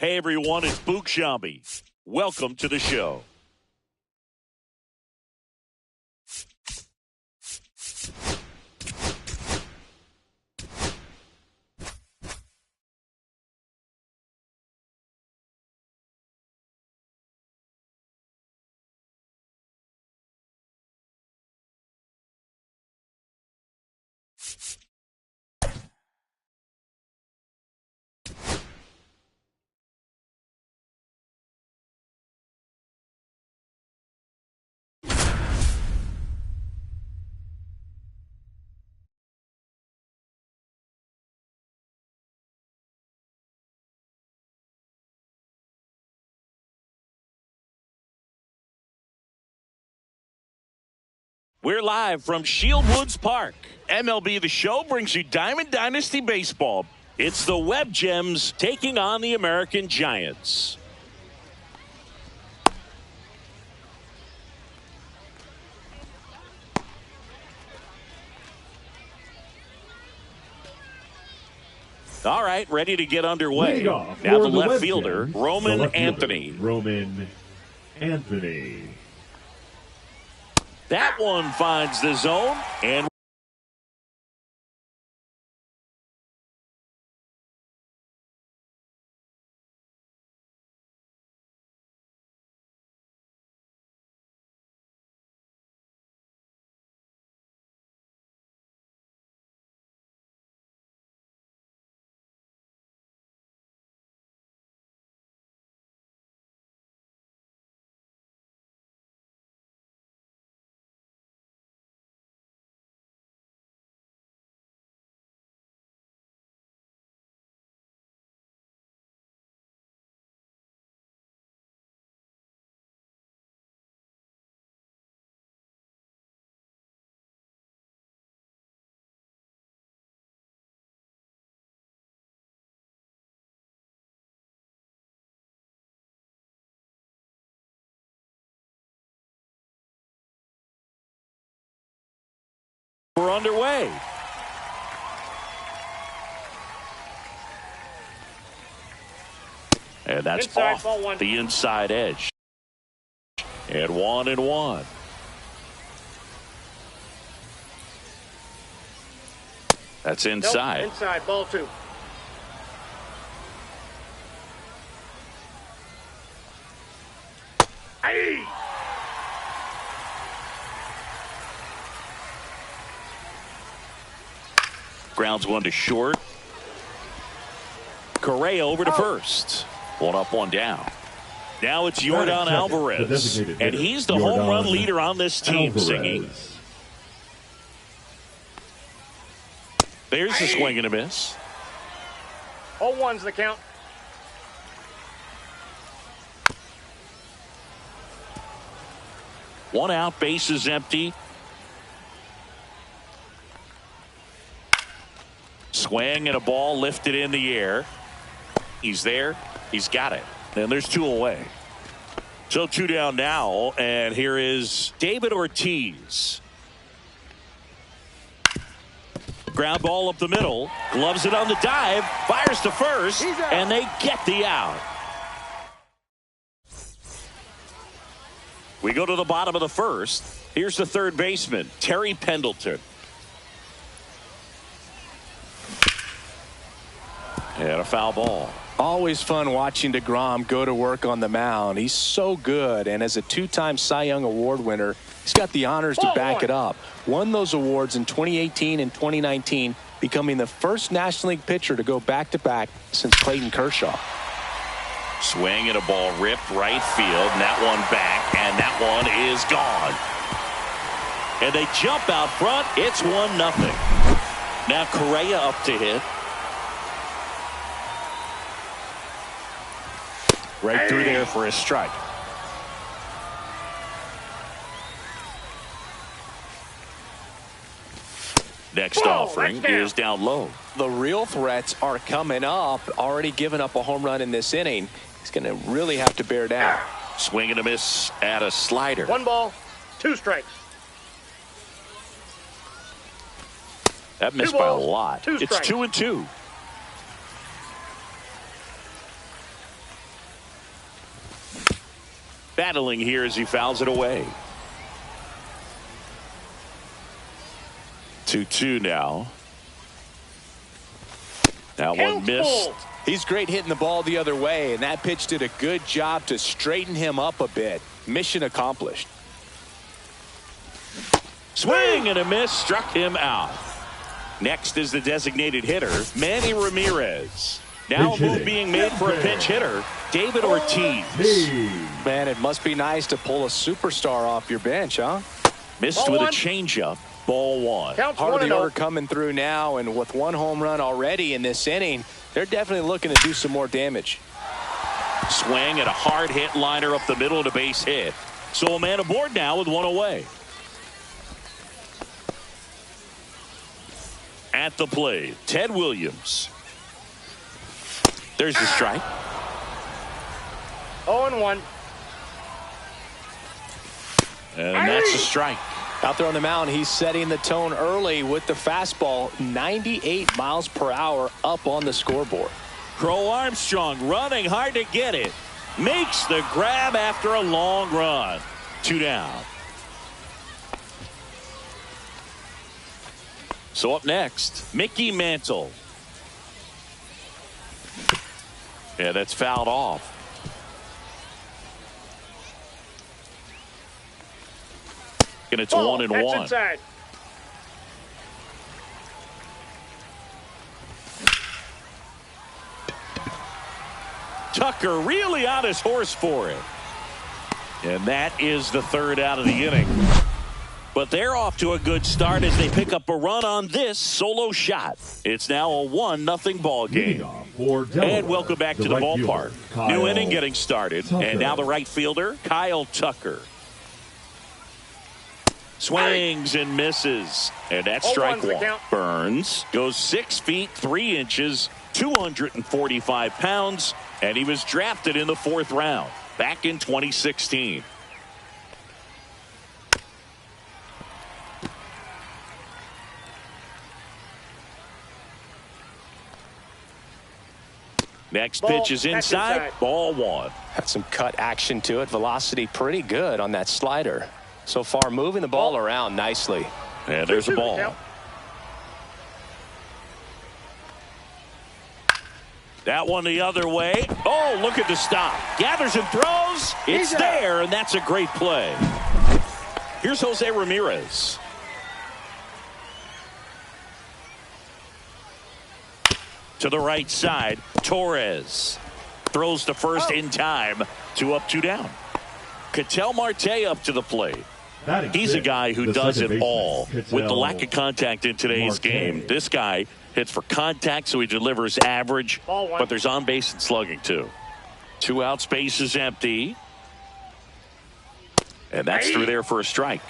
Hey everyone, it's Boog Sciambi. Welcome to the show. We're live from Shield Woods Park. MLB The Show brings you Diamond Dynasty Baseball. It's the Web Gems taking on the American Giants. All right, ready to get underway. Now the left fielder, Roman Anthony. Roman Anthony. That one finds the zone, and we're underway. And that's Inside, ball off one. the inside edge. And 1-1. That's inside. Nope, inside, ball two. Hey! Grounds one to short. Correa over to first. One up, one down. Now it's Yordan Alvarez. And he's the home run leader on this team, Singy. There's the swing and a miss. 0-1's the count. One out, base is empty. Swing and a ball lifted in the air. He's there. He's got it. And there's two away. So two down now. And here is David Ortiz. Ground ball up the middle. Gloves it on the dive. Fires to first. And they get the out. We go to the bottom of the first. Here's the third baseman, Terry Pendleton. And a foul ball. Always fun watching DeGrom go to work on the mound. He's so good, and as a two-time Cy Young Award winner, he's got the honors to back it up. Won those awards in 2018 and 2019, becoming the first National League pitcher to go back-to-back since Clayton Kershaw. Swing and a ball ripped right field, and that one back, and that one is gone. And they jump out front. It's 1-0. Now Correa up to hit. Right through there for a strike. Next offering is down low. The real threats are coming up. Already given up a home run in this inning. He's going to really have to bear down. Swing and a miss at a slider. 1 ball, 2 strikes. That missed Two by a balls, lot. 2 It's strikes. 2-2. battling here as he fouls it away. 2-2 now. That one missed. He's great hitting the ball the other way, and that pitch did a good job to straighten him up a bit. Mission accomplished. Swing and a miss, struck him out. Next is the designated hitter, Manny Ramirez. Now a move being made for a pinch hitter, David Ortiz. Man, it must be nice to pull a superstar off your bench, huh? Missed with a changeup. Ball one. Part of the order coming through now, and with one home run already in this inning, they're definitely looking to do some more damage. Swing and a hard hit liner up the middle and a base hit. So a man aboard now with one away. At the plate, Ted Williams. There's the strike. 0-1. And that's a strike. Out there on the mound, he's setting the tone early with the fastball, 98 miles per hour up on the scoreboard. Crow Armstrong running hard to get it. Makes the grab after a long run. 2 down. So up next, Mickey Mantle. Yeah, that's fouled off. And it's 1-1. Inside. Tucker really on his horse for it. And that is the third out of the inning. But they're off to a good start as they pick up a run on this solo shot. It's now a 1-0 ball game. And welcome back to the ballpark. New inning getting started. And now the right fielder, Kyle Tucker. Swings and misses. And that's strike one. Burns goes 6 feet 3 inches, 245 pounds, and he was drafted in the 4th round back in 2016. Next pitch is inside. Ball one. Had some cut action to it. Velocity pretty good on that slider. So far, moving the ball around nicely. And there's a ball. That one the other way. Oh, look at the stop. Gathers and throws. It's there, and that's a great play. Here's Jose Ramirez. To the right side, Torres throws to first in time. 2 up, 2 down. Ketel Marte up to the plate. He's a guy who does it all. With the lack of contact in today's game, this guy hits for contact, so he delivers average, but there's on base and slugging too. 2 outs, base is empty. And that's through there for a strike.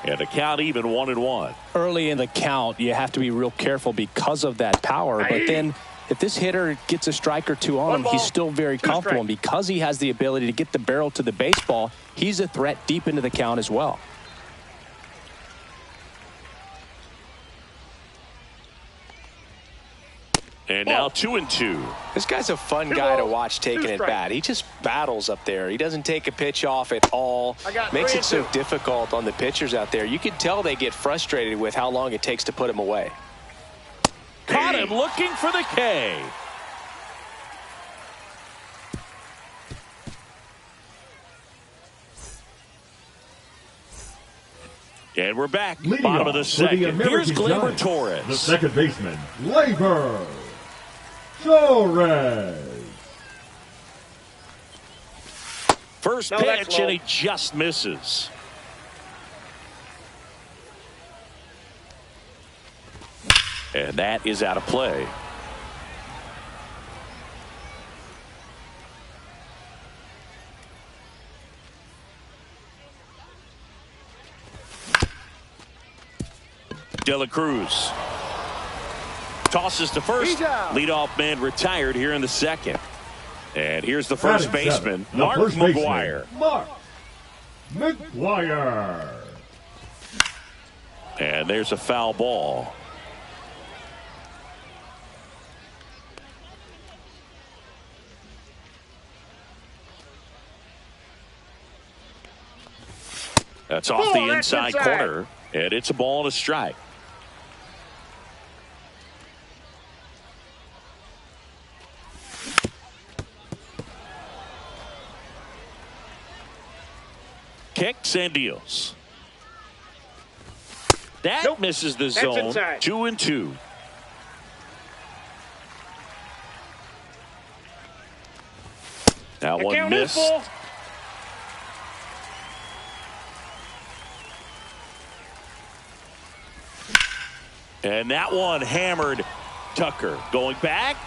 And a count even 1-1. Early in the count, you have to be real careful because of that power. But then if this hitter gets a strike or two on him, he's still very comfortable. And because he has the ability to get the barrel to the baseball, he's a threat deep into the count as well. And now 2-2. This guy's a fun guy to watch taking at bat. He just battles up there. He doesn't take a pitch off at all. Makes it so difficult on the pitchers out there. You can tell they get frustrated with how long it takes to put him away. Caught him looking for the K. And we're back. Bottom of the second. Here's Gleyber Torres. The second baseman, Gleyber Torres. First pitch, and he just misses. And that is out of play. De La Cruz tosses to first. Leadoff man retired here in the second. And here's the first baseman, Mark McGwire. Mark McGwire. And there's a foul ball. That's off the inside corner, and it's a ball and a strike. Kicks and deals. That misses the zone. 2-2. That one missed. And that one hammered. Tucker going back.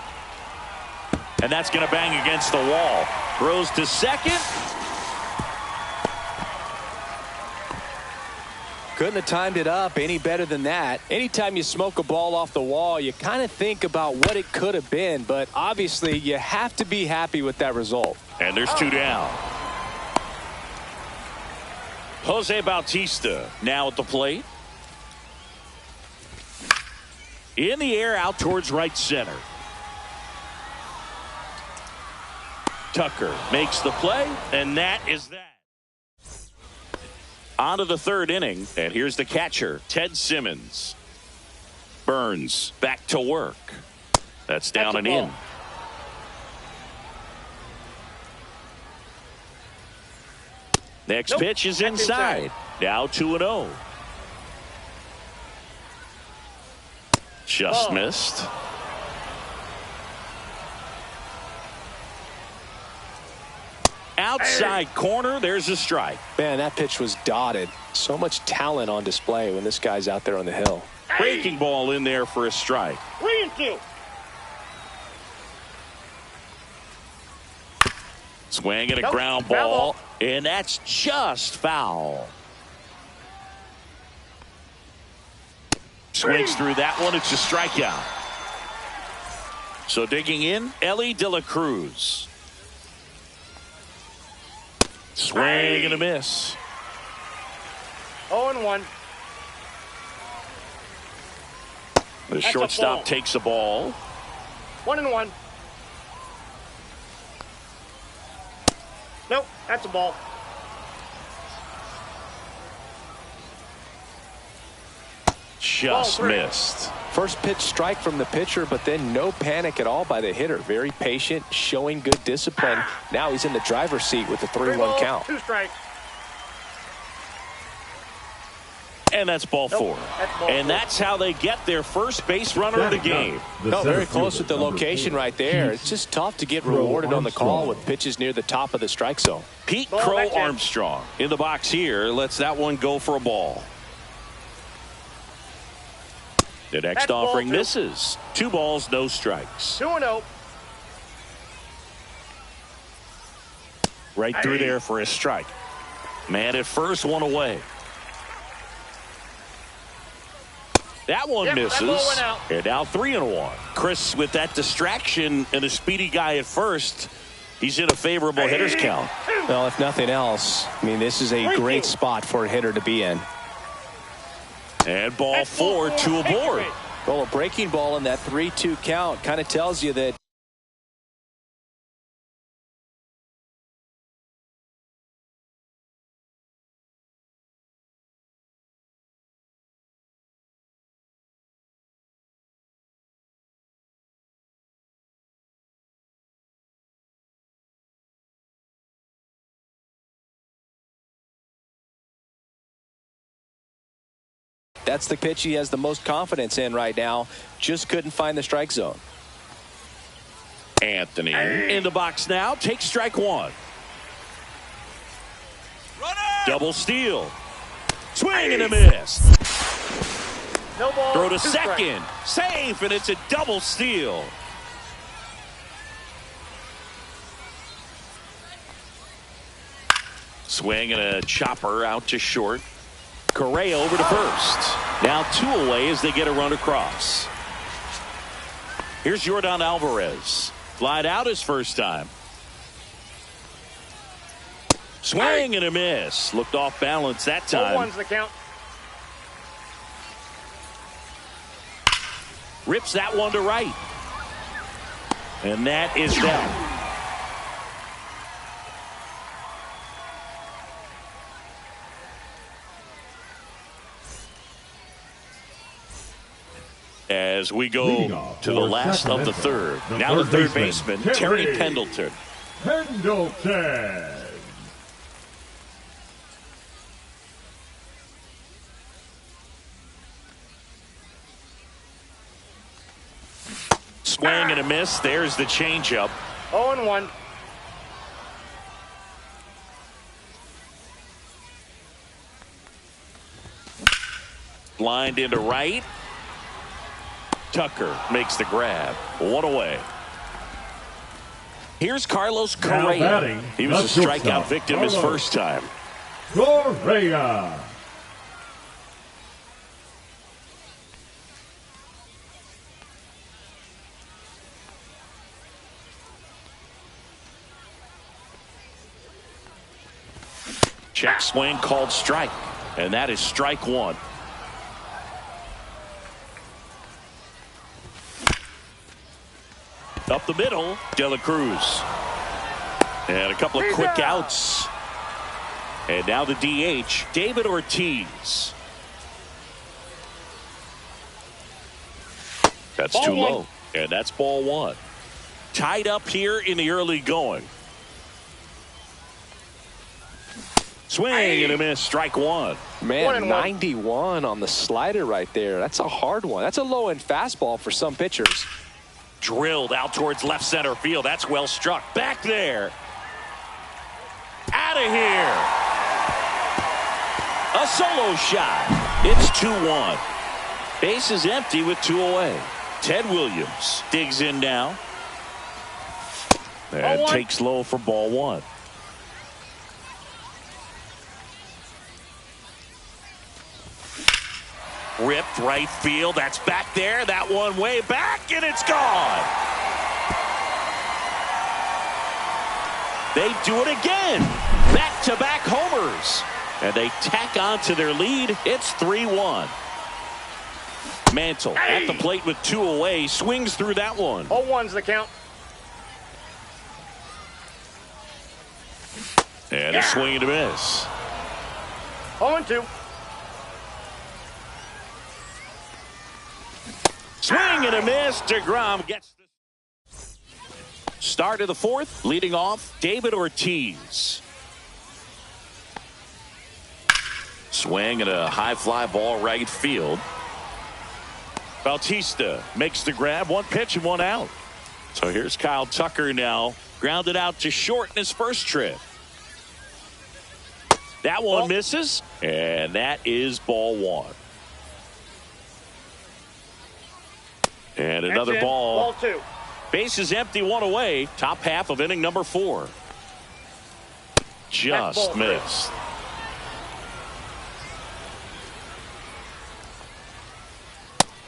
And that's going to bang against the wall. Throws to second. Couldn't have timed it up any better than that. Anytime you smoke a ball off the wall, you kind of think about what it could have been, but obviously you have to be happy with that result. And there's two down. Jose Bautista now at the plate. In the air out towards right center. Tucker makes the play, and that is that. On to the third inning, and here's the catcher, Ted Simmons. Burns back to work. That's down and in. Next pitch is inside. Now 2-0. Just missed. Outside corner, there's a strike. Man, that pitch was dotted. So much talent on display when this guy's out there on the hill. Breaking ball in there for a strike. 3-2. Swing and a ground ball, and that's just foul. Swings through that one. It's a strikeout. So digging in, Elly De La Cruz. Swing and a miss. 0-1. The shortstop takes a ball. 1-1. Nope, that's a ball. Just missed. First pitch strike from the pitcher, but then no panic at all by the hitter. Very patient, showing good discipline. Now he's in the driver's seat with the 3-1 count. 2 strikes. And that's ball four. And that's how they get their first base runner of the game. No, very close with the location right there. It's just tough to get rewarded on the call with pitches near the top of the strike zone. Pete Crow Armstrong in the box here. Lets that one go for a ball. The next offering misses. 2 balls, no strikes. 2-0. Right through there for a strike. Man at first, one away. That one misses. That and now 3-1. Chris with that distraction and a speedy guy at first. He's in a favorable hitter's count. Well, if nothing else, I mean, this is a great spot for a hitter to be in. And ball 4, 2 aboard. Well, a breaking ball in that 3-2 count kind of tells you that that's the pitch he has the most confidence in right now. Just couldn't find the strike zone. Anthony in the box now. Takes strike 1. Double steal. Swing and a miss. No ball. Throw to second. Safe, and it's a double steal. Swing and a chopper out to short. Correa over to first. Now 2 away as they get a run across. Here's Yordan Alvarez. Flied out his first time. Swing and a miss. Looked off balance that time. 1-1's the count. Rips that one to right. And that is that. As we Leading go off to the for last of the Sacramento, third. Now the third baseman, Terry Pendleton. Pendleton. Swing and a miss. There's the changeup. 0-1. Lined into right. Tucker makes the grab. One away. Here's Carlos Now Correa. batting, He was the a strikeout shortstop, victim his Carlos first time. Correa. Check swing called strike. And that is strike one. Up the middle, De La Cruz. And a couple of quick outs. And now the DH, David Ortiz. That's Ball too one. low. And that's ball one. Tied up here in the early going. Swing and a miss, strike one. Man, 1-1. 91 on the slider right there. That's a hard one. That's a low-end fastball for some pitchers. Drilled out towards left center field. That's well struck. Back there. Out of here. A solo shot. It's 2-1. Base is empty with 2 away. Ted Williams digs in now. And 0-1. takes low for ball one. Ripped right field. That's back there. That one way back, and it's gone. They do it again. Back-to-back homers. And they tack on to their lead. It's 3-1. Mantle at the plate with 2 away. Swings through that one. 0-1's the count. And a swing and a miss. 0-2. Swing and a miss. DeGrom gets the start of the fourth. Leading off, David Ortiz. Swing and a high fly ball right field. Bautista makes the grab. 1 pitch and 1 out. So here's Kyle Tucker now. Grounded out to short in his first trip. That one misses. And that is ball one. And another That's in. ball. Ball 2. Base is empty, 1 away. Top half of inning number 4. Just ball 3. missed.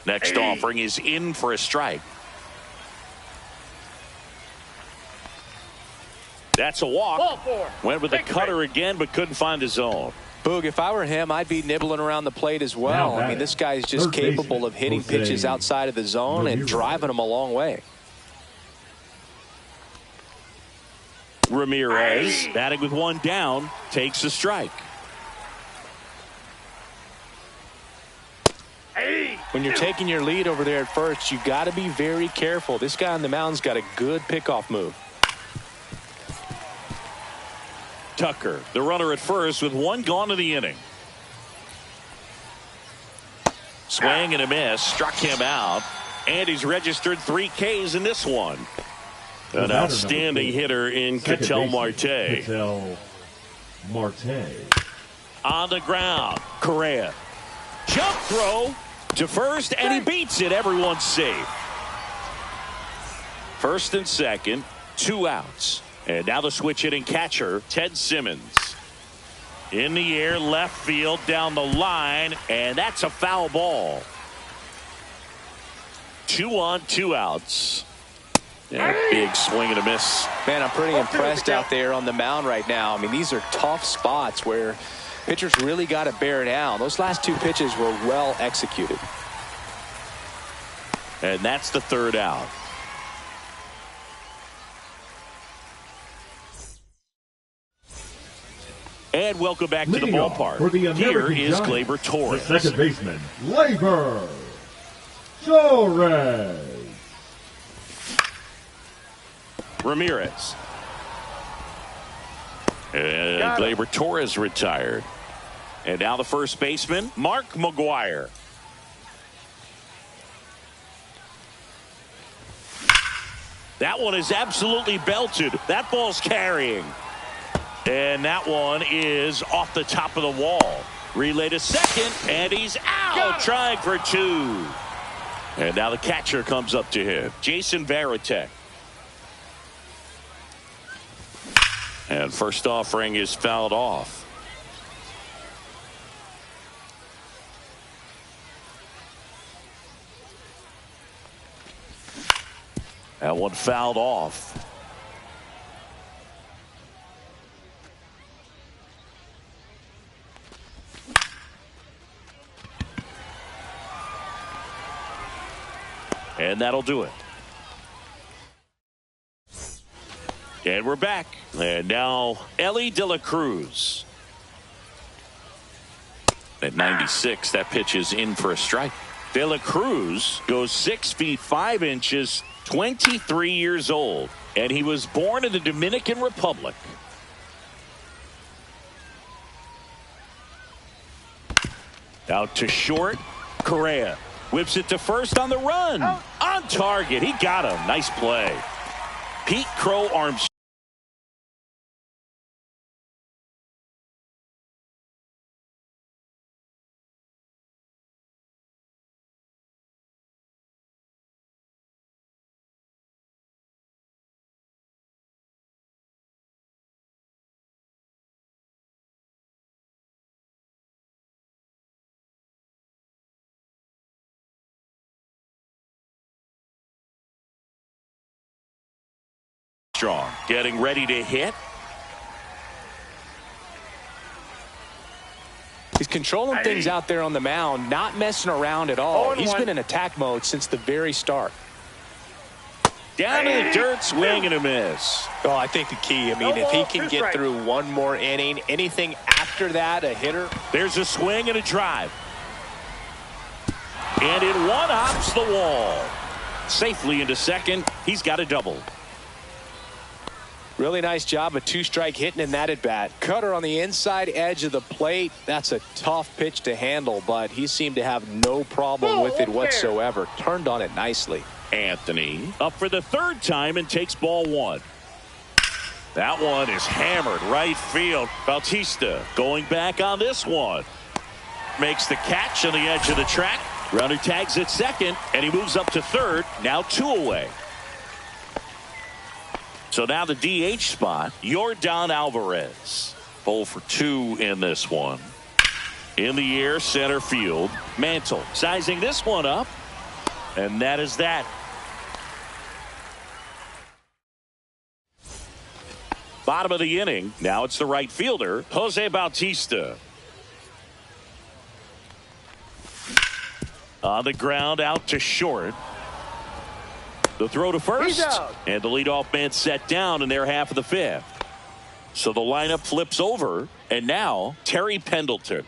Next offering is in for a strike. That's a walk. Ball 4. Went with the Take the cutter break. again, but couldn't find his zone. Boog, if I were him, I'd be nibbling around the plate as well. Now I mean, this guy's just third capable baseman, of hitting Jose pitches outside of the zone and Ramirez. driving them a long way. Ramirez, batting with 1 down, takes a strike. When you're taking your lead over there at first, you got to be very careful. This guy on the mound's got a good pickoff move. Tucker, the runner at first with 1 gone in the inning. Swing and a miss, struck him out, and he's registered 3 Ks in this one. An Batter outstanding number 4, hitter in second Ketel baseman, Marte. Ketel Marte. On the ground, Correa. Jump throw to first, and he beats it. Everyone's safe. First and second, 2 outs. And now the switch hitting catcher, Ted Simmons. In the air, left field, down the line, and that's a foul ball. 2 on, 2 outs. And a big swing and a miss. Man, I'm pretty impressed out there on the mound right now. I mean, these are tough spots where pitchers really got to bear down. Those last 2 pitches were well executed. And that's the 3rd out. And welcome back to the Leading off ballpark. for the Here American is Giants, Gleyber Torres. the second baseman, Gleyber. Torres. Ramirez. And Gleyber Torres retired. And now the first baseman, Mark McGwire. That one is absolutely belted. That ball's carrying. And that one is off the top of the wall. Relay to second, and he's out, trying for two. And now the catcher comes up to him, Jason Varitek. And first offering is fouled off. That one fouled off. And that'll do it. And we're back. And now Elly De La Cruz. At 96, that pitch is in for a strike. De La Cruz goes 6 feet 5 inches, 23 years old. And he was born in the Dominican Republic. Out to short, Correa. Whips it to first on the run. On target. He got him. Nice play. Pete Crow Armstrong. Getting ready to hit. He's controlling things out there on the mound, not messing around at all. He's been in attack mode since the very start. Down in the dirt, swing and a miss. Oh, I think the key, if he can get through one more inning, anything after that, a hitter. There's a swing and a drive. And it one-hops the wall. Safely into second. He's got a double. Really nice job, a two-strike hitting in that at-bat. Cutter on the inside edge of the plate. That's a tough pitch to handle, but he seemed to have no problem with it whatsoever. Turned on it nicely. Anthony up for the third time and takes ball one. That one is hammered right field. Bautista going back on this one. Makes the catch on the edge of the track. Runner tags at second, and he moves up to third. Now 2 away. So now the DH spot, Yordan Alvarez. 0 for 2 in this one. In the air, center field. Mantle sizing this one up. And that is that. Bottom of the inning. Now it's the right fielder, Jose Bautista. On the ground, out to short. The throw to first, and the leadoff man set down in their half of the fifth. So the lineup flips over, and now Terry Pendleton.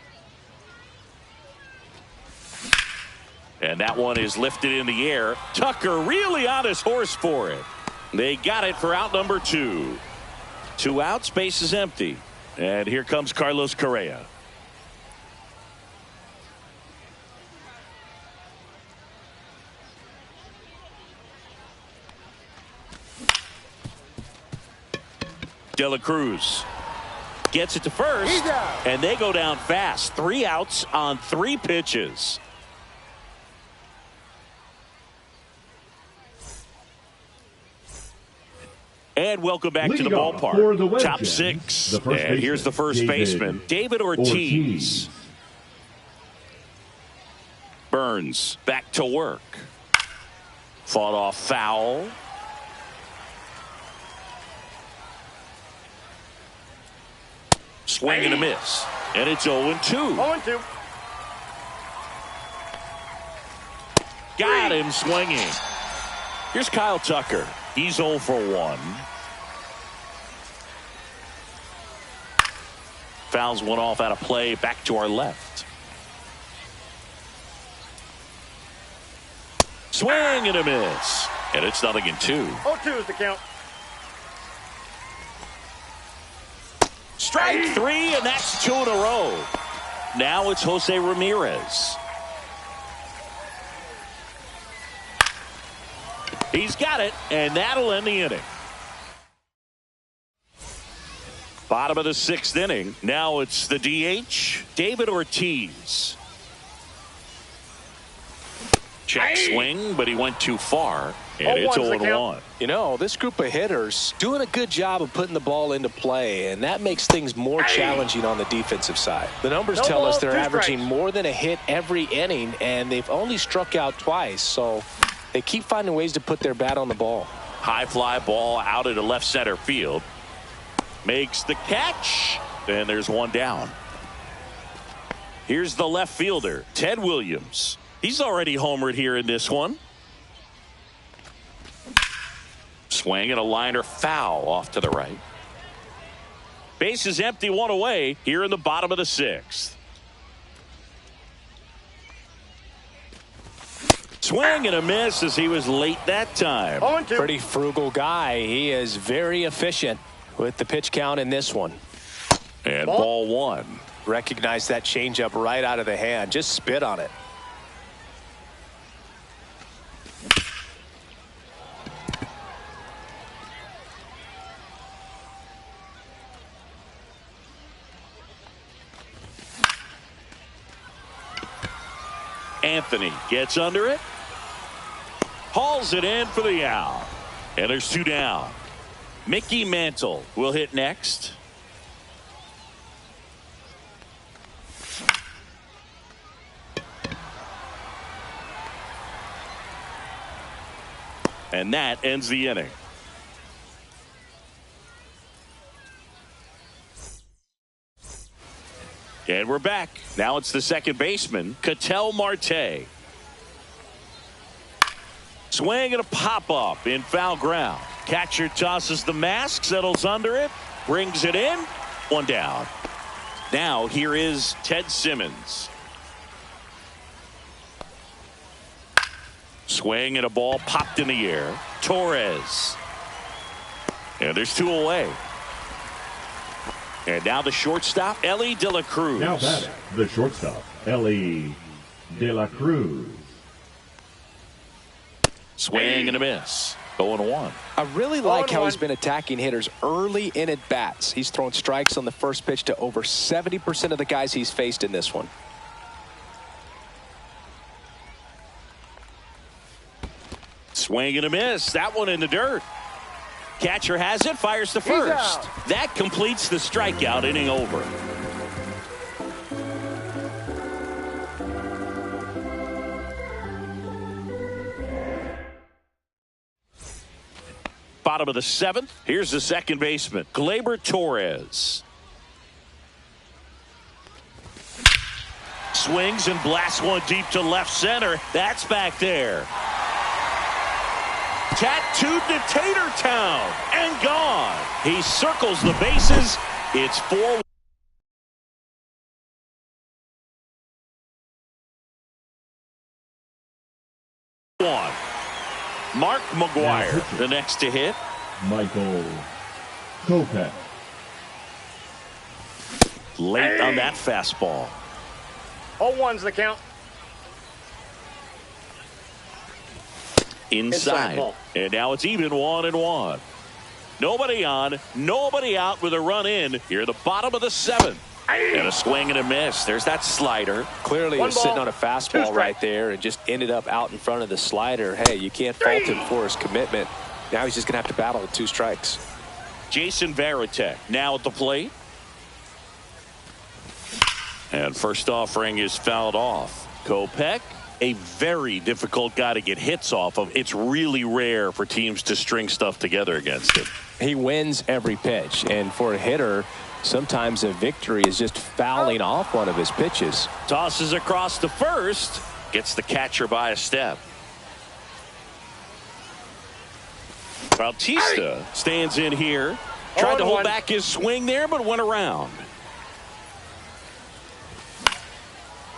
And that one is lifted in the air. Tucker really on his horse for it. They got it for out number 2. 2 outs, base is empty. And here comes Carlos Correa. De La Cruz gets it to first, and they go down fast. 3 outs on 3 pitches. And welcome back to the ballpark. Top 6. And here's the first baseman, David Ortiz. Burns back to work. Fought off foul. Swing and a miss. And it's 0-2. 0-2. Got him swinging. Here's Kyle Tucker. He's 0 for 1. Fouls one off out of play. Back to our left. Swing and a miss. And it's 0-2. 0-2 is the count. Strike three, and that's 2 in a row. Now it's Jose Ramirez. He's got it, and that'll end the inning. Bottom of the 6th inning. Now it's the DH, David Ortiz. Check swing, but he went too far, and it's 0-1. You know, this group of hitters doing a good job of putting the ball into play, and that makes things more challenging on the defensive side. The numbers tell us they're averaging more than a hit every inning, and they've only struck out twice, so they keep finding ways to put their bat on the ball. High fly ball out into left center field. Makes the catch, and there's one down. Here's the left fielder, Ted Williams. He's already homered here in this one. Swing and a liner foul off to the right. Base is empty, one away here in the bottom of the 6th. Swing and a miss as he was late that time. 0-2. Pretty frugal guy. He is very efficient with the pitch count in this one. And ball one. Recognize that changeup right out of the hand. Just spit on it. Anthony gets under it. Hauls it in for the out. And there's 2 down. Mickey Mantle will hit next. And that ends the inning. And we're back. Now it's the second baseman, Ketel Marte. Swing and a pop-up in foul ground. Catcher tosses the mask, settles under it, brings it in. 1 down. Now here is Ted Simmons. Swing and a ball popped in the air. Torres. And there's 2 away. And now the shortstop, Elly De La Cruz. Now batting, the shortstop, Elly De La Cruz. Swing and a miss. 0-1. I really like how he's been attacking hitters early in at bats. He's thrown strikes on the first pitch to over 70% of the guys he's faced in this one. Swing and a miss. That one in the dirt. Catcher has it, fires to first. That completes the strikeout, inning over. Bottom of the 7th. Here's the second baseman, Gleyber Torres. Swings and blasts one deep to left center. That's back there. Tattooed to Tater Town and gone. He circles the bases. It's 4-1. Mark McGwire, the next to hit. Michael Kopech. Late on that fastball. 0-1's the count. Inside. ball. And now it's even 1-1. Nobody on, nobody out with a run in here at the bottom of the 7th. And a swing and a miss. There's that slider. Clearly he was sitting on a fastball right there and just ended up out in front of the slider. Hey, you can't fault him for his commitment. Now he's just going to have to battle with 2 strikes. Jason Varitek now at the plate. And first offering is fouled off. Kopech, a very difficult guy to get hits off of. It's really rare for teams to string stuff together against him. He wins every pitch, and for a hitter, sometimes a victory is just fouling off one of his pitches. Tosses across to first, gets the catcher by a step. Bautista stands in here, tried to hold back his swing there, but went around.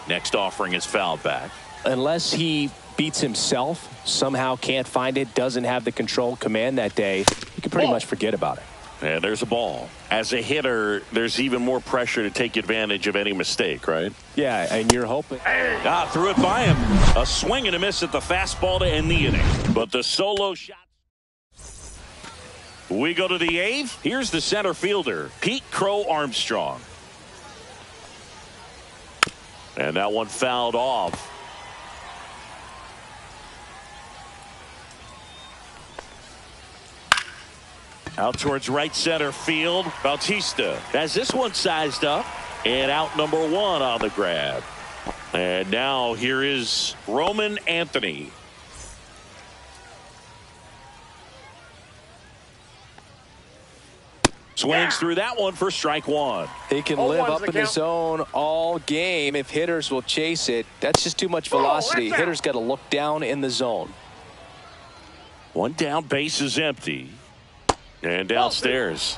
Next offering is fouled back. Unless he beats himself, somehow can't find it, doesn't have the control command that day, you can pretty much forget about it. And there's a ball. As a hitter, there's even more pressure to take advantage of any mistake, right? Yeah, and you're hoping. Threw it by him. A swing and a miss at the fastball to end the inning. But the solo shot. We go to the eighth. Here's the center fielder, Pete Crow Armstrong. And that one fouled off. Out towards right center field. Bautista has this one sized up. And out number one on the grab. And now here is Roman Anthony. Swings through that one for strike one. He can live up in the zone all game if hitters will chase it. That's just too much velocity. Hitters got to look down in the zone. One down, base is empty. And downstairs.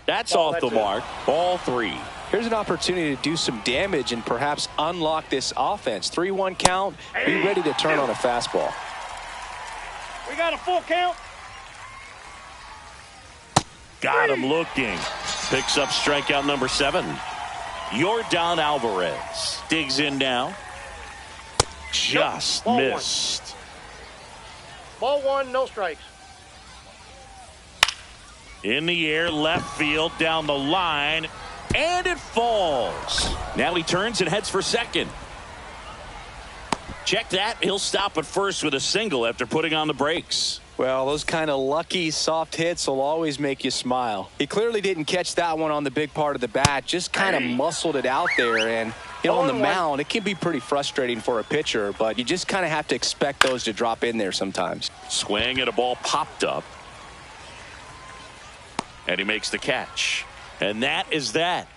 That's off the mark. Ball three. Here's an opportunity to do some damage and perhaps unlock this offense. 3-1 count. Be ready to turn on a fastball. We got a full count. Got him looking. Picks up strikeout number 7. Yordan Alvarez digs in now. Just missed. Ball one, no strikes. In the air, left field, down the line, and it falls. Now he turns and heads for second. Check that. He'll stop at first with a single after putting on the brakes. Well, those kind of lucky soft hits will always make you smile. He clearly didn't catch that one on the big part of the bat, just kind of muscled it out there. And you know, on the mound, it can be pretty frustrating for a pitcher, but you just kind of have to expect those to drop in there sometimes. Swing and a ball popped up. And he makes the catch. And that is that.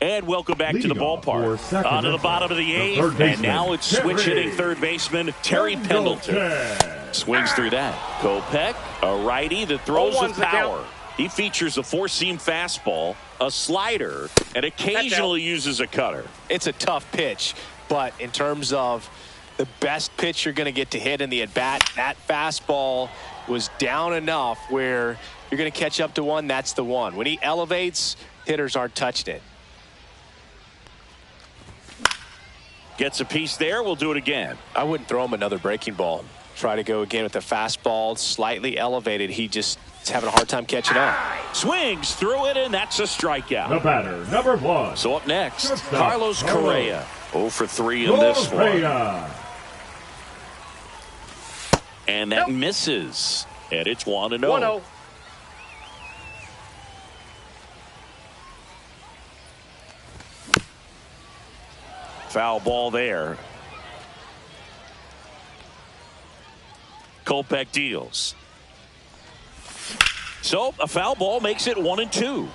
And welcome back to the ballpark. On to the bottom of the eighth. And now it's switch hitting third baseman Terry Pendleton. Swings through that. Kopech, a righty that throws with power. He features a four-seam fastball, a slider, and occasionally uses a cutter. It's a tough pitch, but in terms of the best pitch you're going to get to hit in the at-bat, that fastball was down enough where you're going to catch up to one, that's the one. When he elevates, hitters aren't touching it. Gets a piece there. We'll do it again. I wouldn't throw him another breaking ball. Try to go again with the fastball, slightly elevated. He just is having a hard time catching up. Swings through it, and that's a strikeout. The batter, number 1. So up next, Carlos Correa. 0 for 3 in this one. And that misses. And it's 1-0. 1-0. Foul ball there. Kopech deals. So a foul ball makes it 1-2.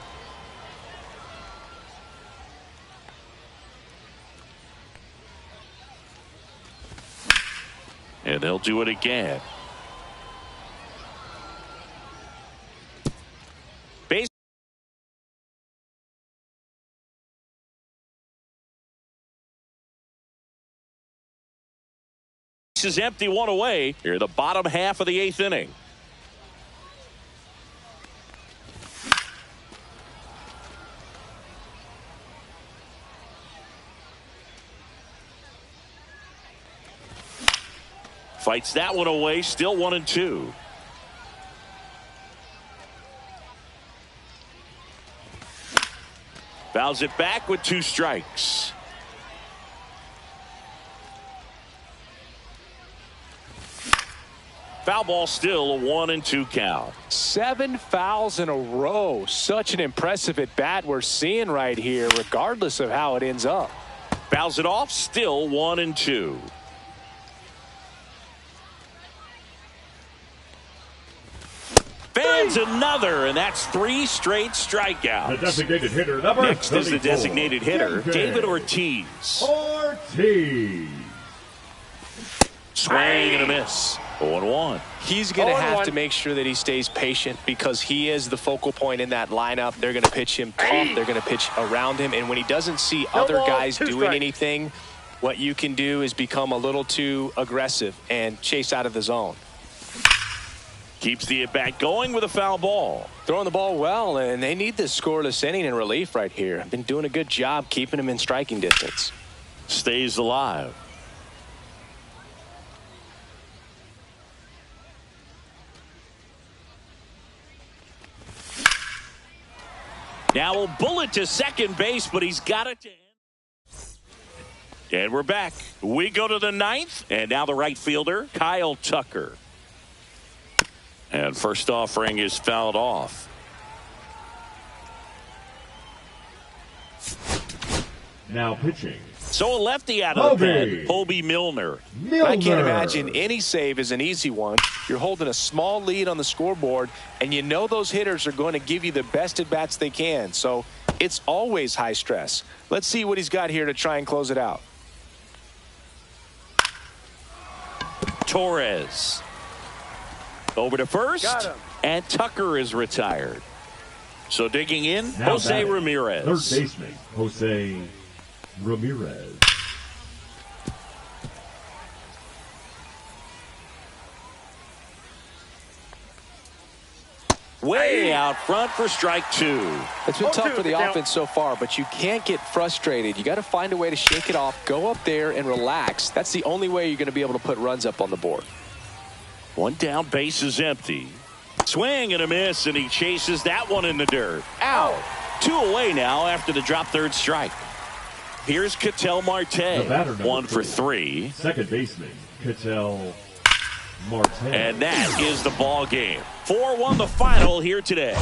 And they'll do it again. Base is empty, 1 away. Here, the bottom half of the 8th inning. Fights that one away, still 1-2. Fouls it back with 2 strikes. Foul ball, still a 1-2 count. 7 fouls in a row. Such an impressive at bat we're seeing right here, regardless of how it ends up. Fouls it off, still 1-2. Fans another, and that's 3 straight strikeouts. The designated hitter, number Next 34. is the designated hitter, David Ortiz. Ortiz. Swing and a miss. 0-1. He's going to 0-1. have to make sure that he stays patient because he is the focal point in that lineup. They're going to pitch him tough. They're going to pitch around him. And when he doesn't see other guys doing anything, what you can do is become a little too aggressive and chase out of the zone. Keeps the at-bat going with a foul ball. Throwing the ball well, and they need this scoreless inning in relief right here. Been doing a good job keeping him in striking distance. Stays alive. Now a bullet to second base, but he's got it to end. And we're back. We go to the ninth, and now the right fielder, Kyle Tucker. And first offering is fouled off. Now pitching. So a lefty out of the pen, Colby Milner. I can't imagine any save is an easy one. You're holding a small lead on the scoreboard, and you know those hitters are going to give you the best at-bats they can. So it's always high stress. Let's see what he's got here to try and close it out. Torres. Over to first, and Tucker is retired. So digging in, Now Jose batting, Ramirez. Third baseman, Jose Ramirez. Way out front for strike two. It's been tough for the Now, offense so far, but you can't get frustrated. You got to find a way to shake it off, go up there and relax. That's the only way you're going to be able to put runs up on the board. One down, base is empty. Swing and a miss, and he chases that one in the dirt. Out. 2 away now after the drop third strike. Here's Ketel Marte. The batter, number 1 for 3. Second baseman, Ketel Marte. And that is the ball game. 4-1 the final here today.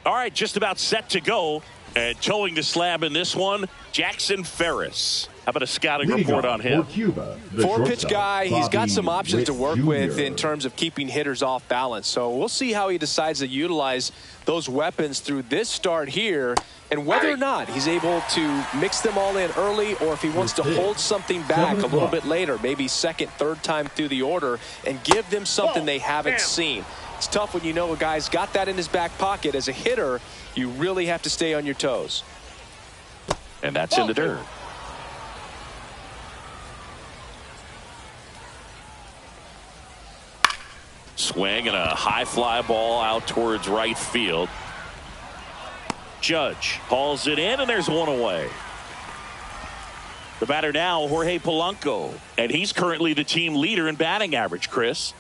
All right, just about set to go. And towing the slab in this one, Jackson Ferris. How about a scouting report on him? Four-pitch guy. He's got some options to work with in terms of keeping hitters off balance. So we'll see how he decides to utilize those weapons through this start here, and whether or not he's able to mix them all in early, or if he wants to hold something back a little bit later, maybe second, third time through the order, and give them something they haven't seen. It's tough when you know a guy's got that in his back pocket. As a hitter, you really have to stay on your toes. And that's in the dirt. Swing and a high fly ball out towards right field. Judge hauls it in, and there's one away. The batter now, Jorge Polanco, and he's currently the team leader in batting average, Chris.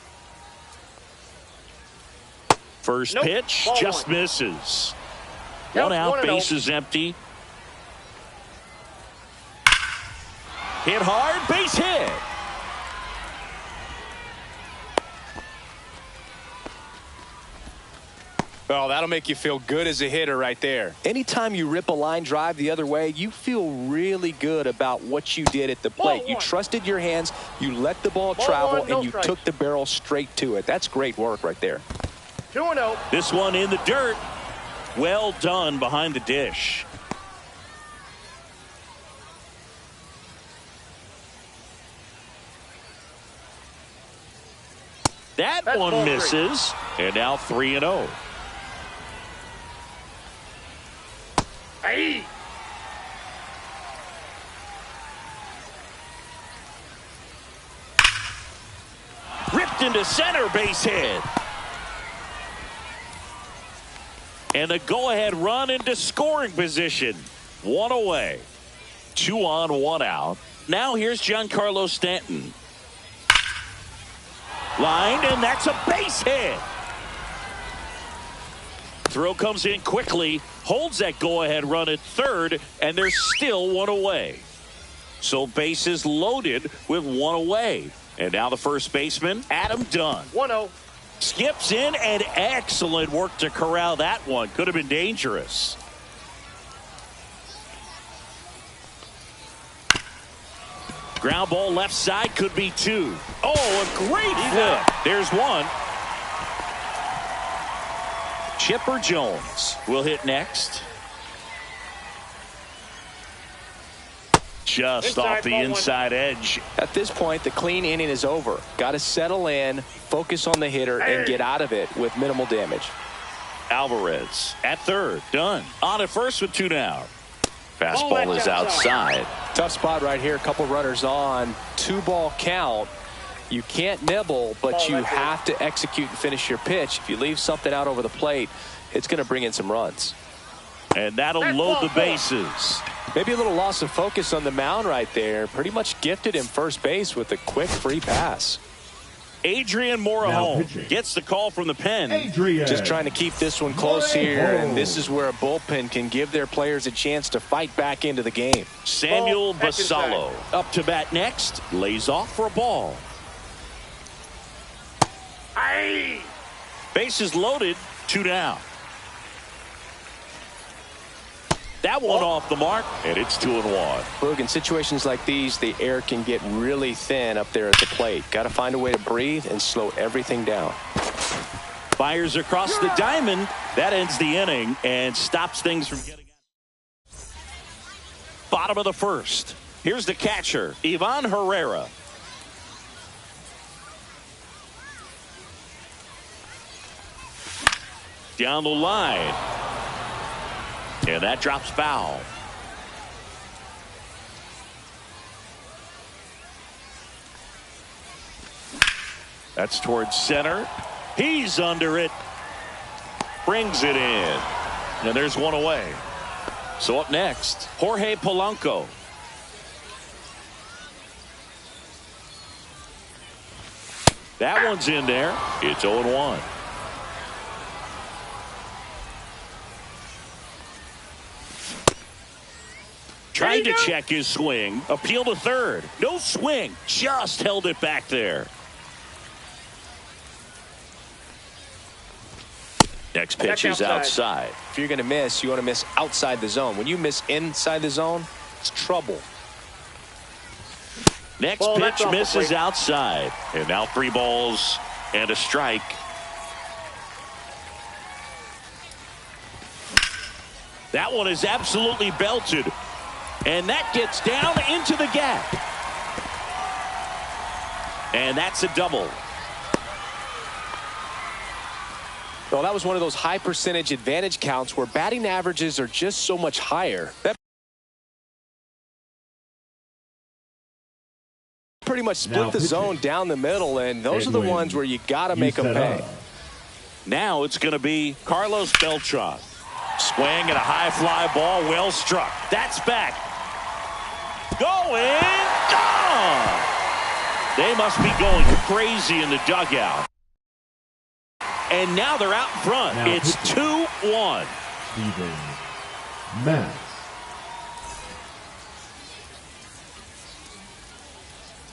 First pitch just misses. One out, bases empty. Hit hard, base hit. Well, that'll make you feel good as a hitter right there. Anytime you rip a line drive the other way, you feel really good about what you did at the plate. You trusted your hands, you let the ball travel, and you took the barrel straight to it. That's great work right there. 2-0. This one in the dirt. Well done behind the dish. That one misses. And now 3-0. Hey. Ripped into center, base hit. And the go-ahead run into scoring position. One away. 2 on, 1 out. Now here's Giancarlo Stanton. Lined, and that's a base hit. Throw comes in quickly, holds that go-ahead run at third, and there's still 1 away. So bases loaded with 1 away. And now the first baseman, Adam Dunn. 1-0. Skips in, and excellent work to corral that one. Could have been dangerous. Ground ball left side, could be 2. Oh, a great flip. There's 1. Chipper Jones will hit next. Just off the inside edge. At this point, the clean inning is over. Got to settle in, focus on the hitter, and get out of it with minimal damage. Alvarez at third. Done. On at first with 2 down. Fastball is outside. Tough spot right here. A couple runners on. 2-ball count. You can't nibble, but you have to execute and finish your pitch. If you leave something out over the plate, it's going to bring in some runs. And that'll load the bases. Maybe a little loss of focus on the mound right there. Pretty much gifted him first base with a quick free pass. Adrian Morejon gets the call from the pen. Adrian. Just trying to keep this one close here, and this is where a bullpen can give their players a chance to fight back into the game. Samuel Basallo up to bat next. Lays off for a ball. Aye. Bases loaded, 2 down. That one off the mark, and it's 2-1. Boog, in situations like these, the air can get really thin up there at the plate. Got to find a way to breathe and slow everything down. Fires across the diamond. That ends the inning and stops things from getting out. Bottom of the first. Here's the catcher, Ivan Herrera. Down the line. And that drops foul. That's towards center. He's under it. Brings it in. And there's one away. So up next, Jorge Polanco. That one's in there. It's 0-1. Trying to check his swing. Appeal to third. No swing. Just held it back there. Next pitch is outside. If you're going to miss, you want to miss outside the zone. When you miss inside the zone, it's trouble. Next pitch misses outside. And now 3 balls and a strike. That one is absolutely belted. And that gets down into the gap. And that's a double. Well, that was one of those high percentage advantage counts where batting averages are just so much higher. That pretty much split the zone down the middle, and those are the ones where you got to make them pay. Now it's going to be Carlos Beltran. Swing and a high fly ball, well struck. That's back. Going, gone. They must be going crazy in the dugout. And now they're out in front. Now it's 2-1. Steven Matz.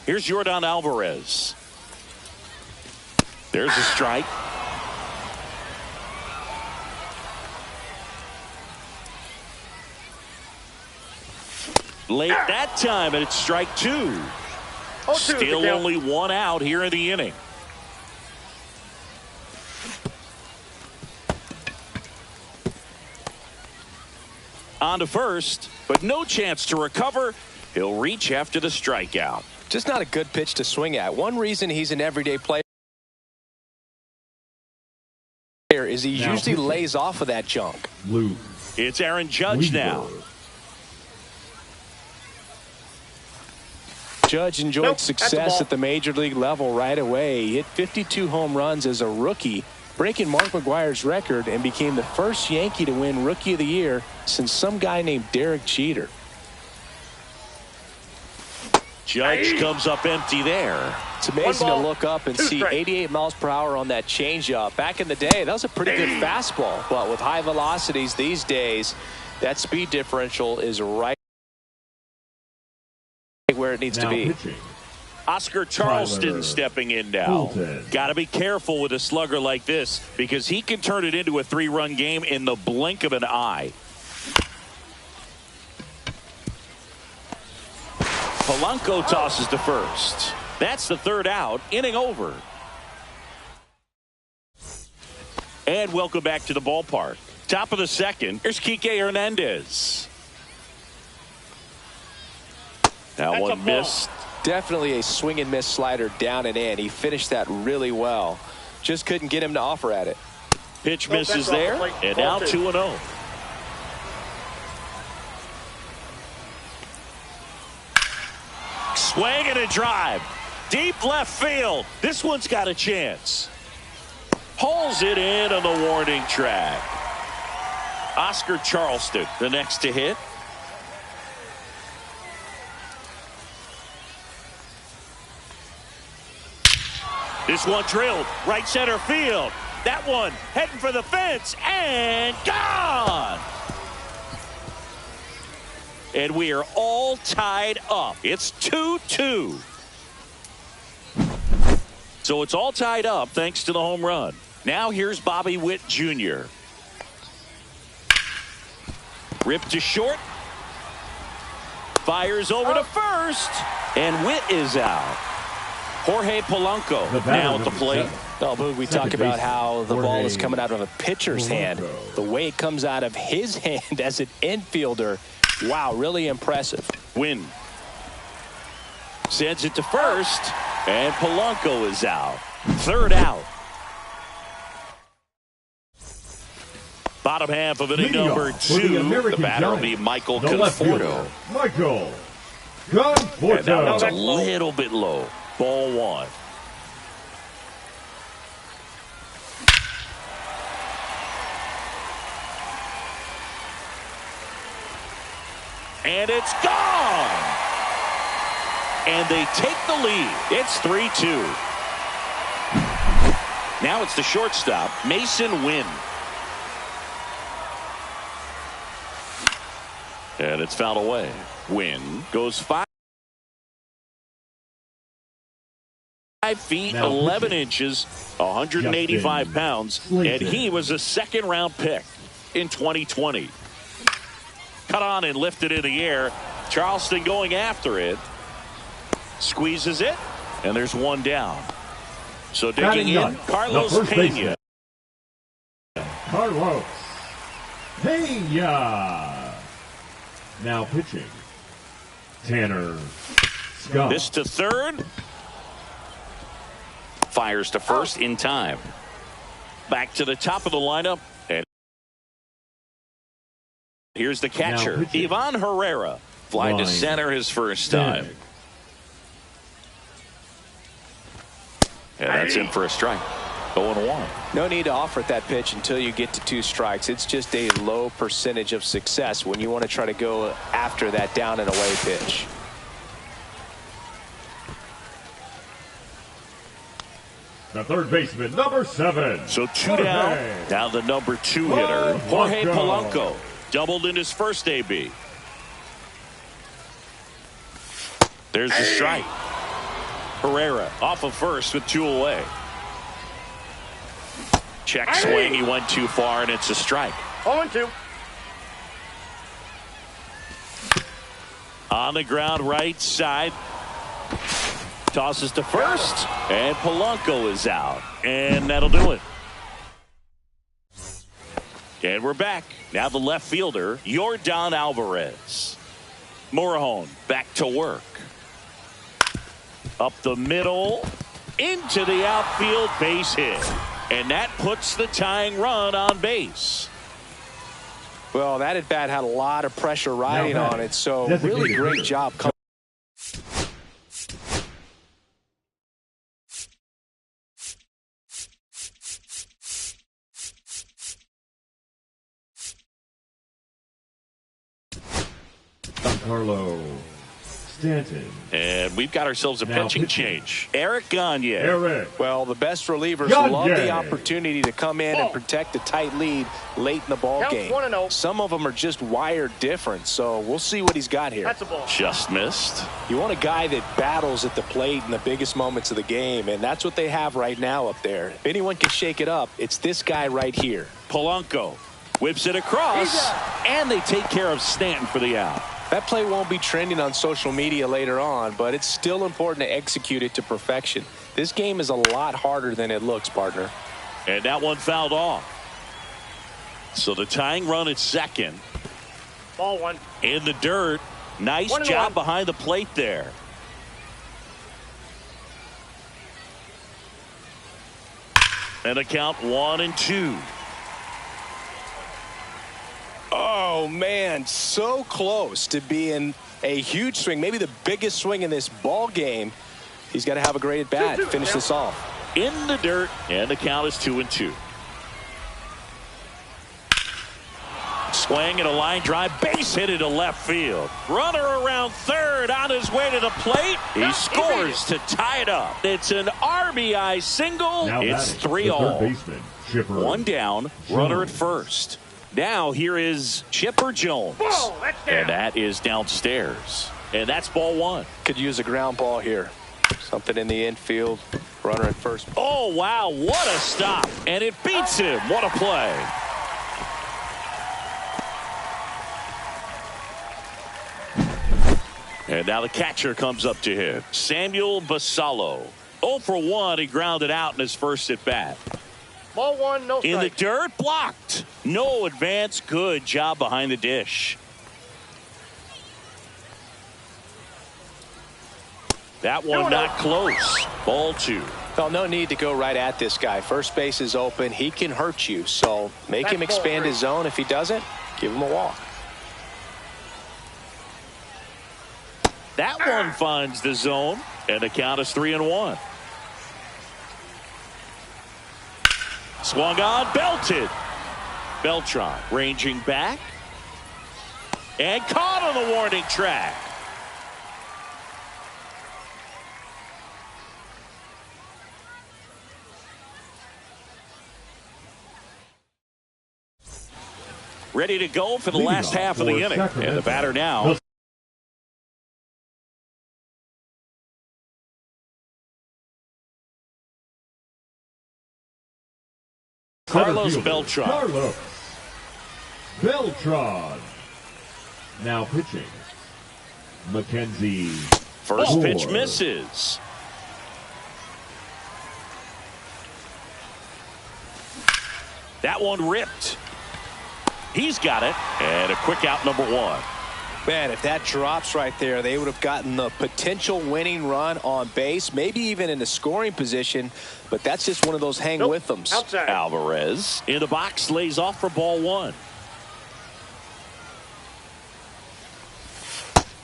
Here's Yordan Alvarez. There's a strike. Late that time, and it's strike 2. Still only 1 out here in the inning. On to first, but no chance to recover. He'll reach after the strikeout. Just not a good pitch to swing at. One reason he's an everyday player is he usually lays off of that junk. Luke. It's Aaron Judge now. Judge enjoyed success at the major league level right away. He hit 52 home runs as a rookie, breaking Mark McGwire's record, and became the first Yankee to win Rookie of the Year since some guy named Derek Jeter. Judge comes up empty there. It's amazing to look up and see 88 miles per hour on that changeup. Back in the day, that was a pretty good fastball, but with high velocities these days, that speed differential is right where it needs to be. Pitching. Oscar Charleston stepping in now. Got to be careful with a slugger like this because he can turn it into a 3-run game in the blink of an eye. Polanco tosses to first. That's the 3rd out. Inning over. And welcome back to the ballpark. Top of the 2nd. Here's Kike Hernandez. That one missed. Definitely a swing and miss slider down and in. He finished that really well. Just couldn't get him to offer at it. Pitch misses there, and now 2-0. Swing and a drive. Deep left field. This one's got a chance. Pulls it in on the warning track. Oscar Charleston, the next to hit. This one drilled right center field. That one heading for the fence and gone. And we are all tied up. It's 2-2. So it's all tied up thanks to the home run. Now here's Bobby Witt Jr. Ripped to short. Fires over to first. And Witt is out. Jorge Polanco now at the plate. Oh, Boog, we talk about how the ball is coming out of a pitcher's hand. The way it comes out of his hand as an infielder, wow, really impressive. Win. Sends it to first, and Polanco is out. Third out. Bottom half of inning number 2. The batter will be Michael Conforto. Michael Conforto. And that one's a little bit low. Ball 1. And it's gone. And they take the lead. It's 3-2. Now it's the shortstop, Mason Wynn. And it's fouled away. Wynn goes 5 feet, 11 inches, 185 pounds, and he was a second-round pick in 2020. Cut on and lifted in the air. Charleston going after it. Squeezes it, and there's one down. So digging in, Carlos Pena. Carlos Pena. Now pitching, Tanner Scott. This to third. Fires to first in time. Back to the top of the lineup. And here's the catcher, Ivan Herrera. Fly to center his first time. And that's in for a strike. 0-1. No need to offer that pitch until you get to 2 strikes. It's just a low percentage of success when you want to try to go after that down and away pitch. The third baseman, number 7. So 2 down. Now the number 2 hitter, Jorge Polanco. Doubled in his first AB. There's the strike. Herrera off of first with 2 away. Check swing. He went too far, and it's a strike. 0-2. On the ground, right side. Tosses to first, and Polanco is out. And that'll do it. And we're back. Now the left fielder, Yordan Alvarez. Morejon back to work. Up the middle, into the outfield, base hit. And that puts the tying run on base. Well, that at bat had a lot of pressure riding on it, so really great job. Giancarlo Stanton. And we've got ourselves a pitching change. Eric Gagne. Well, the best relievers love the opportunity to come in and protect a tight lead late in the ball game. Some of them are just wired different, so we'll see what he's got here. That's a ball. Just missed. You want a guy that battles at the plate in the biggest moments of the game, and that's what they have right now up there. If anyone can shake it up, it's this guy right here. Polanco whips it across, and they take care of Stanton for the out. That play won't be trending on social media later on, but it's still important to execute it to perfection. This game is a lot harder than it looks, partner. And that one fouled off. So the tying run at second. Ball 1. In the dirt. Nice job behind the plate there. And the count 1-2. Oh, man, so close to being a huge swing, maybe the biggest swing in this ball game. He's got to have a great at bat to finish this off. In the dirt, and the count is 2-2. Swing and a line drive, base hit into left field. Runner around third on his way to the plate. He scores to tie it up. It's an RBI single. Now it's batting, 3-all. the third baseman, Chipper One down, runner at first. Now here is Chipper Jones. Ball, that's down. And that is downstairs. And that's ball one. Could use a ground ball here. Something in the infield. Runner at first. Oh, wow, what a stop. And it beats him. What a play. And now the catcher comes up to him. Samuel Basallo. 0 for 1. He grounded out in his first at bat. Ball one, no In the strike. dirt, blocked. No advance. Good job behind the dish. That one not close. Ball two. Well, no need to go right at this guy. First base is open. He can hurt you. So make That's him ball expand three. his zone. If he doesn't, give him a walk. That one finds the zone, and the count is 3-1. Swung on, belted. Beltran ranging back and caught on the warning track. Ready to go for the Leading last off half of the for inning. And Sacramento, the batter now. Carlos Center fielder, Beltran. Carlos Beltran. Now pitching, Mackenzie. First pitch Gore. misses. That one ripped. He's got it. And a quick out, number one. Man, if that drops right there, they would have gotten the potential winning run on base, maybe even in a scoring position. But that's just one of those hang with thems. Outside. Alvarez in the box, lays off for ball one.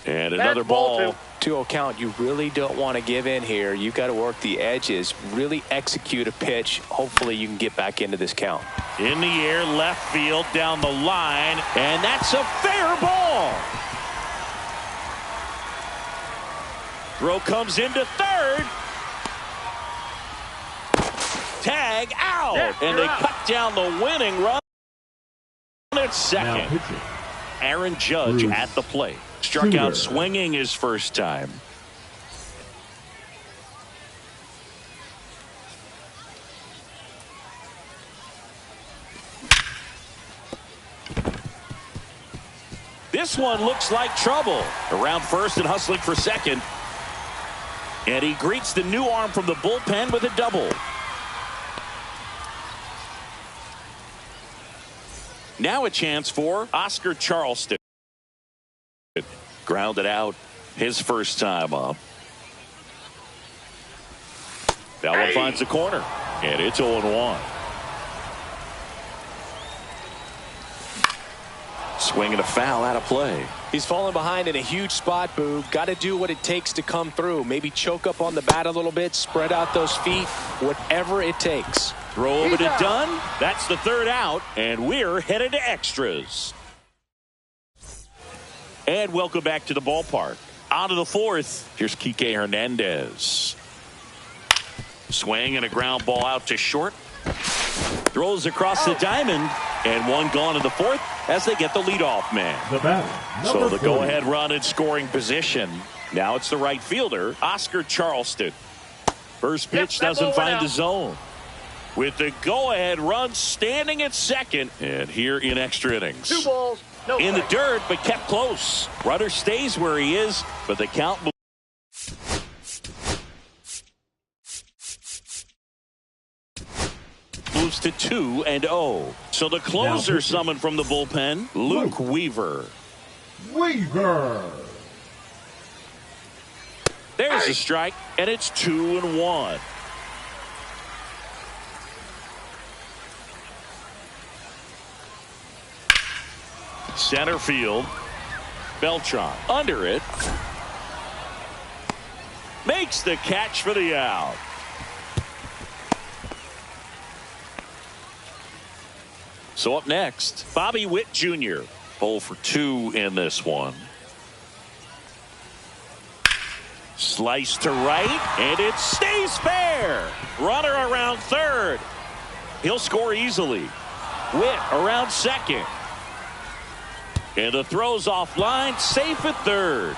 And another That's ball ball. 2-0 count. You really don't want to give in here. You've got to work the edges, really execute a pitch. Hopefully you can get back into this count. In the air, left field, down the line, and that's a fair ball. Throw comes into third. Tag out, Yeah, and they you're out. cut down the winning run at Now second. pitching, Aaron Judge Bruce at the plate. Struck out Sutter. swinging his first time. This one looks like trouble. Around first and hustling for second. And he greets the new arm from the bullpen with a double. Now a chance for Oscar Charleston. Grounded out his first time up. That one finds the corner. And it's 0-1. Swinging a foul out of play. He's falling behind in a huge spot, Boog. Got to do what it takes to come through. Maybe choke up on the bat a little bit, spread out those feet, whatever it takes. Throw over to Dunn. That's the third out, and we're headed to extras. And welcome back to the ballpark. On to the fourth. Here's Kike Hernandez. Swing and a ground ball out to short. Throws across the diamond, and one gone in the fourth as they get the leadoff man. the batter, So number the go-ahead run in scoring position. Now it's the right fielder, Oscar Charleston. First pitch that doesn't ball went find the out. zone. With the go-ahead run standing at second, and here in extra innings. 2 balls, no In the strike. dirt, but kept close. Runner stays where he is, but the count moves to 2-0. So the closer pitching. summoned from the bullpen, Luke Weaver. Weaver. There's a strike, and it's 2-1. Center field. Beltran under it. Makes the catch for the out. So up next, Bobby Witt Jr. 0 for 2 in this one. Slice to right, and it stays fair. Runner around third. He'll score easily. Witt around second. And the throw's offline, safe at third.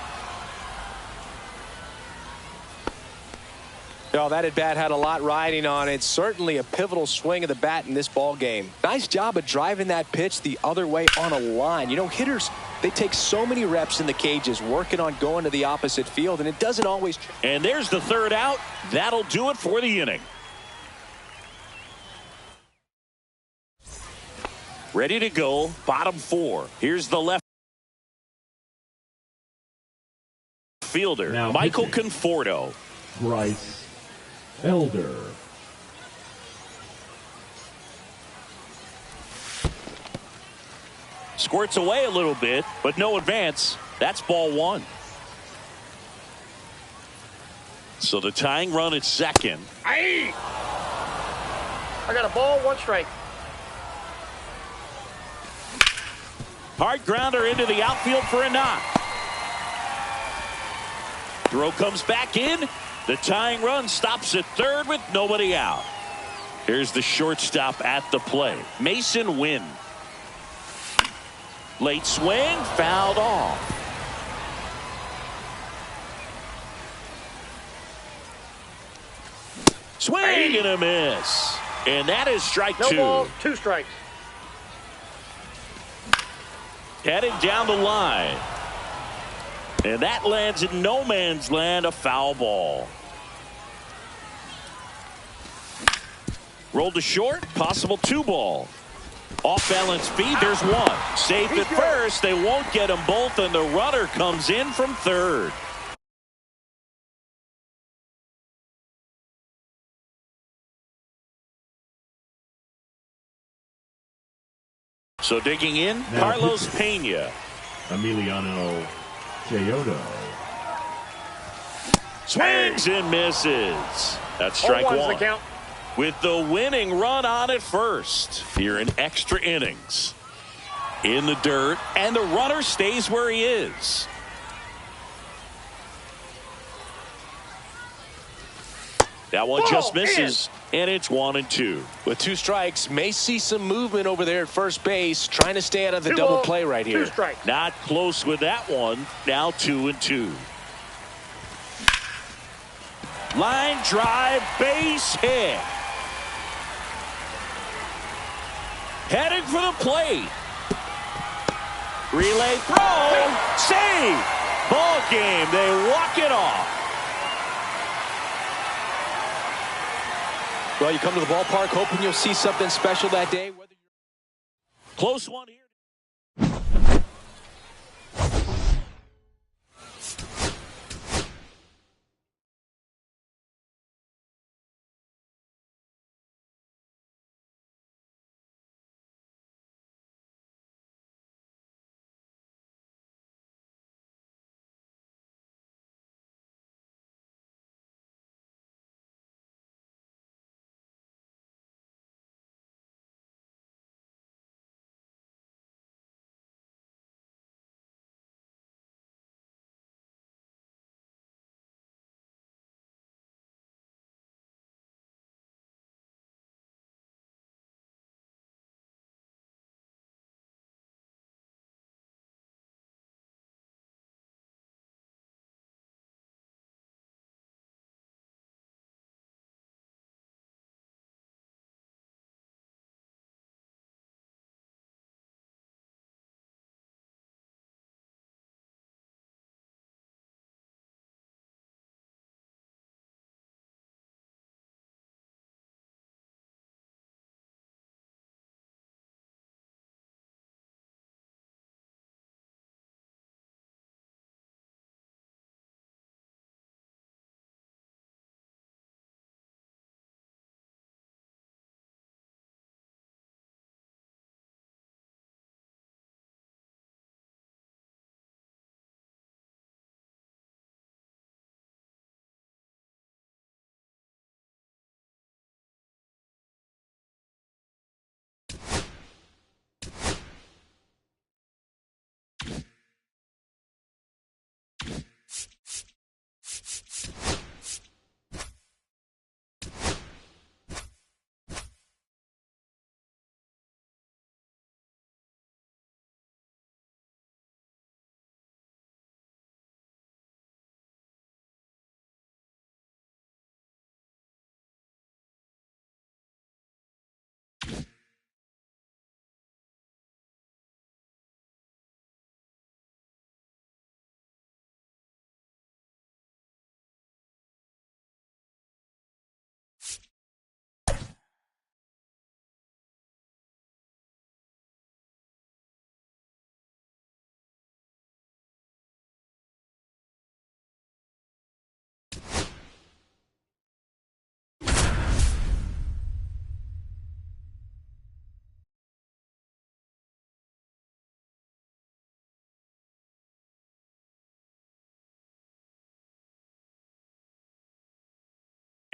Oh, that at bat had a lot riding on it. Certainly a pivotal swing of the bat in this ball game. Nice job of driving that pitch the other way on a line. You know, hitters, they take so many reps in the cages working on going to the opposite field, and it doesn't always. And there's the third out. That'll do it for the inning. Ready to go, bottom 4. Here's the left fielder, Now Michael pitching. Conforto. Bryce Elder. Squirts away a little bit, but no advance. That's ball 1. So the tying run at second. I got a ball, 1 strike. Hard grounder into the outfield for a knock. Throw comes back in. The tying run stops at third with nobody out. Here's the shortstop at the play, Mason Wynn. Late swing, fouled off. Swing and a miss. And that is strike No 2. balls, 2 strikes. Heading down the line. And that lands in no man's land, a foul ball. Rolled to short, possible 2 ball. Off balance feed, there's 1. Safe at first, they won't get them both, and the runner comes in from third. So digging in, Now Carlos pitching. Pena. Emiliano Teodo. Swings and misses. That's strike 0-1's 1. the count. With the winning run on at first. Here in extra innings. In the dirt, and the runner stays where he is. That one just misses, and it's 1-2. With 2 strikes, may see some movement over there at first base, trying to stay out of the 2 double balls, play right 2 here. strikes. Not close with that one. Now 2-2. Line drive, base hit. Heading for the plate. Relay throw. Save. Ball game. They walk it off. Well, you come to the ballpark hoping you'll see something special that day. Close one here.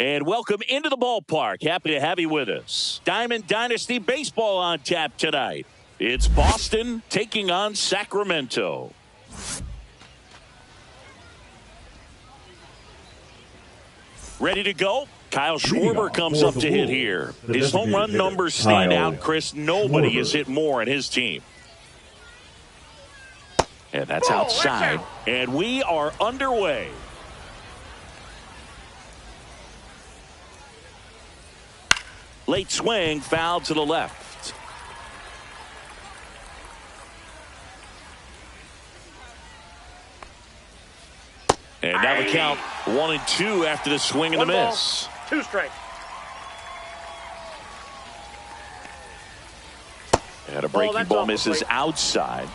And welcome into the ballpark. Happy to have you with us. Diamond Dynasty Baseball on tap tonight. It's Boston taking on Sacramento. Ready to go? Kyle Schwarber comes up to hit here. His home run numbers stand out, Chris. Nobody has hit more in his team. And that's outside. And we are underway. Late swing, foul to the left. And now the count 1-2 after the swing and the miss. 2 strikes. And a breaking ball misses outside.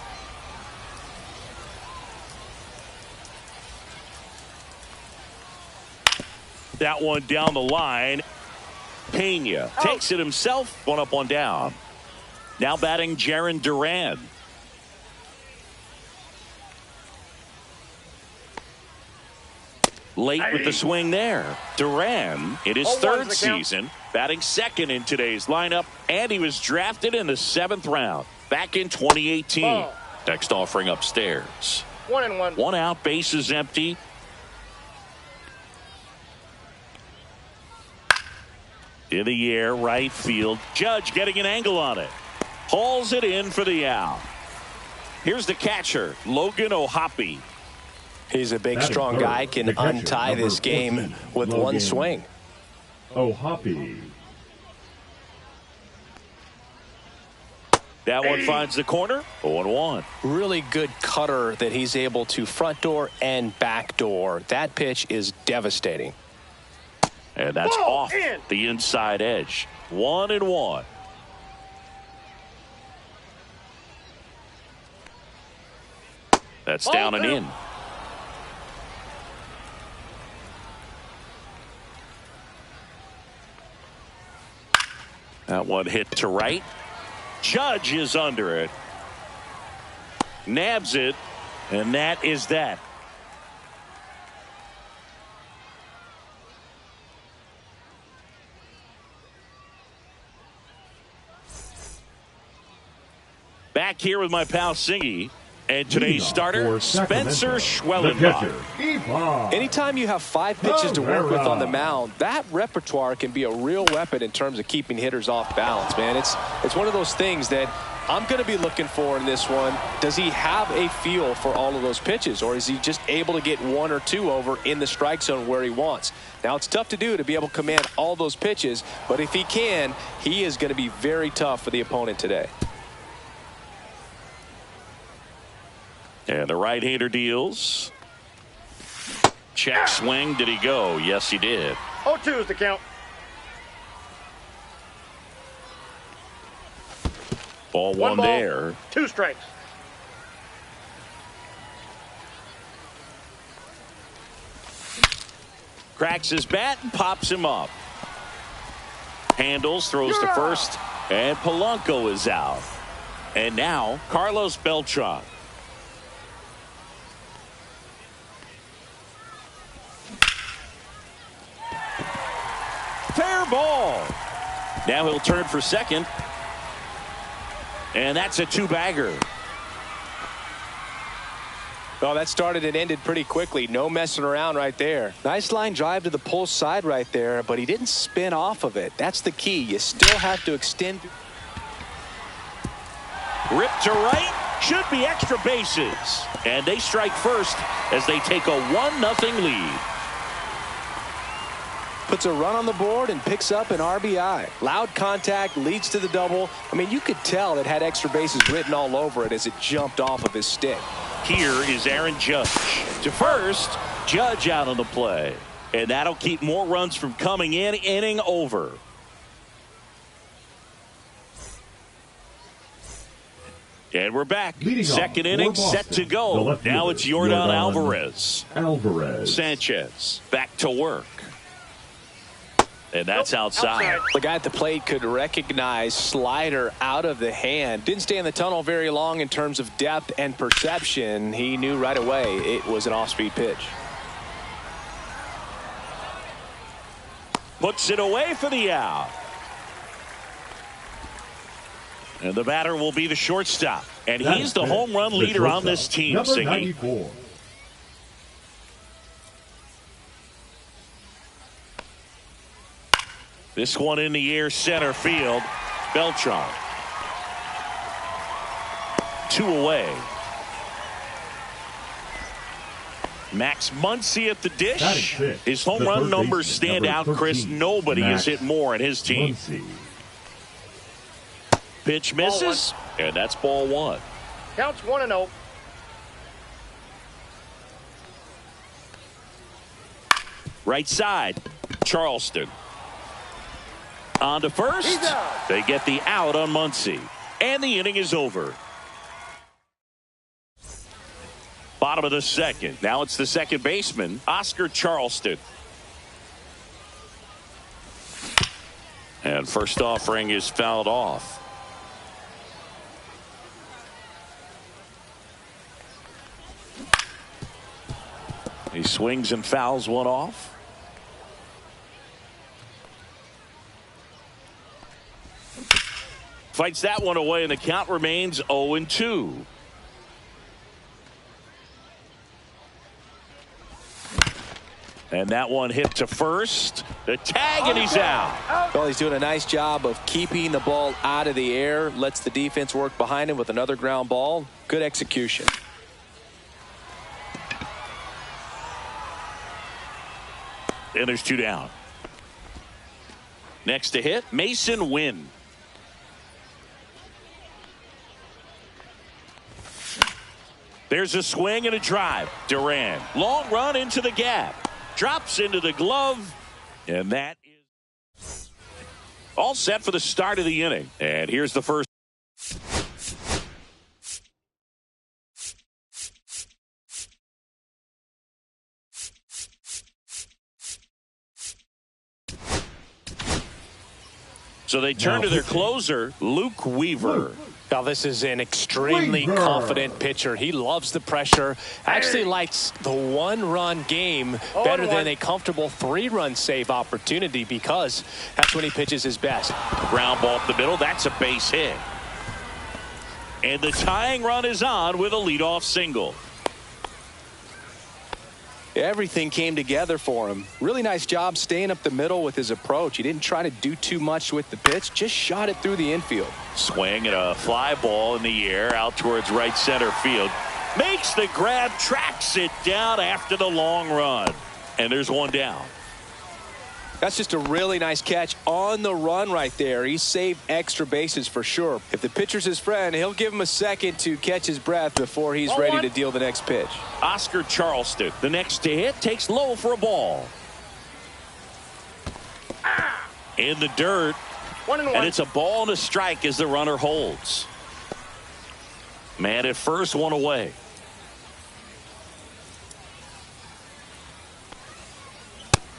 That one down the line. Pena takes it himself. 1 up, 1 down. Now batting Jarren Duran. Late with the swing there. Duran in his 3rd season, batting 2nd in today's lineup, and he was drafted in the 7th round back in 2018. Next offering upstairs. 1-1. 1 out, bases empty. In the air, right field. Judge getting an angle on it. Hauls it in for the out. Here's the catcher, Logan O'Hoppe. He's a big, strong guy, can untie this game with 1 swing. O'Hoppe. That one finds the corner. 0-1. Really good cutter that he's able to front door and back door. That pitch is devastating. And that's off the inside edge. 1-1. That's down and in. That one hit to right. Judge is under it. Nabs it. And that is that. Back here with my pal Singy. And today's starter, Spencer Schwellenbach. Anytime you have 5 pitches to work with on the mound, that repertoire can be a real weapon in terms of keeping hitters off balance, man. It's one of those things that I'm going to be looking for in this one. Does he have a feel for all of those pitches, or is he just able to get 1 or 2 over in the strike zone where he wants? Now, it's tough to do to be able to command all those pitches, but if he can, he is going to be very tough for the opponent today. And the right-hander deals. Check swing. Did he go? Yes, he did. 0-2 is the count. Ball 1 there. 2 strikes. Cracks his bat and pops him up. Handles, throws to first, and Polanco is out. And now Carlos Beltran. Fair ball. Now he'll turn for second. And that's a 2-bagger. Well, that started and ended pretty quickly. No messing around right there. Nice line drive to the pull side right there, but he didn't spin off of it. That's the key. You still have to extend. Rip to right. Should be extra bases. And they strike first as they take a 1-0 lead. Puts a run on the board and picks up an RBI. Loud contact leads to the double. I mean, you could tell it had extra bases written all over it as it jumped off of his stick. Here is Aaron Judge. To first, Judge out on the play. And that'll keep more runs from coming in. Inning over. And we're back. Second inning set to go. Now it's Yordan Alvarez. Sanchez back to work. And that's outside. The guy at the plate could recognize slider out of the hand. Didn't stay in the tunnel very long in terms of depth and perception. He knew right away it was an off-speed pitch. Puts it away for the out. And the batter will be the shortstop. And he's the home run leader on this team, number Singy. 94. This one in the air, center field. Beltran. 2 away. Max Muncy at the dish. His home run numbers stand out, Chris. Nobody has hit more in his team. Muncy. Pitch misses, and that's ball 1. Counts 1-0. Right side, Charleston. On to first. He's out. They get the out on Muncy. And the inning is over. Bottom of the second. Now it's the second baseman, Oscar Charleston. And first offering is fouled off. He swings and fouls one off. Fights that one away, and the count remains 0-2. And that one hit to first. The tag, and he's out. Well, he's doing a nice job of keeping the ball out of the air. Lets the defense work behind him with another ground ball. Good execution. And there's 2 down. Next to hit, Mason Wynn. There's a swing and a drive. Duran. Long run into the gap. Drops into the glove. And that is all set for the start of the inning. And here's the first. So they turn to their closer, Luke Weaver. Now, this is an extremely confident pitcher. He loves the pressure. Actually likes the 1-run game better than a comfortable 3-run save opportunity because that's when he pitches his best. Ground ball up the middle. That's a base hit. And the tying run is on with a leadoff single. Everything came together for him. Really nice job staying up the middle with his approach. He didn't try to do too much with the pitch, just shot it through the infield. Swing and a fly ball in the air out towards right center field. Makes the grab, tracks it down after the long run. And there's 1 down. That's just a really nice catch on the run right there. He saved extra bases for sure. If the pitcher's his friend, he'll give him a second to catch his breath before he's ready to deal the next pitch. Oscar Charleston, the next to hit, takes low for a ball. In the dirt. 1-1. And it's a ball and a strike as the runner holds. Man at first, 1 away.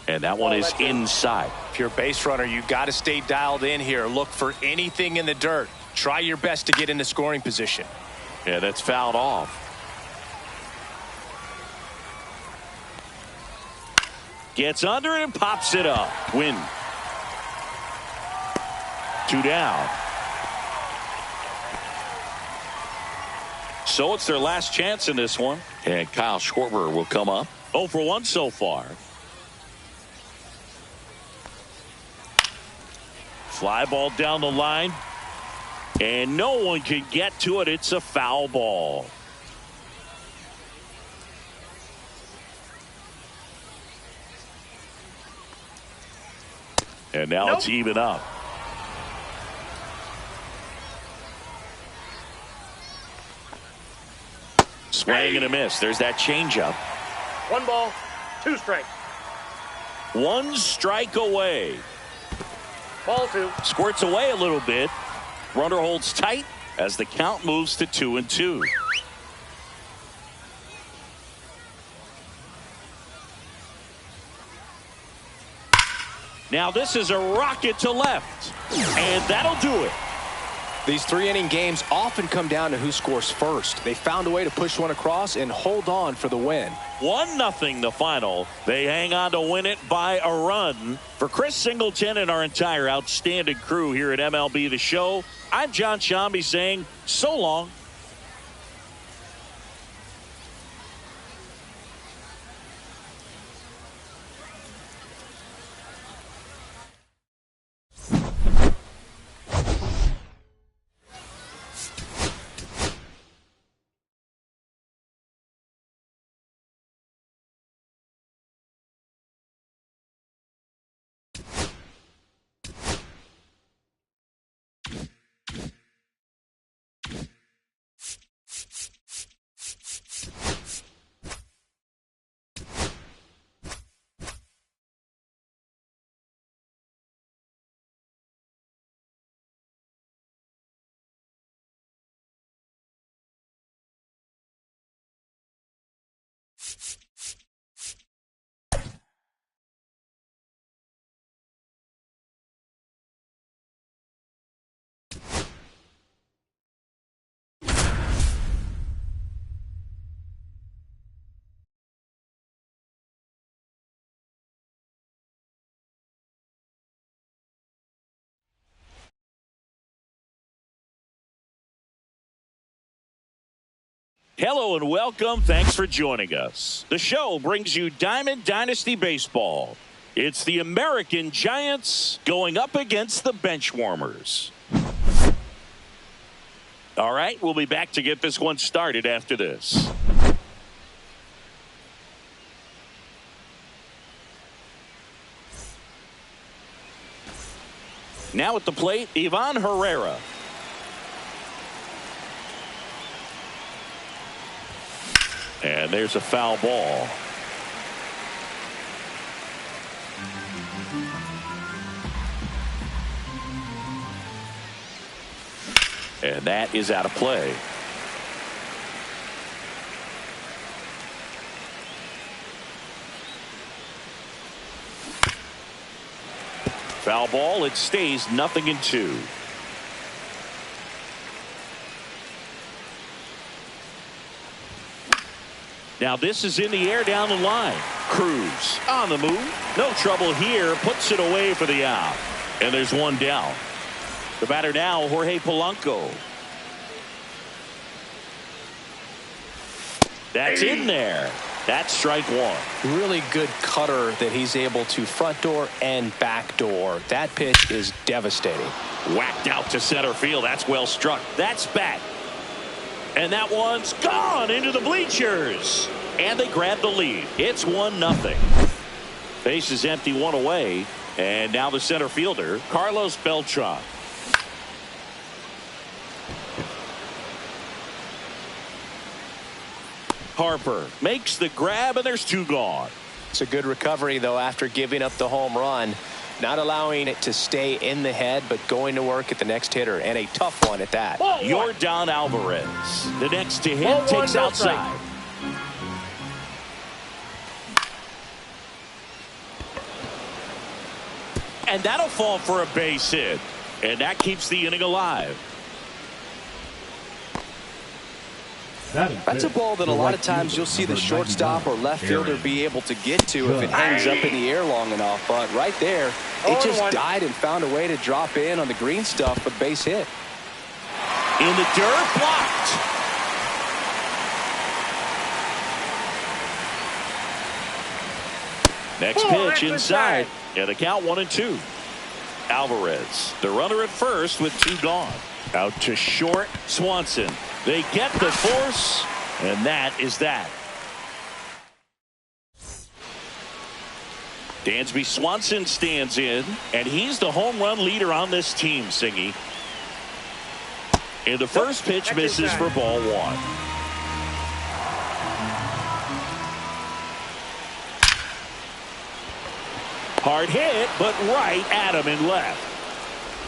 And that one is inside. If you're a base runner, you got to stay dialed in here. Look for anything in the dirt. Try your best to get into scoring position. Yeah, that's fouled off. Gets under it and pops it up. Win. 2 down. So it's their last chance in this one. And Kyle Schwarber will come up. 0 for 1 so far. Fly ball down the line. And no one can get to it. It's a foul ball. And now it's even up. Swing and a miss. There's that changeup. 1 ball, 2 strikes. 1 strike away. Ball 2. Squirts away a little bit. Runner holds tight as the count moves to 2-2. Now this is a rocket to left. And that'll do it. These 3-inning games often come down to who scores first. They found a way to push one across and hold on for the win. 1-0 the final. They hang on to win it by a run. For Chris Singleton and our entire outstanding crew here at MLB The Show, I'm John Shambi saying so long. Hello and welcome. Thanks for joining us. The show brings you Diamond Dynasty Baseball. It's the American Giants going up against the Benchwarmers. All right, we'll be back to get this one started after this. Now at the plate, Ivan Herrera. And there's a foul ball. And that is out of play. Foul ball. It stays 0-2. Now this is in the air down the line. Cruz on the move. No trouble here. Puts it away for the out. And there's one down. The batter now, Jorge Polanco. That's in there. That's strike one. Really good cutter that he's able to front door and back door. That pitch is devastating. Whacked out to center field. That's well struck. That's back. And that one's gone into the bleachers. And they grab the lead. It's 1-0. Base is empty, one away. And now the center fielder, Carlos Beltran. Harper makes the grab, and there's two gone. It's a good recovery, though, after giving up the home run. Not allowing it to stay in the head, but going to work at the next hitter, and a tough one at that. Yordan Alvarez, the next to hit, takes outside. And that'll fall for a base hit. And that keeps the inning alive. That's a ball that a lot of times you'll see the shortstop or left fielder be able to get to if it hangs up in the air long enough. But right there, it just died and found a way to drop in on the green stuff for the base hit. In the dirt, blocked. Next pitch inside. Yeah, the count 1-2. Alvarez, the runner at first with two gone. Out to short, Swanson. They get the force, and that is that. Dansby Swanson stands in, and he's the home run leader on this team, Singy. And the first pitch misses for ball one. Hard hit, but right at him and left.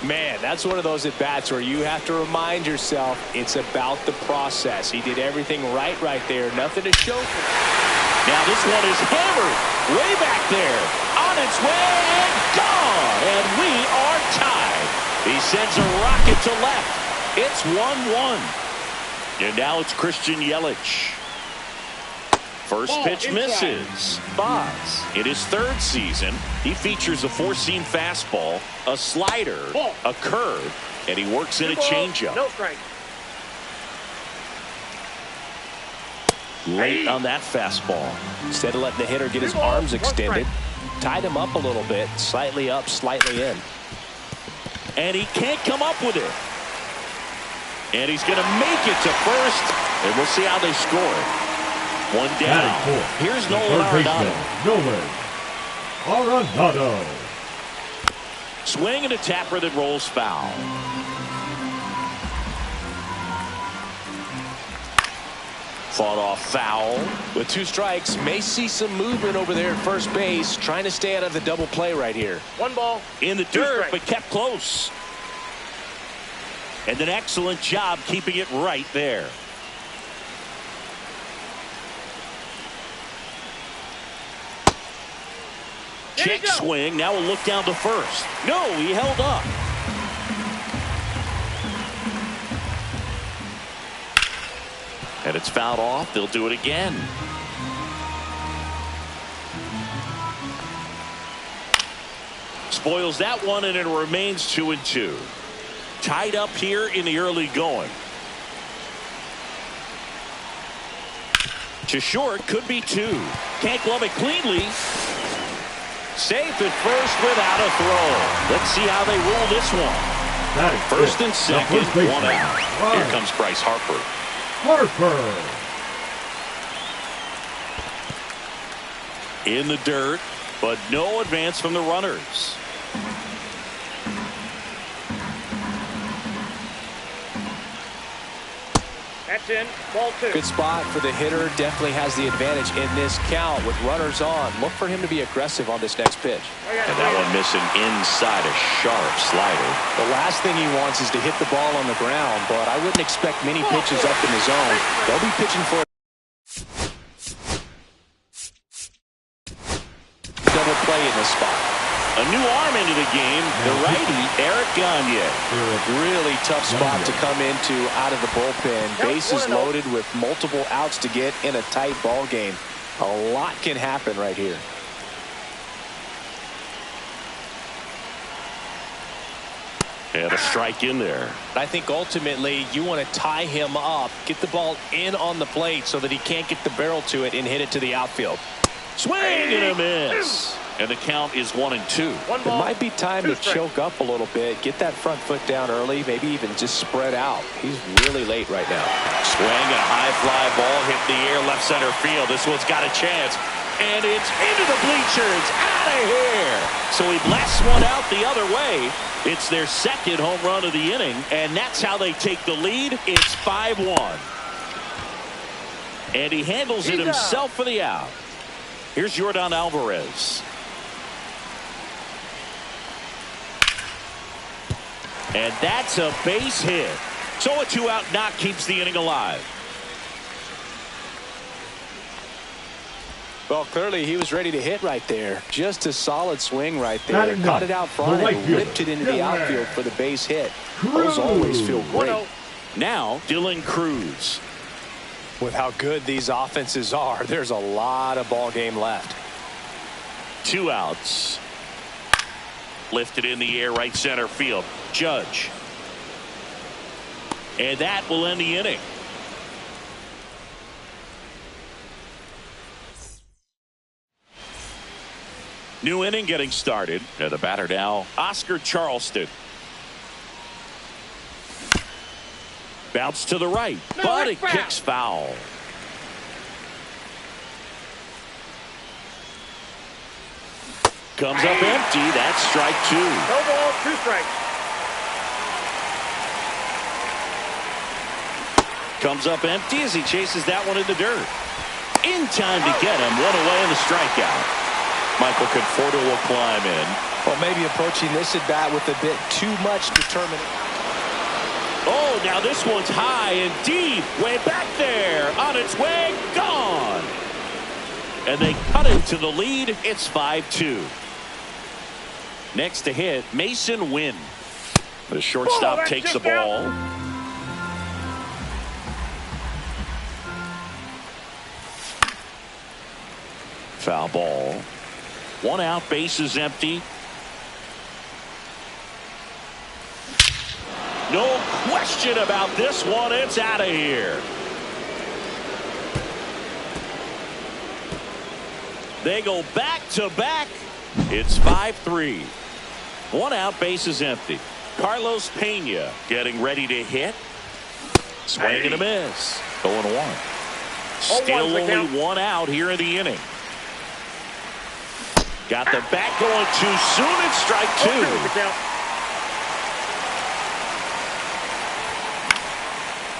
Man, that's one of those at-bats where you have to remind yourself it's about the process. He did everything right there. Nothing to show for it. Now this one is hammered way back there. On its way and gone. And we are tied. He sends a rocket to left. It's 1-1. And now it's Christian Yelich. First pitch misses. Boz, in his third season, he features a four-seam fastball, a slider, a curve, and he works in a changeup. No strike. Late on that fastball. Instead of letting the hitter get his arms extended, tied him up a little bit, slightly up, slightly in. And he can't come up with it. And he's going to make it to first, and we'll see how they score. One down. Here's Nolan Arenado. Nolan Arenado. Swing and a tapper that rolls foul. Fought off foul. With 2 strikes, may see some movement over there at first base, trying to stay out of the double play right here. 1 ball. In the dirt, but kept close. And an excellent job keeping it right there. Check swing. Now we'll look down to first. No, he held up. And it's fouled off. They'll do it again. Spoils that one, and it remains 2-2. Tied up here in the early going. To short, could be 2. Can't glove it cleanly. Safe at first without a throw. Let's see how they rule this one. First and second, 1 out. Here comes Bryce Harper. In the dirt, but no advance from the runners. That's in. Ball 2. Good spot for the hitter. Definitely has the advantage in this count with runners on. Look for him to be aggressive on this next pitch. And that one missing inside a sharp slider. The last thing he wants is to hit the ball on the ground, but I wouldn't expect many pitches up in the zone. They'll be pitching for double play in this spot. A new arm into the game, the righty, Eric Gagne. Really tough spot to come into out of the bullpen. Bases loaded with multiple outs to get in a tight ball game. A lot can happen right here. And a strike in there. I think ultimately you want to tie him up, get the ball in on the plate so that he can't get the barrel to it and hit it to the outfield. Swing and a miss. And the count is 1-2. It might be time to choke up a little bit, get that front foot down early, maybe even just spread out. He's really late right now. Swing and a high fly ball hit the air left center field. This one's got a chance. And it's into the bleachers. Out of here. So he blasts one out the other way. It's their second home run of the inning. And that's how they take the lead. It's 5-1. And he handles it himself for the out. Here's Yordan Alvarez. And that's a base hit. So a 2-out knock keeps the inning alive. Well, clearly he was ready to hit right there. Just a solid swing right there. Caught it out front and ripped it into the outfield for the base hit. Those always feel great. Now, Dylan Cruz. With how good these offenses are, there's a lot of ball game left. 2 outs. Lifted in the air right center field. Judge. And that will end the inning. New inning getting started. And the batter now, Oscar Charleston. Bounce to the right, but it kicks foul. Comes up empty. That's strike 2. No ball, 2 strikes. Comes up empty as he chases that one in the dirt. In time to get him. One away in the strikeout. Michael Conforto will climb in. Well, maybe approaching this at bat with a bit too much determination. Oh, now this one's high and deep. Way back there. On its way. Gone. And they cut into the lead. It's 5-2. Next to hit, Mason Wynn. The shortstop takes the ball. Foul ball. 1 out, bases empty. No question about this one. It's out of here. They go back to back. It's 5-3. 1 out, bases empty. Carlos Pena getting ready to hit. Swing and a miss. 0-1. Still only 1 out here in the inning. Got the bat going too soon. It's strike 2.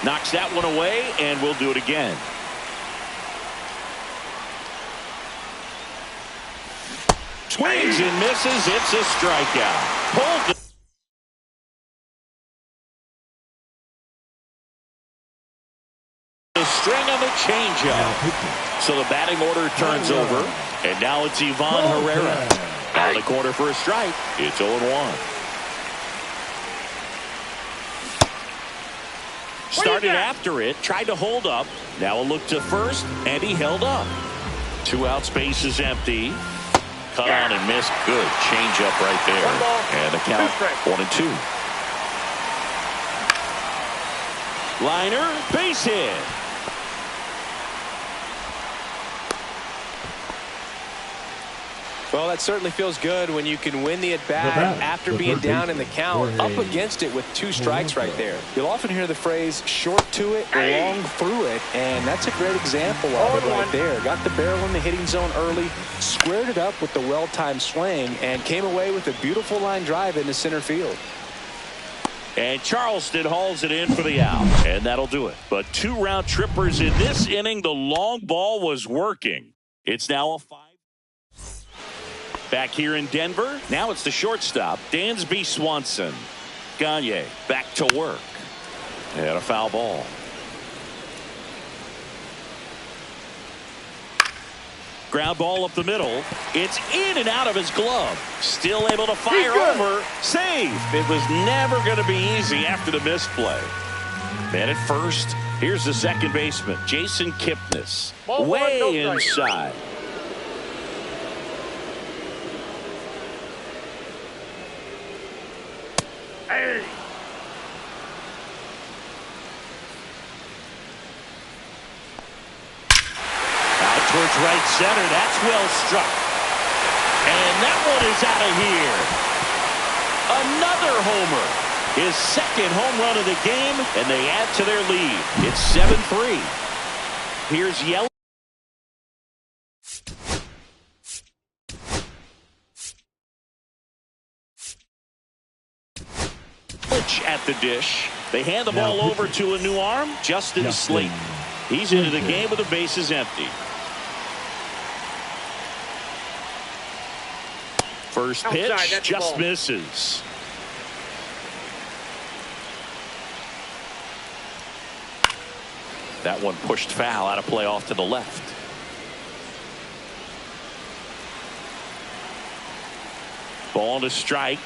Knocks that one away, and we'll do it again. Swings and misses. It's a strikeout. Pulled the string on the changeup. So the batting order turns over, and now it's Ivan Herrera. Out of the corner for a strike. It's 0-1. Started after it, tried to hold up. Now a look to first, and he held up. 2 outs, bases empty. Cut on and missed. Good change up right there. And the count 1-2. Liner, base hit. Well, that certainly feels good when you can win the at-bat after being down in the count, up against it with 2 strikes right there. You'll often hear the phrase short to it, long through it, and that's a great example of it right there. Got the barrel in the hitting zone early, squared it up with the well-timed swing, and came away with a beautiful line drive into center field. And Charleston hauls it in for the out, and that'll do it. But 2 round trippers in this inning. The long ball was working. It's now a 5. Back here in Denver, now it's the shortstop, Dansby Swanson. Gagne back to work. And a foul ball. Ground ball up the middle. It's in and out of his glove. Still able to fire over. Save. It was never going to be easy after the misplay. And at first, here's the second baseman, Jason Kipnis. Way inside. Out towards right center. That's well struck. And that one is out of here. Another homer. His second home run of the game, and they add to their lead. It's 7-3. Here's Yelich. At the dish. They hand the ball over to a new arm, Justin Slayton. He's into the game with the bases empty. First pitch just misses. That one pushed foul, out of play off to the left. Ball to strike.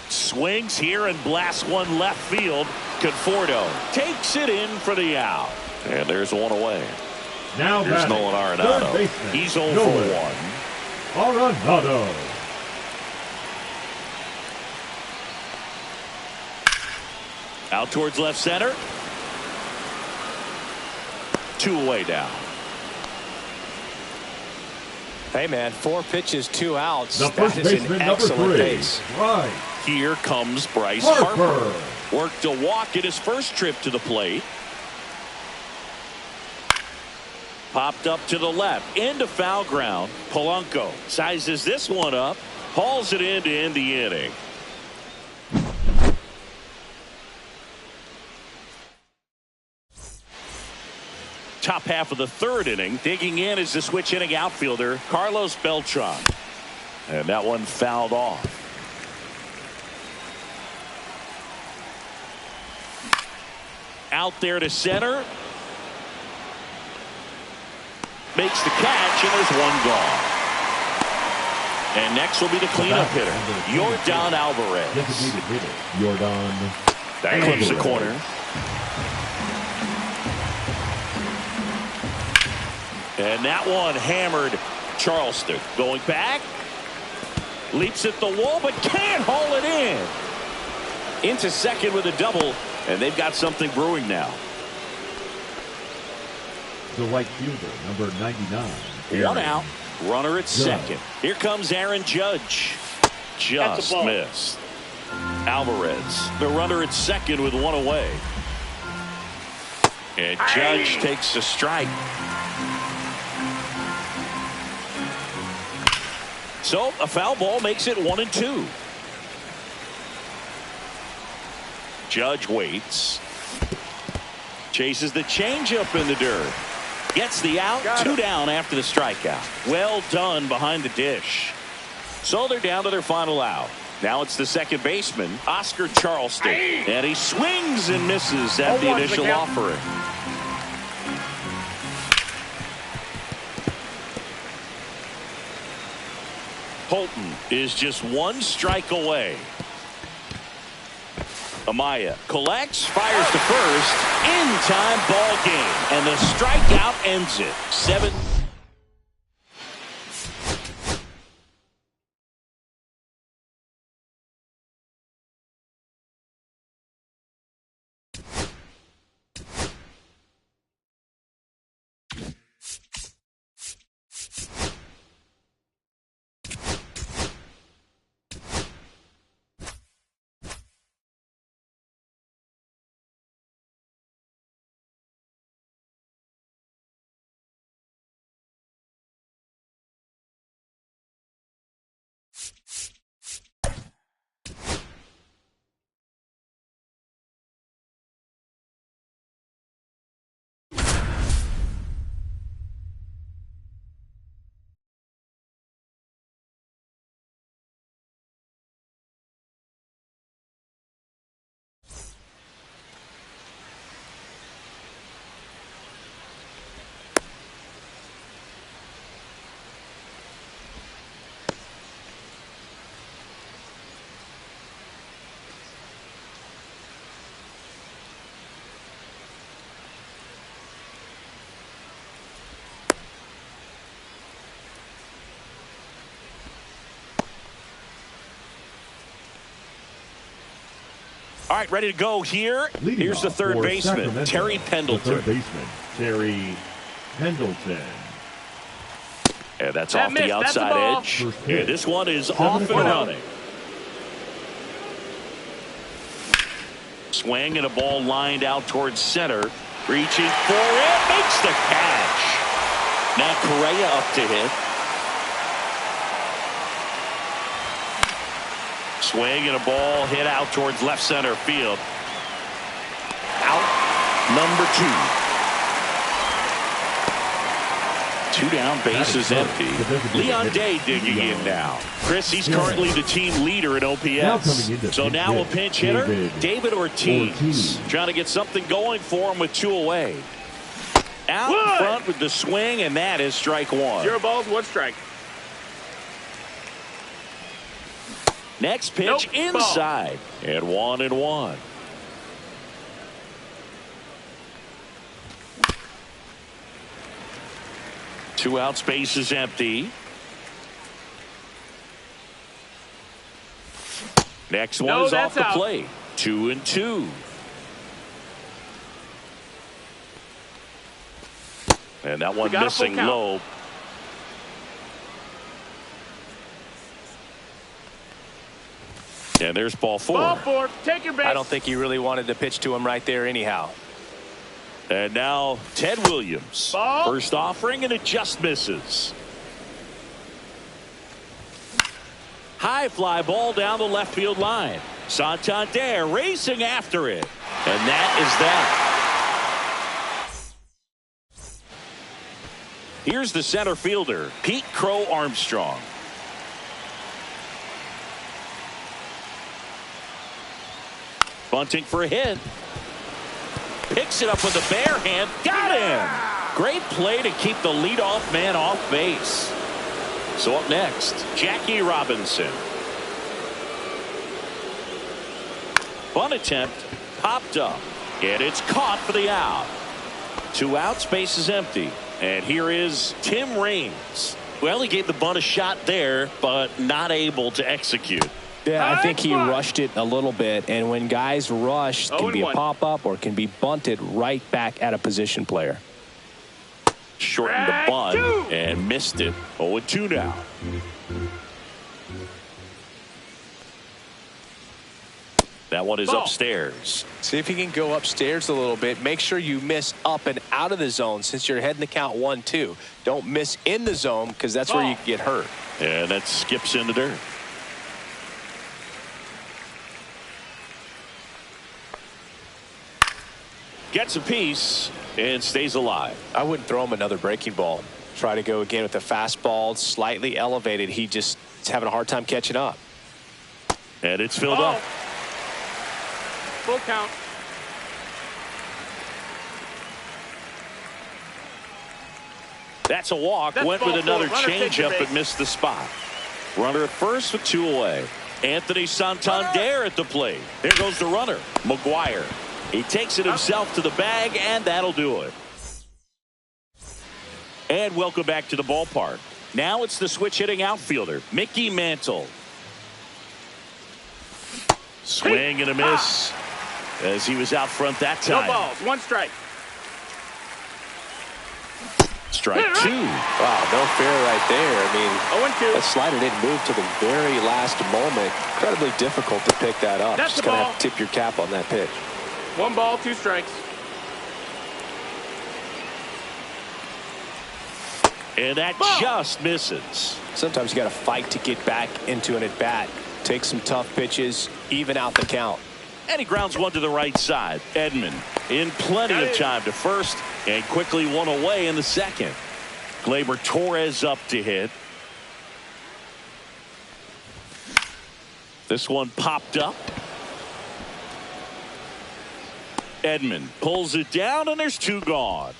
Swings here and blasts one left field. Conforto takes it in for the out. And there's one away. Now there's Nolan Arenado. He's 0 for 1. Arenado. Out towards left center. 2 away now. Hey, man, 4 pitches, 2 outs. The first that is baseman, an excellent number 3. pace. Right. Here comes Bryce Harper. Worked a walk in his first trip to the plate. Popped up to the left. Into foul ground. Polanco sizes this one up. Hauls it in to end the inning. Top half of the 3rd inning. Digging in is the switch inning outfielder, Carlos Beltran. And that one fouled off. Out there to center. Makes the catch, and there's one gone. And next will be the cleanup hitter, Yordan Alvarez. Yordan. That clips the corner. And that one hammered Charleston. Going back. Leaps at the wall, but can't haul it in. Into second with a double, and they've got something brewing now. The right fielder, number 99. One out. Runner at second. Here comes Aaron Judge. Just missed. Alvarez, the runner at second with one away. And Judge takes a strike. So a foul ball makes it 1-2. Judge waits. Chases the changeup in the dirt. Gets the out. Two down after the strikeout. Well done behind the dish. So they're down to their final out. Now it's the second baseman, Oscar Charleston. And he swings and misses at the initial offering. Holton is just one strike away. Amaya collects, fires to first. In time, ball game. And the strikeout ends it. 7. All right, ready to go here. Here's the third baseman, Terry Pendleton. The third baseman, Terry Pendleton. And that's off the outside edge. Yeah, this one is off and running. Swing and a ball lined out towards center. Reaching for it. Makes the catch. Now Correa up to hit. Swing and a ball hit out towards left center field. Out number 2. 2 down, bases empty. Leon Day digging in now. Chris, he's currently the team leader in OPS. So now a pinch hitter, David Ortiz. Trying to get something going for him with 2 away. Out in front with the swing, and that is strike 1. 0 balls, 1 strike. Next pitch inside. And 1-1. Two out, space is empty. Next one is off the plate. 2-2. And that one missing low. And there's ball 4. Ball 4. Take your base. I don't think he really wanted to pitch to him right there anyhow. And now Ted Williams. Ball. First offering, and it just misses. High fly ball down the left field line. Santander racing after it. And that is that. Here's the center fielder, Pete Crow Armstrong. Bunting for a hit. Picks it up with a bare hand. Got him! Great play to keep the leadoff man off base. So up next, Jackie Robinson. Bunt attempt. Popped up. And it's caught for the out. 2 outs, base is empty. And here is Tim Raines. Well, he gave the bunt a shot there, but not able to execute. Yeah, I think he rushed it a little bit, and when guys rush, it can be a pop-up or it can be bunted right back at a position player. Shortened the bunt and missed it. 0-2 now. That one is upstairs. See if you can go upstairs a little bit. Make sure you miss up and out of the zone since you're heading the count 1-2. Don't miss in the zone because that's where you get hurt. And that skips in the dirt. Gets a piece and stays alive. I wouldn't throw him another breaking ball. Try to go again with the fastball, slightly elevated. He just is having a hard time catching up. And it's filled up. Full count. That's a walk. Went with another changeup but missed the spot. Runner at first with 2 away. Anthony Santander at the plate. There goes the runner, McGuire. He takes it himself to the bag, and that'll do it. And welcome back to the ballpark. Now it's the switch hitting outfielder, Mickey Mantle. Swing and a miss as he was out front that time. No balls, 1 strike. Strike 2. Wow, no fair right there. I mean, 0-2. that slider didn't move to the very last moment. Incredibly difficult to pick that up. That's Just the going to ball. have to tip your cap on that pitch. 1 ball, 2 strikes. And that just misses. Sometimes you got to fight to get back into an at-bat. Take some tough pitches, even out the count. And he grounds one to the right side. Edman in plenty of time to first and quickly one away in the second. Gleyber Torres up to hit. This one popped up. Edman pulls it down, and there's 2 gone.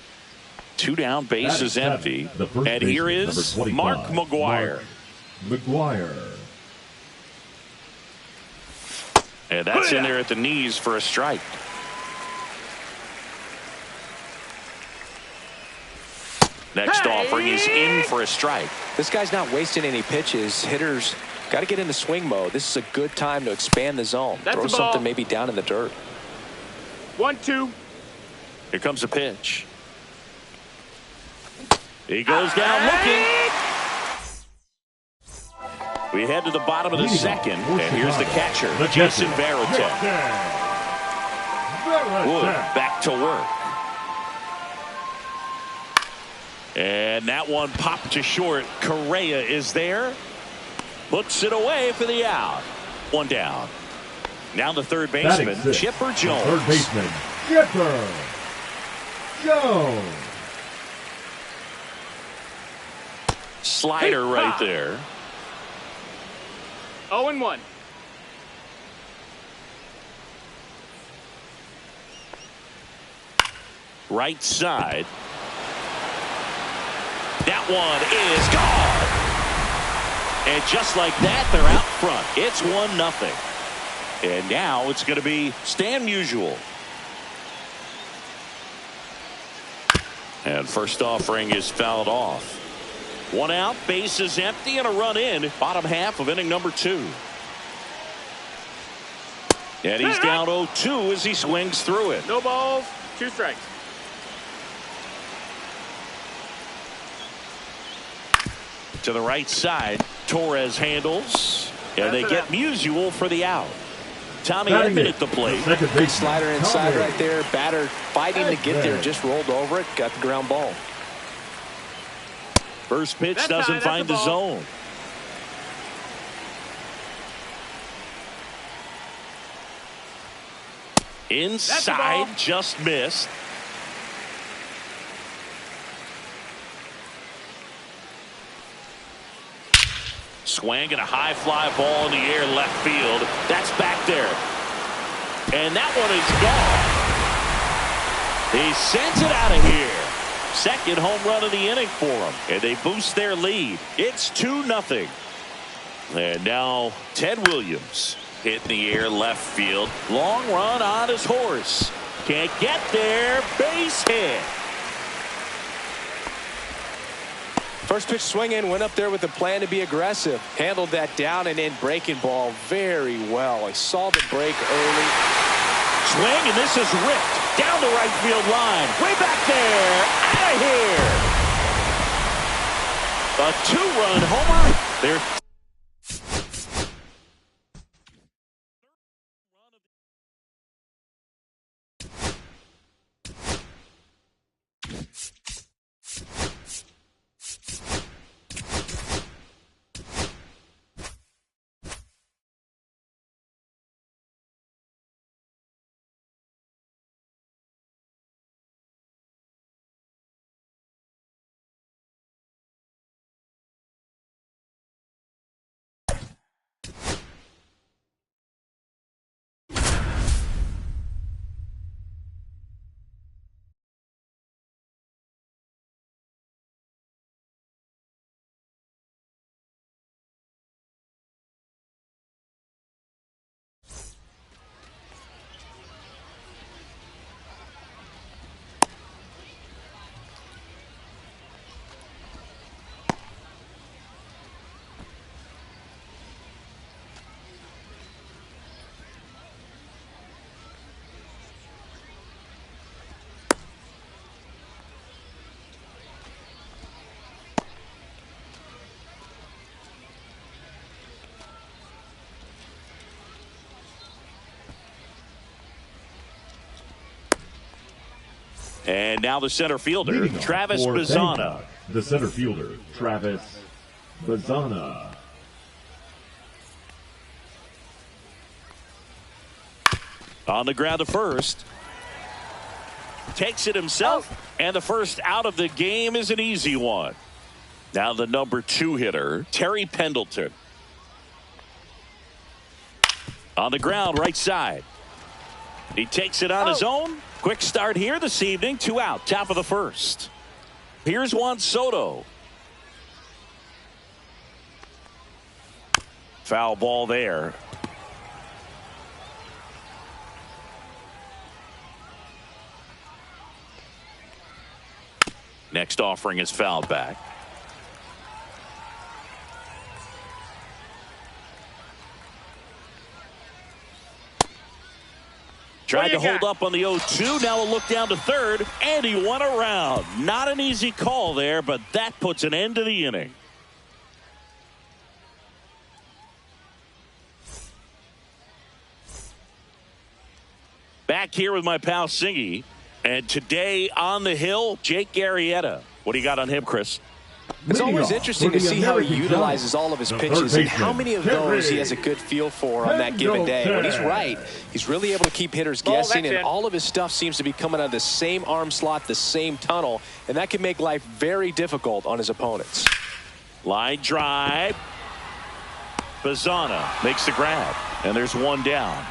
2 down, base is empty. And here is Mark McGuire. McGuire. And that's in there at the knees for a strike. Next offering is in for a strike. This guy's not wasting any pitches. Hitters got to get into swing mode. This is a good time to expand the zone. That's Throw something maybe down in the dirt. 1-2. Here comes a pitch. He goes down looking. We head to the bottom of the second, and here's the catcher, Jason Varitek. Wood back to work. And that one popped to short. Correa is there. Puts it away for the out. 1 down. Now the third baseman, Chipper Jones. Third baseman, Chipper Jones. Slider right there. 0-1. Right side. That one is gone. And just like that, they're out front. It's 1-0. And now it's going to be Stan Musial. And first offering is fouled off. 1 out, base is empty, and a run in. Bottom half of inning number 2. And he's down 0-2 as he swings through it. No balls, 2 strikes. To the right side, Torres handles, and they get Musial for the out. Tommy Edman at the plate. Good slider inside right there. Batter fighting to get there, just rolled over it, got the ground ball. First pitch doesn't find the zone. Inside, just missed. Swing and a high fly ball in the air left field. That's back there. And that one is gone. He sends it out of here. Second home run of the inning for him. And they boost their lead. It's 2-0. And now Ted Williams hitting the air left field. Long run on his horse. Can't get there. Base hit. First pitch swinging, went up there with a plan to be aggressive. Handled that down and in breaking ball very well. He saw the break early. Swing, and this is ripped down the right field line. Way back there. Out of here. A 2-run homer. There. And now the center fielder, Leading Travis for Bazzana. Bangkok, the center fielder, Travis Bazzana. On the ground to first. Takes it himself. And the first out of the game is an easy one. Now the number 2 hitter, Terry Pendleton. On the ground, right side. He takes it on his own. Quick start here this evening. 2 out, top of the first. Here's Juan Soto. Foul ball there. Next offering is fouled back. Tried to hold up on the 0-2. Now a look down to third, and he went around. Not an easy call there, but that puts an end to the inning. Back here with my pal Singy, and today on the hill, Jake Arrieta. What do you got on him, Chris? It's always interesting to see how he utilizes all of his pitches and how many of those he has a good feel for on that given day. When he's right, he's really able to keep hitters guessing, and all of his stuff seems to be coming out of the same arm slot, the same tunnel, and that can make life very difficult on his opponents. Line drive. Bazzana makes the grab, and there's one down.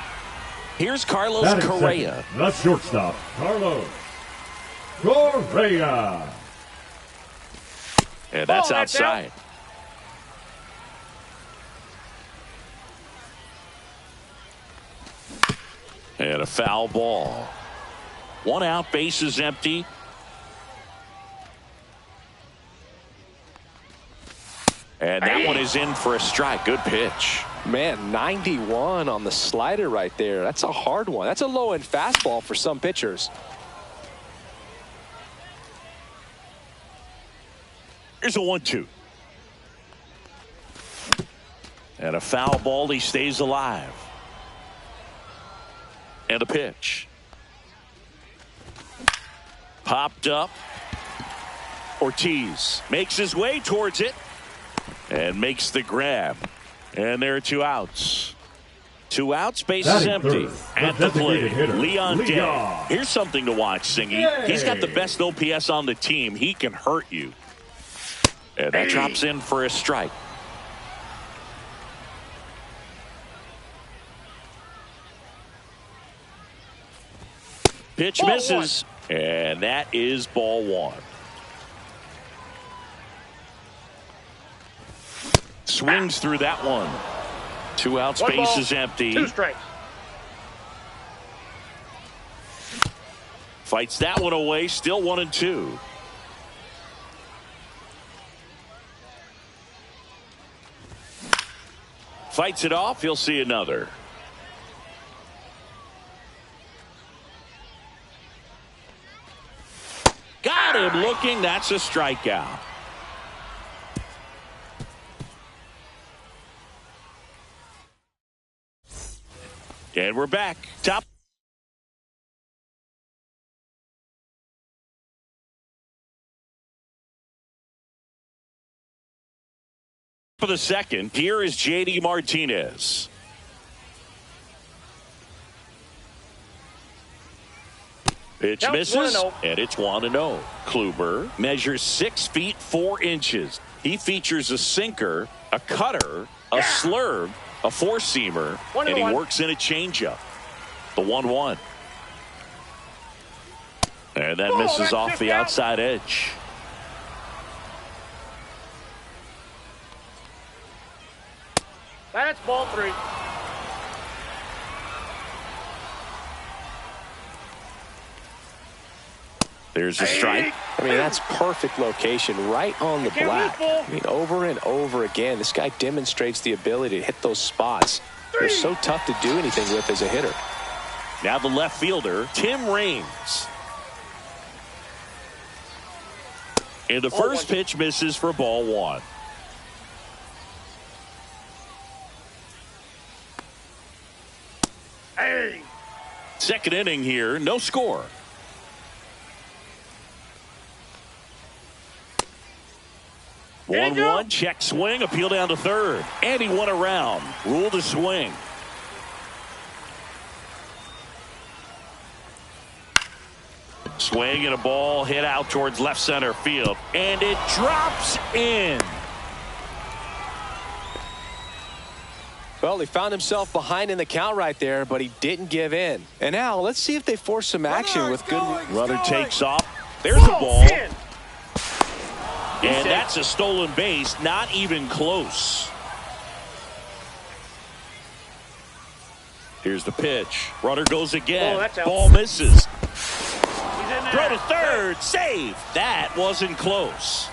Here's Carlos Correa. The shortstop, Carlos Correa. And that's outside. And a foul ball. 1 out, base is empty. And that one is in for a strike. Good pitch. Man, 91 on the slider right there. That's a hard one. That's a low-end fastball for some pitchers. Here's a 1-2. And a foul ball. He stays alive. And a pitch. Popped up. Ortiz makes his way towards it and makes the grab. And there are 2 outs. 2 outs, base is empty. At the plate, Leon Day. Here's something to watch, Singy. He's got the best OPS on the team. He can hurt you. And that drops in for a strike. Pitch misses. And that is ball 1. Swings through that one. 2 outs, base is empty. 2 strikes. Fights that one away. Still 1-2. Fights it off. He'll see another. Got him looking. That's a strikeout. And we're back. Top for the second. Here is J.D. Martinez. Pitch misses, and it's 1-0. Kluber measures 6 feet 4 inches. He features a sinker, a cutter, a slurve, a four-seamer, and he works in a changeup. The 1-1. And that misses off the outside edge. That's ball 3. There's a strike. I mean, that's perfect location, right on the black. I mean, over and over again, this guy demonstrates the ability to hit those spots. They're so tough to do anything with as a hitter. Now the left fielder, Tim Raines. And the first pitch misses for ball 1. Hey. Second inning here, no score. One check swing, appeal down to third, and he won around. Ruled a swing. Swing and a ball hit out towards left center field, and it drops in. Well, he found himself behind in the count right there, but he didn't give in. And now let's see if they force some action with good. Runner takes off. There's a ball. And that's a stolen base, not even close. Here's the pitch. Runner goes again. Ball misses. Throw to third. Save. That wasn't close.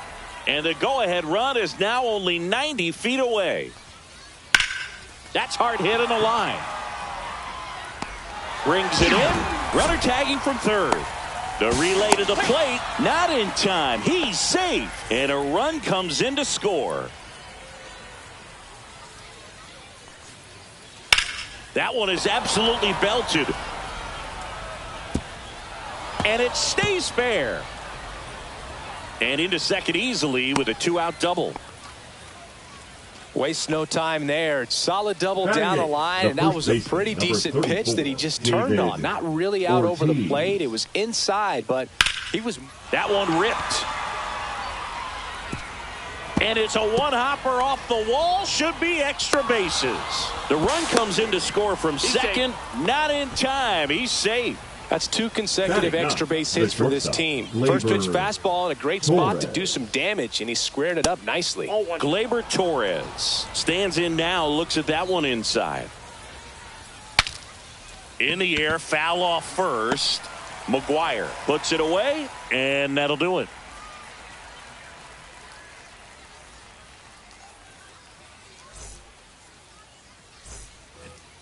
And the go-ahead run is now only 90 feet away. That's hard hit on the line. Brings it in. Runner tagging from third. The relay to the plate, not in time. He's safe. And a run comes in to score. That one is absolutely belted. And it stays fair. And into second easily with a 2-out double. Waste no time there. Solid double down the line, and that was a pretty decent pitch that he just turned on. Not really out over the plate. It was inside, but he was. That one ripped. And it's a one-hopper off the wall. Should be extra bases. The run comes in to score from second. Not in time. He's safe. That's 2 consecutive extra base hits for this team. First pitch fastball in a great spot to do some damage, and he squared it up nicely. Gleyber Torres stands in now, looks at that one inside. In the air, foul off first. McGuire puts it away, and that'll do it.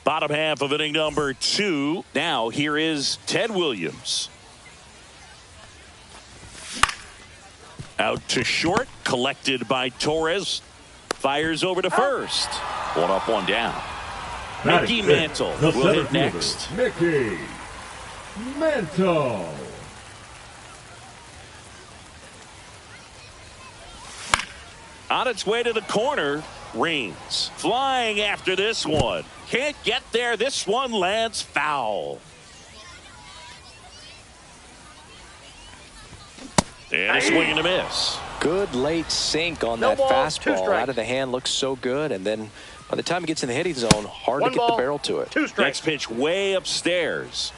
Bottom half of inning number 2. Now here is Ted Williams. Out to short, collected by Torres. Fires over to first. 1 up, 1 down. Mickey Mantle will hit next. Mickey Mantle. On its way to the corner, Raines flying after this one. Can't get there. This one lands foul. And a swing and a miss. Good late sink on that fastball. Out of the hand, looks so good. And then by the time he gets in the hitting zone, hard to get the barrel to it. Next pitch way upstairs.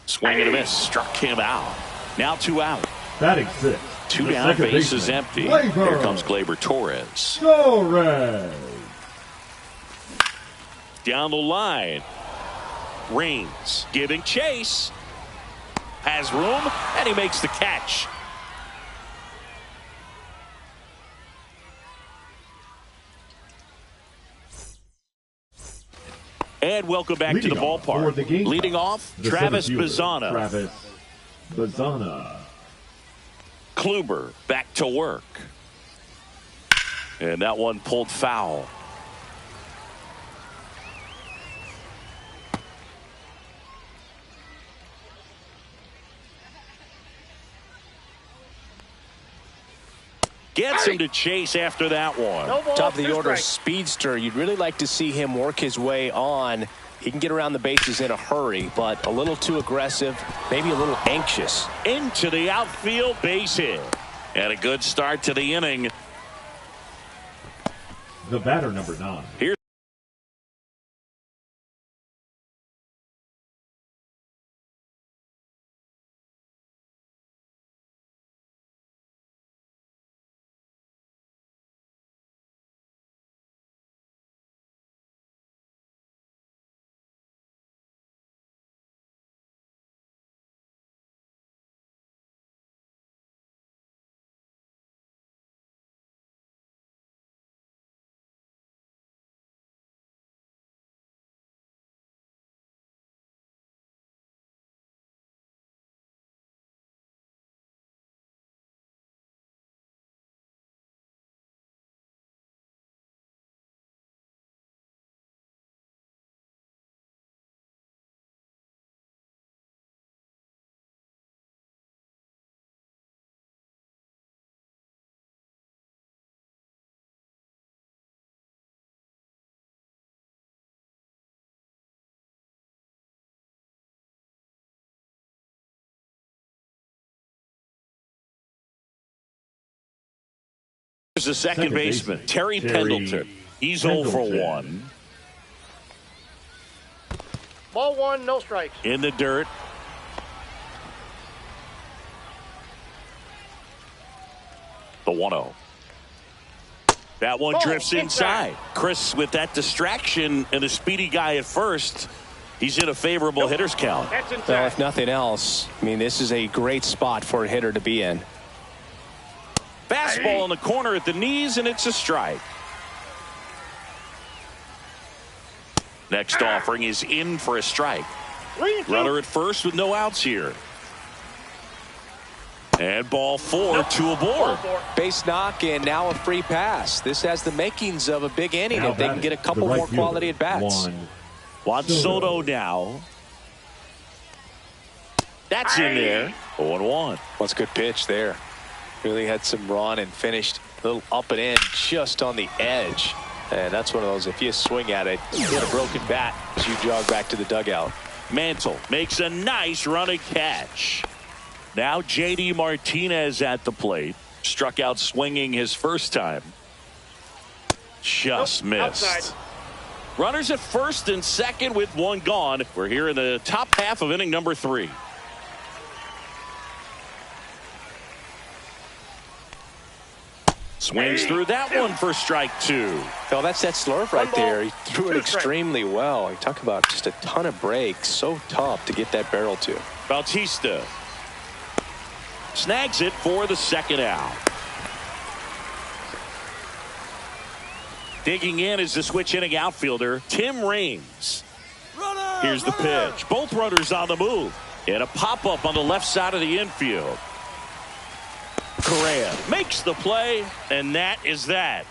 Swing and a miss. Struck him out. Now 2 out. Batting 6. 2 down, base is empty. Here comes Gleyber Torres. Down the line. Raines giving chase. Has room, and he makes the catch. And welcome back to the ballpark. Leading off, Travis Bazzana. Travis Bazzana. Kluber back to work. And that one pulled foul. Gets him to chase after that one. No ball, Top of the order strike. speedster. You'd really like to see him work his way on. He can get around the bases in a hurry, but a little too aggressive, maybe a little anxious. Into the outfield, base hit. And a good start to the inning. The batter, number 9. Here's the second baseman, Terry Pendleton. He's 0 for 1. Ball 1, no strikes. In the dirt. The 1-0. That one drifts inside. Chris, with that distraction and a speedy guy at first, he's in a favorable hitter's count. That's inside. Well, if nothing else, I mean, this is a great spot for a hitter to be in. Fastball in the corner at the knees, and it's a strike. Next offering is in for a strike. Runner at first with no outs here. And ball 4, 2 aboard. Base knock and now a free pass. This has the makings of a big inning if they can get a couple more quality at bats. Juan Soto now. That's in there. 0-1. What's a good pitch there. Really had some run and finished a little up and in just on the edge. And that's one of those, if you swing at it, you get a broken bat as you jog back to the dugout. Mantle makes a nice running catch. Now J.D. Martinez at the plate. Struck out swinging his first time. Just missed. Outside. Runners at first and second with one gone. We're here in the top half of inning number 3. Swings through that one for strike 2. Well, that's that slurve right there. He threw it 2 strikes. extremely well. You talk about just a ton of breaks. So tough to get that barrel to. Bautista snags it for the second out. Digging in is the switch inning outfielder, Tim Raines. Here's the pitch. Both runners on the move. And a pop-up on the left side of the infield. Correa makes the play, and that is that.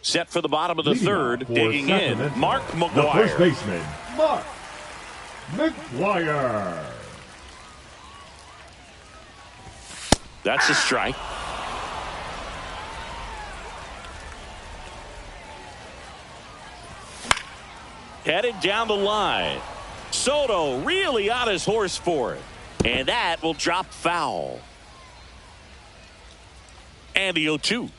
Set for the bottom of the third, digging in, Mark The McGwire. first baseman, Mark McGwire. That's a strike. Headed down the line. Soto really on his horse for it. And that will drop foul. And the 0-2.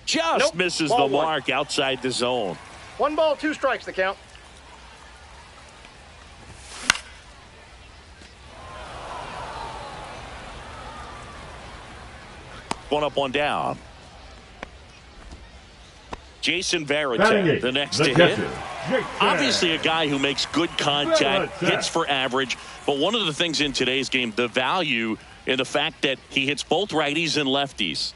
Just misses the mark outside the zone. 1 ball, 2 strikes the count. One up, one down. Jason Batting Varitek, eighth, the next the to catcher, hit. Obviously a guy who makes good contact, hits for average. But one of the things in today's game, the value in the fact that he hits both righties and lefties.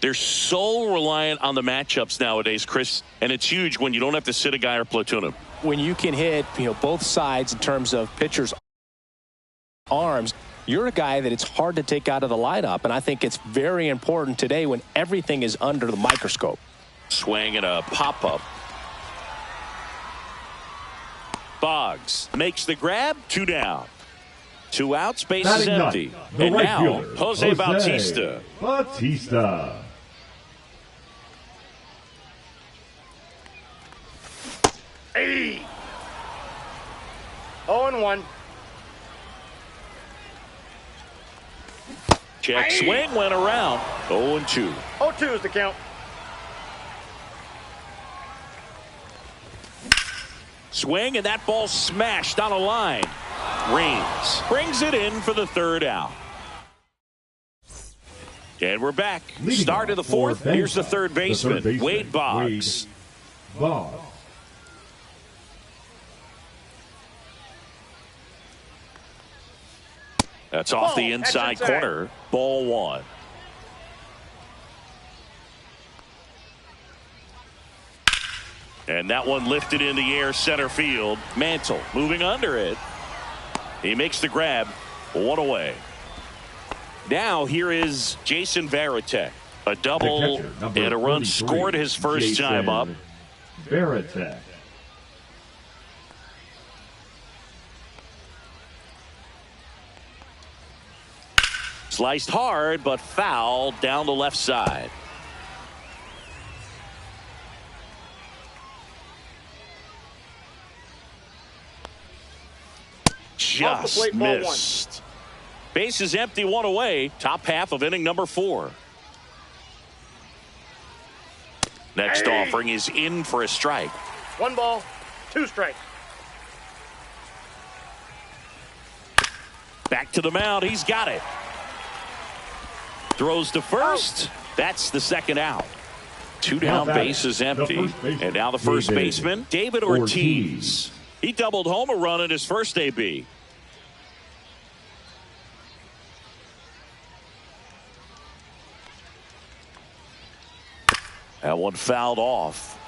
They're so reliant on the matchups nowadays, Chris, and it's huge when you don't have to sit a guy or platoon him. When you can hit, both sides in terms of pitchers' arms, you're a guy that it's hard to take out of the lineup, and I think it's very important today when everything is under the microscope. Swing and a pop-up. Boggs makes the grab, 2 down. 2 outs, base is empty. And right now, fielder, Jose Bautista. Bautista. Hey. 0-1. Check swing went around. 0-2. 0-2 is the count. Swing, and that ball smashed on a line. Raines brings it in for the 3rd out. And we're back. Start of the 4th. Here's the third baseman, Wade Boggs. Boggs. That's off the inside corner. Ball 1. And that one lifted in the air, center field. Mantle moving under it. He makes the grab. 1 away. Now here is Jason Varitek. A double catcher, and a run 33, scored his first time up. Varitek. Sliced hard, but foul down the left side. Just missed. Base is empty, 1 away. Top half of inning number 4. Next offering is in for a strike. 1 ball, 2 strikes. Back to the mound. He's got it. Throws to first. That's the 2nd out. 2 down, base is empty. And now the first baseman, David Ortiz. He doubled home a run in his first AB. That one fouled off.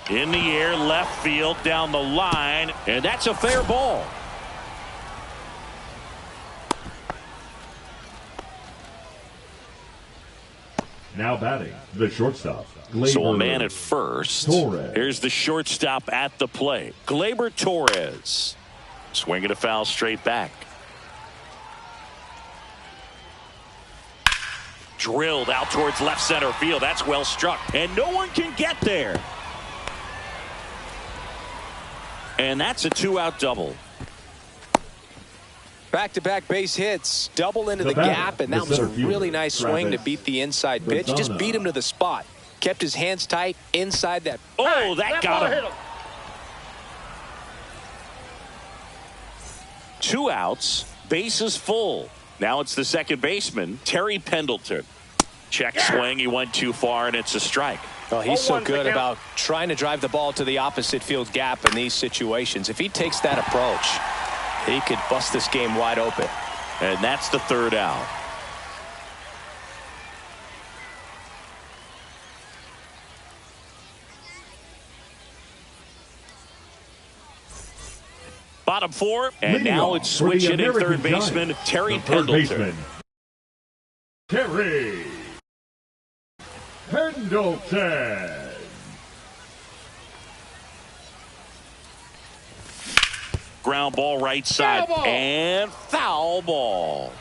In the air, left field, down the line, and that's a fair ball. Now batting, the shortstop, Gleyber So a man at first. Torres. Here's the shortstop at the plate, Gleyber Torres. Swinging a foul straight back. Drilled out towards left center field. That's well struck, and no one can get there. And that's a 2-out double. Back-to-back base hits, double into the gap, and that was a really nice swing to beat the inside pitch. He just beat him to the spot. Kept his hands tight inside that. Oh, that got him. 2 outs, bases full. Now it's the second baseman, Terry Pendleton. Check swing, he went too far, and it's a strike. Well, he's so good about trying to drive the ball to the opposite field gap in these situations. If he takes that approach, he could bust this game wide open. And that's the 3rd out. Bottom 4, and now it's switch hitting third baseman Terry Pendleton. Terry Pendleton. Ground ball right side and foul ball.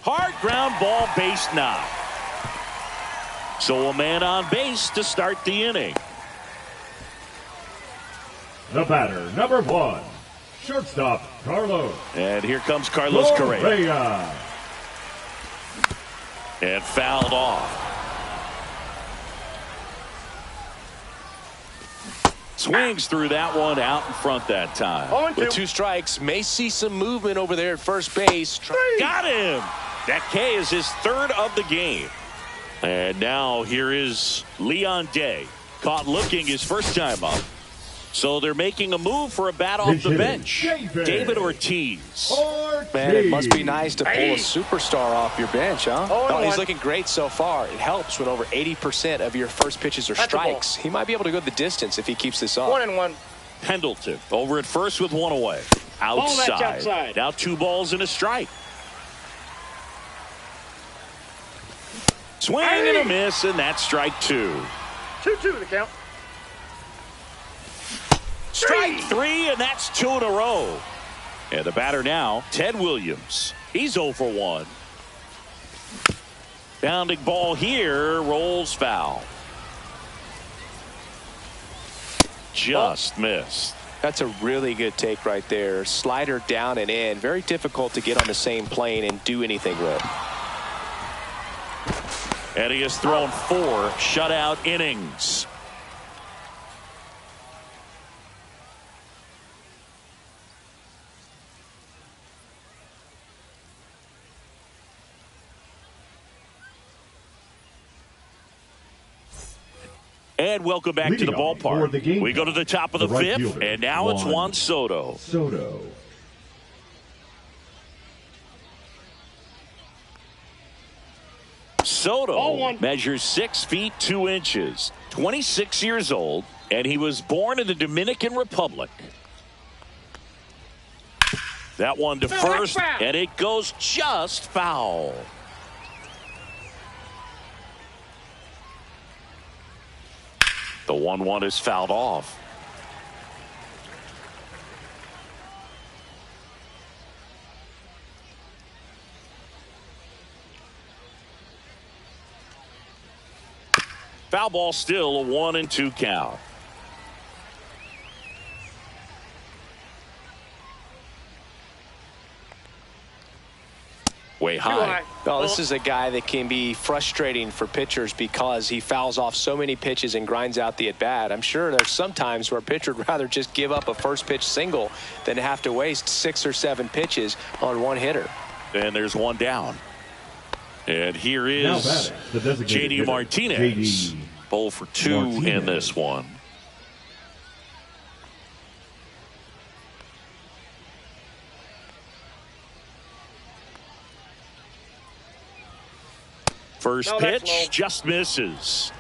Hard ground ball, base knock. So a man on base to start the inning. The batter, number 1, shortstop, Carlos. And here comes Carlos Correa. Correa. And fouled off. Swings through that one out in front that time. With 2 strikes, may see some movement over there at first base. Got him. That K is his 3rd of the game. And now here is Leon Day. Caught looking his first time up. So they're making a move for a bat off the bench. David Ortiz. Man, it must be nice to pull a superstar off your bench, huh? Oh, he's looking great so far. It helps when over 80% of your first pitches are strikes. He might be able to go the distance if he keeps this up. 1-1. Pendleton over at first with 1 away. Outside. Now 2 balls and a strike. Swing and a miss, and that's strike 2. 2-2 the count. Strike 3, and that's 2 in a row. And the batter now, Ted Williams. He's 0 for 1. Bounding ball here, rolls foul. Just missed. That's a really good take right there. Slider down and in. Very difficult to get on the same plane and do anything with. And he has thrown 4 shutout innings. And welcome back to the ballpark. We go to the top of the 5th, and now it's Juan Soto. Soto measures 6 feet 2 inches, 26 years old, and he was born in the Dominican Republic. That one to first, and it goes just foul. The 1-1 is fouled off. Foul ball, still a 1-2 count. Way high. Well, this is a guy that can be frustrating for pitchers because he fouls off so many pitches and grinds out the at-bat. I'm sure there's some times where a pitcher would rather just give up a first pitch single than have to waste 6 or 7 pitches on one hitter. And there's one down. And here is J.D. Martinez. 0 for 2 in this one. First pitch just misses.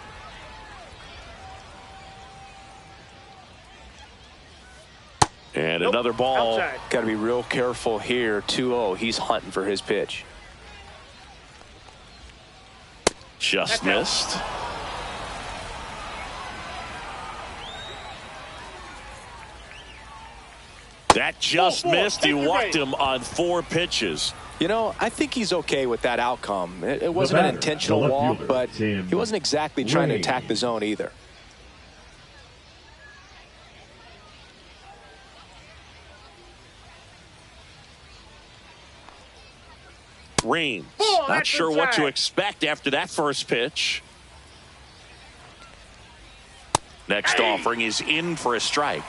And another ball. Got to be real careful here. 2-0. He's hunting for his pitch. Just missed. That just missed. He walked him on 4 pitches. You know, I think he's okay with that outcome. It wasn't an intentional walk, but he wasn't exactly trying to attack the zone either. Raines, not sure what to expect after that first pitch. Next offering is in for a strike.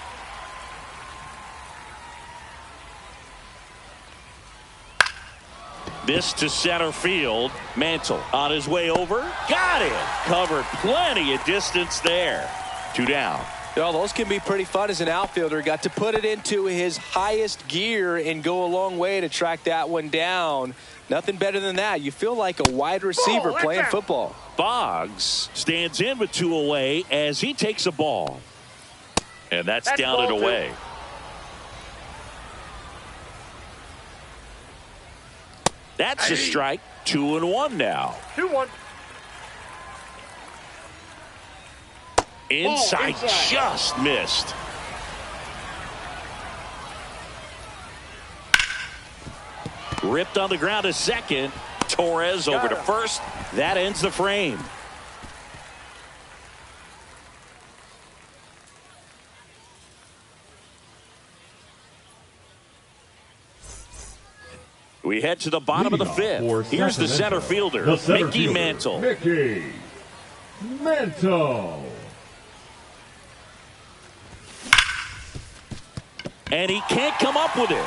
This to center field. Mantle on his way over. Got it. Covered plenty of distance there. 2 down. Well, those can be pretty fun as an outfielder. Got to put it into his highest gear and go a long way to track that one down. Nothing better than that. You feel like a wide receiver playing football. Boggs stands in with 2 away as he takes a ball. And that's down and away. That's a strike. 2-1 now. 2-1. Inside, just missed. Ripped on the ground to second. Torres over to first. That ends the frame. We head to the bottom of the fifth. Here's the center fielder, Mickey Mantle. Mickey Mantle. And he can't come up with it.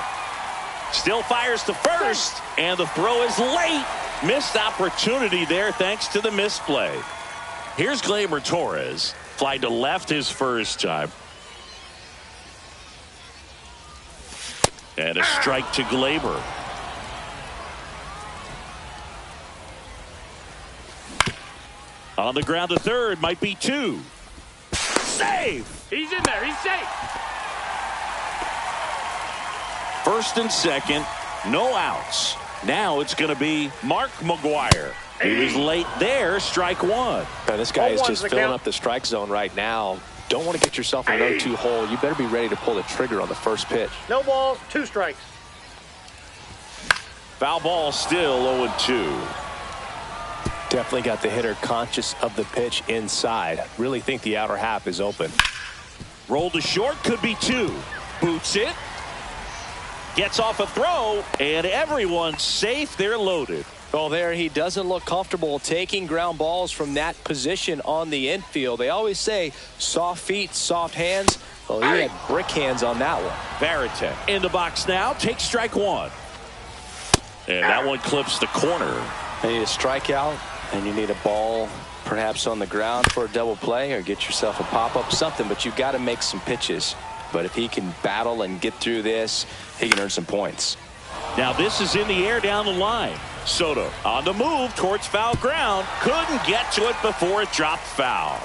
Still fires to first, and the throw is late. Missed opportunity there thanks to the misplay. Here's Gleyber Torres. Fly to left his first time. And a strike to Gleyber. On the ground to third, might be two. Save! He's in there. He's safe. First and second, no outs. Now it's going to be Mark McGwire. He was late there, strike one. This guy is just filling up the strike zone right now. Don't want to get yourself in an 0-2 hole. You better be ready to pull the trigger on the first pitch. No balls, 2 strikes. Foul ball still 0-2. Definitely got the hitter conscious of the pitch inside. Really think the outer half is open. Roll to short, could be two. Boots it. Gets off a throw, and everyone's safe. They're loaded. Well, there he doesn't look comfortable taking ground balls from that position on the infield. They always say soft feet, soft hands. Well, he had brick hands on that one. Varitek in the box now. Takes strike one. And that one clips the corner. You need a strikeout, and you need a ball perhaps on the ground for a double play or get yourself a pop-up, something. But you've got to make some pitches. But if he can battle and get through this, he can earn some points. Now this is in the air down the line. Soto on the move towards foul ground. Couldn't get to it before it dropped foul.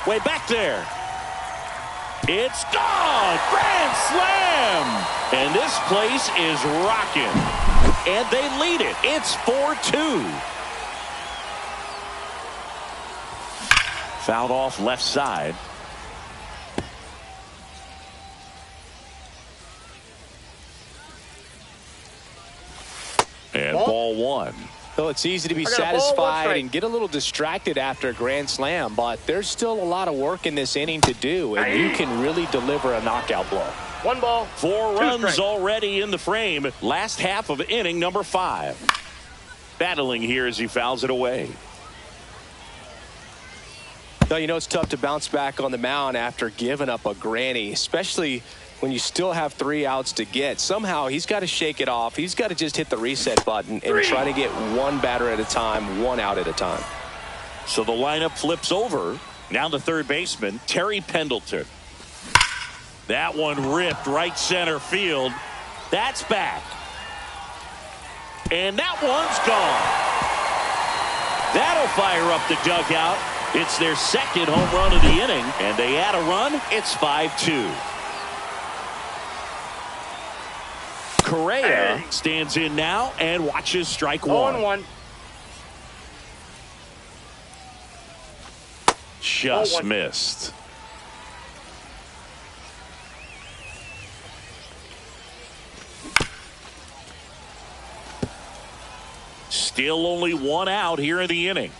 Way back there. It's gone. Grand slam. And this place is rocking. And they lead it. It's 4-2. Fouled off left side. And ball one. So it's easy to be satisfied and get a little distracted after a grand slam, but there's still a lot of work in this inning to do, and you can really deliver a knockout blow. 1 ball. 4 runs already in the frame. Last half of inning number 5. Battling here as he fouls it away. Now, you know it's tough to bounce back on the mound after giving up a granny, especially when you still have 3 outs to get. Somehow he's got to shake it off. He's got to just hit the reset button and try to get 1 batter at a time, 1 out at a time. So the lineup flips over. Now the third baseman, Terry Pendleton. That one ripped right center field. That's back. And that one's gone. That'll fire up the dugout. It's their second home run of the inning, and they add a run. It's 5-2. Correa stands in now and watches strike one. 0-1. Just missed. Still only 1 out here in the inning.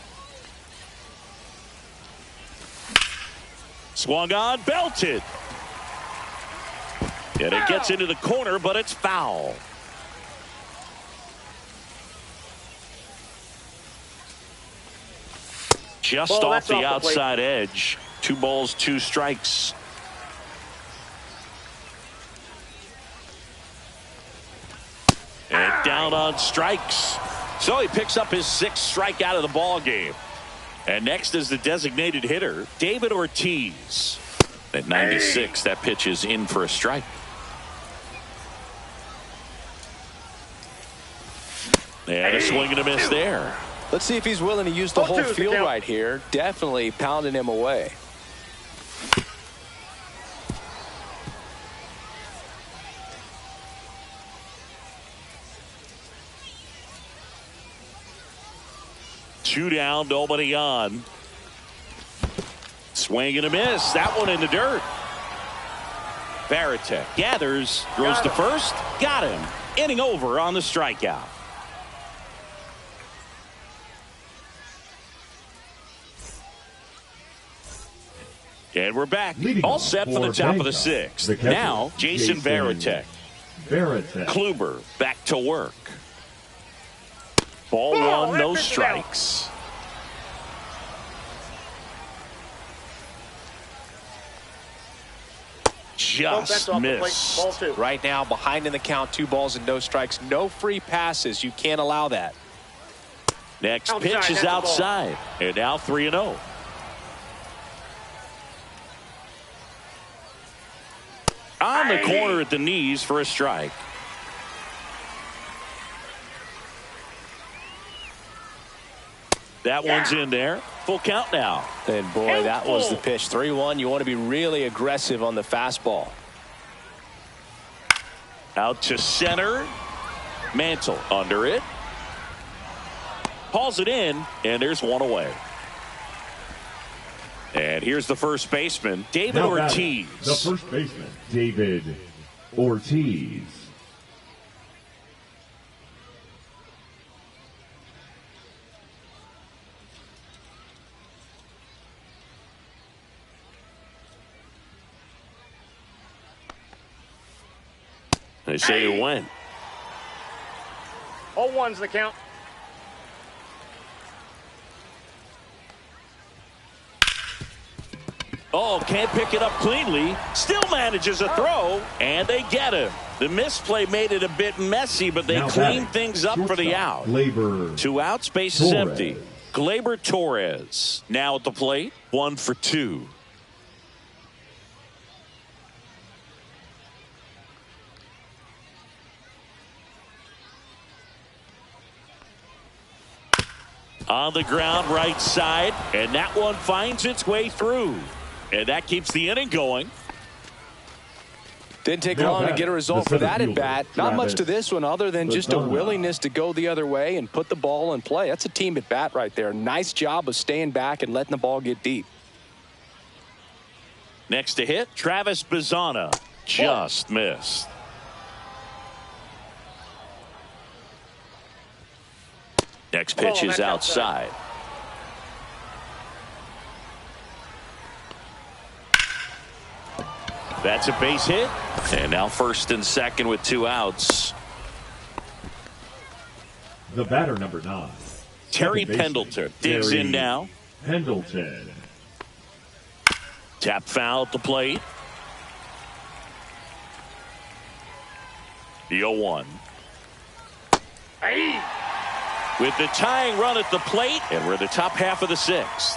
Swung on, belted. And it gets into the corner, but it's foul. Just off the outside edge. 2 balls, 2 strikes. And down on strikes. So he picks up his 6th strikeout of the ball game. And next is the designated hitter, David Ortiz. At 96, that pitch is in for a strike. And a swing and a miss there. Let's see if he's willing to use the whole field right here. Definitely pounding him away. Two down, nobody on. Swing and a miss. That one in the dirt. Varitek gathers, throws to first, got him. Inning over on the strikeout. And we're back. Leading All off set for the for top of the Bangkok, sixth. the catcher, Now, Jason Varitek. Varitek. Kluber back to work. Ball one, no strikes. Just missed. Right now, behind in the count, 2 balls and no strikes. No free passes. You can't allow that. Next pitch is outside. And now 3-0. On the corner at the knees for a strike. That one's in there. Full count now. And boy, that was the pitch. 3-1. You want to be really aggressive on the fastball. Out to center. Mantle under it. Hauls it in, and there's one away. And here's the first baseman, David Now Ortiz. The first baseman, David Ortiz. They say it went. 0-1's the count. Oh, can't pick it up cleanly. Still manages a throw, and they get him. The misplay made it a bit messy, but they Now cleaned batting, things up for the out. Gleyber 2 outs, base is Torres. empty. Gleyber Torres now at the plate, 1 for 2. On the ground, right side, and that one finds its way through. And that keeps the inning going. Didn't take Now long to batting, get a result the for center that at fielder, bat. Not much to Travis this one other than just a Bazzana. willingness to go the other way and put the ball in play. That's a team at bat right there. Nice job of staying back and letting the ball get deep. Next to hit, Travis Bazzana. Just missed. Next pitch is outside. That's a base hit. And now first and second with 2 outs. The batter, number 9. Terry Second baseman, Pendleton digs Terry in now. Pendleton. Tap foul at the plate. The 0-1. With the tying run at the plate, and we're in the top half of the 6th.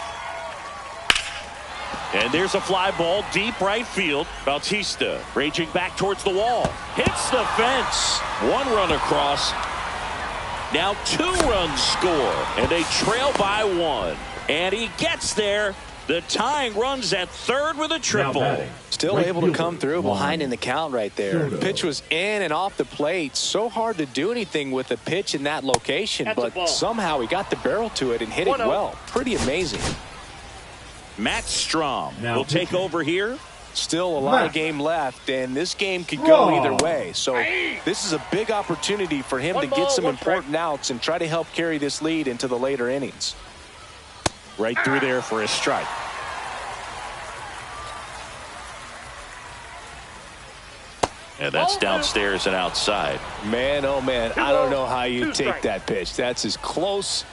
And there's a fly ball deep right field. Bautista raging back towards the wall. Hits the fence. 1 run across. Now 2 runs score, and they trail by 1. And he gets there. The tying runs at third with a triple. Still Right able to fielder, come through behind in the count right there. Soto. Pitch was in and off the plate. So hard to do anything with a pitch in that location, That's a ball. but somehow he got the barrel to it and hit it 1-0. well. Pretty amazing. Matt Strom Now will take pitching. over here. Still a lot of game left, and this game could go Raw. either way. So this is a big opportunity for him to get some important outs and try to help carry this lead into the later innings. Right through there for a strike. And that's downstairs and outside. Man, oh man, I don't know how you take that pitch. That's as close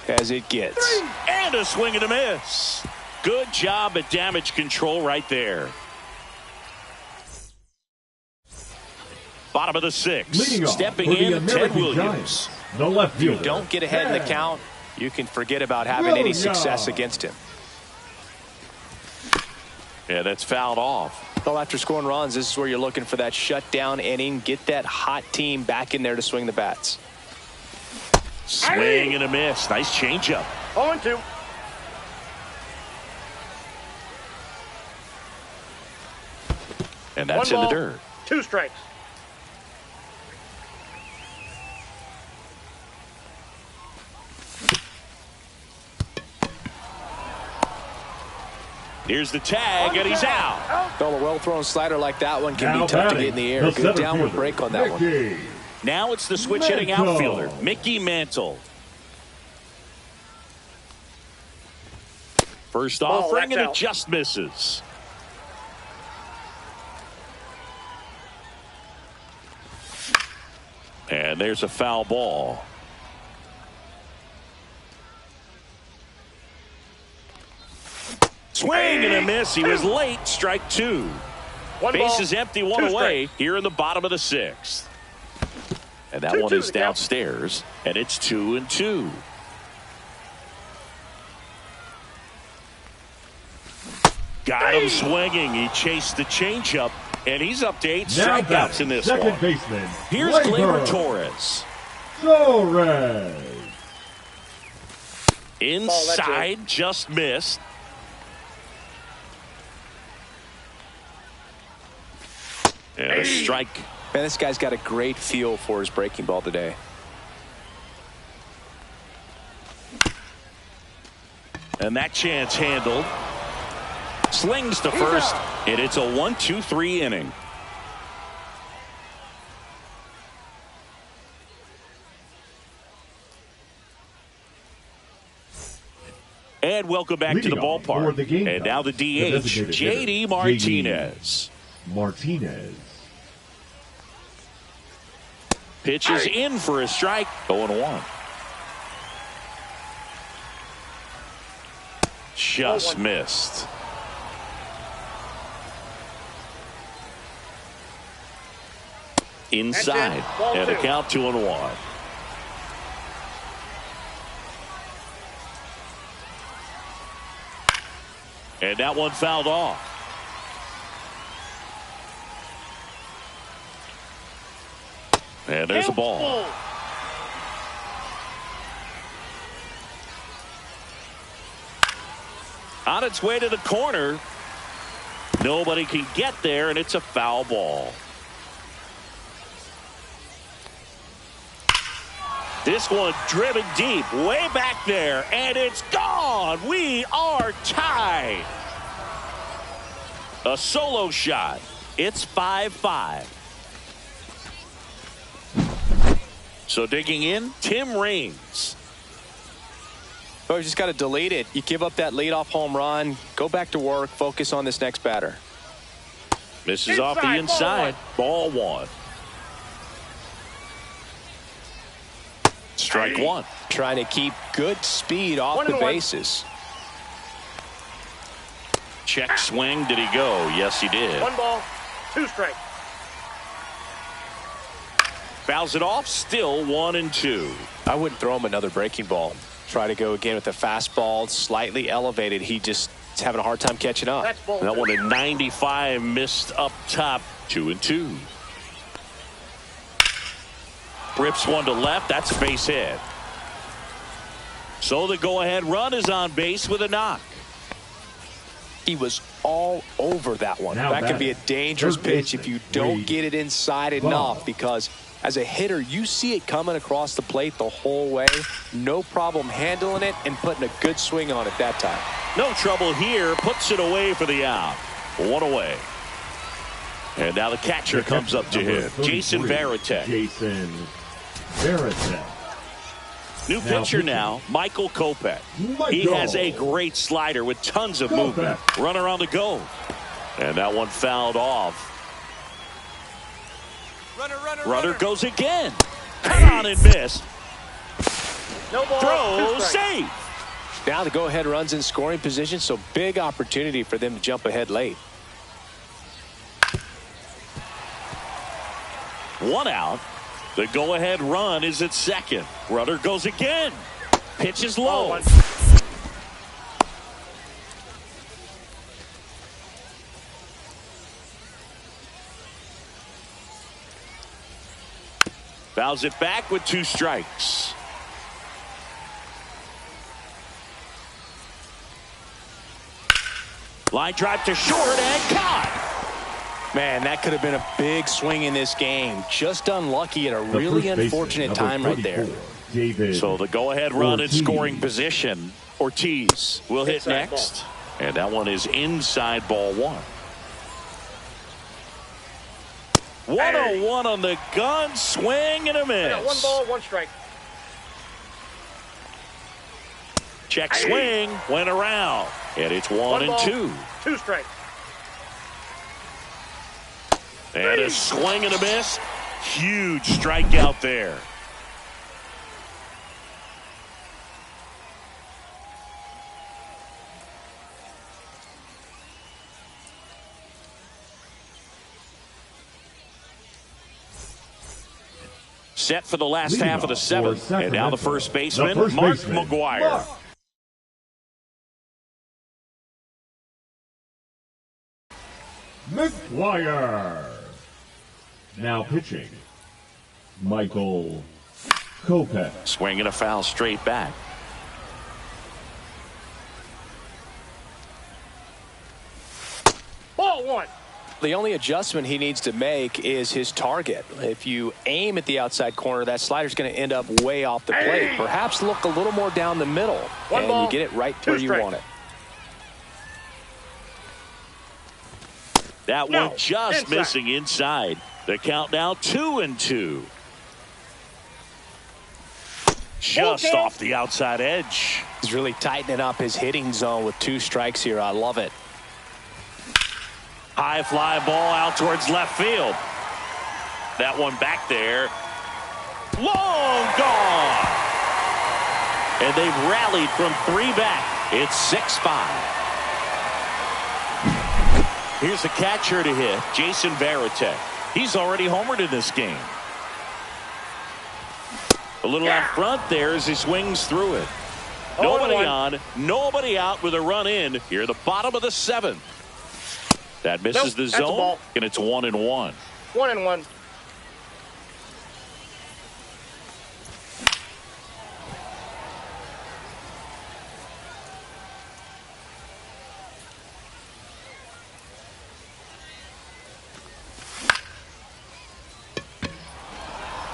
as it gets. And a swing and a miss. Good job at damage control right there. Bottom of the 6th. Leading off Stepping for the in, Ted American Williams. Giants, the left fielder. Don't get ahead in the count, you can forget about having any success against him. Yeah, that's fouled off. Well, after scoring runs, this is where you're looking for that shutdown inning. Get that hot team back in there to swing the bats. Swing and a miss. Nice changeup. 0-2. And that's 1 in the ball, dirt. 2 strikes. Here's the tag, and he's out. Well, a well-thrown slider like that one can Now be tough to batting, get in the air. the Good center downward fielder, break on that one. Mickey Now it's the switch-hitting Mantle. outfielder, Mickey Mantle. First Ball, offering, that's and it out. just misses. And there's a foul ball. Swing and a miss. He was late. Strike two. Bases empty, one away here in the bottom of the sixth. And that one is downstairs. And it's 2-2. Got him swinging. He chased the changeup. And he's up to 8 strikeouts in this one. Second baseman. Here's Gleyber Torres. Torres. Inside, just missed. And a strike. Man, this guy's got a great feel for his breaking ball today. And that chance handled. Slings to first, and it's a 1-2-3 inning. And welcome back to the ballpark. And now the DH, J.D. Martinez. Pitches in for a strike. 0-1. Just missed. Inside. And a count 2-1. And that one fouled off. And there's a ball. On its way to the corner. Nobody can get there, and it's a foul ball. This one driven deep, way back there, and it's gone. We are tied. A solo shot. It's 5-5. So digging in, Tim Raines. Oh, you just got to delete it. You give up that leadoff home run, go back to work, focus on this next batter. Misses off the inside. Ball one. Strike one. Trying to keep good speed off the bases. Check swing. Did he go? Yes, he did. 1 ball, 2 strikes. Fouls it off. Still 1-2. I wouldn't throw him another breaking ball. Try to go again with the fastball, slightly elevated. He just is having a hard time catching up. That one at 95, missed up top. 2-2. Rips one to left. That's base hit. So the go-ahead run is on base with a knock. He was all over that one. That could be a dangerous pitch if you don't get it inside enough, because as a hitter, you see it coming across the plate the whole way. No problem handling it and putting a good swing on it that time. No trouble here. Puts it away for the out. 1 away. And now the catcher comes up to him. Jason Varitek. New pitcher now, Michael Kopech. He has a great slider with tons of movement. Runner on the go. And that one fouled off. Runner goes again. Cut on and miss. No ball. Throw safe. Now the go-ahead runs in scoring position, so big opportunity for them to jump ahead late. 1 out. The go-ahead run is at second. Runner goes again. Pitch is low. Fouls it back with 2 strikes. Line drive to short and caught. Man, that could have been a big swing in this game. Just unlucky at a really unfortunate time right there. So the go-ahead run in scoring position. Ortiz will hit next. And that one is inside ball 1. 1-0-1 on the gun. Swing and a miss. 1 ball, 1 strike. Check swing. Went around. And it's 1-2. 2 strikes. And a swing and a miss. Huge strikeout there. Set for the last Leading half of the off for seventh. And now the Sacramento, first baseman, the first Mark baseman, McGwire. McGwire. Now pitching, Michael Kopech. Swinging a foul straight back. Ball one. The only adjustment he needs to make is his target. If you aim at the outside corner, that slider's going to end up way off the plate. Perhaps look a little more down the middle, One and ball, you get it right two where you strikes. want it. That No, one just inside. missing inside. The count now 2-2. Just Okay. off the outside edge. He's really tightening up his hitting zone with 2 strikes here. I love it. High fly ball out towards left field. That one back there. Long gone. And they've rallied from 3 back. It's 6-5. Here's the catcher to hit, Jason Varitek. He's already homered in this game. A little out front there as he swings through it. Nobody 0-1. on, nobody out with a run in here, the bottom of the 7th. That misses Nope, the that's a zone, ball. and it's 1-1. 1-1.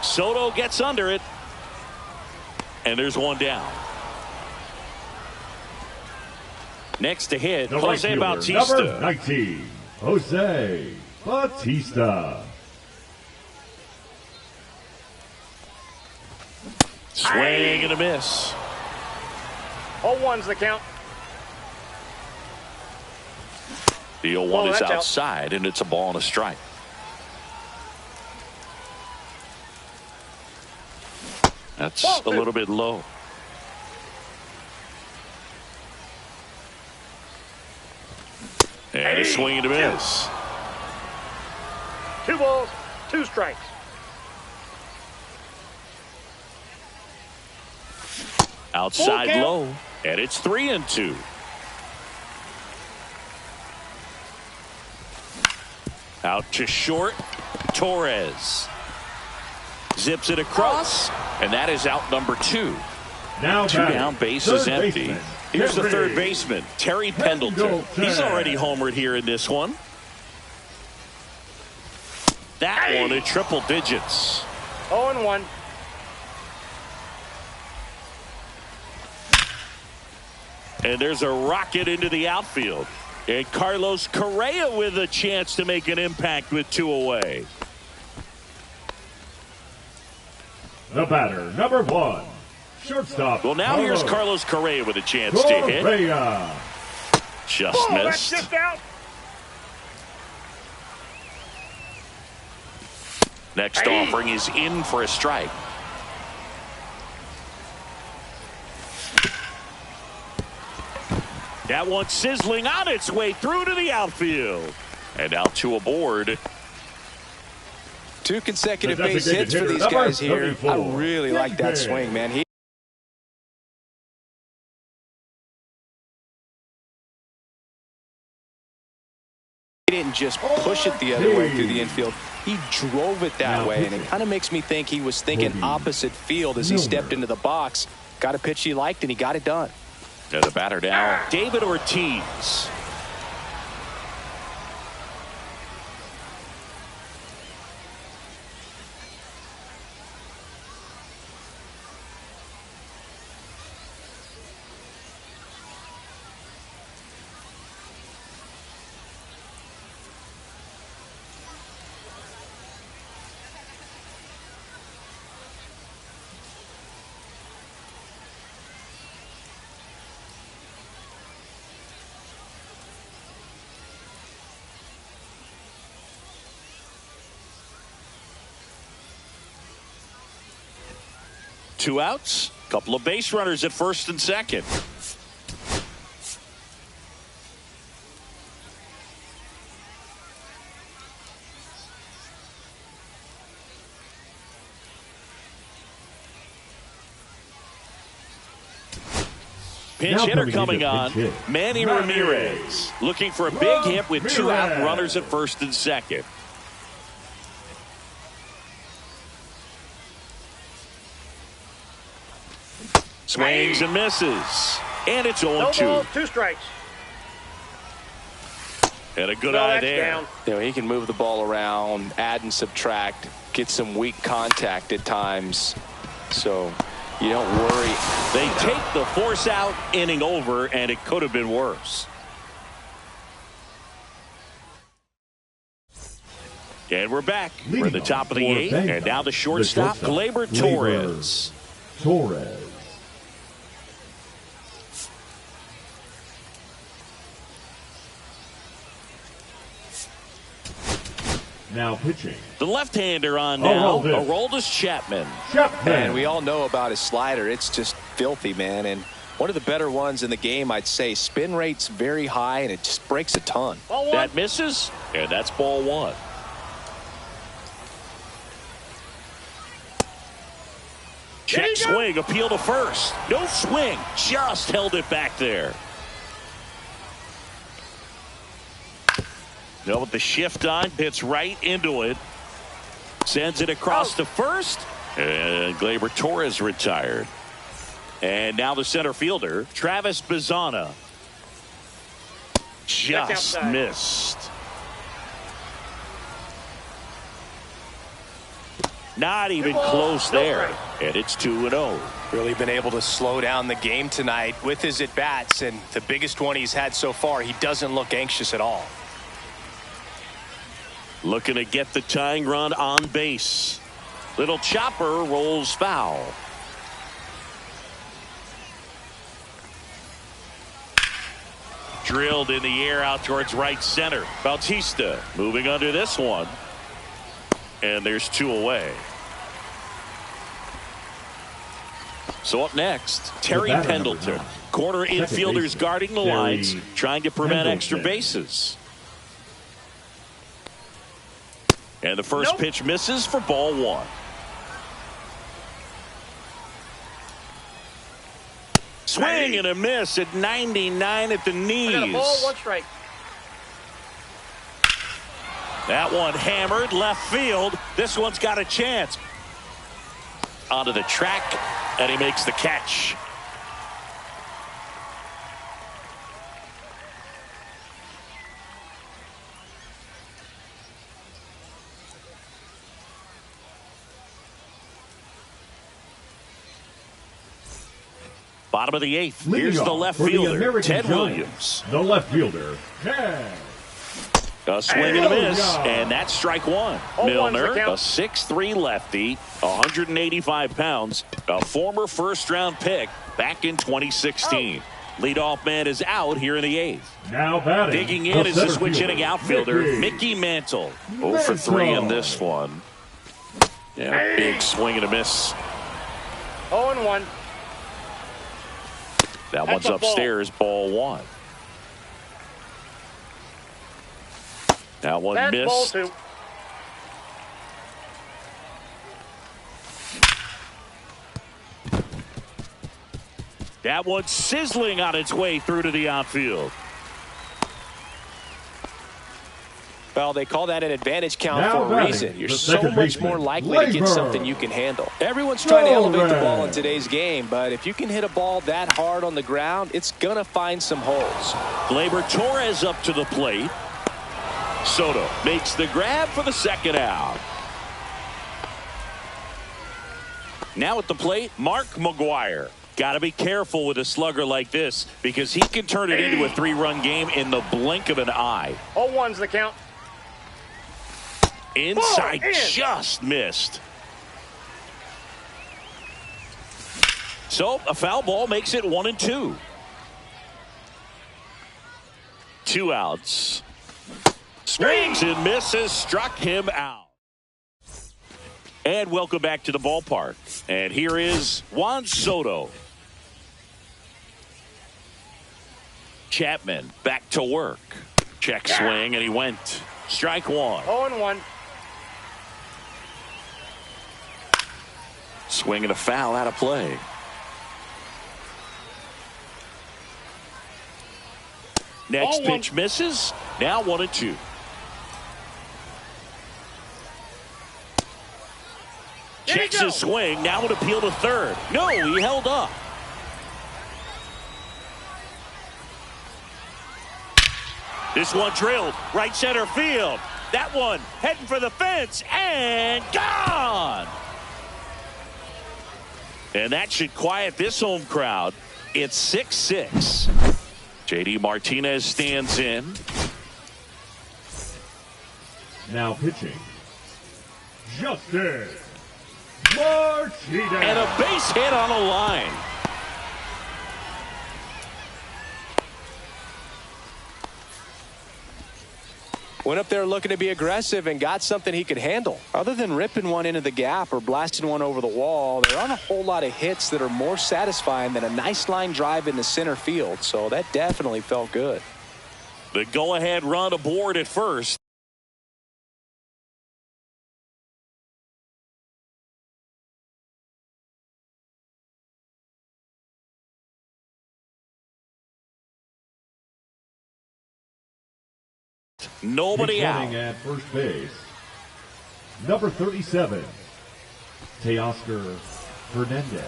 Soto gets under it, and there's one down. Next to hit, The right Jose fielder, Bautista. number 19, Jose Bautista. Swing and a miss. 0-1's the count. The 0-1 Oh, is that's out. outside, and it's a ball and a strike. That's Ball a two. little bit low. And a swing and a miss. 2 balls, 2 strikes. Outside Full count. low, and it's 3-2. Out to short, Torres. Zips it across, and that is out number 2. Now 2 batting, down, base third is empty. baseman, Here's the Terry third baseman, Terry Pendleton. Pendleton. He's already homered here in this one. That one at triple digits. 0-1. And there's a rocket into the outfield. And Carlos Correa with a chance to make an impact with 2 away. The batter, number 1, shortstop. Well, now here's Carlos Correa with a chance to hit. Correa. Just Oh, that's missed. just out. Next offering is in for a strike. That one sizzling on its way through to the outfield. And out to a board. 2 consecutive The base designated hits for hitter, these number guys here. 34, I really like that Kingpin. swing, man. He didn't just push it the other way through the infield. He drove it that Now way, and it pitching. kind of makes me think he was thinking Cody opposite field as he Miller. stepped into the box. Got a pitch he liked, and he got it done. And the batter now, David Ortiz. 2 outs. Couple of base runners at first and second. Pinch hitter coming on, Manny Ramirez. Looking for a big hit with 2 out runners at first and second. Swings and misses. And it's 0-2. No balls, 2 strikes. And a good eye there. Down. You know, he can move the ball around, add and subtract, get some weak contact at times. So you don't worry. They take the force out, inning over, and it could have been worse. And we're back. We're at the top of the 8th, and now the shortstop, Gleyber Torres. Now pitching. The left-hander on now, Aroldis Chapman. And we all know about his slider. It's just filthy, man. And one of the better ones in the game, I'd say. Spin rate's very high, and it just breaks a ton. That misses, and that's ball 1. Check swing, appeal to first. No swing, just held it back there. Now with the shift on, hits right into it. Sends it across to first. And Gleyber Torres retired. And now the center fielder, Travis Bazzana. Just missed. Not even close there. And it's 2-0. Really been able to slow down the game tonight with his at-bats. And the biggest one he's had so far, he doesn't look anxious at all. Looking to get the tying run on base. Little chopper rolls foul. Drilled in the air out towards right center. Bautista moving under this one. And there's 2 away. So up next, Terry Pendleton. Corner infielders guarding the lines, trying to prevent extra bases. And the first pitch misses for ball 1. Swing and a miss at 99 at the knees. I got a ball, 1 strike. That one hammered left field. This one's got a chance. Onto the track, and he makes the catch. Bottom of the 8th. Here's the left fielder, Ted Williams. The left fielder, Ted. A swing and a miss, and that's strike 1. Milner, a 6'3 lefty, 185 pounds, a former first-round pick back in 2016. Leadoff man is out here in the 8th. Now batting. Digging in is the switch-hitting outfielder, Mickey Mantle. 0 for 3 in this one. Yeah, big swing and a miss. 0-1. That one's upstairs, ball 1. That one That's missed. Ball 2. That one sizzling on its way through to the outfield. Well, they call that an advantage count for a reason. You're so much more likely to get something you can handle. Everyone's trying to elevate the ball in today's game, but if you can hit a ball that hard on the ground, it's going to find some holes. Gleyber Torres up to the plate. Soto makes the grab for the second out. Now at the plate, Mark McGwire. Got to be careful with a slugger like this because he can turn it into a 3-run game in the blink of an eye. 0-1's the count. Inside, just missed. So a foul ball makes it 1-2. 2 outs. Swings and misses, struck him out. And welcome back to the ballpark. And here is Juan Soto. Chapman back to work. Check swing, and he went. Strike one. 0-1. Swing and a foul out of play. Next pitch misses. Now 1-2. Checks his swing. Now an appeal to third. No, he held up. This one drilled right center field. That one heading for the fence and gone. And that should quiet this home crowd. It's 6-6. JD Martinez stands in. Now pitching, Justin Martinez. And a base hit on a line. Went up there looking to be aggressive and got something he could handle. Other than ripping one into the gap or blasting one over the wall, there aren't a whole lot of hits that are more satisfying than a nice line drive in the center field. So that definitely felt good. The go-ahead run aboard at first. Nobody out. Running at first base, number 37, Teoscar Hernandez.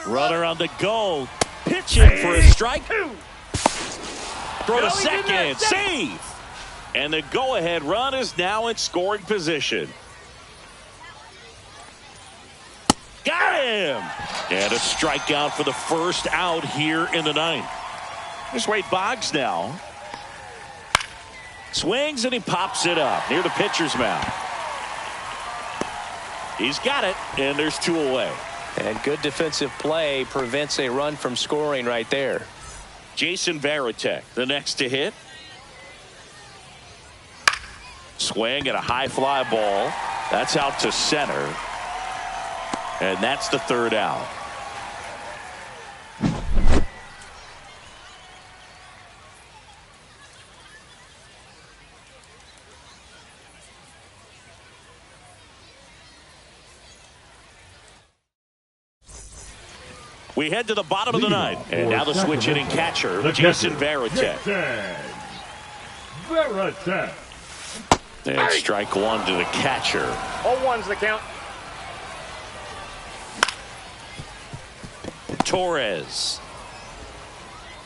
Runner on the go. Pitching for a strike. Throw to second. Save. And the go-ahead run is now in scoring position. Got him. And a strikeout for the first out here in the ninth. Here's Wade Boggs now. Swings and he pops it up near the pitcher's mound. He's got it, and there's two away. And good defensive play prevents a run from scoring right there. Jason Varitek, the next to hit. Swing at a high fly ball. That's out to center. And that's the third out. We head to the bottom of the ninth. And now the switch hitting catcher, Jason Varitek. Varitek. And strike one to the catcher. 0-1's the count. Torres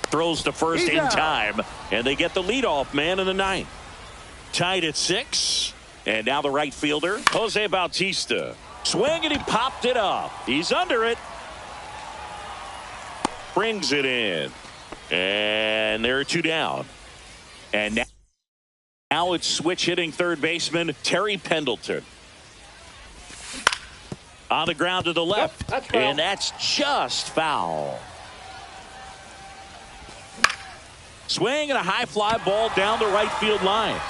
throws to first in time, and they get the leadoff man in the ninth. Tied at 6, and now the right fielder, Jose Bautista. Swing, and he popped it up. He's under it. Brings it in. And there are two down. And now it's switch hitting third baseman Terry Pendleton. On the ground to the left. Yep, that's foul. And that's just foul. Swing and a high fly ball down the right field line.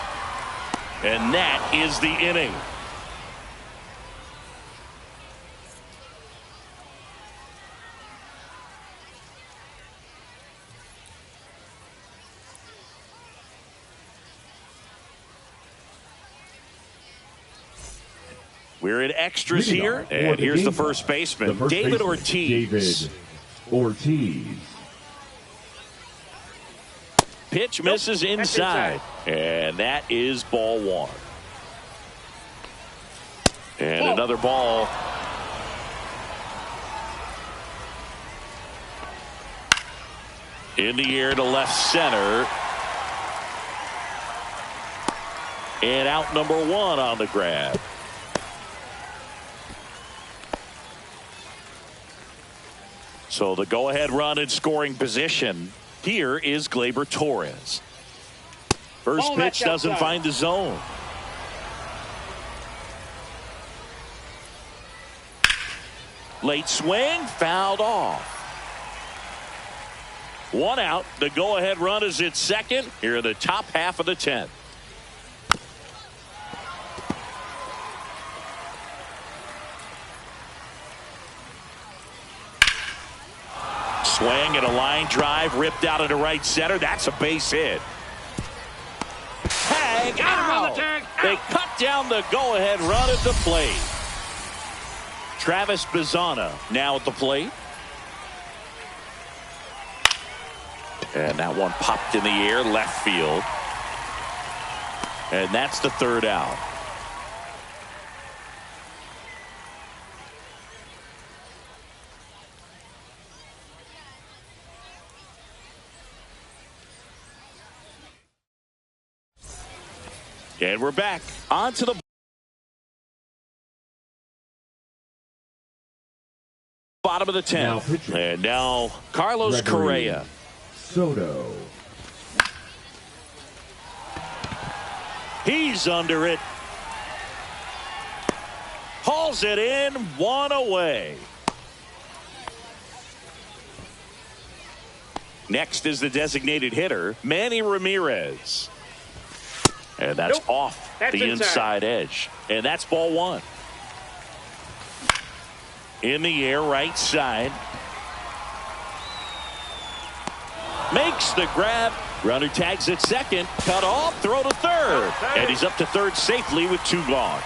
And that is the inning. We're in extras here, and here's the first baseman, David Ortiz. David Ortiz. Pitch misses inside, and that is ball one. And another ball. In the air to left center. And out number one on the grab. So the go-ahead run in scoring position here is Gleyber Torres. First pitch doesn't find the zone. Late swing, fouled off. One out. The go-ahead run is at second here in the top half of the 10th. swing and a line drive ripped out into right center. That's a base hit. Tag out. They cut down the go-ahead run at the plate. Travis Bazzana now at the plate. And that one popped in the air, left field. And that's the third out. And we're back onto the bottom of the 10th. And now Carlos Correa. Soto. He's under it. Hauls it in, one away. Next is the designated hitter, Manny Ramirez. And that's off the inside edge. And that's ball one. In the air, right side. Makes the grab. Runner tags at second. Cut off. Throw to third. And he's up to third safely with two gone.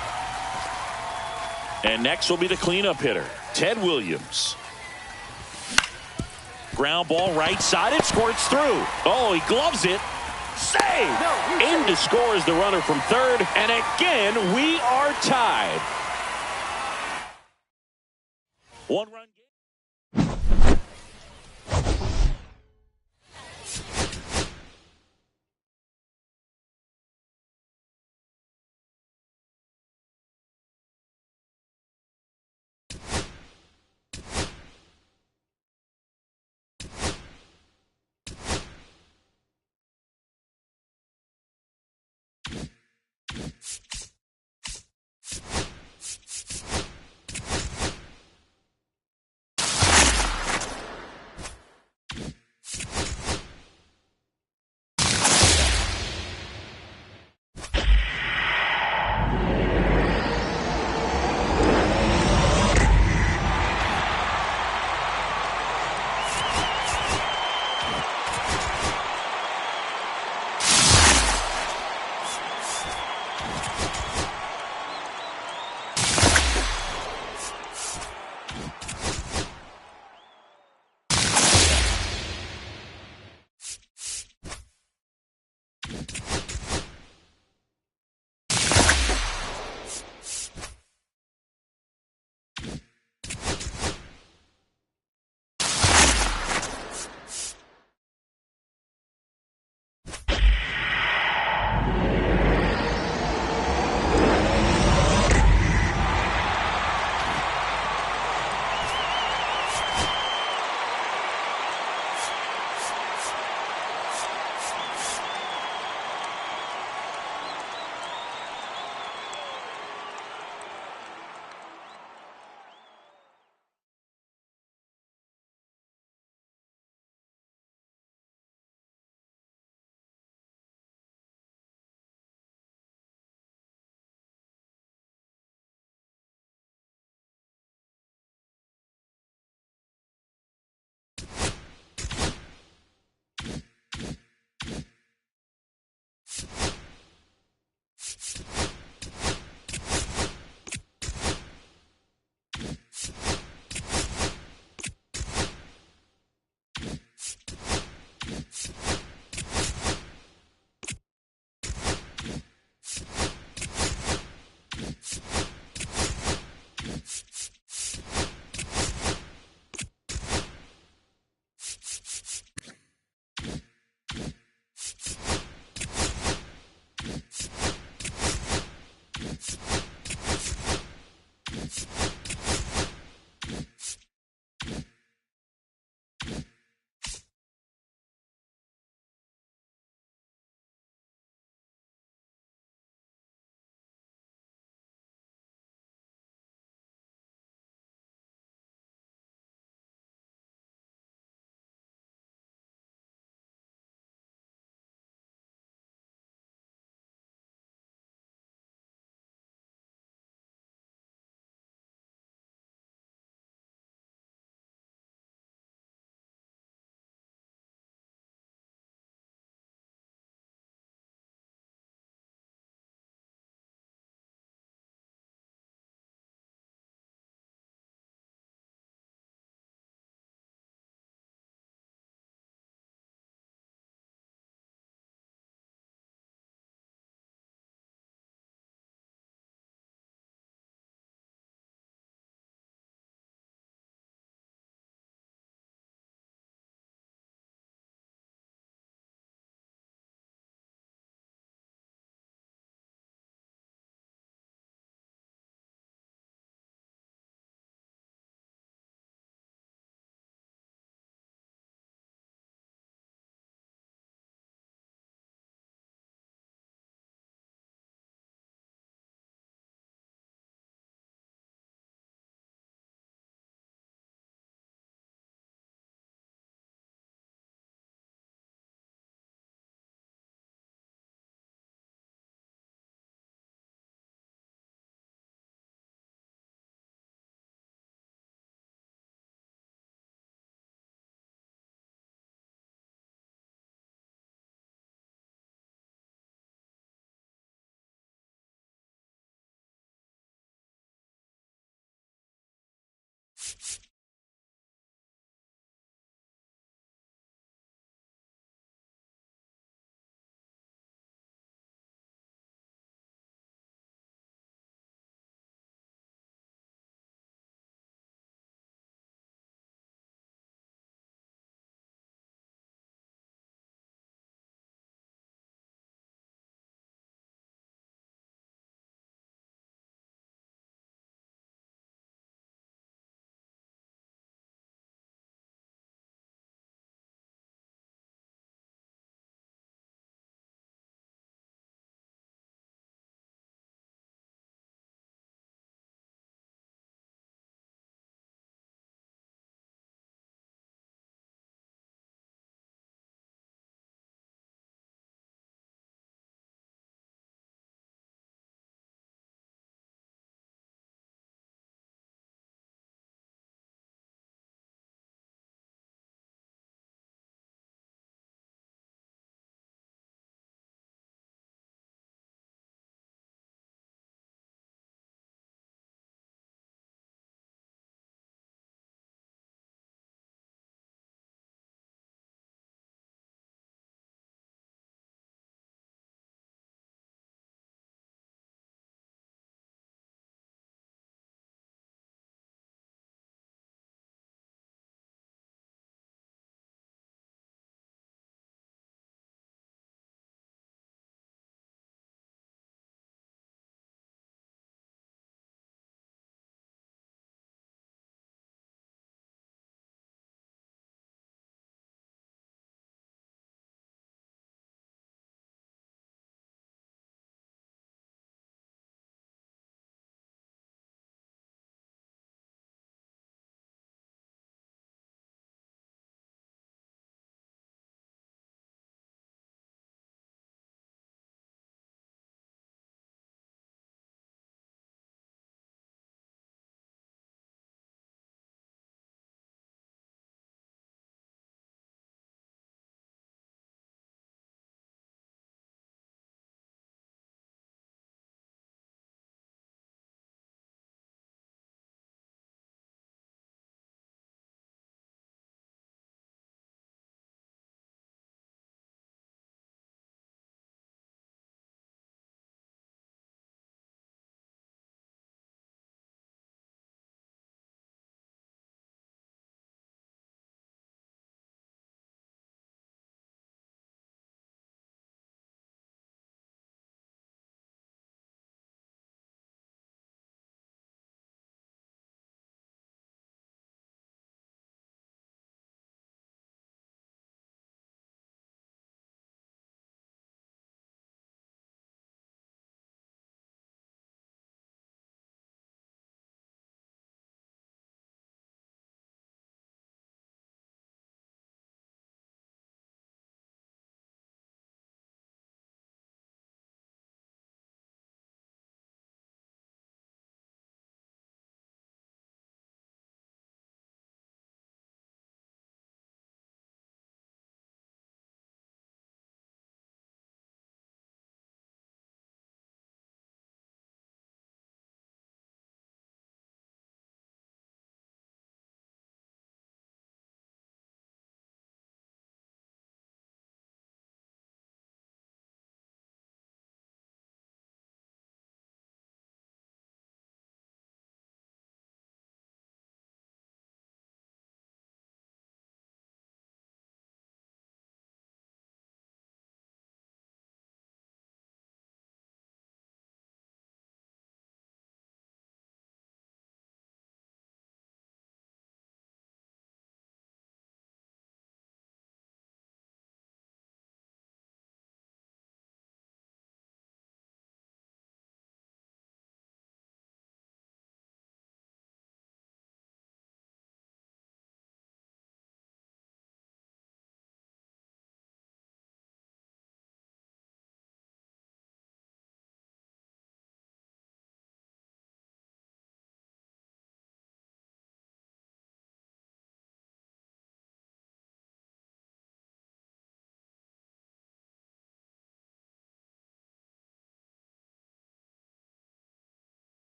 And next will be the cleanup hitter, Ted Williams. Ground ball right side. It squirts through. Oh, he gloves it. Save! In to score is the runner from third. And again, we are tied. One run game.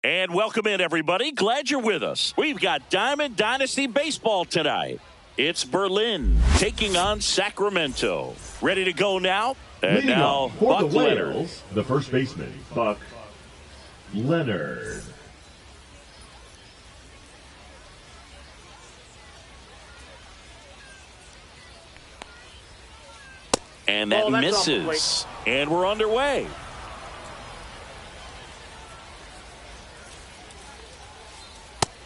And welcome in, everybody. Glad you're with us. We've got Diamond Dynasty Baseball tonight. It's Berlin taking on Sacramento. Ready to go now? And Leading now, off for Buck the Leonard. Whales, the first baseman, Buck Leonard. And that that's off the misses. And we're underway.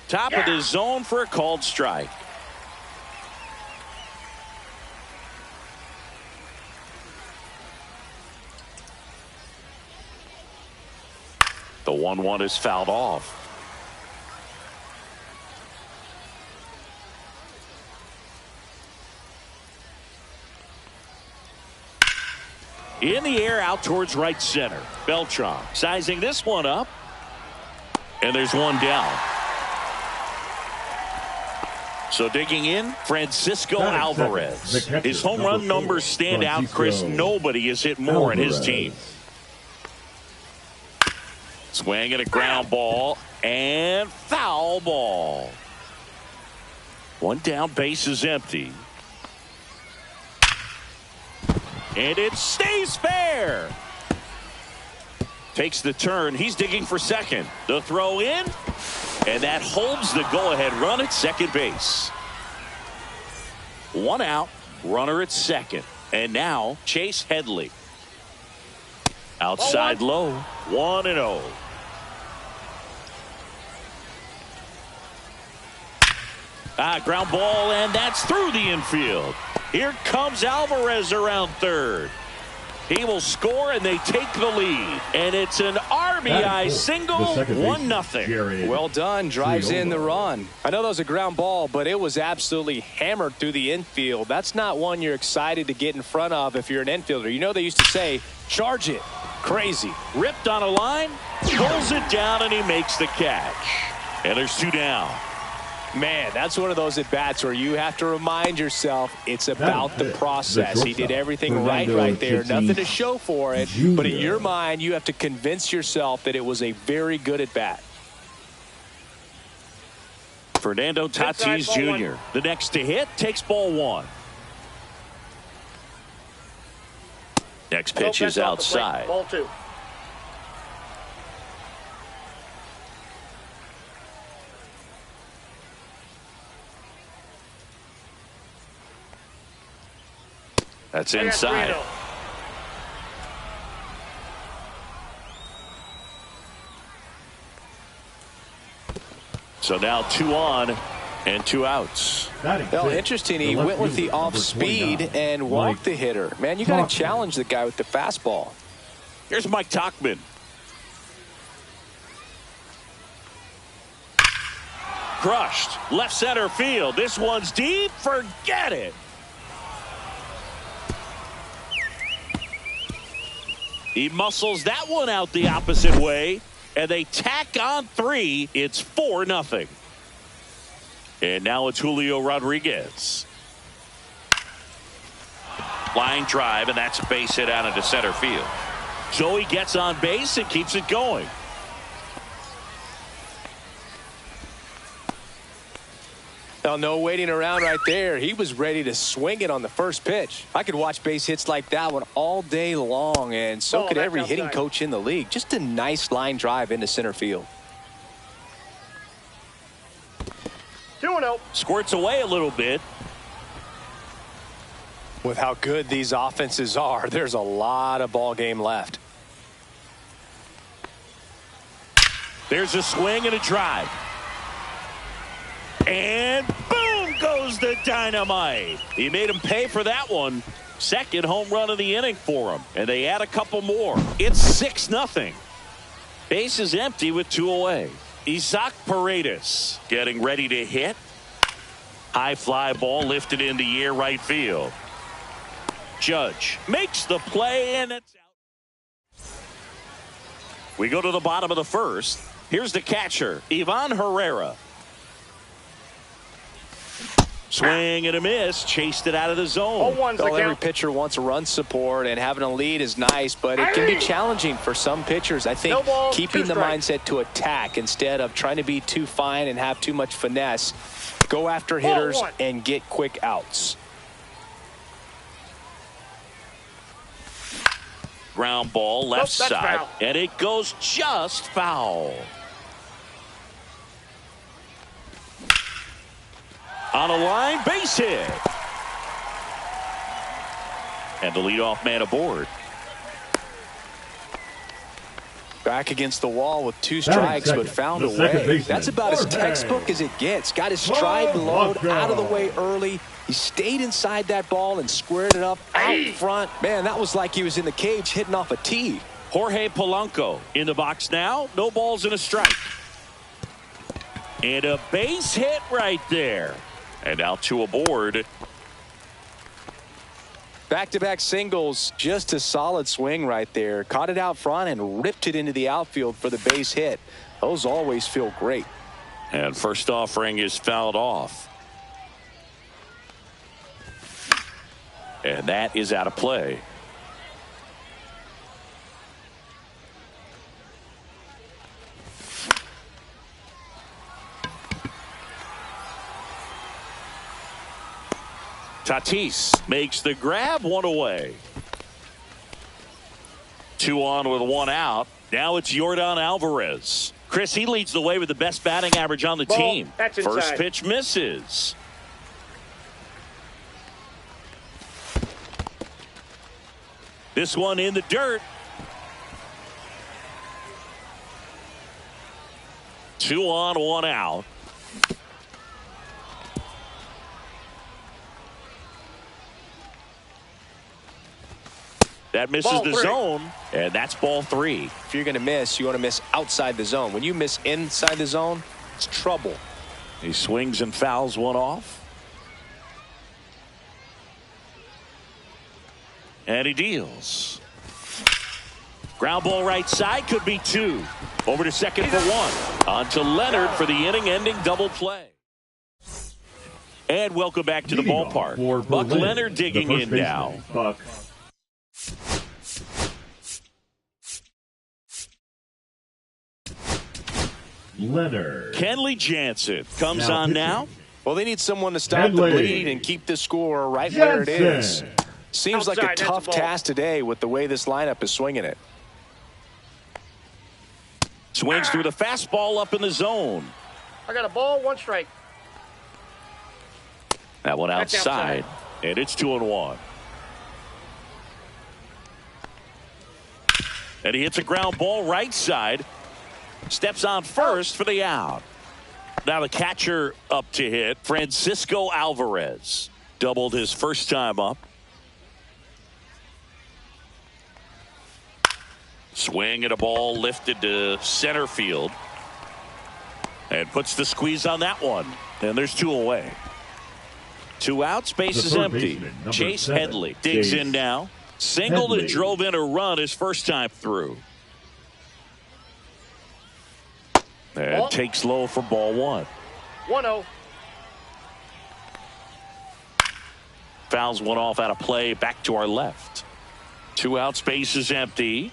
Top of the zone for a called strike. The 1-1 is fouled off. In the air out towards right center. Beltran sizing this one up. And there's one down. So digging in, Francisco Alvarez. His home run numbers stand out, Chris. Nobody has hit more in his team. Swing and a ground ball and foul ball. One down, base is empty. And it stays fair. Takes the turn. He's digging for second. The throw in. And that holds the go-ahead run at second base. One out. Runner at second. And now Chase Headley. Outside low. 1-0. Ground ball, and that's through the infield. Here comes Alvarez around third. He will score, and they take the lead. And it's an RBI single, 1-0. Well done. Drives in the run. I know that was a ground ball, but it was absolutely hammered through the infield. That's not one you're excited to get in front of if you're an infielder. You know they used to say, charge it. Crazy. Ripped on a line, pulls it down, and he makes the catch. And there's two down. Man, that's one of those at-bats where you have to remind yourself it's about the process. He did everything right there. Nothing to show for it. But in your mind, you have to convince yourself that it was a very good at-bat. Fernando Tatis Jr., the next to hit, takes ball one. Next pitch is outside. Ball two. That's inside. So now 2 on and 2 outs. Well, interesting. He went with the off speed and walked the hitter. Man, you got to challenge the guy with the fastball. Here's Mike Tauchman. Crushed. Left center field. This one's deep. Forget it. He muscles that one out the opposite way, and they tack on 3. It's 4-0. And now it's Julio Rodriguez. Line drive, and that's a base hit out into center field. So he gets on base and keeps it going. Now, no waiting around right there. He was ready to swing it on the first pitch. I could watch base hits like that one all day long, and so could every hitting coach in the league. Just a nice line drive into center field. 2-0. Squirts away a little bit. With how good these offenses are, there's a lot of ball game left. There's a swing and a drive. And boom goes the dynamite. He made him pay for that one. Second home run of the inning for him. And they add a couple more. It's 6-0. Base is empty with 2 away. Isaac Paredes getting ready to hit. High fly ball lifted in the air right field. Judge makes the play, and it's out. We go to the bottom of the first. Here's the catcher, Ivan Herrera. Swing and a miss. Chased it out of the zone. 0-1's the Well, every count. pitcher wants a run support, and having a lead is nice, but it can be challenging for some pitchers. I think No ball, keeping 2 the strikes. mindset to attack instead of trying to be too fine and have too much finesse. Go after hitters 0-1. and get quick outs. Ground ball left Nope, that's side. foul. And it goes just foul. On a line, base hit. And the leadoff man aboard. Back against the wall with 2 strikes, but second, found the a second way. baseman, That's about as Jorge. textbook as it gets. Got his stride load Polanco. out of the way early. He stayed inside that ball and squared it up out front. Man, that was like he was in the cage hitting off a tee. Jorge Polanco in the box now. No balls and a strike. And a base hit right there. And now 2 aboard. Back-to-back singles, just a solid swing right there. Caught it out front and ripped it into the outfield for the base hit. Those always feel great. And first offering is fouled off. And that is out of play. Tatis makes the grab, 1 away. 2 on with 1 out. Now it's Yordan Alvarez. Chris, he leads the way with the best batting average on the Ball. team. That's First inside. pitch misses. This one in the dirt. 2 on, 1 out. That misses Ball the 3. zone, and that's ball 3. If you're going to miss, you want to miss outside the zone. When you miss inside the zone, it's trouble. He swings and fouls 1 off. And he deals. Ground ball right side, could be 2. Over to second for 1. On to Leonard for the inning-ending double play. And welcome back to the Leading off ballpark. for Buck Berlin, Leonard the digging first in baseman, now. Buck. Leonard. Kenley Jansen comes Now on pitching. now. Well, they need someone to stop the Henley. bleed and keep the score right where it is. Jansen. Seems like Outside, a that's a tough ball. task today with the way this lineup is swinging it. Swings through the fastball up in the zone. I got a ball, 1 strike. That one That's outside. And it's 2-1. And he hits a ground ball right side. Steps on first for the out. Now the catcher up to hit. Francisco Alvarez. Doubled his first time up. Swing at a ball lifted to center field. And puts the squeeze on that one. And there's 2 away. 2 outs, base The is third empty. baseman, number Chase 7, Headley digs Chase in now. Singled and Headley. drove in a run his first time through. And Ball. takes low for ball 1. 1-0. Fouls 1 off out of play, back to our left. 2 outs, base is empty.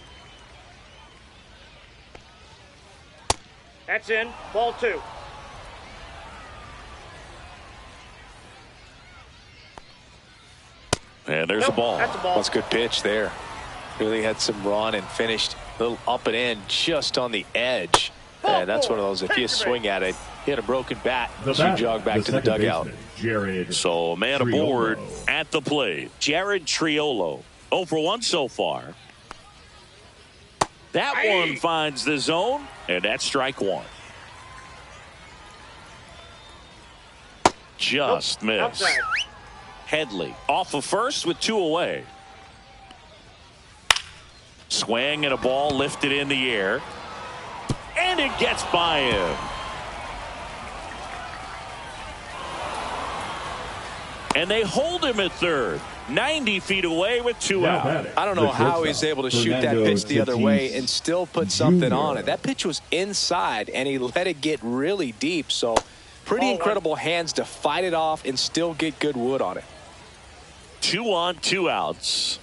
That's in. Ball 2. And there's Nope, a ball. That's a ball. That's a good pitch there. Really had some run and finished a little up and in just on the edge. And that's one of those, if you swing at it, hit a broken bat, The you batter, jog back to the second dugout. baseman, Jared So a man Triolo. aboard at the plate. Jared Triolo. 0 for 1 so far. That one finds the zone, and that's strike 1. Just missed. Outside. Headley off of first with 2 away. Swing and a ball lifted in the air. And it gets by him. And they hold him at third. 90 feet away with 2 Now out. batting, I don't know the how he's shortstop, able to shoot that Fernando pitch the other way Tatis and still put something Jr. on it. That pitch was inside, and he let it get really deep. So Pretty incredible hands to fight it off and still get good wood on it. 2 on, 2 outs.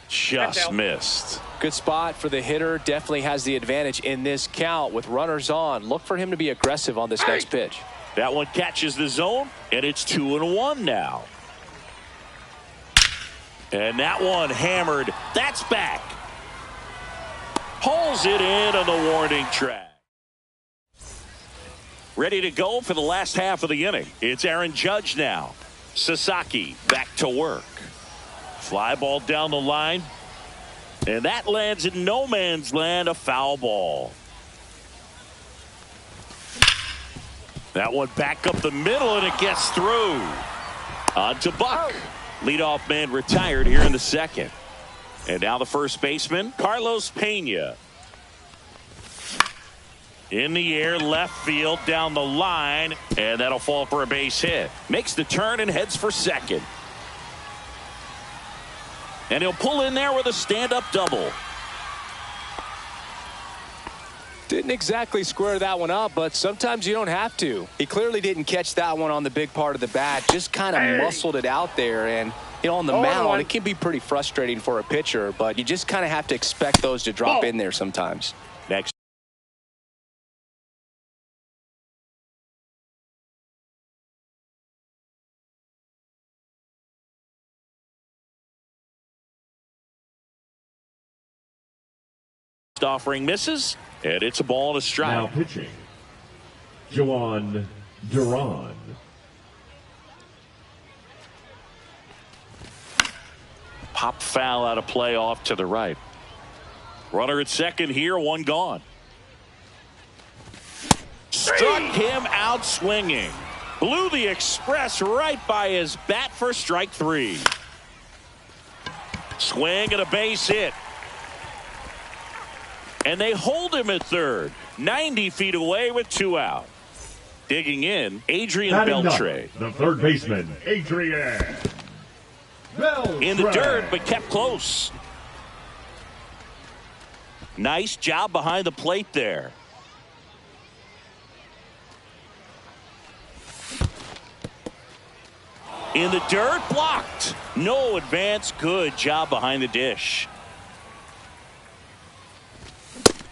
Just missed. Good spot for the hitter. Definitely has the advantage in this count with runners on. Look for him to be aggressive on this next pitch. That one catches the zone, and it's 2-1 now. And that one hammered. That's back. Pulls it in on the warning track. Ready to go for the last half of the inning. It's Aaron Judge now. Sasaki back to work. Fly ball down the line. And that lands in no man's land, a foul ball. That one back up the middle, and it gets through. On to Buck. Leadoff man retired here in the second. And now the first baseman, Carlos Pena. In the air, left field, down the line, and that'll fall for a base hit. Makes the turn and heads for second. And he'll pull in there with a stand-up double. Didn't exactly square that one up, but sometimes you don't have to. He clearly didn't catch that one on the big part of the bat. Just kind of muscled it out there. And, you know, on the mound, it can be pretty frustrating for a pitcher, but you just kind of have to expect those to drop in there sometimes. Next. Offering misses, and it's a ball and a strike. Now pitching, Jhoan Duran. Pop foul out of play off to the right. Runner at second here, one gone. Struck him out swinging. Blew the express right by his bat for strike 3. Swing and a base hit. And they hold him at third. 90 feet away with 2 out. Digging in, Adrian Beltre. The third baseman, Adrian Beltre. In the dirt, but kept close. Nice job behind the plate there. In the dirt, blocked. No advance. Good job behind the dish.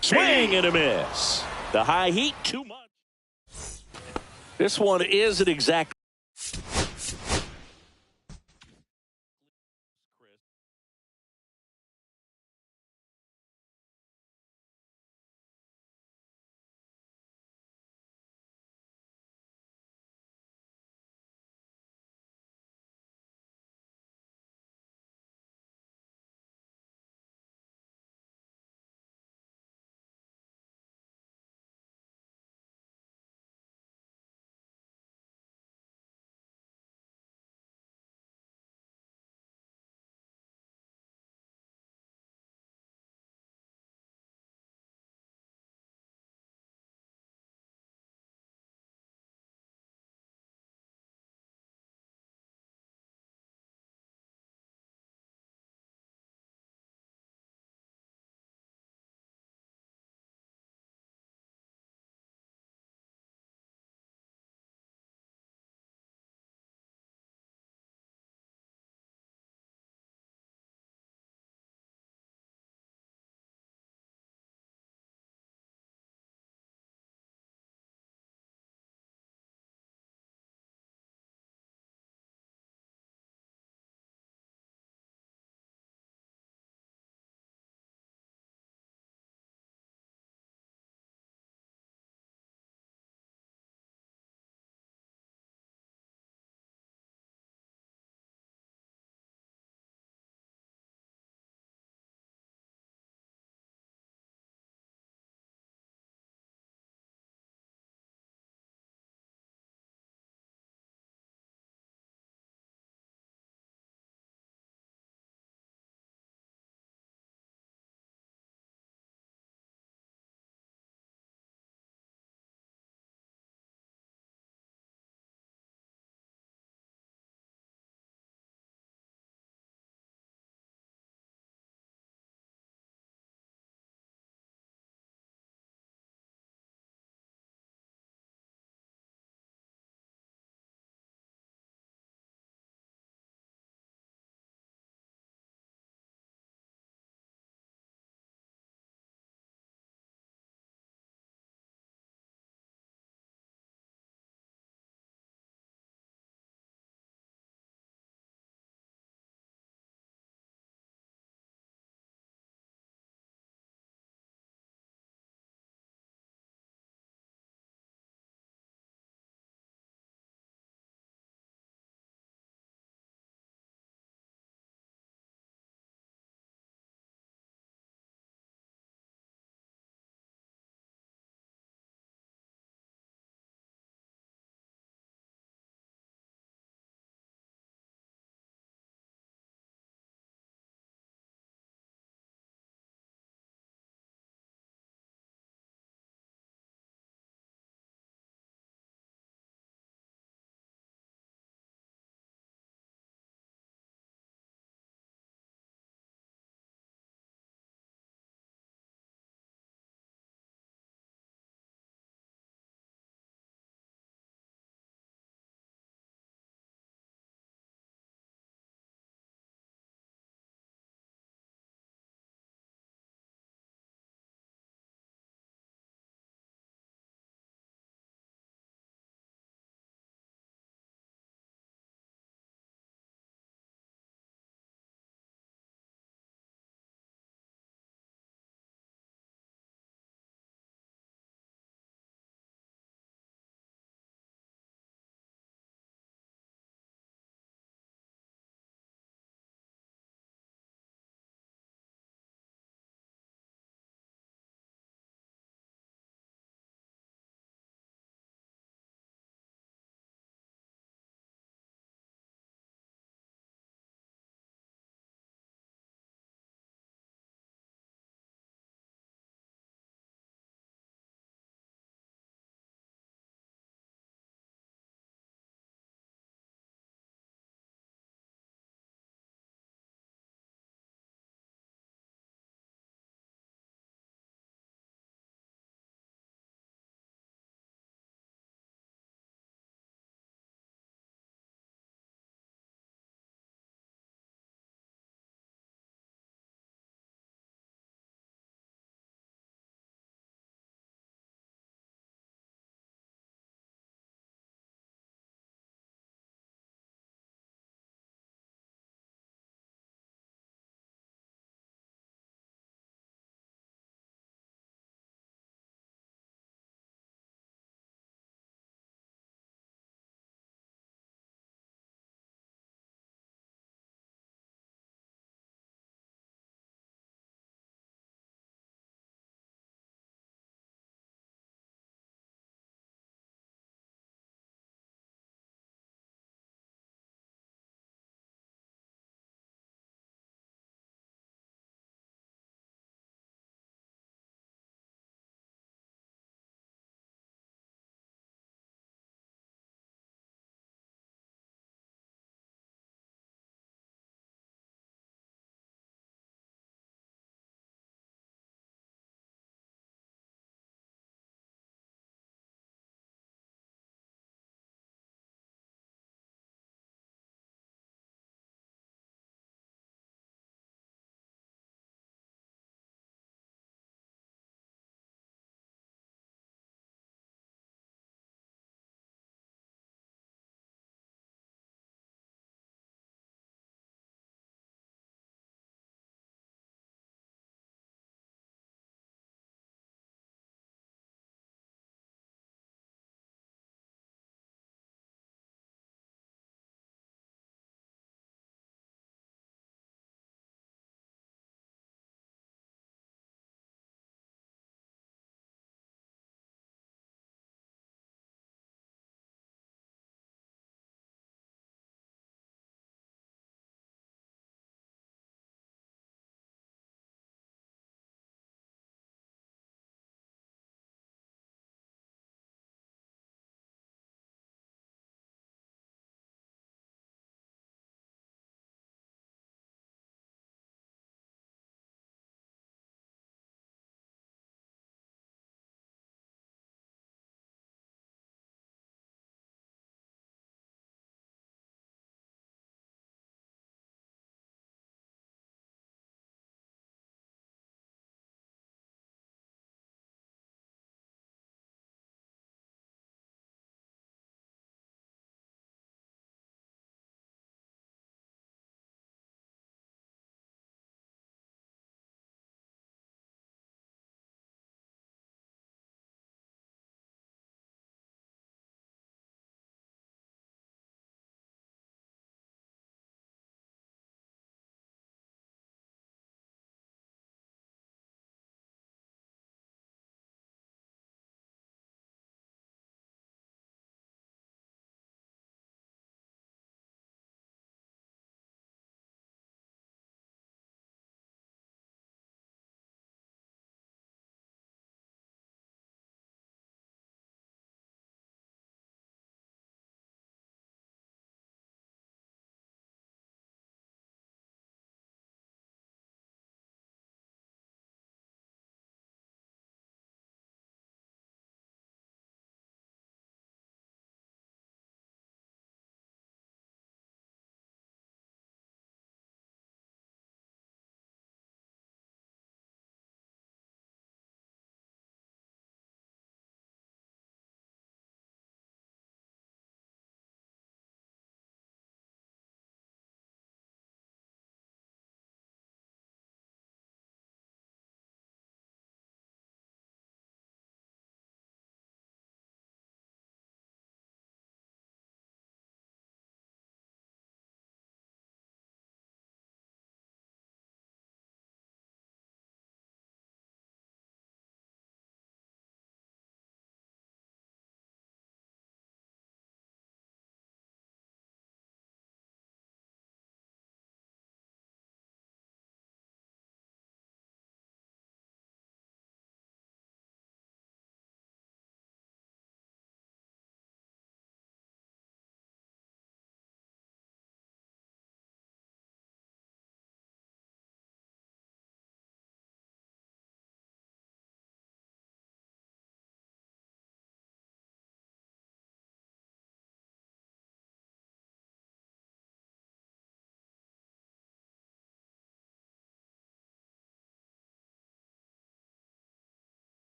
Swing and a miss. The high heat, too much. This one isn't exactly.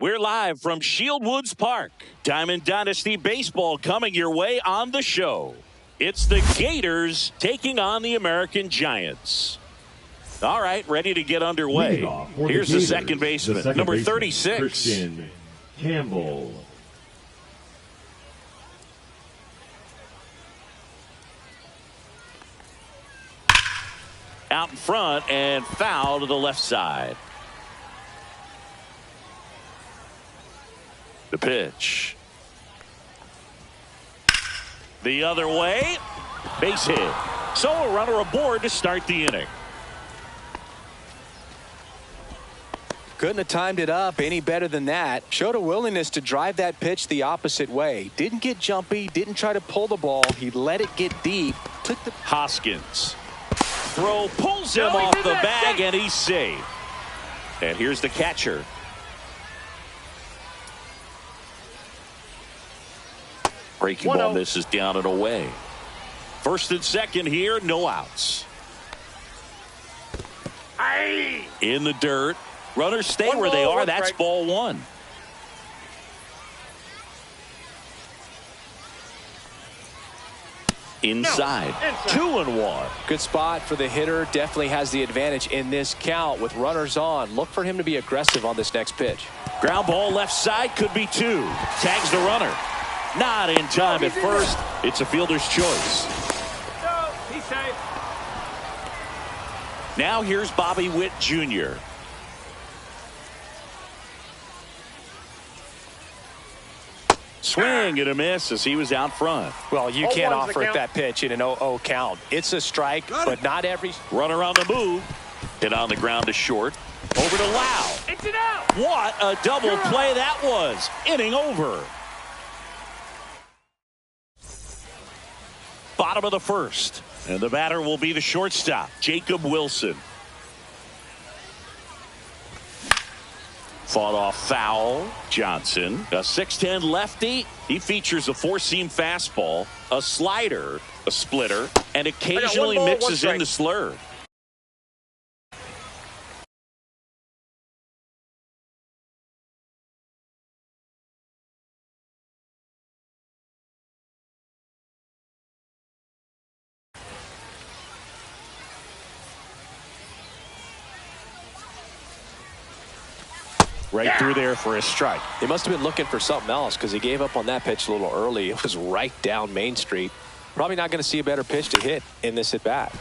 We're live from Shield Woods Park. Diamond Dynasty Baseball coming your way on the show. It's the Gators taking on the American Giants. All right, ready to get underway. Here's the second baseman, number 36. Christian Campbell. Out in front and foul to the left side. The pitch. The other way. Base hit. So a runner aboard to start the inning. Couldn't have timed it up any better than that. Showed a willingness to drive that pitch the opposite way. Didn't get jumpy. Didn't try to pull the ball. He let it get deep. Took the Hoskins. Throw pulls him off the bag and he's safe. And here's the catcher. Breaking ball misses down and away. First and second here, no outs. In the dirt. Runners stay where they are. That's ball one. Inside. 2-1. Good spot for the hitter. Definitely has the advantage in this count with runners on. Look for him to be aggressive on this next pitch. Ground ball left side, could be two. Tags the runner. Not in time at first. It's a fielder's choice. No, he's safe. Now here's Bobby Witt Jr. Swing and a miss as he was out front. Well, you can't offer it that pitch in an 0-0 count. It's a strike, but not every. Runner on the move. Hit on the ground to short. Over to Lau. It's an out. What a double play that was. Inning over. Bottom of the first. And the batter will be the shortstop, Jacob Wilson. Fought off foul. Johnson, a 6'10 lefty. He features a four-seam fastball, a slider, a splitter, and occasionally mixes in the slur. Right through there for a strike. He must have been looking for something else because he gave up on that pitch a little early. It was right down Main Street. Probably not going to see a better pitch to hit in this at bat.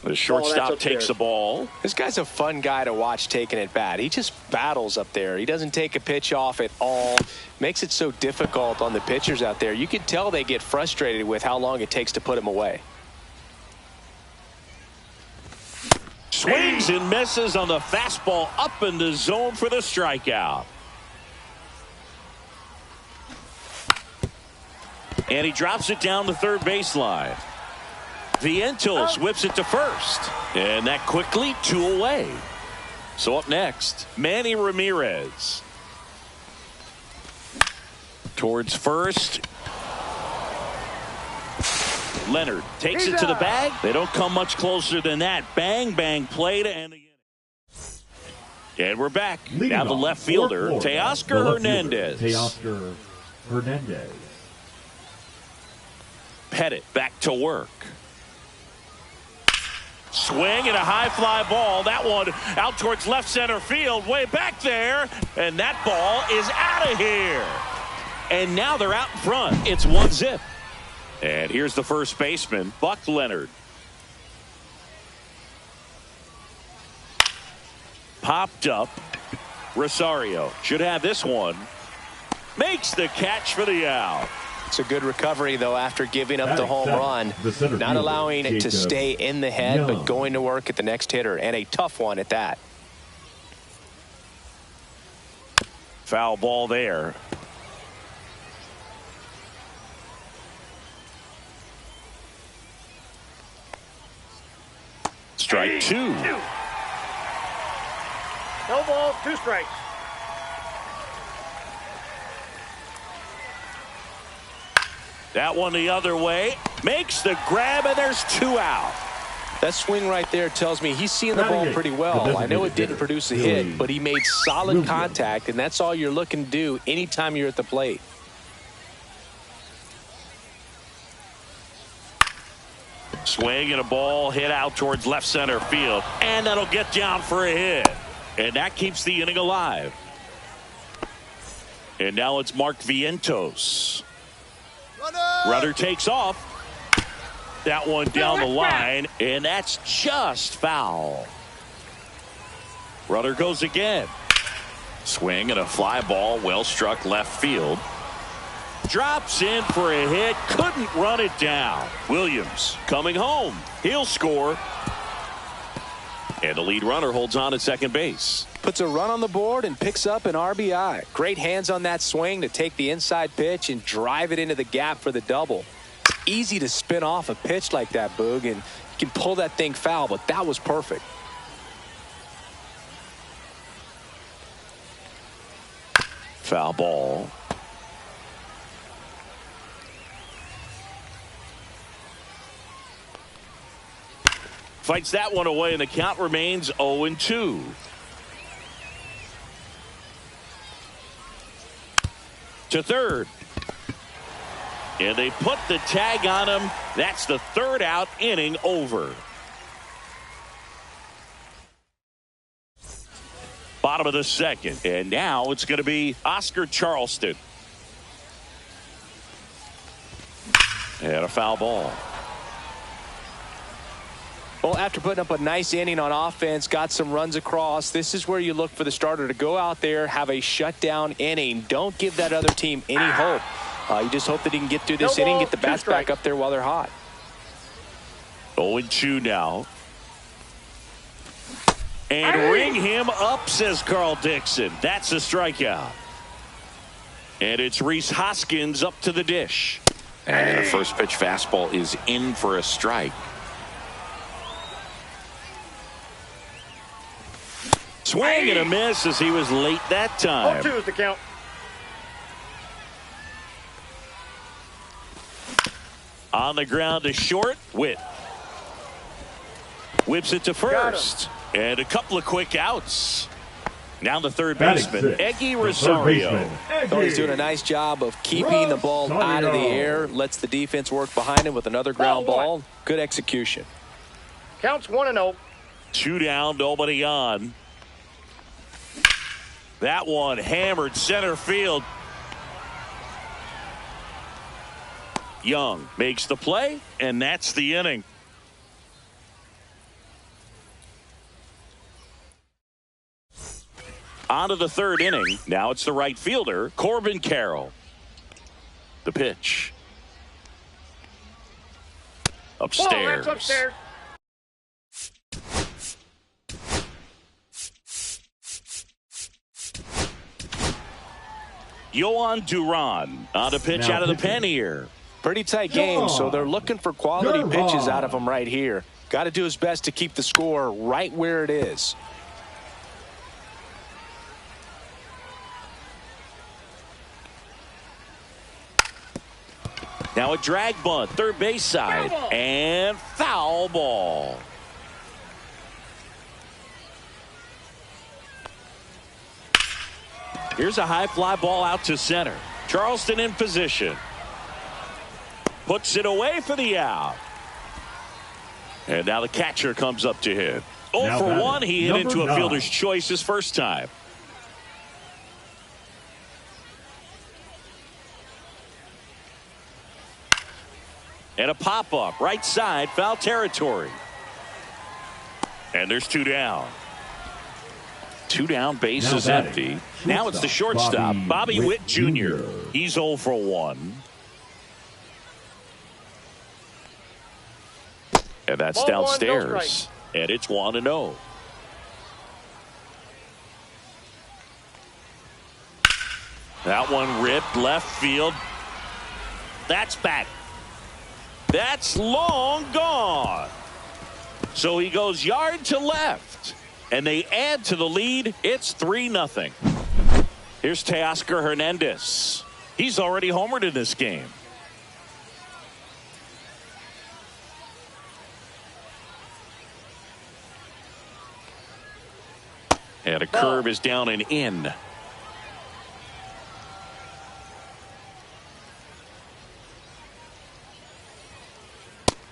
The shortstop takes the ball. This guy's a fun guy to watch taking at bat. He just battles up there. He doesn't take a pitch off at all. Makes it so difficult on the pitchers out there. You can tell they get frustrated with how long it takes to put him away. Swings and misses on the fastball up in the zone for the strikeout. And he drops it down the third baseline. Vientos whips it to first. And that quickly, two away. So up next, Manny Ramirez. Towards first. Leonard takes it to the bag. They don't come much closer than that. Bang, bang, play to end the inning. And we're back. Now the left fielder, Teoscar Hernandez. Teoscar Hernandez. Pettit back to work. Swing and a high fly ball. That one out towards left center field, way back there. And that ball is out of here. And now they're out in front. It's 1-0. And here's the first baseman, Buck Leonard. Popped up. Rosario should have this one. Makes the catch for the out. It's a good recovery, though, after giving up the home run. Not allowing it to stay in the head, but going to work at the next hitter. And a tough one at that. Foul ball there. Strike two. No balls, 2 strikes. That one the other way. Makes the grab, and there's 2 out. That swing right there tells me he's seeing the ball pretty well. I know it didn't produce a hit, but he made solid contact, and that's all you're looking to do anytime you're at the plate. Swing and a ball hit out towards left center field, and that'll get down for a hit. And that keeps the inning alive. And now it's Mark Vientos. Runner takes off. That one down the line, and that's just foul. Runner goes again. Swing and a fly ball, well struck left field. Drops in for a hit, couldn't run it down. Williams coming home. He'll score. And the lead runner holds on at second base. Puts a run on the board and picks up an RBI. Great hands on that swing to take the inside pitch and drive it into the gap for the double. Easy to spin off a pitch like that, Boog, and you can pull that thing foul, but that was perfect. Foul ball. Fights that one away, and the count remains 0-2. To third. And they put the tag on him. That's the third out, inning over. Bottom of the second. And now it's going to be Oscar Charleston. And a foul ball. Well, after putting up a nice inning on offense, got some runs across, this is where you look for the starter to go out there, have a shutdown inning. Don't give that other team any hope. You just hope that he can get through this inning, get the bats back up there while they're hot. 0-2 now. And ring him up, says Carl Dixon. That's a strikeout. And it's Rhys Hoskins up to the dish. And a first pitch fastball is in for a strike. Swing and a miss as he was late that time. 0-2 is the count. On the ground to short. Witt whips it to first. And a couple of quick outs. Now the third baseman, Eggy Rosario. Oh, he's doing a nice job of keeping the ball out of the air. Lets the defense work behind him with another ground ball. Good execution. Counts 1-0. 2 down, nobody on. That one hammered center field. Young makes the play, and that's the inning. On to the third inning. Now it's the right fielder, Corbin Carroll. The pitch. Upstairs. Ball, that's upstairs. Yohan Duran on a pitch Now out of the pitching. pen here. Pretty tight game, so they're looking for quality pitches out of him right here. Got to do his best to keep the score right where it is. Now a drag bunt, third base side, and foul ball. Here's a high fly ball out to center. Charleston in position. Puts it away for the out. And now the catcher comes up to hit. 0 for 1. He hit into a fielder's choice his first time. And a pop-up right side, foul territory. And there's 2 down. 2 down, base is empty. Now it's the shortstop, Bobby Witt Jr. He's 0 for 1. And that's downstairs. And it's 1-0. That one ripped left field. That's back. That's long gone. So he goes yard to left. And they add to the lead. It's 3-0. Here's Teoscar Hernandez. He's already homered in this game. And a curve is down and in.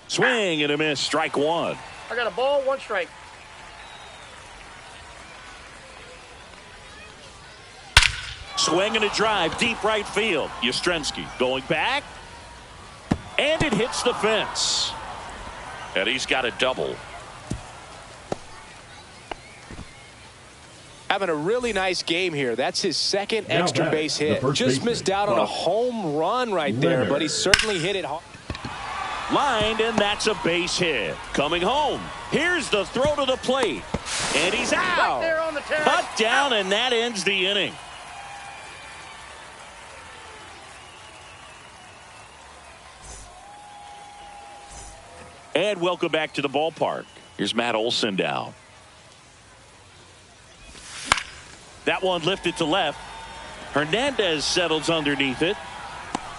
Swing and a miss. Strike one. I got a ball, 1 strike. Swing and a drive. Deep right field. Yastrzemski going back. And it hits the fence. And he's got a double. Having a really nice game here. That's his second Now extra back, base the hit. first Just baseman, missed out on a Buck home run right there, Leonard. but he certainly hit it hard. Lined, and that's a base hit. Coming home. Here's the throw to the plate. And he's Right out. there on the tag. Cut down, and that ends the inning. And welcome back to the ballpark. Here's Matt Olson down. That one lifted to left. Hernandez settles underneath it.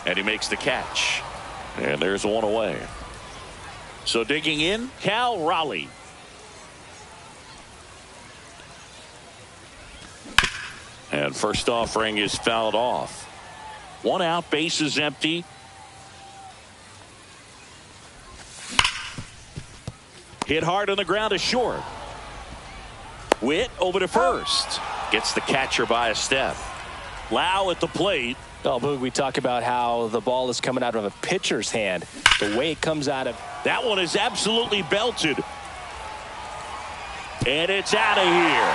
And he makes the catch. And there's one away. So digging in, Cal Raleigh. And first offering is fouled off. 1 out, base is empty. Hit hard on the ground to short. Witt over to first. Gets the catcher by a step. Lau at the plate. Oh, Boog, we talk about how the ball is coming out of a pitcher's hand. The way it comes out of. That one is absolutely belted. And it's out of here.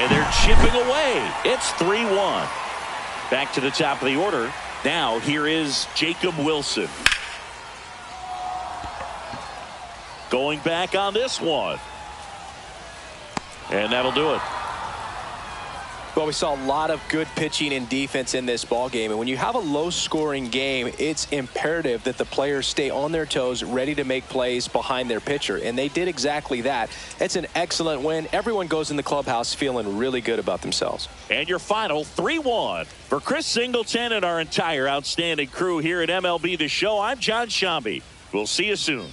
And they're chipping away. It's 3-1. Back to the top of the order. Now here is Jacob Wilson. Going back on this one. And that'll do it. Well, we saw a lot of good pitching and defense in this ball game, and when you have a low-scoring game, it's imperative that the players stay on their toes, ready to make plays behind their pitcher, and they did exactly that. It's an excellent win. Everyone goes in the clubhouse feeling really good about themselves. And your final 3-1 for Chris Singleton and our entire outstanding crew here at MLB The Show. I'm John Shambi. We'll see you soon.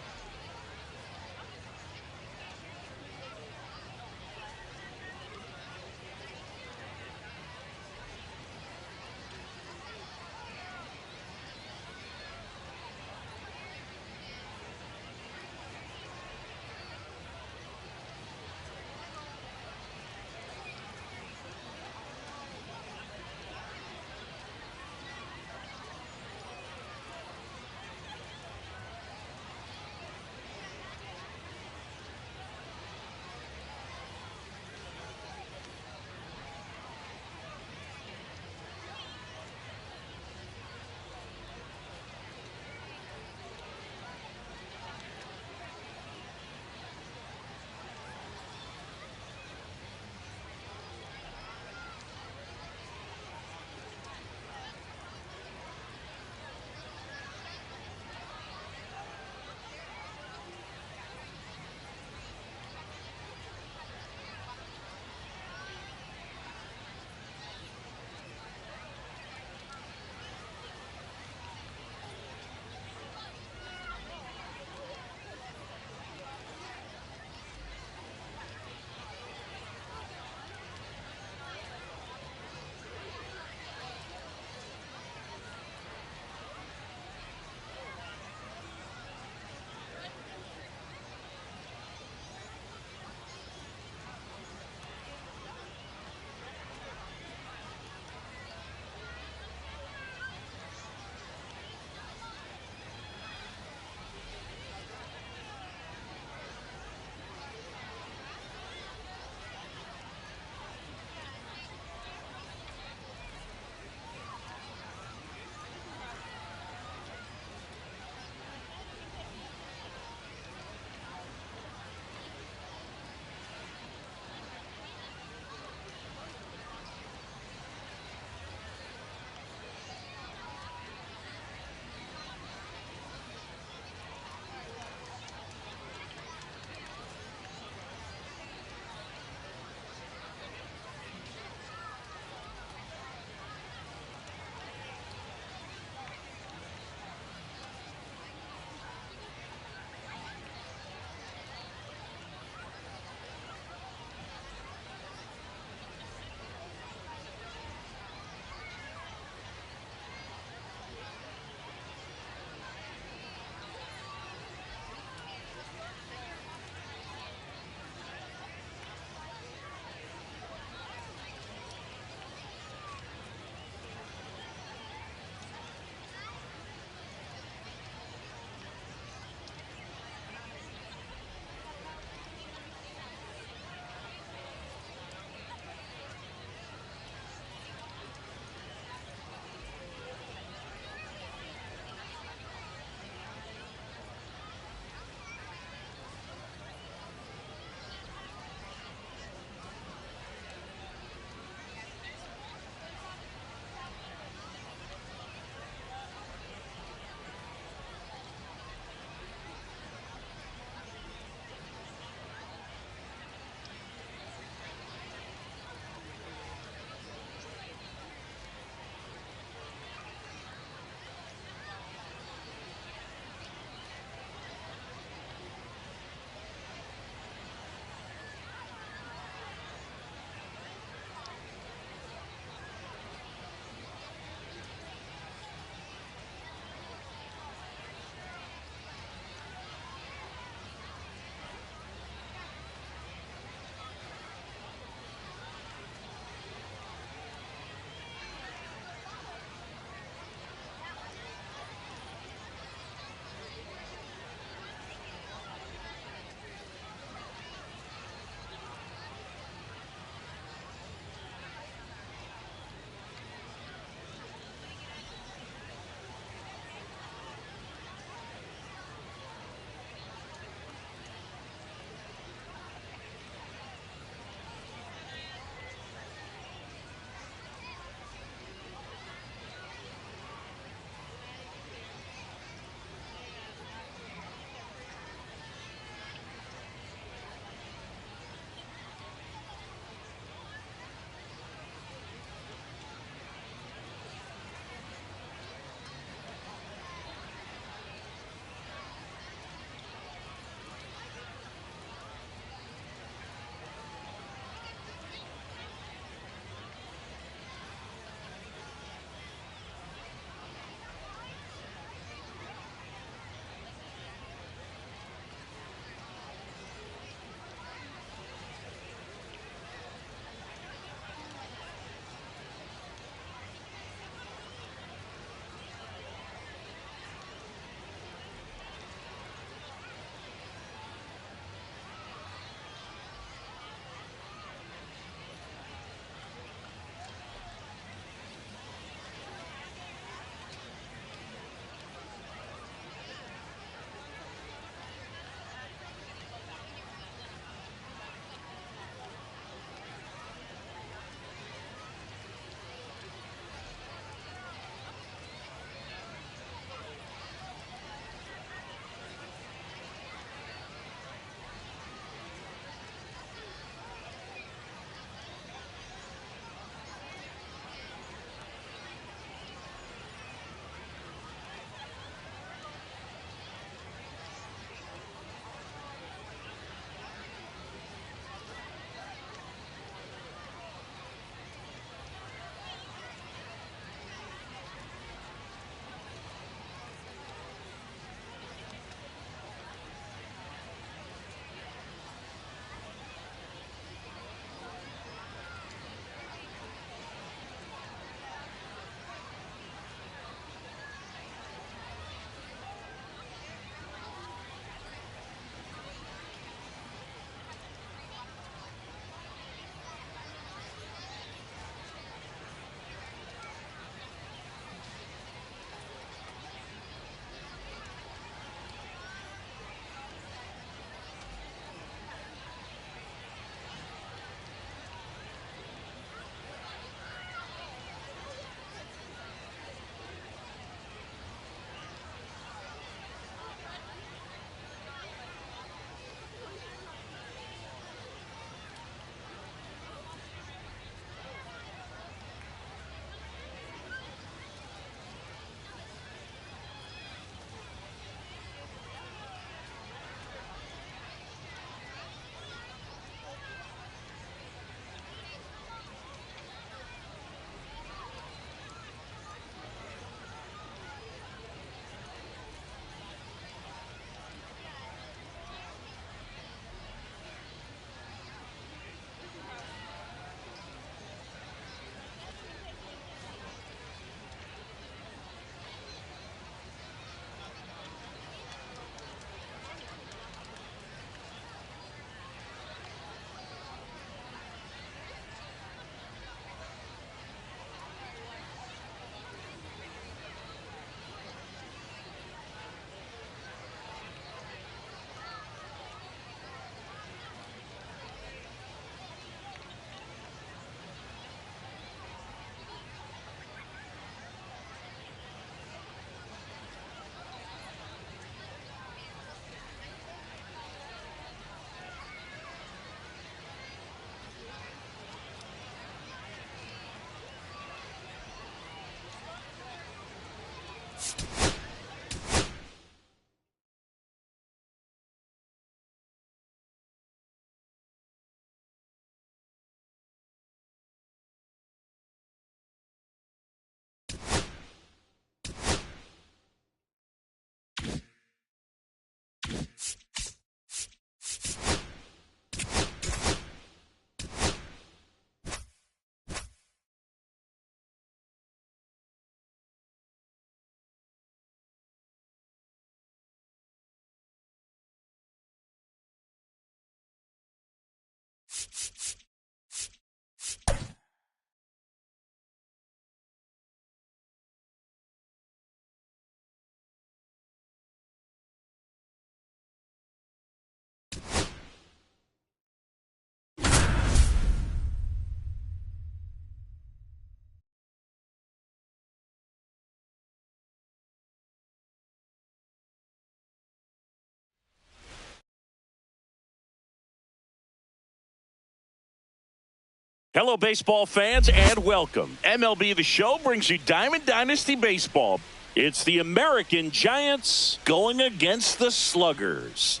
Hello, baseball fans, and welcome. MLB The Show brings you Diamond Dynasty Baseball. It's the American Giants going against the Sluggers.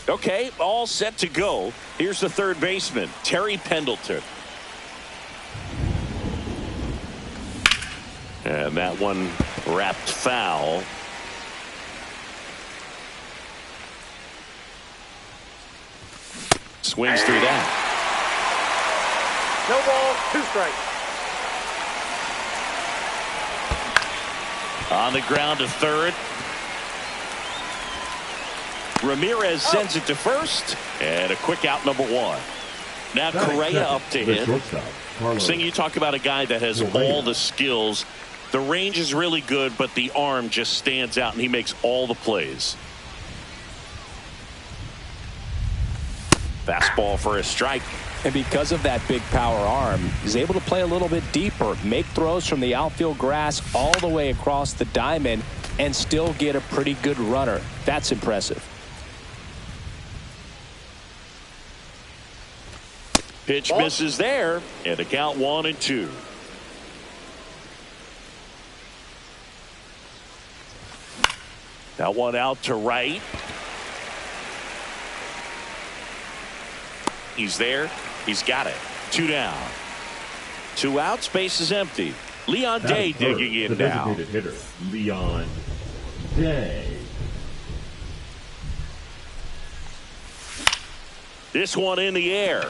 Okay, all set to go. Here's the third baseman, Terry Pendleton. And that one wrapped foul. Swings through that. No ball, 2 strikes. On the ground to third. Ramirez sends it to first. And a quick out, number 1. Now Correa up to hit. Sing, you talk about a guy that has all the skills. The range is really good, but the arm just stands out, and he makes all the plays. Fastball for a strike. And because of that big power arm, he's able to play a little bit deeper, make throws from the outfield grass all the way across the diamond, and still get a pretty good runner. That's impressive. Pitch misses there, and the count 1-2. That one out to right. He's there. He's got it. 2 down. 2 outs. Base is empty. Leon Day digging in now. Designated hitter, Leon Day. This one in the air.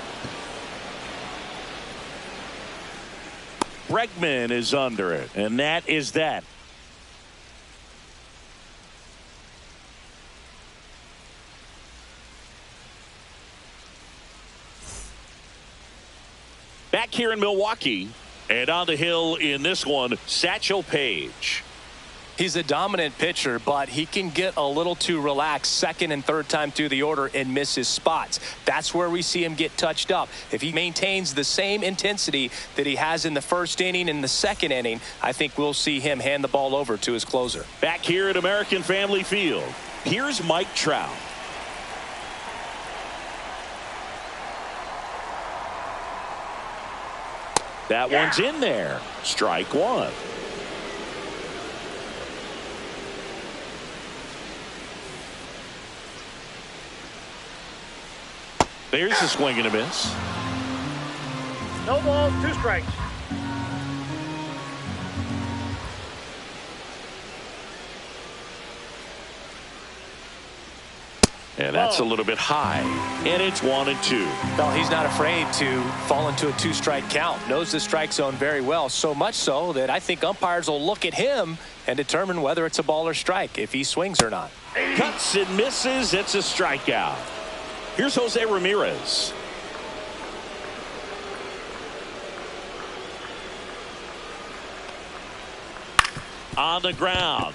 Bregman is under it, and that is that. Back here in Milwaukee, and on the hill in this one, Satchel Paige. He's a dominant pitcher, but he can get a little too relaxed second and third time through the order and miss his spots. That's where we see him get touched up. If he maintains the same intensity that he has in the first inning and the second inning, I think we'll see him hand the ball over to his closer. Back here at American Family Field, here's Mike Trout. That one's in there. Strike 1. There's a swing and a miss. No balls, 2 strikes. And that's a little bit high. And it's 1-2. No, he's not afraid to fall into a 2-strike count. Knows the strike zone very well. So much so that I think umpires will look at him and determine whether it's a ball or strike, if he swings or not. Cuts and misses. It's a strikeout. Here's Jose Ramirez. On the ground.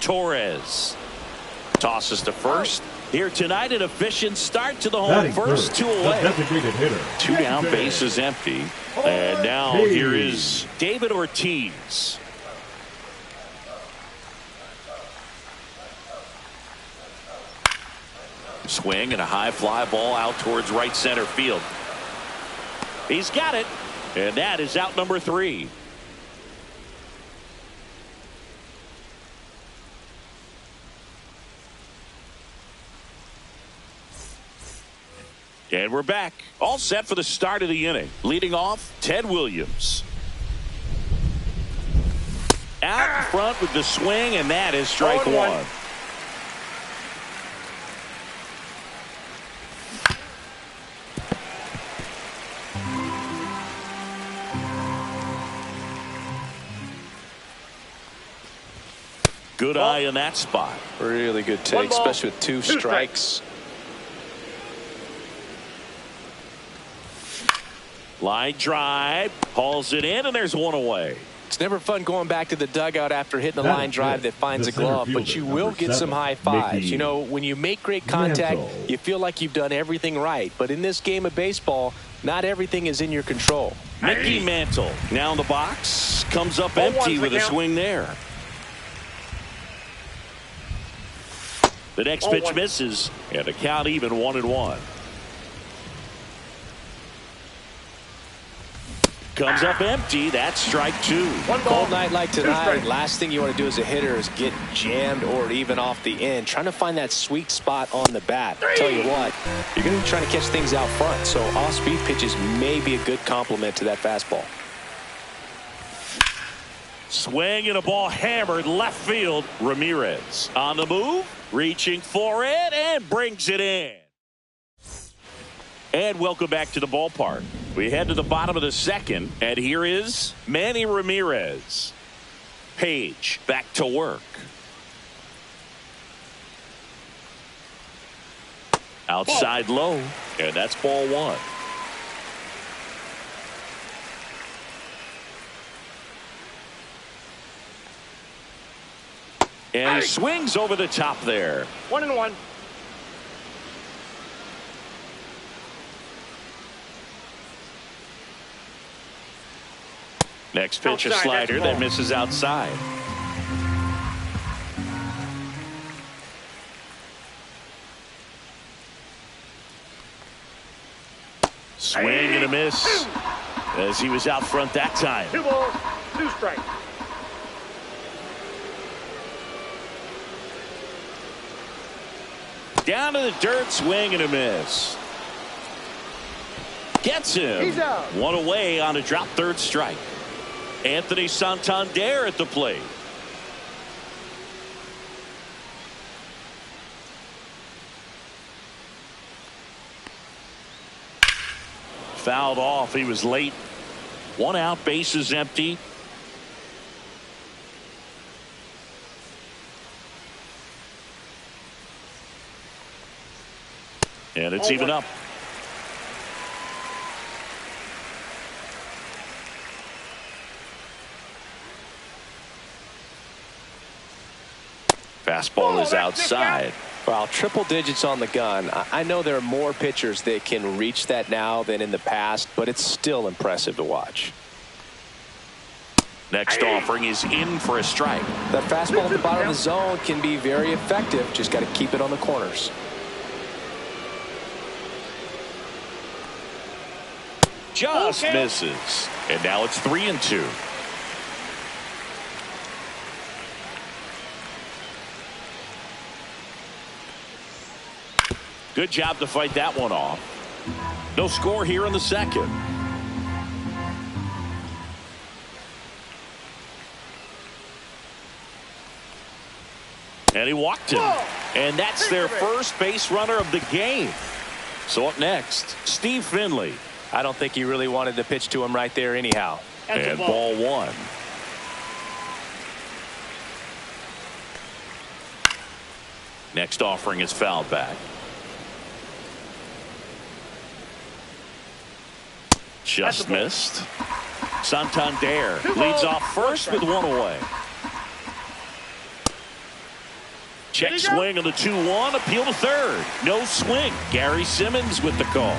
Torres tosses to first. Here tonight, an efficient start to the home first. 2 away. Designated hitter, 2 down, base is empty. And now here is David Ortiz. Swing and a high fly ball out towards right center field. He's got it. And that is out number 3. And we're back. All set for the start of the inning. Leading off, Ted Williams. Out in front with the swing, and that is strike 1. Good eye in that spot. Really good take, especially with 2 strikes. Line drive, hauls it in, and there's 1 away. It's never fun going back to the dugout after hitting a line drive that finds a glove, but you will get some high fives. You know, when you make great contact, you feel like you've done everything right. But in this game of baseball, not everything is in your control. Mickey Mantle now in the box, comes up empty with a swing there. The next pitch misses, and the count even 1-1. Comes up empty. That's strike 2. One ball. Cold night like Two tonight, strikes. last thing you want to do as a hitter is get jammed or even off the end. Trying to find that sweet spot on the bat. Tell you what, you're going to be trying to catch things out front, so off-speed pitches may be a good complement to that fastball. Swing and a ball hammered left field. Ramirez on the move, reaching for it, and brings it in. And welcome back to the ballpark. We head to the bottom of the second, and here is Manny Ramirez. Page back to work. Outside low, and that's ball 1. And he swings over the top there. 1-1. Next pitch, a Outside, slider that's that ball. misses outside. Swing and a miss as he was out front that time. 2 balls, 2 strikes. Down to the dirt, swing and a miss. Gets him. He's out. 1 away on a drop third strike. Anthony Santander at the plate. Fouled off. He was late. 1 out, bases empty. And it's even up. Fastball is outside. Well, triple digits on the gun. I know there are more pitchers that can reach that now than in the past, but it's still impressive to watch. Next offering is in for a strike. That fastball at the bottom of the zone can be very effective. Just got to keep it on the corners. Just misses. And now it's 3-2. Good job to fight that one off. No score here in the second. And he walked him. And that's their first base runner of the game. So up next, Steve Finley. I don't think he really wanted to pitch to him right there anyhow. And ball 1. Next offering is fouled back. Just missed. Santander leads off first with 1 away. Check swing on the 2-1. Appeal to third. No swing. Gary Simmons with the call.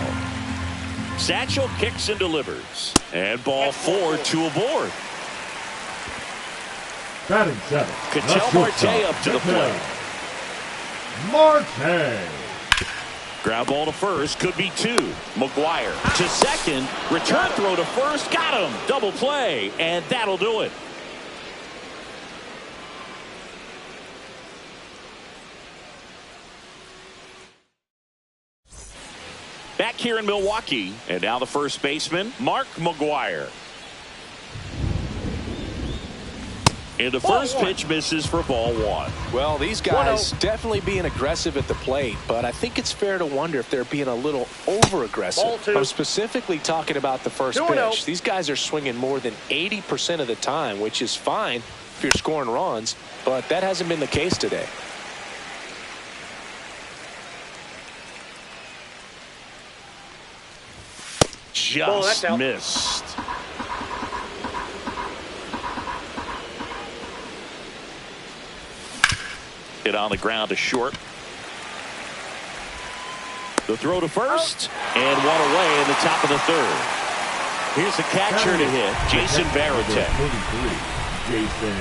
Satchel kicks and delivers. And ball 4, 2 aboard. Batting 7. Ketel Marte up to the plate. Marte. Ground ball to first, could be 2. McGuire to second, return throw to first, got him. Double play, and that'll do it. Back here in Milwaukee, and now the first baseman, Mark McGuire. And the first pitch misses for ball 1. Well, these guys definitely being aggressive at the plate, but I think it's fair to wonder if they're being a little over-aggressive. I'm specifically talking about the first pitch. These guys are swinging more than 80% of the time, which is fine if you're scoring runs, but that hasn't been the case today. Just missed. Hit on the ground to short. The throw to first, and 1 away in the top of the third. Here's the catcher to hit, Jason Varitek. Jason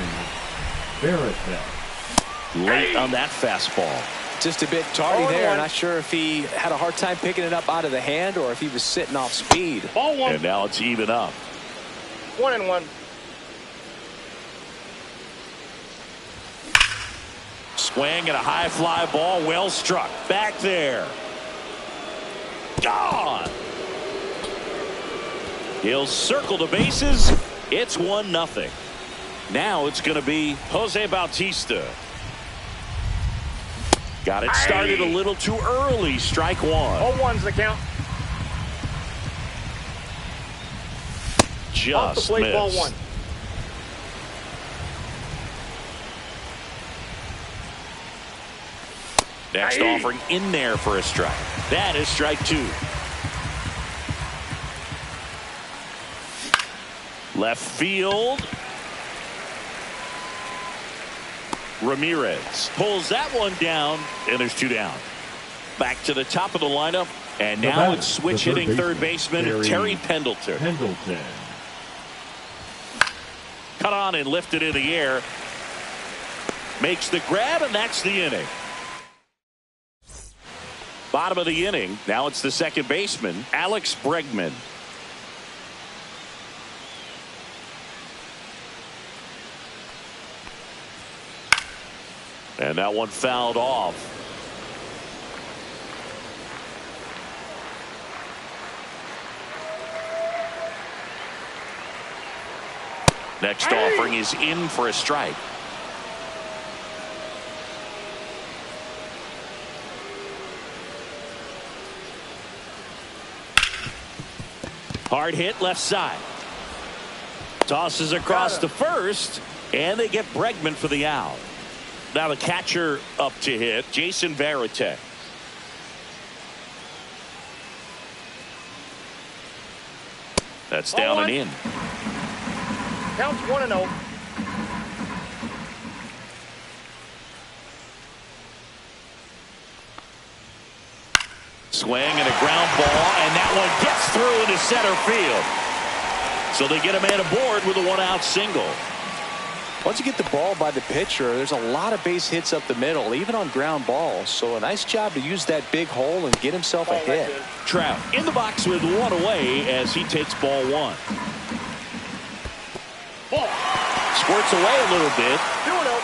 Varitek. Late on that fastball. Just a bit tardy there. Not sure if he had a hard time picking it up out of the hand or if he was sitting off speed. Ball 1. And now it's even up. 1-1. Swing and a high fly ball, well struck. Back there. Gone. He'll circle the bases. It's 1-0. Now it's going to be Jose Bautista. Got it started a little too early. Strike one. 0-1's the count. Off the Just plate, missed. ball one. Next offering in there for a strike. That is strike two. Left field. Ramirez pulls that one down, and there's two down. Back to the top of the lineup, and now it's switch hitting third baseman Terry Pendleton. Cut on and lifted in the air. Makes the grab, and that's the inning. Bottom of the inning. Now it's the second baseman, Alex Bregman. And that one fouled off. Next offering is in for a strike. Hard hit left side. Tosses across to first, and they get Bregman for the out. Now the catcher up to hit, Jason Varitek. That's down and in. Counts 1-0. Swing and a ground ball, and that one gets through into center field. So they get a man aboard with a one-out single. Once you get the ball by the pitcher, there's a lot of base hits up the middle, even on ground balls. So a nice job to use that big hole and get himself a hit. Trout in the box with one away as he takes ball one. Ball. Squirts away a little bit. 2-0.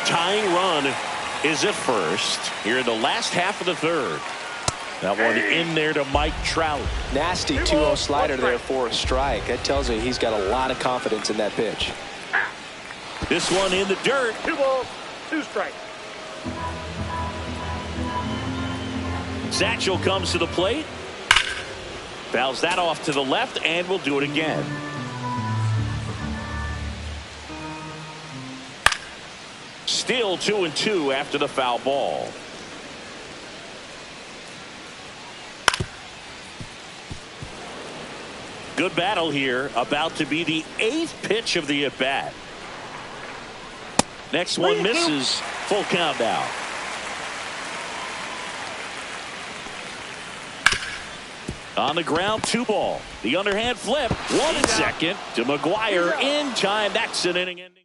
Tying run is at first here in the last half of the third. That one in there to Mike Trout. Nasty 2-0 slider there for a strike. That tells you he's got a lot of confidence in that pitch. This one in the dirt. 2 balls, 2 strikes. Satchel comes to the plate. Fouls that off to the left, and will do it again. Still 2-2 after the foul ball. Good battle here. About to be the 8th pitch of the at-bat. Next one misses. Full count now. On the ground, 2 ball. The underhand flip. 1 and second to McGuire in time. That's an inning ending.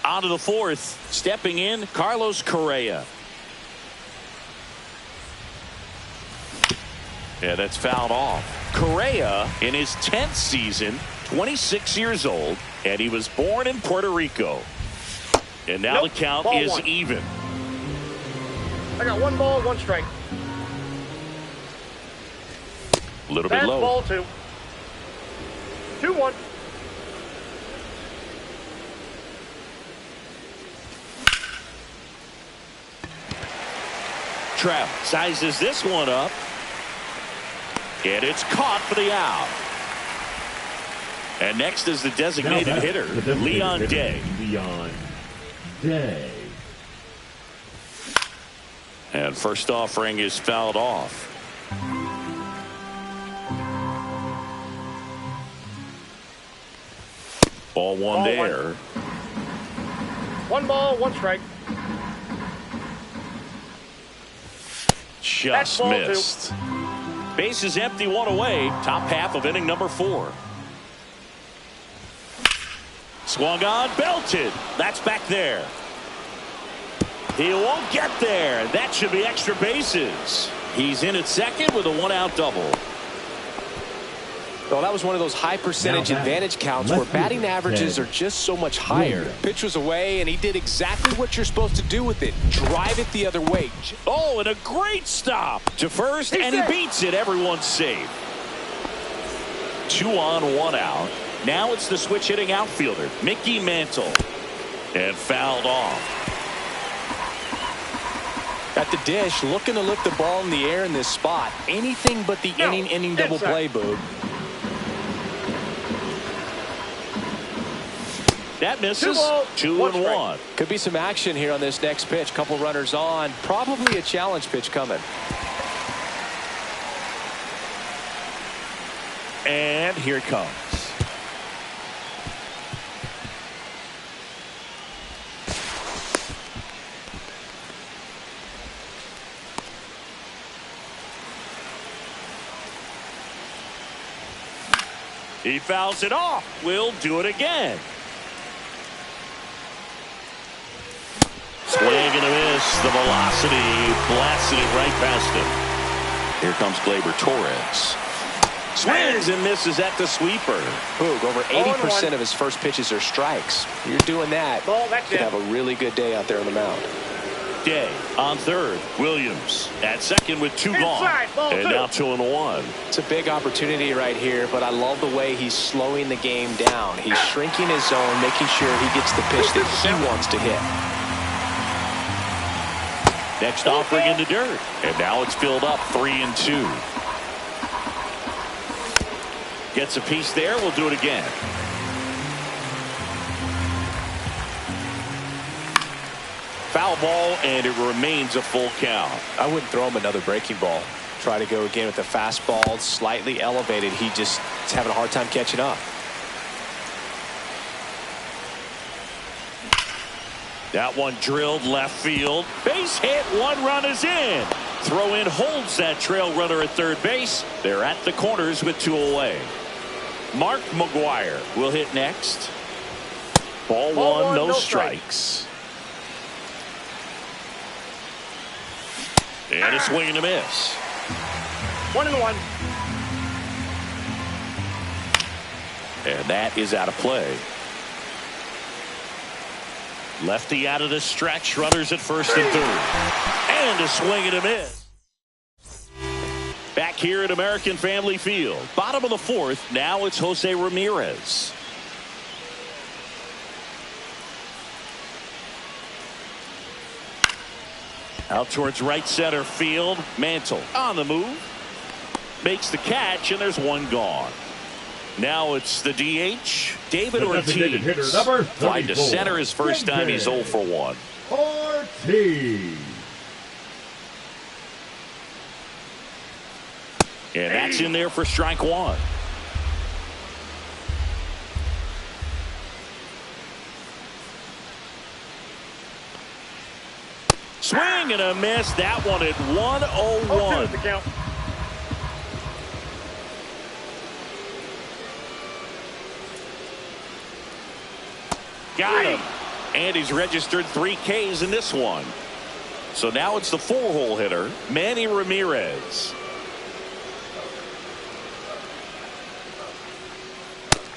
On to the 4th. Stepping in, Carlos Correa. Yeah, that's fouled off. Correa in his 10th season, 26 years old, and he was born in Puerto Rico. And now the count is even. I got 1 ball, 1 strike. A little bit low. Ball 2. 2-1. Trout sizes this one up. And it's caught for the out. And next is the designated hitter, Leon Day. Leon Day. And first offering is fouled off. Ball one there. 1 ball, 1 strike. Just missed. Base is empty, 1 away. Top half of inning number 4. Swung on, belted. That's back there. He won't get there. That should be extra bases. He's in at second with a 1-out double. Well, that was one of those high percentage advantage counts where batting averages are just so much higher. Pitch was away, and he did exactly what you're supposed to do with it. Drive it the other way. Oh, and a great stop to first, and he beats it. Everyone's safe. 2 on, 1 out. Now it's the switch hitting outfielder, Mickey Mantle. And fouled off. At the dish, looking to lift the ball in the air in this spot. Anything but the inning double play, Boog. That misses. 2 and 1. Could be some action here on this next pitch. Couple runners on. Probably a challenge pitch coming. And here it comes. He fouls it off. We'll do it again. Swing and a miss. The velocity blasted it right past him. Here comes Gleyber Torres. Swings and misses at the sweeper. Boog, over 80% of his first pitches are strikes. You're doing that. You could have a really good day out there on the mound. Day on third. Williams at second with 2 gone. And now 2 and 1. It's a big opportunity right here, but I love the way he's slowing the game down. He's shrinking his zone, making sure he gets the pitch that he wants to hit. Next offering in the dirt. And now it's filled up 3 and 2. Gets a piece there. We'll do it again. Foul ball, and it remains a full count. I wouldn't throw him another breaking ball. Try to go again with the fastball, slightly elevated. He just is having a hard time catching up. That one drilled left field. Base hit. 1 run is in. Throw in holds that trail runner at third base. They're at the corners with 2 away. Mark McGwire will hit next. Ball 1, no strikes. And a swing and a miss. 1 and 1. And that is out of play. Lefty out of the stretch. Runners at first and third. And a swing and a miss. Back here at American Family Field. Bottom of the 4th. Now it's Jose Ramirez. Out towards right center field. Mantle on the move. Makes the catch, and there's 1 gone. Now it's the DH, David Ortiz. Fly to center his first time. He's 0 for 1. Ortiz. And that's in there for strike 1. Swing and a miss. That one at 1-0-1. The count. Got him. And he's registered 3 Ks in this one. So now it's the 4-hole hitter, Manny Ramirez.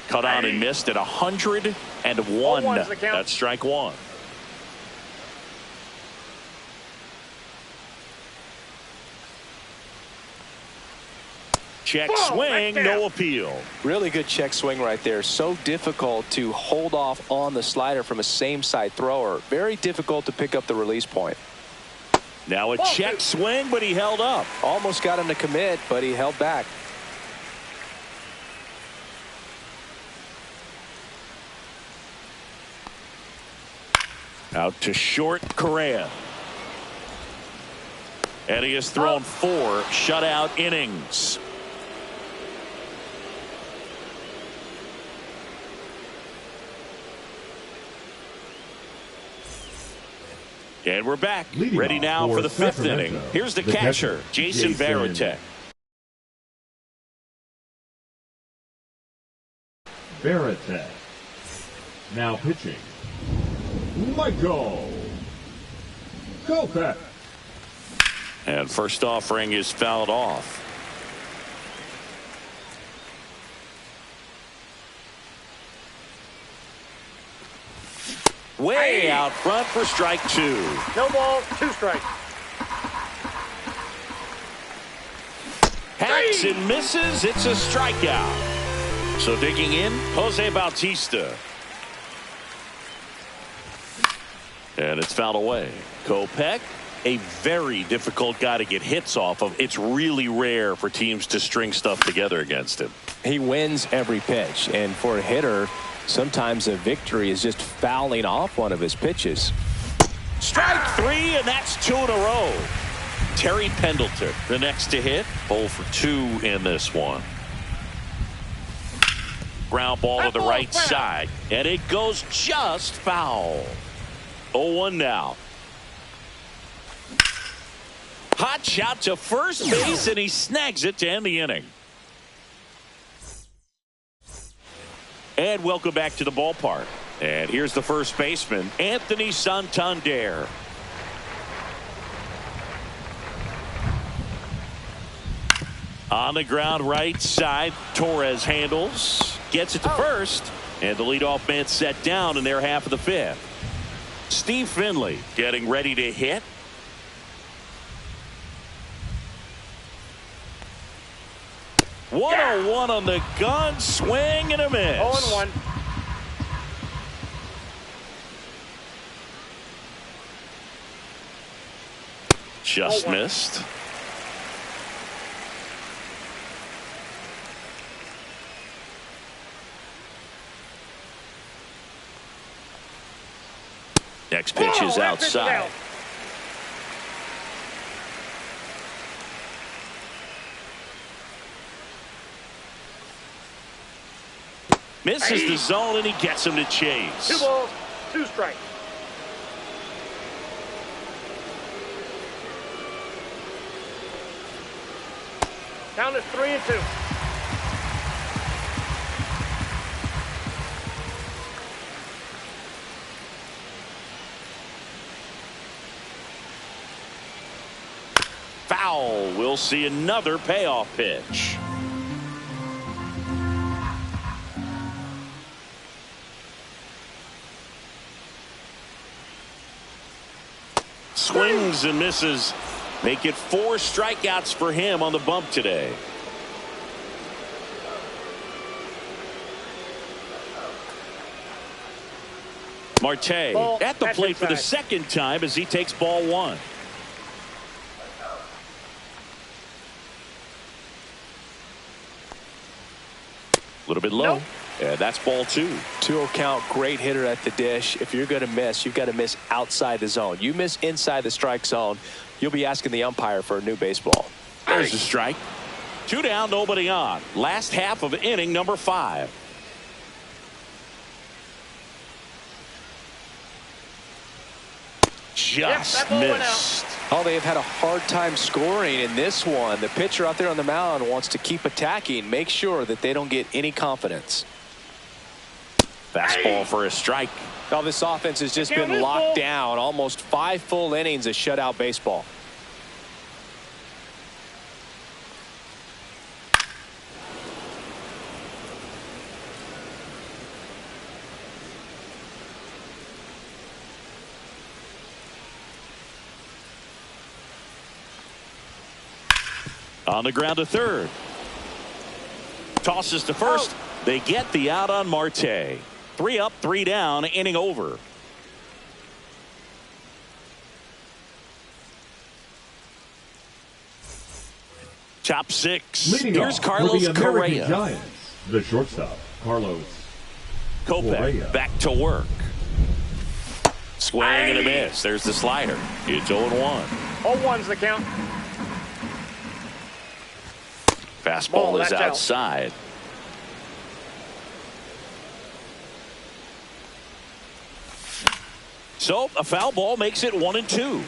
Cut on and missed at 101. That's strike 1. Check swing, no appeal. Really good check swing right there. So difficult to hold off on the slider from a same side thrower. Very difficult to pick up the release point. Now a check swing, but he held up. Almost got him to commit, but he held back. Out to short, Correa. And he has thrown 4 shutout innings. And we're back. Ready now for the 5th inning. Here's the catcher, Jason Varitek. Varitek. Now pitching, Michael Kopech. And first offering is fouled off. Way out front for strike 2. No ball, 2 strikes. Hacks and misses. It's a strikeout. So digging in, Jose Bautista. And it's fouled away. Kopech, a very difficult guy to get hits off of. It's really rare for teams to string stuff together against him. He wins every pitch, and for a hitter, sometimes a victory is just fouling off one of his pitches. Strike 3, and that's 2 in a row. Terry Pendleton, the next to hit, 0 for 2 in this one. Ground ball to the right side, and it goes just foul. 0-1 now. Hot shot to first base, and he snags it to end the inning. And welcome back to the ballpark. And here's the first baseman, Anthony Santander. On the ground right side, Torres handles, gets it to first, and the leadoff man set down in their half of the 5th. Steve Finley getting ready to hit. Yeah. 1-0-1 on the gun, swing and a miss. 0-1. Just missed. Next pitch is outside. Misses the zone, and he gets him to chase. 2 balls, 2 strikes. Count is 3-2. Foul. We'll see another payoff pitch. Swings and misses. Make it 4 strikeouts for him on the bump today. Marte at the plate for the second time as he takes ball 1. A little bit low. Nope. Yeah, that's ball 2. 2-0 count, great hitter at the dish. If you're going to miss, you've got to miss outside the zone. You miss inside the strike zone, you'll be asking the umpire for a new baseball. There's the strike. 2 down, nobody on. Last half of inning number 5. Just missed. Oh, they have had a hard time scoring in this one. The pitcher out there on the mound wants to keep attacking, make sure that they don't get any confidence. Fastball for a strike. Oh, this offense has just been locked down. Almost 5 full innings of shutout baseball. On the ground to third. Tosses to first. They get the out on Marte. 3 up, 3 down, inning over. Top 6. Leading Here's off Carlos for the American Correa. Giants, the shortstop, Carlos Kopech Correa. back to work. Swing and a miss. There's the slider. It's 0-1. 0-1's the count. Fastball is outside. So a foul ball makes it 1-2.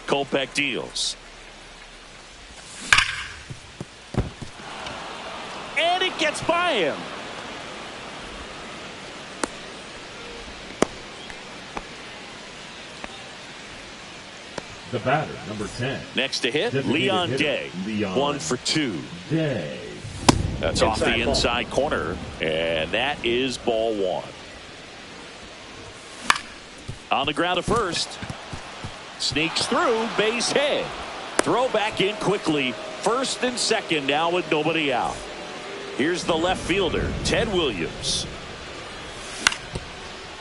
Kopech deals. And it gets by him. The batter, number 10. Next to hit, Designated Leon hitter, Day. Leon 1 for 2. Day. That's off the inside corner, and that is ball 1. On the ground to first. Sneaks through, base hit. Throw back in quickly. First and second now with nobody out. Here's the left fielder, Ted Williams.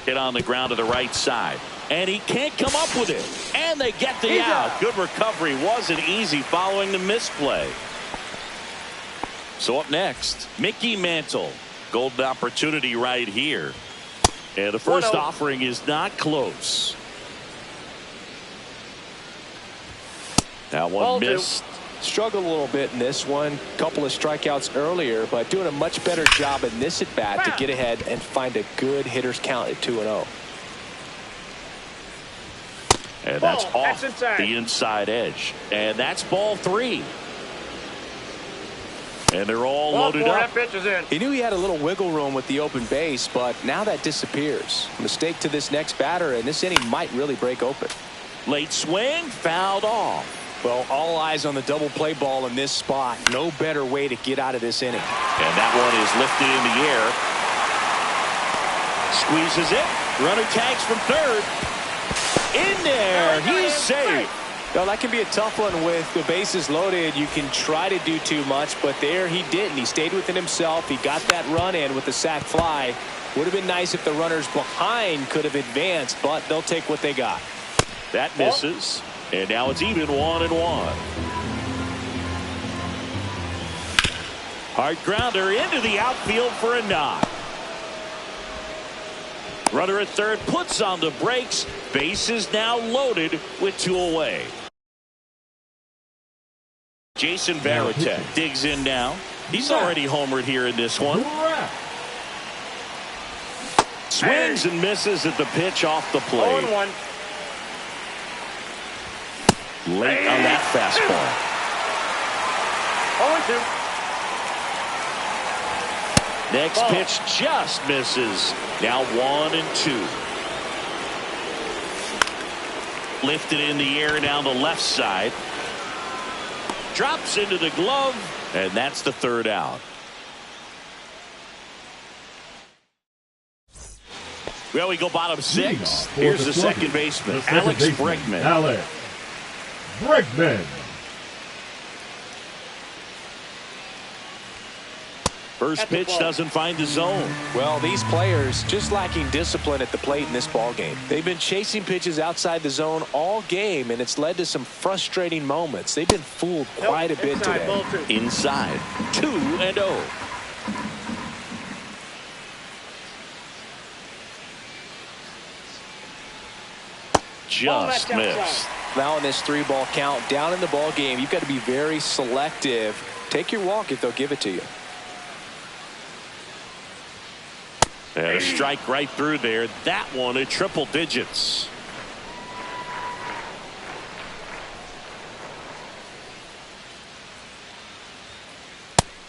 Hit on the ground to the right side. And he can't come up with it. And they get the out. Good recovery. Wasn't easy following the misplay. So up next, Mickey Mantle. Golden opportunity right here. And the first offering is not close. That one missed. Struggled a little bit in this one. Couple of strikeouts earlier, but doing a much better job in this at bat to get ahead and find a good hitter's count at 2-0. And that's off the inside edge. And that's ball 3. And they're all loaded up. He knew he had a little wiggle room with the open base, but now that disappears. Mistake to this next batter, and this inning might really break open. Late swing, fouled off. Well, all eyes on the double play ball in this spot. No better way to get out of this inning. And that one is lifted in the air. Squeezes it. Runner tags from third. In there. He's safe. Well, that can be a tough one with the bases loaded. You can try to do too much, but there he didn't. He stayed within himself. He got that run in with the sac fly. Would have been nice if the runners behind could have advanced, but they'll take what they got. That misses. And now it's even 1-1. Hard grounder into the outfield for a knock. Runner at third puts on the brakes. Base is now loaded with 2 away. Jason Varitek digs in now. He's already homered here in this one. Swings and misses at the pitch off the plate. 0-1. Late on that fastball. 0-2. Next pitch just misses. Now 1-2. Lifted in the air down the left side. Drops into the glove. And that's the third out. Well, we go bottom 6. Here's the second baseman, Alex Bregman. Alex Bregman. First pitch doesn't find the zone. Well, these players just lacking discipline at the plate in this ball game. They've been chasing pitches outside the zone all game, and it's led to some frustrating moments. They've been fooled quite a bit today. Inside, 2-0. Just missed. Now in this 3-ball count, down in the ball game, you've got to be very selective. Take your walk if they'll give it to you. And a strike right through there. That one at triple digits.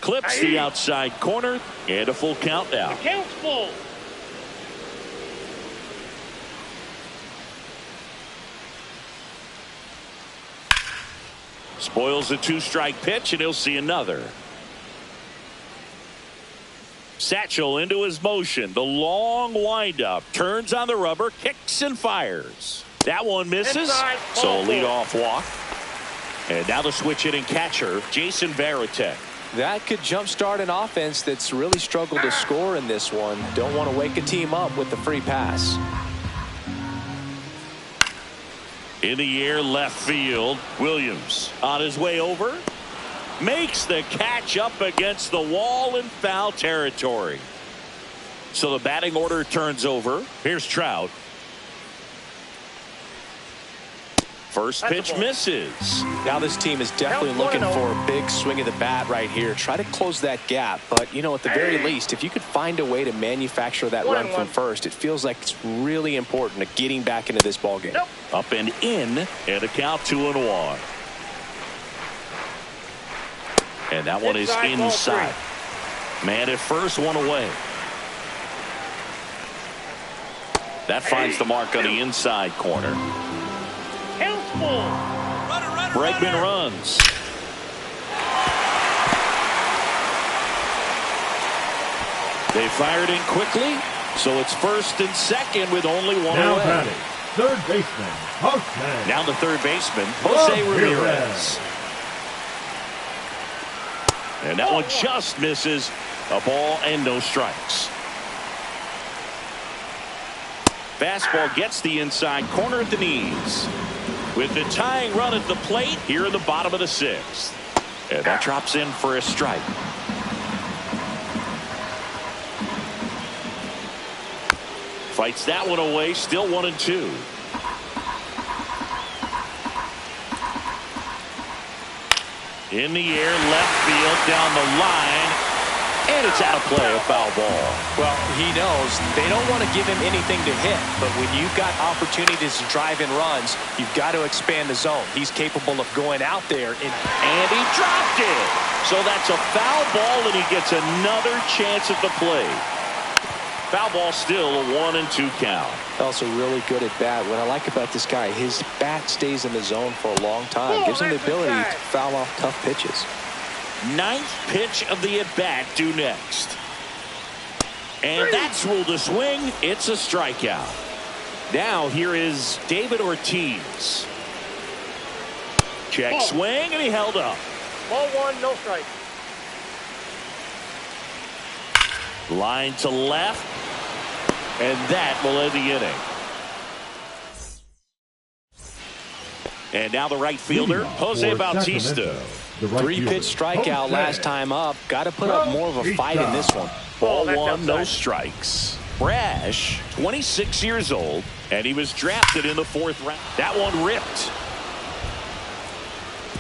Clips the outside corner and a full count now. Count's full. Spoils a 2-strike pitch, and he'll see another. Satchel into his motion. The long windup. Turns on the rubber. Kicks and fires. That one misses. So a leadoff walk. And now the switch hitting catcher, Jason Varitek. That could jumpstart an offense that's really struggled to score in this one. Don't want to wake a team up with the free pass. In the air, left field. Williams on his way over. Makes the catch up against the wall in foul territory. So the batting order turns over. Here's Trout. First pitch misses. Now this team is definitely looking for a big swing of the bat right here. Try to close that gap. But, you know, at the very least, if you could find a way to manufacture that run from first, it feels like it's really important to getting back into this ball game. Up and in, and a count 2-1. And that one is inside. Man at first, one away. That finds the mark on the inside corner. Bregman runs. They fired in quickly, so it's first and second with only one now away. batting, third baseman, Jose. Now the third baseman, Jose Ramirez. And that one just misses. A ball and no strikes. Fastball gets the inside corner at the knees. With the tying run at the plate here in the bottom of the sixth. And that drops in for a strike. Fights that one away, still 1-2. In the air, left field, down the line. And it's out of play, a foul ball. Well, he knows they don't want to give him anything to hit, but when you've got opportunities to drive in runs, you've got to expand the zone. He's capable of going out there, and he dropped it. So that's a foul ball, and he gets another chance at the plate. Foul ball, still a 1-2 count. Also really good at bat. What I like about this guy, his bat stays in the zone for a long time. Gives him the ability to foul off tough pitches. Ninth pitch of the at-bat due next. And that's ruled a swing. It's a strikeout. Now here is David Ortiz. Check swing, and he held up. Ball one, no strike. Line to left. And that will end the inning. And now the right fielder, Jose Bautista. Three-pitch strikeout last time up. Got to put up more of a fight in this one. Ball one, no strikes. Brash, 26 years old, and he was drafted in the 4th round. That one ripped.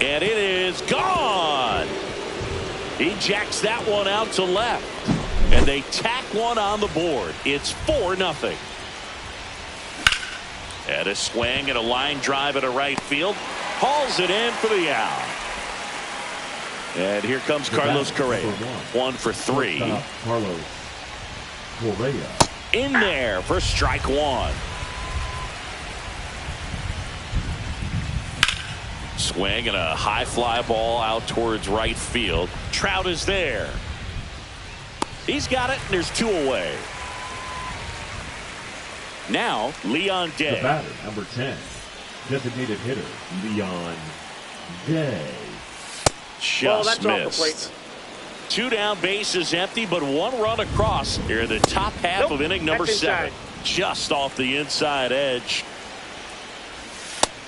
And it is gone. He jacks that one out to left. And they tack one on the board. It's 4-0. And a swing and a line drive at a right field. Hauls it in for the out. And here comes Carlos Correa. 1 for 3. Carlos Correa. In there for strike one. Swing and a high fly ball out towards right field. Trout is there. He's got it, and there's 2 away. Now, Leon Day. The batter, number 10. Designated hitter, Leon Day. Just missed. 2 down, bases empty, but 1 run across here in the top half of inning number 7. Just off the inside edge.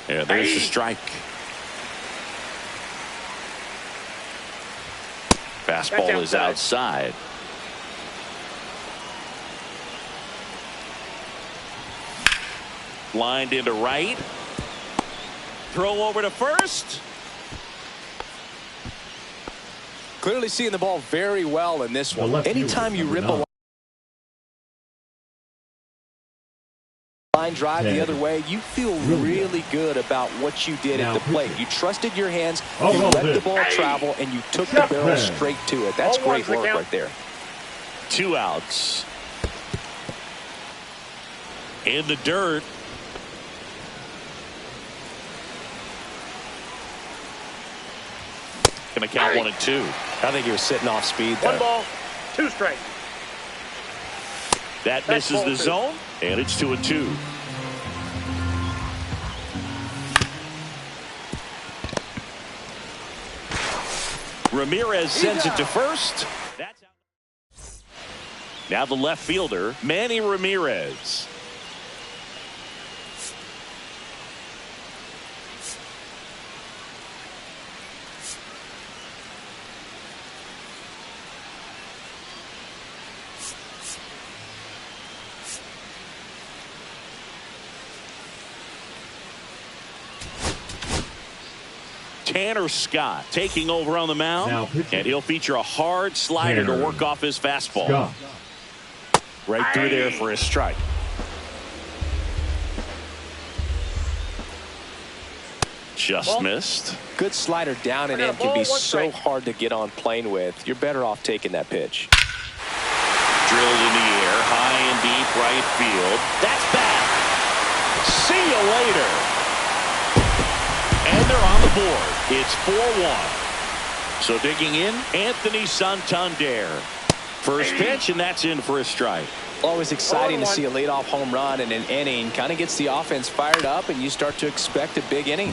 And there's the strike. Fastball is outside. Lined into right. Throw over to first. Clearly seeing the ball very well in this one. Anytime you rip a line drive the other way, you feel really good about what you did at the plate. You trusted your hands, you let the ball travel, and you took the barrel straight to it. That's great work right there. 2 outs. In the dirt. Going to count 1 and 2. I think he was sitting off speed there. 1 ball, 2 strikes. That misses the zone, and it's 2 and 2. Ramirez sends it to first. That's out. Now the left fielder, Manny Ramirez. Tanner Scott taking over on the mound, and he'll feature a hard slider to work off his fastball. Right through there for a strike. Just missed. Good slider down and in can be so hard to get on plane with. You're better off taking that pitch. Drilled in the air, high and deep right field. That's back. See you later. And they're on the board. It's 4-1. So digging in, Anthony Santander. First pitch, and that's in for a strike. Always exciting to 0-1. see a leadoff home run in an inning. Kind of gets the offense fired up, and you start to expect a big inning.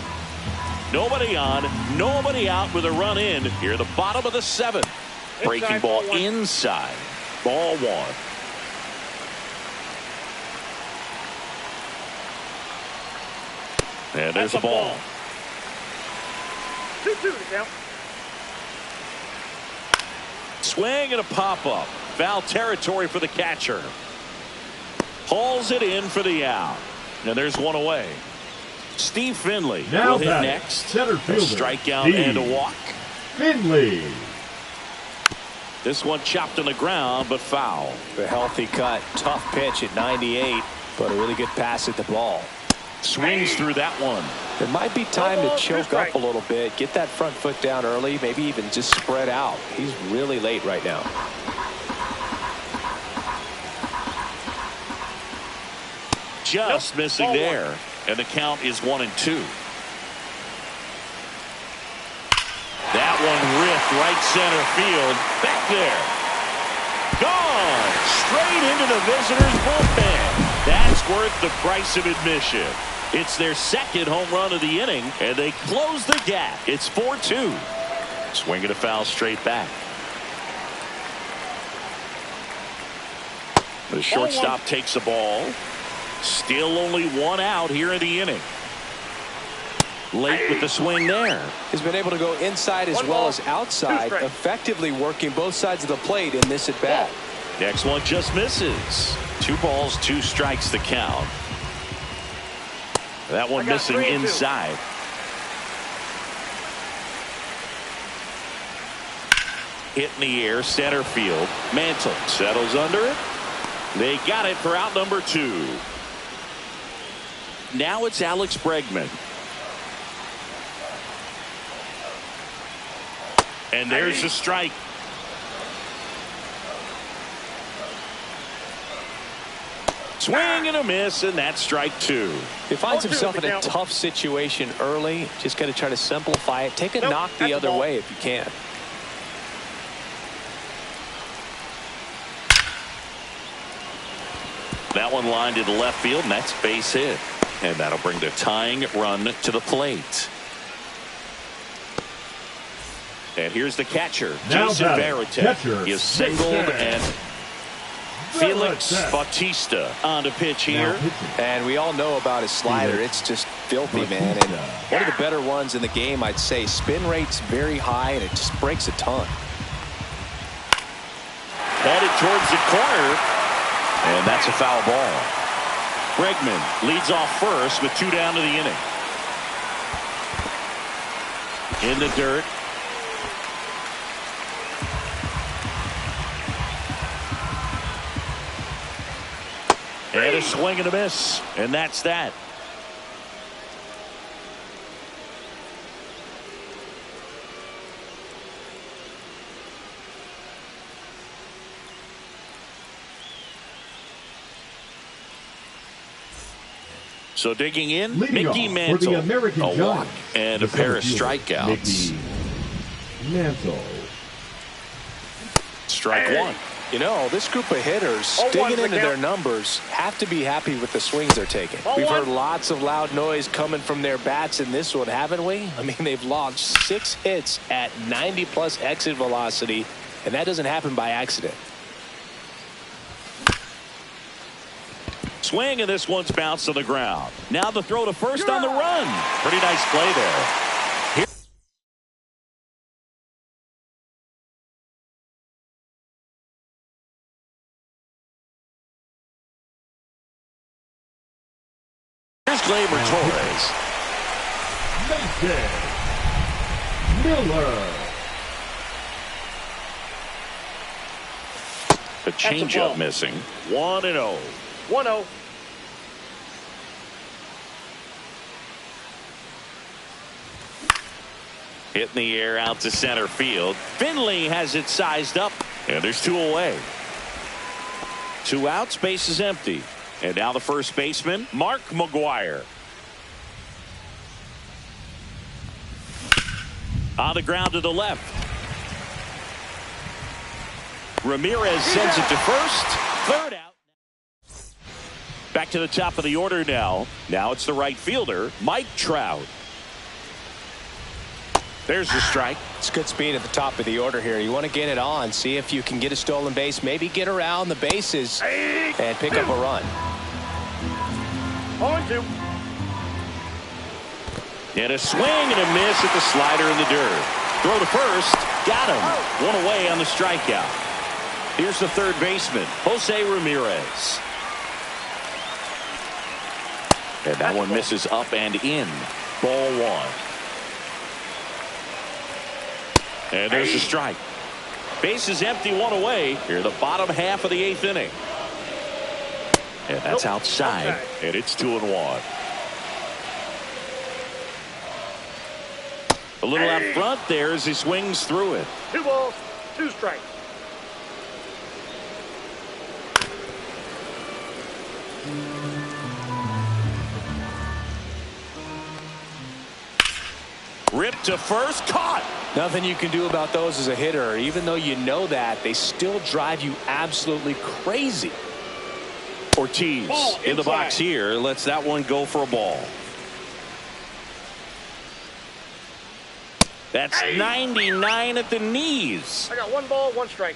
Nobody on, nobody out with a run in here, the bottom of the 7th. Breaking ball ball 1. inside. Ball 1. And there's That's the a ball. ball. 2-2 to count. Swing and a pop-up. Foul territory for the catcher. Hauls it in for the out. And there's one away. Steve Finley Now will hit batting, next. center A fielder, strikeout Steve and a walk. Finley. This one chopped on the ground, but foul. A healthy cut. Tough pitch at 98, but a really good pass at the ball. Swings through that one. It might be time to ball, choke two up a strikes. little bit. Get that front foot down early. Maybe even just spread out. He's really late right now. Just missing Ball there. 1. And the count is 1-2. That one ripped right center field. Back there. Gone. Straight into the visitors' bullpen. That's worth the price of admission. It's their 2nd home run of the inning, and they close the gap. It's 4-2. Swinging a foul straight back. The shortstop takes the ball. Still only 1 out here in the inning. Late with the swing there. He's been able to go inside as One well ball, as 2 outside, strikes. effectively working both sides of the plate in this at bat. Next one just misses. 2 balls, 2 strikes to count. That one I got missing 3-2. inside. Hit in the air, center field. Mantle settles under it. They got it for out number 2. Now it's Alex Bregman. And there's a strike. Swing and a miss, and that's strike 2. He finds 0-2 himself in to a count. tough situation early. Just got to try to simplify it. Take a Nope, knock that's the a other ball. way if you can. That one lined into left field, and that's base hit. And that'll bring the tying run to the plate. And here's the catcher, Now Jason batting, Varitek. catcher, He is singled, Jason and Felix Varitek. Bautista on to pitch Now here. pitching. And we all know about his slider. Felix It's just filthy, man. And Bautista. one of the better ones in the game, I'd say. Spin rate's very high, and it just breaks a ton. Headed towards the corner, and that's a foul ball. Bregman leads off first with 2 down to the inning. In the dirt. And a swing and a miss, and that's that. So digging in, Leading Mickey off Mantle, for the American a walk Giants, and a the pair of center fielder, strikeouts. Mickey Mantle. Strike 1. You know, this group of hitters, 0-1 digging to into count. their numbers, have to be happy with the swings they're taking. 0-1. We've heard lots of loud noise coming from their bats in this one, haven't we? I mean, they've launched 6 hits at 90-plus exit velocity, and that doesn't happen by accident. Swing, and this one's bounced to the ground. Now the throw to first on the run. Pretty nice play there. Here's Gleyber Torres. Mason Miller. The a changeup ball. missing. 1-0. 1-0. Hit in the air out to center field. Finley has it sized up, and there's 2 away. 2 outs, base is empty. And now the first baseman, Mark McGwire. On the ground to the left. Ramirez sends it to first. Third out. Back to the top of the order now. Now it's the right fielder, Mike Trout. There's the strike. It's good speed at the top of the order here. You want to get it on, see if you can get a stolen base, maybe get around the bases and pick up a run. 0-2. And a swing and a miss at the slider in the dirt. Throw to first. Got him. One away on the strikeout. Here's the third baseman, Jose Ramirez. And that one misses up and in. Ball one. And there's a strike. Base is empty, one away. Here, the bottom half of the eighth inning. And that's outside. And it's 2-1. A little out front there as he swings through it. 2 balls, 2 strikes. Ripped to first, caught. Nothing you can do about those as a hitter. Even though you know that, they still drive you absolutely crazy. Ortiz in the box here. Lets that one go for a ball. That's 99 at the knees. I got 1 ball, 1 strike.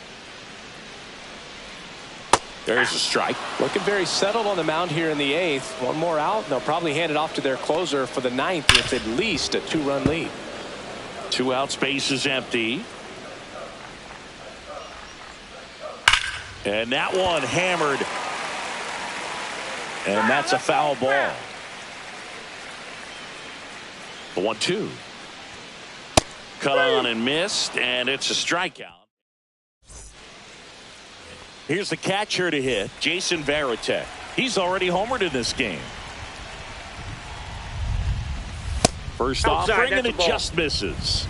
There's a strike. Looking very settled on the mound here in the 8th. One more out, and they'll probably hand it off to their closer for the 9th with at least a 2-run lead. 2 out, space is empty. And that one hammered. And that's a foul ball. The 1-2. Cut on and missed, and it's a strikeout. Here's the catcher to hit, Jason Varitek. He's already homered in this game. First offering, and it just misses.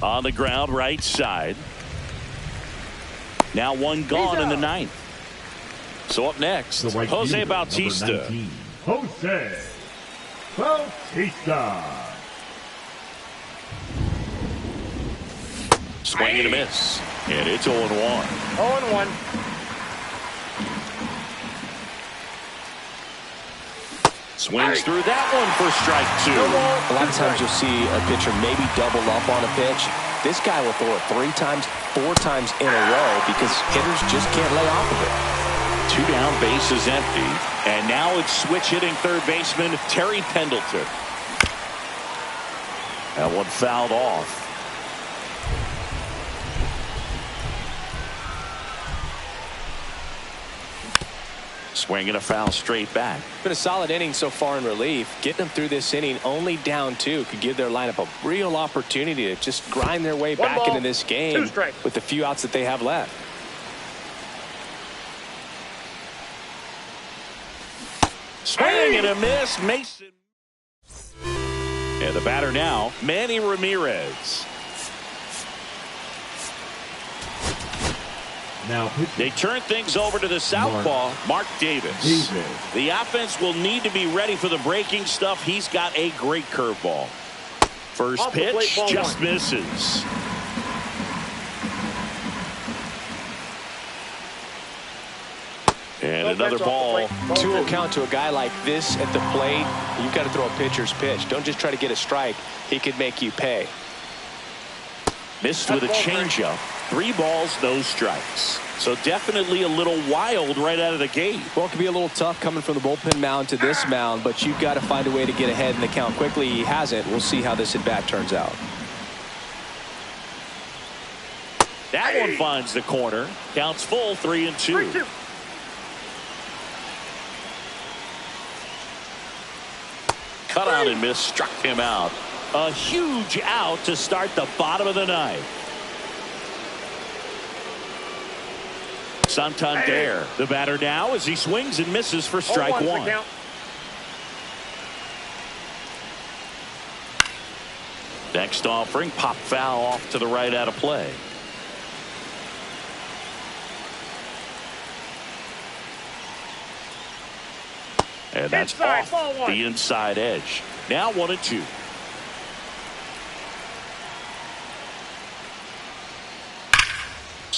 On the ground, right side. Now one gone in the 9th. So up next, right Jose fielder, Bautista. number 19, Jose Bautista. Swing and a miss. And it's 0-1. 0-1. Swings through that one for strike 2. A lot of times you'll see a pitcher maybe double up on a pitch. This guy will throw it 3 times, 4 times in a row because hitters just can't lay off of it. 2 down, base is empty. And now it's switch hitting third baseman Terry Pendleton. That one fouled off. Swing and a foul straight back. Been a solid inning so far in relief. Getting them through this inning only down 2 could give their lineup a real opportunity to just grind their way back into this game with the few outs that they have left. Swing and a miss, Mason. And the batter now, Manny Ramirez. Now they turn things over to the southpaw, Mark Davis. The offense will need to be ready for the breaking stuff. He's got a great curveball. First pitch just misses. And another ball. 2 will count to a guy like this at the plate. You've got to throw a pitcher's pitch. Don't just try to get a strike. He could make you pay. Missed with a changeup. 3 balls, no strikes. So definitely a little wild right out of the gate. Well, it could be a little tough coming from the bullpen mound to this mound, but you've got to find a way to get ahead in the count quickly. He hasn't. We'll see how this at bat turns out. That one finds the corner. Counts full, 3-2. Cut on and miss, struck him out. A huge out to start the bottom of the 9th. Santander, the batter now as he swings and misses for strike 1. Next offering, pop foul off to the right out of play. And that's off the inside edge. Now 1-2.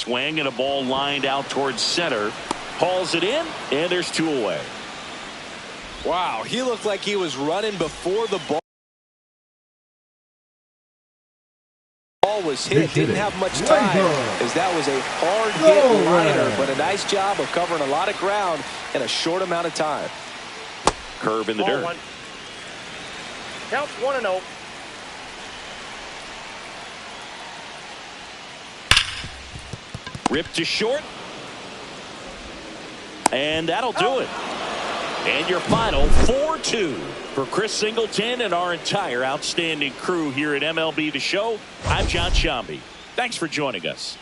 Swing and a ball lined out towards center. Hauls it in, and there's 2 away. Wow, he looked like he was running before the ball was hit. Didn't have much time, as that was a hard hit liner, but a nice job of covering a lot of ground in a short amount of time. Curve in the dirt. Counts 1-0. Ripped to short. And that'll do it. And your final 4-2 for Chris Singleton and our entire outstanding crew here at MLB The Show. I'm John Sciambi. Thanks for joining us.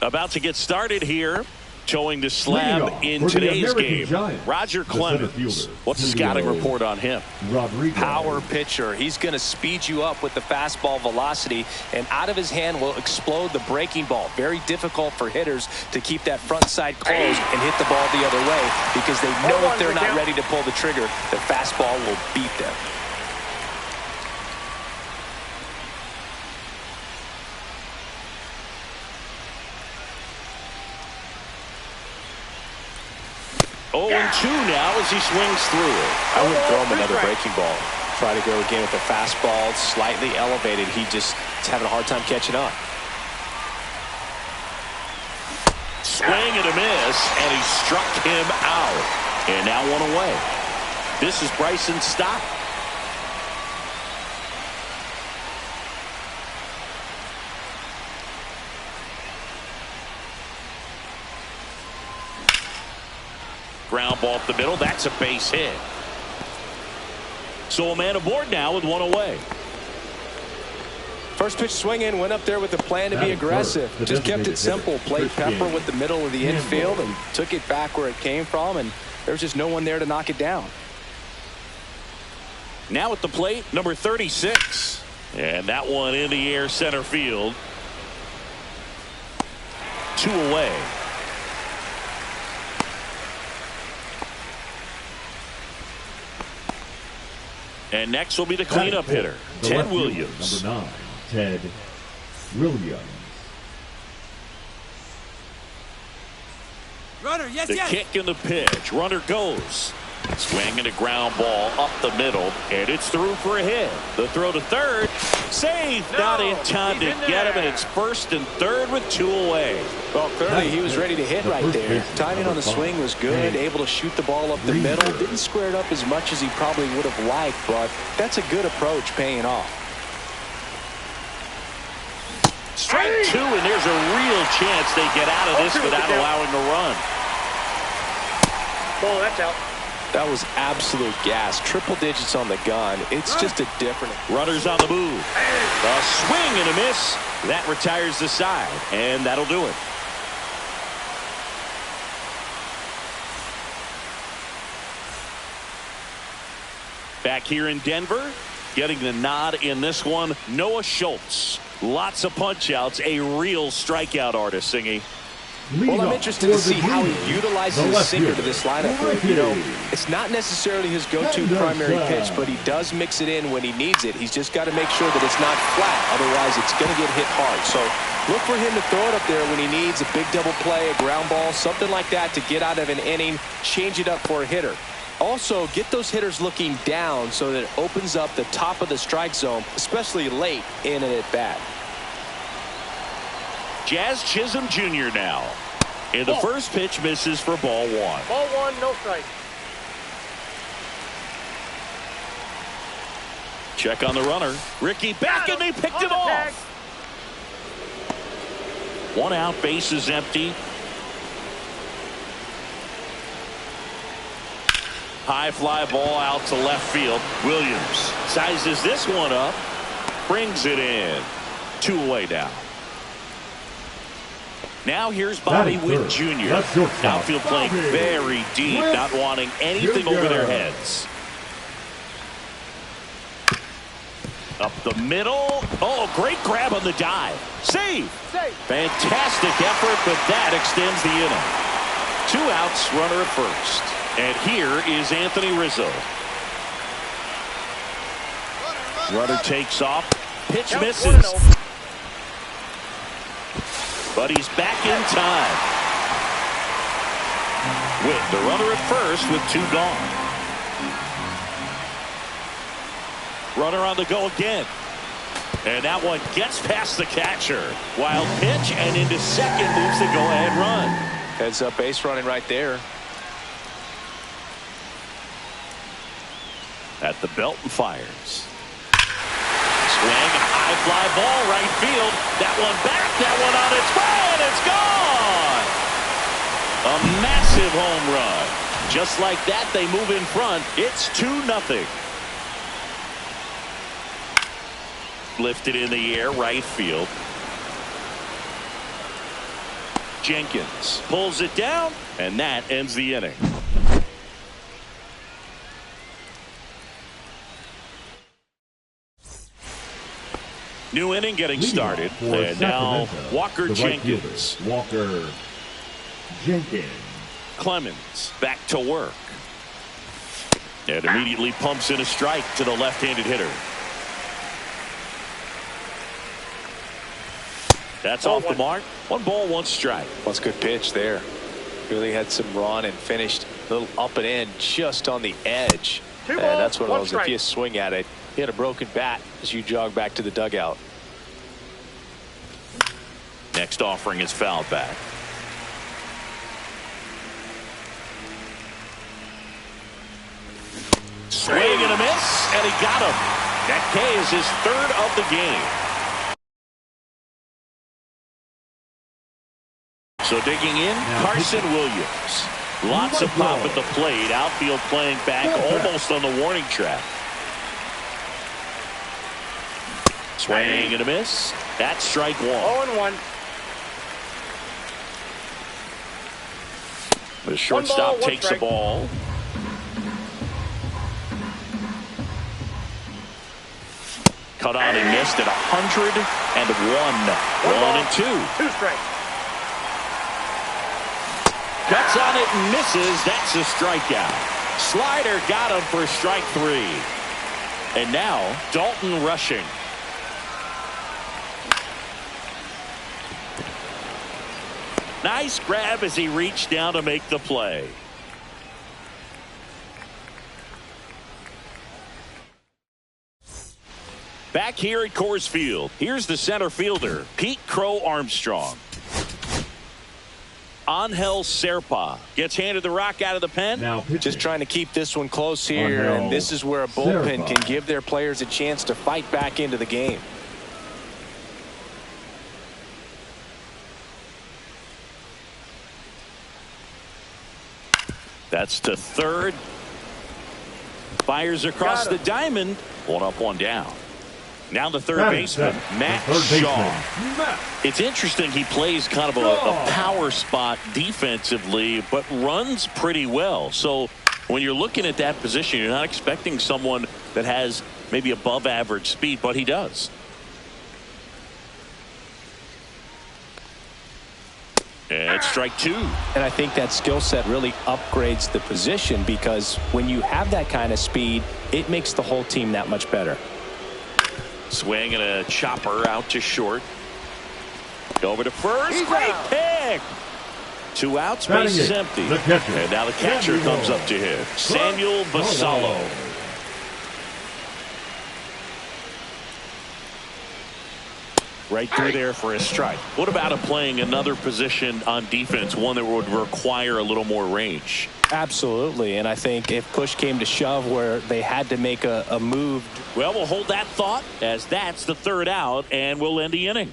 About to get started here. Showing the Leading slab off in for the today's American game. Giants, Roger the center Clemens. fielder, What's the Julio scouting report on him? Rodriguez. Power pitcher. He's going to speed you up with the fastball velocity, and out of his hand will explode the breaking ball. Very difficult for hitters to keep that front side closed and hit the ball the other way, because they know if they're not ready to pull the trigger, the fastball will beat them. Oh, and 2 now as he swings through it. I wouldn't throw him another breaking ball. Try to go again with the fastball, slightly elevated. He's having a hard time catching up. Swing and a miss, and he struck him out. And now 1 away. This is Bryson Stott. Ground ball up the middle. That's a base hit. So a man aboard now with 1 away. First pitch swinging, went up there with the plan to be aggressive. Just kept it simple. Played Pepper with the middle of the infield and took it back where it came from, and there's just no one there to knock it down. Now at the plate, number 36. And that one in the air center field. 2 away. And next will be the cleanup hitter, Ted Williams. Number 9, Ted Williams. Runner, yes, The yes. kick and the pitch. Runner goes. Swing and a ground ball up the middle, and it's through for a hit. The throw to third. Safe. Not in time to get him, and it's first and third with 2 away. Well, clearly he was ready to hit right there. Timing on the swing was good, able to shoot the ball up the middle. Didn't square it up as much as he probably would have liked, but that's a good approach, paying off. Strike 2, and there's a real chance they get out of this without allowing a run. Oh, that's out. That was absolute gas. Triple digits on the gun. It's just a different. Runners on the move. A swing and a miss. That retires the side, and that'll do it. Back here in Denver, getting the nod in this one, Noah Schultz. Lots of punch-outs, a real strikeout artist, Singy. Well, I'm interested to see how he utilizes his sinker to this lineup. You know, it's not necessarily his go-to primary pitch, but he does mix it in when he needs it. He's just got to make sure that it's not flat. Otherwise, it's going to get hit hard. So look for him to throw it up there when he needs a big double play, a ground ball, something like that to get out of an inning, change it up for a hitter. Also, get those hitters looking down so that it opens up the top of the strike zone, especially late in an at-bat. Jazz Chisholm Jr. now. And the first pitch misses for ball 1. Ball 1, no strike. Check on the runner. Ricky back, and they picked it off. 1 out, base is empty. High fly ball out to left field. Williams sizes this one up. Brings it in. 2 away now. Now here's Bobby Witt Jr. Outfield playing very deep, not wanting anything over their heads. Up the middle. Oh, great grab on the dive. Save. Fantastic effort, but that extends the inning. 2 outs, runner at first. And here is Anthony Rizzo. Runner takes off. Pitch misses. But he's back in time. Witt, the runner at first with 2 gone. Runner on the go again. And that one gets past the catcher. Wild pitch, and into second moves the go-ahead run. Heads up base running right there. At the belt and fires. Swing, a high fly ball right field. That one back, that one on its way, and it's gone. A massive home run. Just like that, they move in front. It's 2-0. Lifted in the air, right field. Jenkins pulls it down, and that ends the inning. New inning getting started. And now Walker Jenkins. Walker Jenkins. Clemens back to work. And immediately pumps in a strike to the left-handed hitter. That's off the mark. 1 ball, 1 strike. That's a good pitch there. Really had some run and finished a little up and in just on the edge. And that's one of those, if you swing at it, he had a broken bat as you jog back to the dugout. Next offering is fouled back. Swing and a miss, and he got him. That K is his 3rd of the game. So digging in, Carson Williams. Lots of pop at the plate. Outfield playing back almost on the warning track. Swing and a miss. That's strike 1. 0-1. The shortstop takes the ball. Cut on and missed at 101. 1-2. 2 strikes. Cuts on it and misses. That's a strikeout. Slider got him for strike 3. And now Dalton rushing. Nice grab as he reached down to make the play. Back here at Coors Field, here's the center fielder, Pete Crow Armstrong. Angel Serpa gets handed the rock out of the pen. Now just trying to keep this one close here, and this is where a bullpen can give their players a chance to fight back into the game. That's to third. Fires across the diamond. 1 up, 1 down. Now the third baseman, Matt Shaw. It's interesting, he plays kind of a power spot defensively, but runs pretty well. So when you're looking at that position, you're not expecting someone that has maybe above average speed, but he does. And strike 2. And I think that skill set really upgrades the position, because when you have that kind of speed, it makes the whole team that much better. Swing and a chopper out to short. Over to first. Great pick. 2 outs, base is empty. And now the catcher comes up to him, Samuel Basallo. Right through there for a strike. What about him playing another position on defense, one that would require a little more range? Absolutely, and I think if push came to shove where they had to make a move. Well, we'll hold that thought, as that's the 3rd out, and we'll end the inning.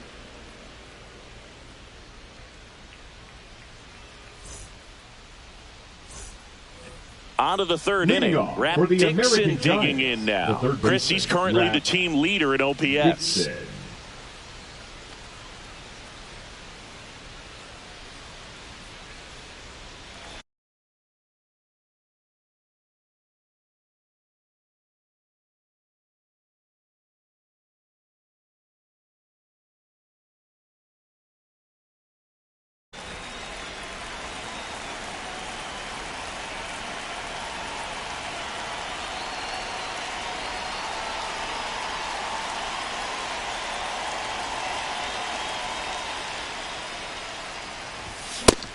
On to the 3rd inning. Rap Dixon digging in now. Chris, he's currently the team leader in OPS.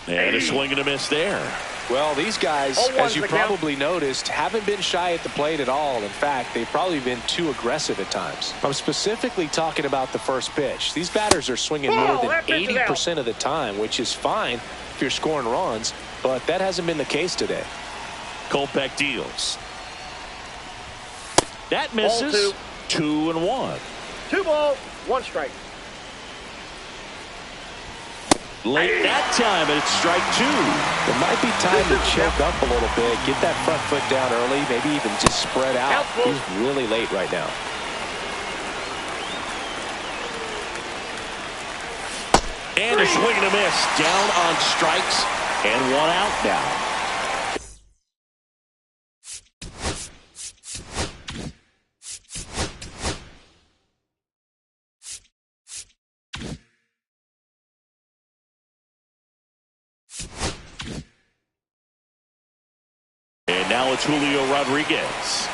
And a swing and a miss there. Well, these guys, as you probably noticed, haven't been shy at the plate at all. In fact, they've probably been too aggressive at times. I'm specifically talking about the first pitch. These batters are swinging more than 80% of the time, which is fine if you're scoring runs, but that hasn't been the case today. Kopech deals. That misses. 2-1. 2 balls, 1 strike. Late that time, and it's strike 2. It might be time to choke up a little bit, get that front foot down early, maybe even just spread out. He's really late right now. And a swing and a miss. Down on strikes and one out now. And now it's Julio Rodriguez.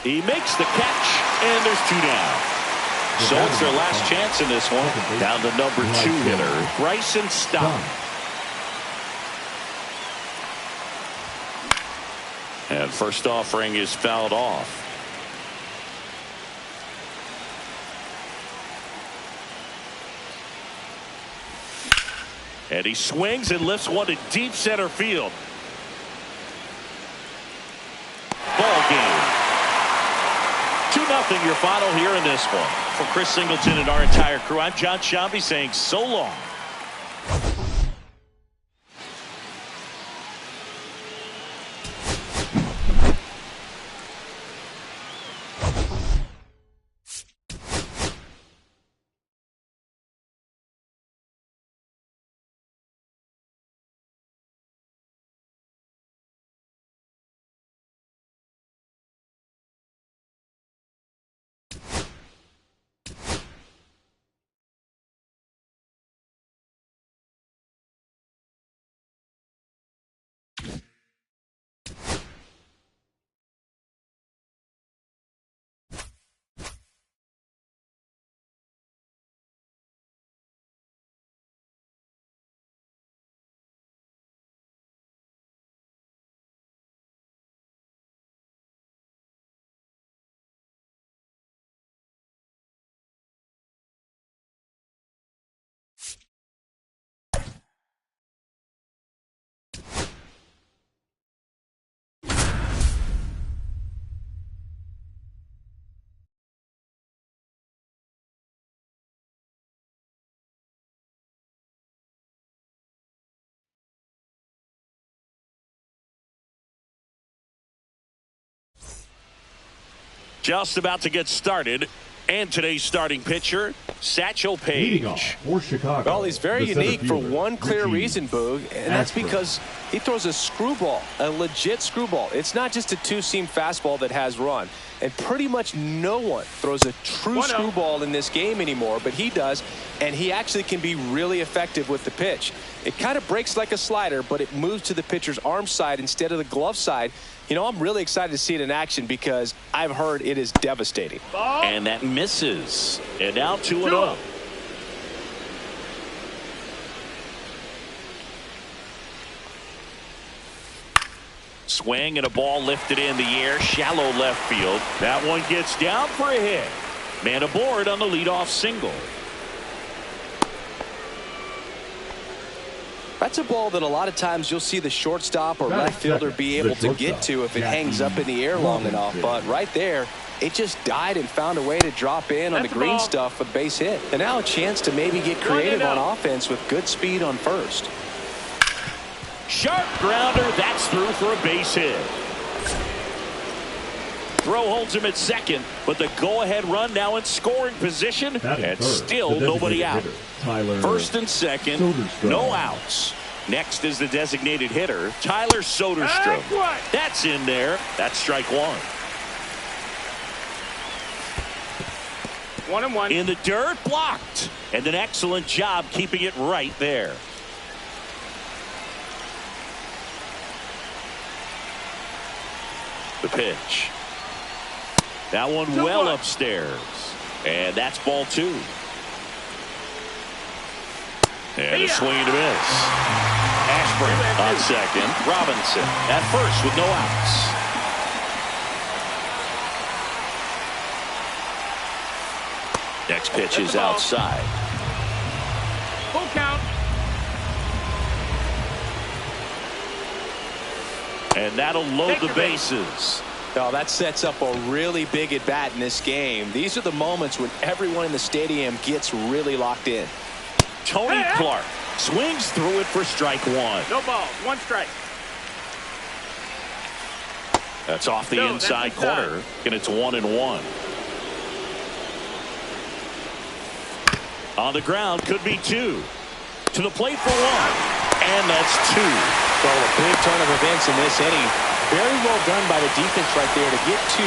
He makes the catch, and there's two down. So it's their last chance in this one. Down to number 2 hitter, Bryson Stott. And first offering is fouled off. And he swings and lifts one to deep center field. Ball game. 2-0 your final here in this one. For Chris Singleton and our entire crew, I'm John Sciambi saying so long. Just about to get started. And today's starting pitcher, Satchel Paige. For Chicago, well, he's very unique for one clear reason, Boog, and that's because he throws a screwball, a legit screwball. It's not just a two-seam fastball that has run. And pretty much no one throws a true screwball in this game anymore, but he does, and he actually can be really effective with the pitch. It kind of breaks like a slider, but it moves to the pitcher's arm side instead of the glove side. You know, I'm really excited to see it in action because I've heard it is devastating. And that misses. And now 2-0. Swing and a ball lifted in the air, shallow left field. That one gets down for a hit. Man aboard on the leadoff single. That's a ball that a lot of times you'll see the shortstop or left fielder be able to get to if it hangs up in the air long enough. But right there, it just died and found a way to drop in on the green stuff for the base hit. And now a chance to maybe get creative on offense with good speed on first. Sharp grounder. That's through for a base hit. Throw holds him at second, but the go-ahead run now in scoring position, and still nobody out. First and second, no outs. Next is the designated hitter, Tyler Soderstrom. That's in there. That's strike one. 1-1. In the dirt, blocked. And an excellent job keeping it right there. The pitch. That one well upstairs. And that's ball 2. And a swing and a miss. Ashburn on second. Robinson at first with no outs. Next pitch is outside. Full count. And that'll load the bases. Oh, that sets up a really big at bat in this game. These are the moments when everyone in the stadium gets really locked in. Tony Clark swings through it for strike one. No ball. 1 strike. That's off the inside corner, and it's 1-1. On the ground, could be 2. To the plate for 1, and that's 2. So a big turn of events in this inning. Very well done by the defense right there to get 2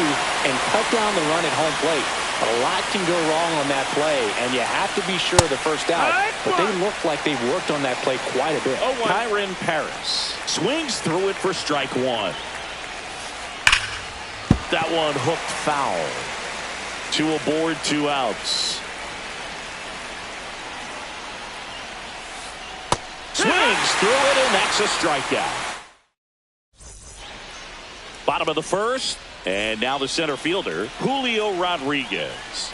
and cut down the run at home plate. But a lot can go wrong on that play, and you have to be sure of the first out. But they look like they've worked on that play quite a bit. Kyren Paris swings through it for strike 1. That one hooked foul. 2 aboard, 2 outs. Swings through it, and that's a strikeout. Bottom of the first, and now the center fielder, Julio Rodriguez.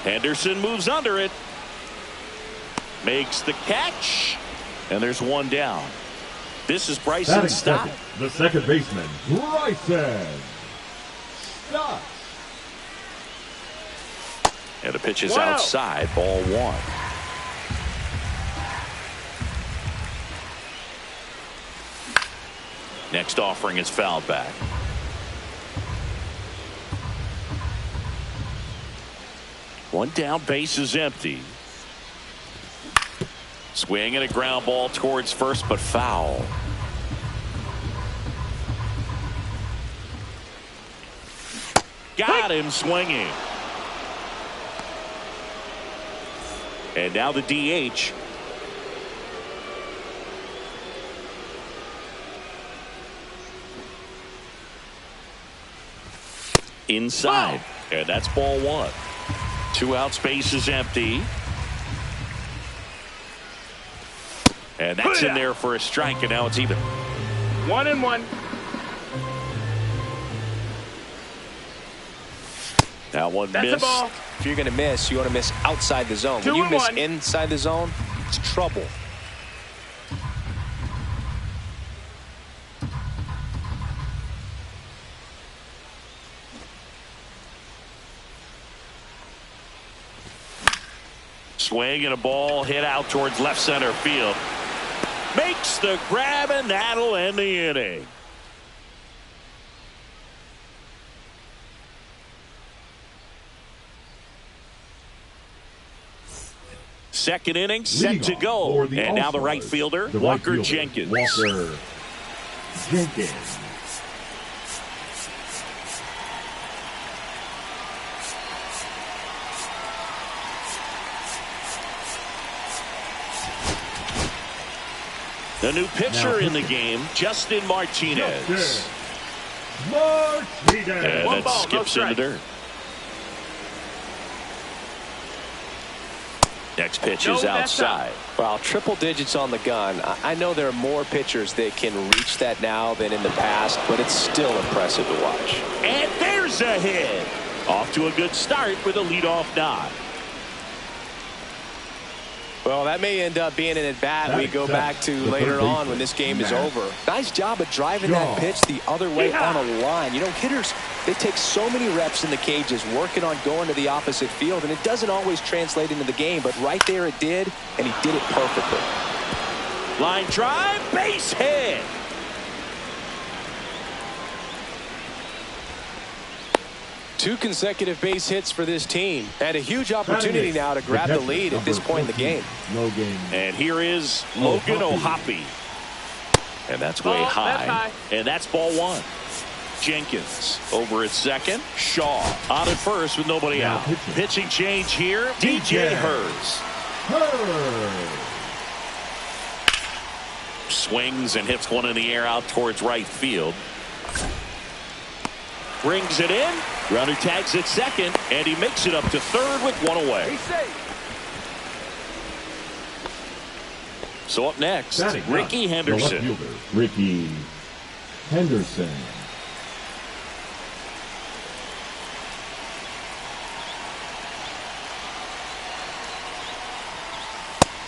Henderson moves under it. Makes the catch, and there's 1 down. This is Bryson Stott. The second baseman, Bryson Stott. And the pitch is outside, ball 1. Next offering is fouled back. One down, base is empty. Swing and a ground ball towards first, but foul. Got him swinging. And now the DH. Inside. And that's ball 1. 2 outs, base is empty. And that's in there for a strike, and now it's even. 1-1. That one That's missed. a ball. If you're going to miss, you want to miss outside the zone. When you miss inside the zone, it's trouble. Swing and a ball hit out towards left center field. Makes the grab, and that'll end the inning. Second inning set to go. And now the right fielder, Walker Jenkins. Walker Jenkins. The new pitcher in the game, Justin Martinez. Martinez. And that skips in the dirt. Next pitch is outside. Well, triple digits on the gun. I know there are more pitchers that can reach that now than in the past, but it's still impressive to watch. And there's a hit. Off to a good start with a leadoff nod. Well, that may end up being an at-bat we go back to later on when this game is over. Nice job of driving that pitch the other way on a line. You know, hitters, they take so many reps in the cages working on going to the opposite field, and it doesn't always translate into the game, but right there it did, and he did it perfectly. Line drive, base hit. Two consecutive base hits for this team, and a huge opportunity now to grab the lead at this point in the game. And here is Logan O'Hoppe. And that's way high. And that's ball 1. Jenkins over at second. Shaw on at first with nobody out. Pitching change here. DJ Hers. Swings and hits one in the air out towards right field. Brings it in. Runner tags at second, and he makes it up to third with 1 away. So up next, Ricky Henderson. Ricky Henderson.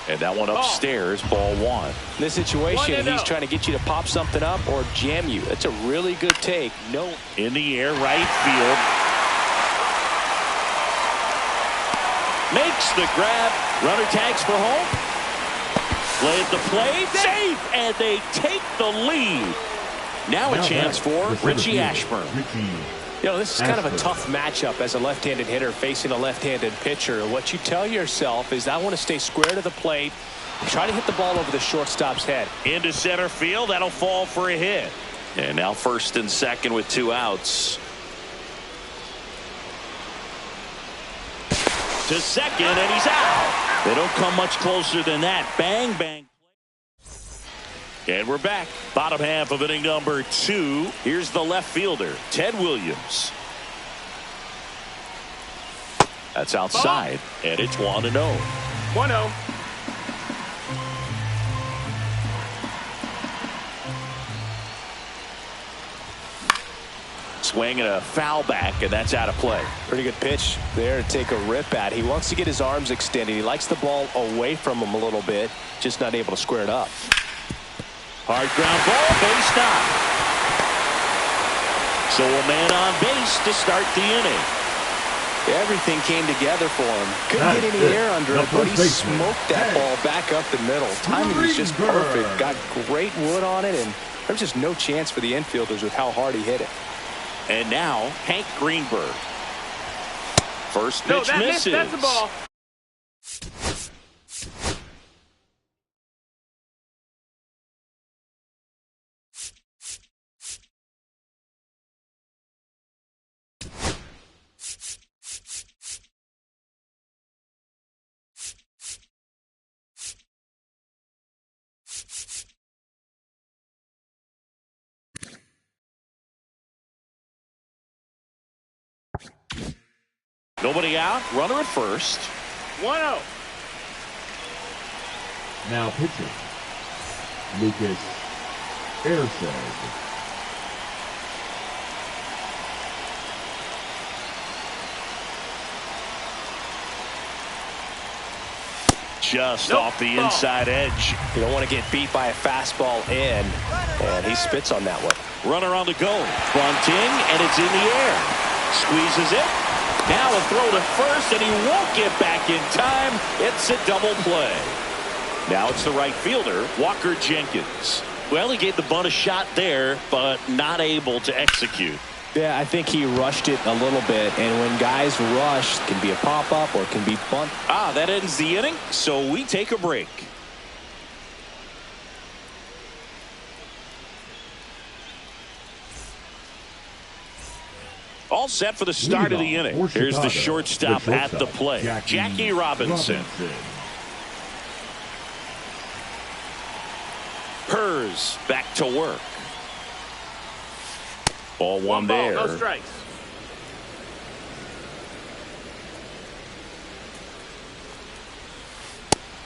And that one upstairs, ball 1. In this situation, he's trying to get you to pop something up or jam you. That's a really good take. No. In the air, right field. Makes the grab. Runner tags for home. Laid the play, safe, and they take the lead. Now a chance for Richie Ashburn. You know, this is kind of a tough matchup as a left-handed hitter facing a left-handed pitcher. What you tell yourself is, I want to stay square to the plate, try to hit the ball over the shortstop's head. Into center field, that'll fall for a hit. And now first and second with 2 outs. To second, and he's out. They don't come much closer than that. Bang, bang. And we're back. Bottom half of inning number 2. Here's the left fielder, Ted Williams. That's outside, and it's 1-0. 1-0. Swing and a foul back, and that's out of play. Pretty good pitch there to take a rip at. He wants to get his arms extended. He likes the ball away from him a little bit, just not able to square it up. Hard ground ball, base knock. So a man on base to start the inning. Everything came together for him. Couldn't get any air under it, but he smoked that ball back up the middle. Timing was just perfect. Got great wood on it, and there's just no chance for the infielders with how hard he hit it. And now Hank Greenberg. First pitch misses. That's the ball. Nobody out, runner at first. 1-0. Now pitching, Lucas Erceg. Just off the inside edge. You don't want to get beat by a fastball in, and he spits on that one. Runner on the go. Bunting, and it's in the air. Squeezes it. Now a throw to first, and he won't get back in time. It's a double play. Now it's the right fielder, Walker Jenkins. Well, he gave the bunt a shot there, but not able to execute. Yeah, I think he rushed it a little bit, and when guys rush, it can be a pop-up or it can be bunt. That ends the inning, so we take a break. All set for the start of the inning. Here's the shortstop at the plate, Jackie Robinson. Pers back to work. Ball one there. No strikes.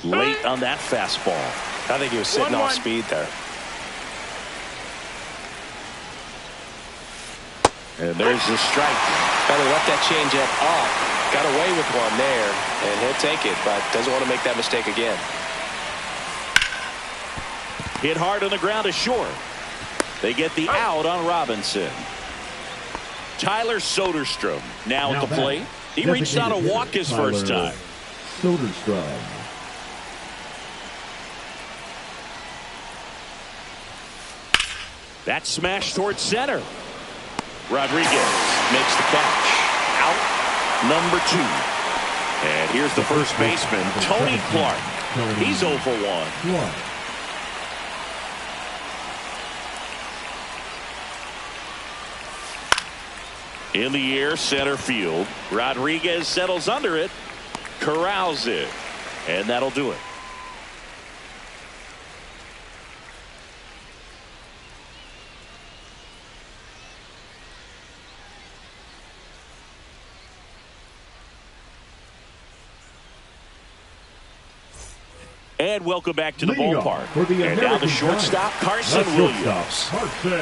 Late on that fastball. I think he was sitting off speed there. And there's the strike. Better let that changeup up. Got away with one there, and he'll take it, but doesn't want to make that mistake again. Hit hard on the ground to short. They get the out on Robinson. Tyler Soderstrom now at the plate. He reached out a walk his first time. Soderstrom. That smash towards center. Rodriguez makes the catch. Out number 2. And here's the first baseman, Tony Clark. He's 0 for 1. In the air, center field. Rodriguez settles under it, corrals it, and that'll do it. And welcome back to the ballpark. And now the shortstop, Carson Williams. Carson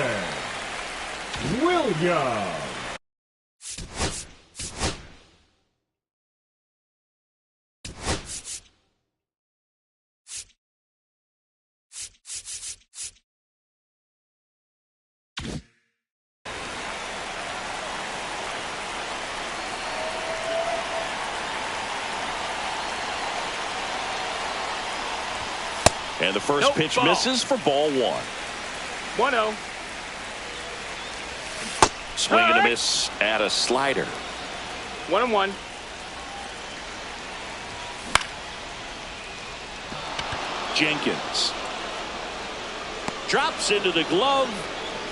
Williams. And the first pitch misses for ball 1. 1-0. Swing and a miss at a slider. 1-1. Jenkins drops into the glove.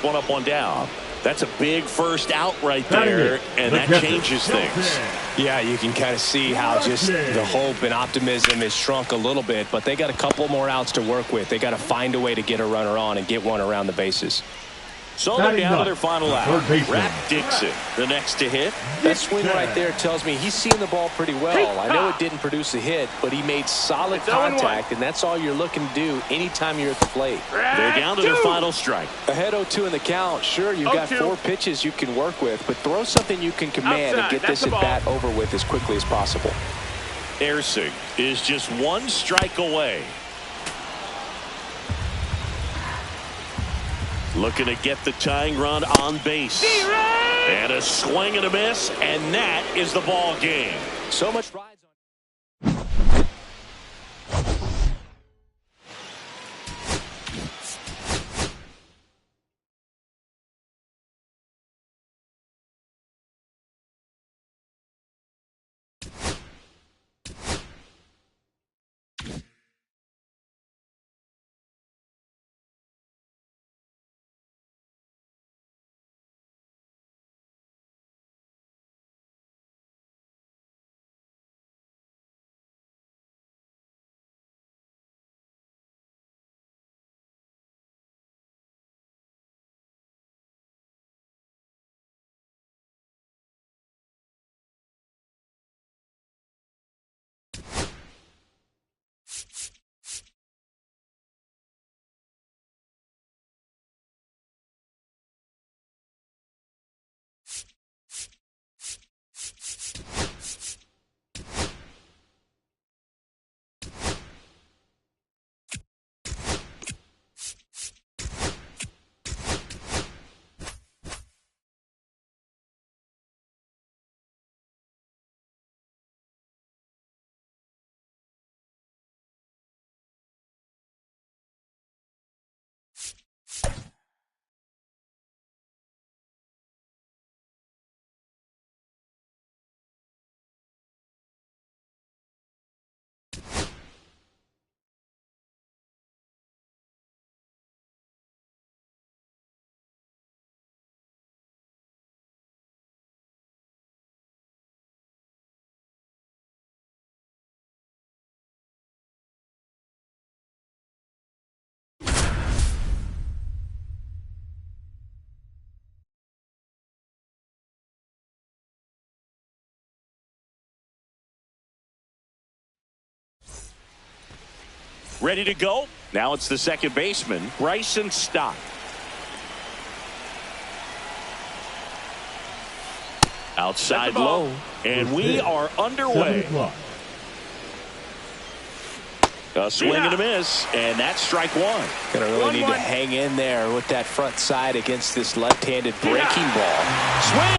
1 up, 1 down. That's a big first out right there, and that changes things. Yeah, you can kind of see how just the hope and optimism is shrunk a little bit, but they got a couple more outs to work with. They got to find a way to get a runner on and get one around the bases. So they're down to their final out. Rap Dixon, the next to hit. That swing right there tells me he's seeing the ball pretty well. I know it didn't produce a hit, but he made solid contact, and that's all you're looking to do anytime you're at the plate. They're down to their final strike. Ahead 0-2 in the count. Sure, you've got 4 pitches you can work with, but throw something you can command and get this at-bat over with as quickly as possible. Ersing is just 1 strike away. Looking to get the tying run on base. And a swing and a miss, and that is the ball game. So much rides on. Ready to go. Now it's the second baseman, Bryson Stott. Outside low, and we are underway. A swing and a miss, and that's strike 1. Gonna really need to hang in there with that front side against this left-handed breaking ball. Swing.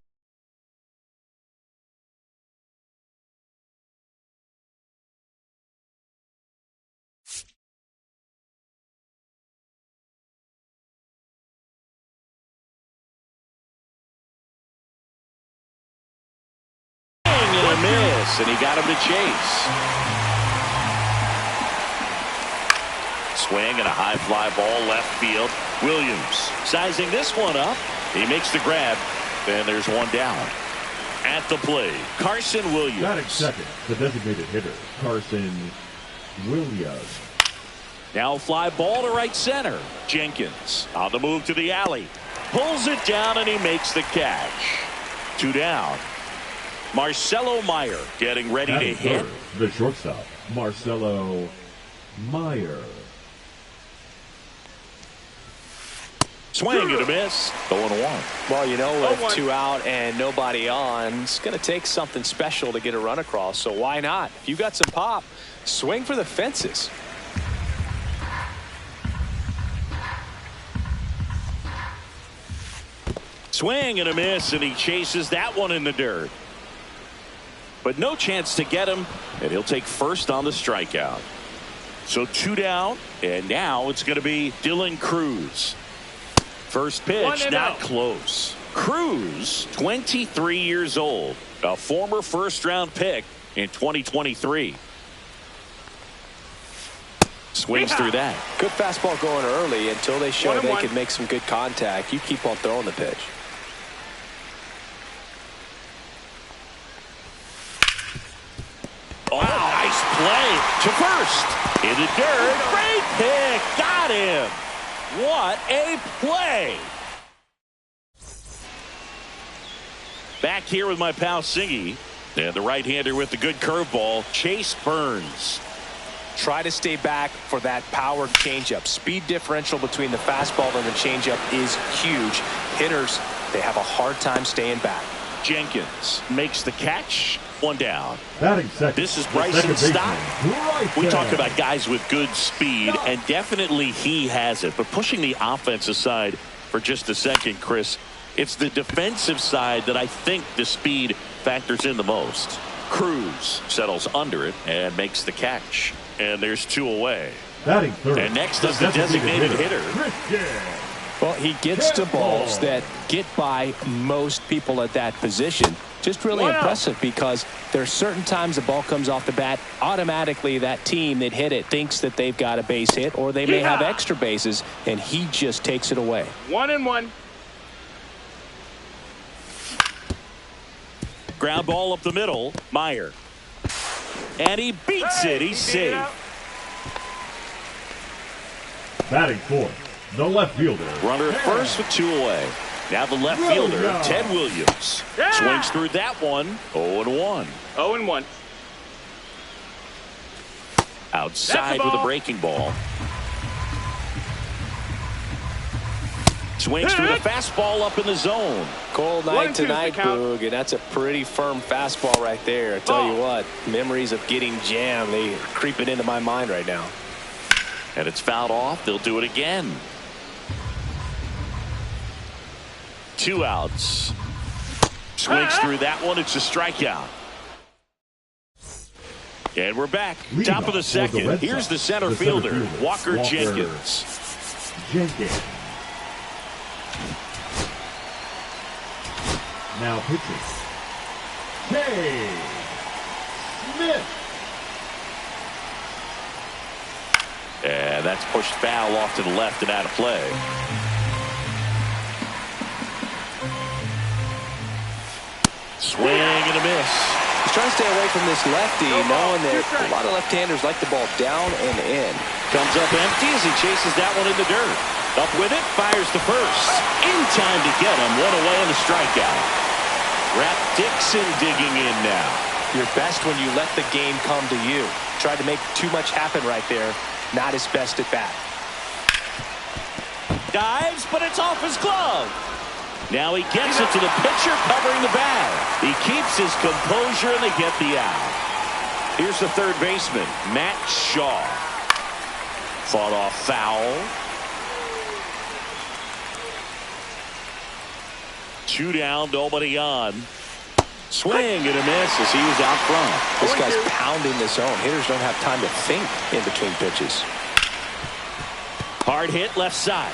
Miss, and he got him to chase. Swing and a high fly ball left field. Williams sizing this one up. He makes the grab, and there's 1 down. At the plate, Carson Williams. Batting second, the designated hitter, Carson Williams. Now fly ball to right center. Jenkins on the move to the alley. Pulls it down, and he makes the catch. 2 down. Marcelo Meyer getting ready to hit. The shortstop, Marcelo Meyer. Swing and a miss. 0-1. Well, you know, with 2 out and nobody on, it's going to take something special to get a run across. So why not? If you got some pop, swing for the fences. Swing and a miss, and he chases that one in the dirt. But no chance to get him, and he'll take first on the strikeout. So 2 down, and now it's going to be Dylan Cruz. First pitch, not close. Cruz, 23 years old, a former first-round pick in 2023. Swings through that. Good fastball going early until they show they can make some good contact. You keep on throwing the pitch. Oh, nice play to first. In the dirt. Great pick. Got him. What a play. Back here with my pal Singy. And the right-hander with the good curveball, Chase Burns. Try to stay back for that powered changeup. Speed differential between the fastball and the changeup is huge. Hitters, they have a hard time staying back. Jenkins makes the catch. 1 down. Batting second. This is Bryson Stott. We talk about guys with good speed, and definitely he has it. But pushing the offensive side for just a second, Chris, it's the defensive side that I think the speed factors in the most. Cruz settles under it and makes the catch. And there's 2 away. Batting third. And next is the designated hitter. Well, he gets to balls that get by most people at that position. Just really impressive because there's certain times the ball comes off the bat, automatically that team that hit it thinks that they've got a base hit or they may have extra bases, and he just takes it away. 1-1. Ground ball up the middle. Meyer. And he beats it. He's safe. Batting fourth. The left fielder. Runner at first with 2 away. Now the left fielder, Ted Williams. Swings through that one. 0-1. 0-1. Outside with a breaking ball. Swings through the fastball up in the zone. Cold night tonight, Boog, and that's a pretty firm fastball right there. I tell you what, memories of getting jammed, they are creeping into my mind right now. And it's fouled off. They'll do it again. 2 outs. Swings through that one. It's a strikeout. And we're back. Top of the second. Here's the center fielder, Walker Jenkins. Now pitching. K. Smith. And that's pushed foul off to the left and out of play. Swing and a miss. He's trying to stay away from this lefty, knowing that a lot of left-handers like the ball down and in. Comes up empty as he chases that one in the dirt. Up with it, fires to first. In time to get him. 1 away on the strikeout. Rap Dixon digging in now. You're best when you let the game come to you. Tried to make too much happen right there. Not his best at bat. Dives, but it's off his glove. Now he gets it to the pitcher covering the bag. He keeps his composure and they get the out. Here's the third baseman, Matt Shaw. Fought off foul. 2 down, nobody on. Swing and a miss as he was out front. This guy's pounding the zone. Hitters don't have time to think in between pitches. Hard hit left side.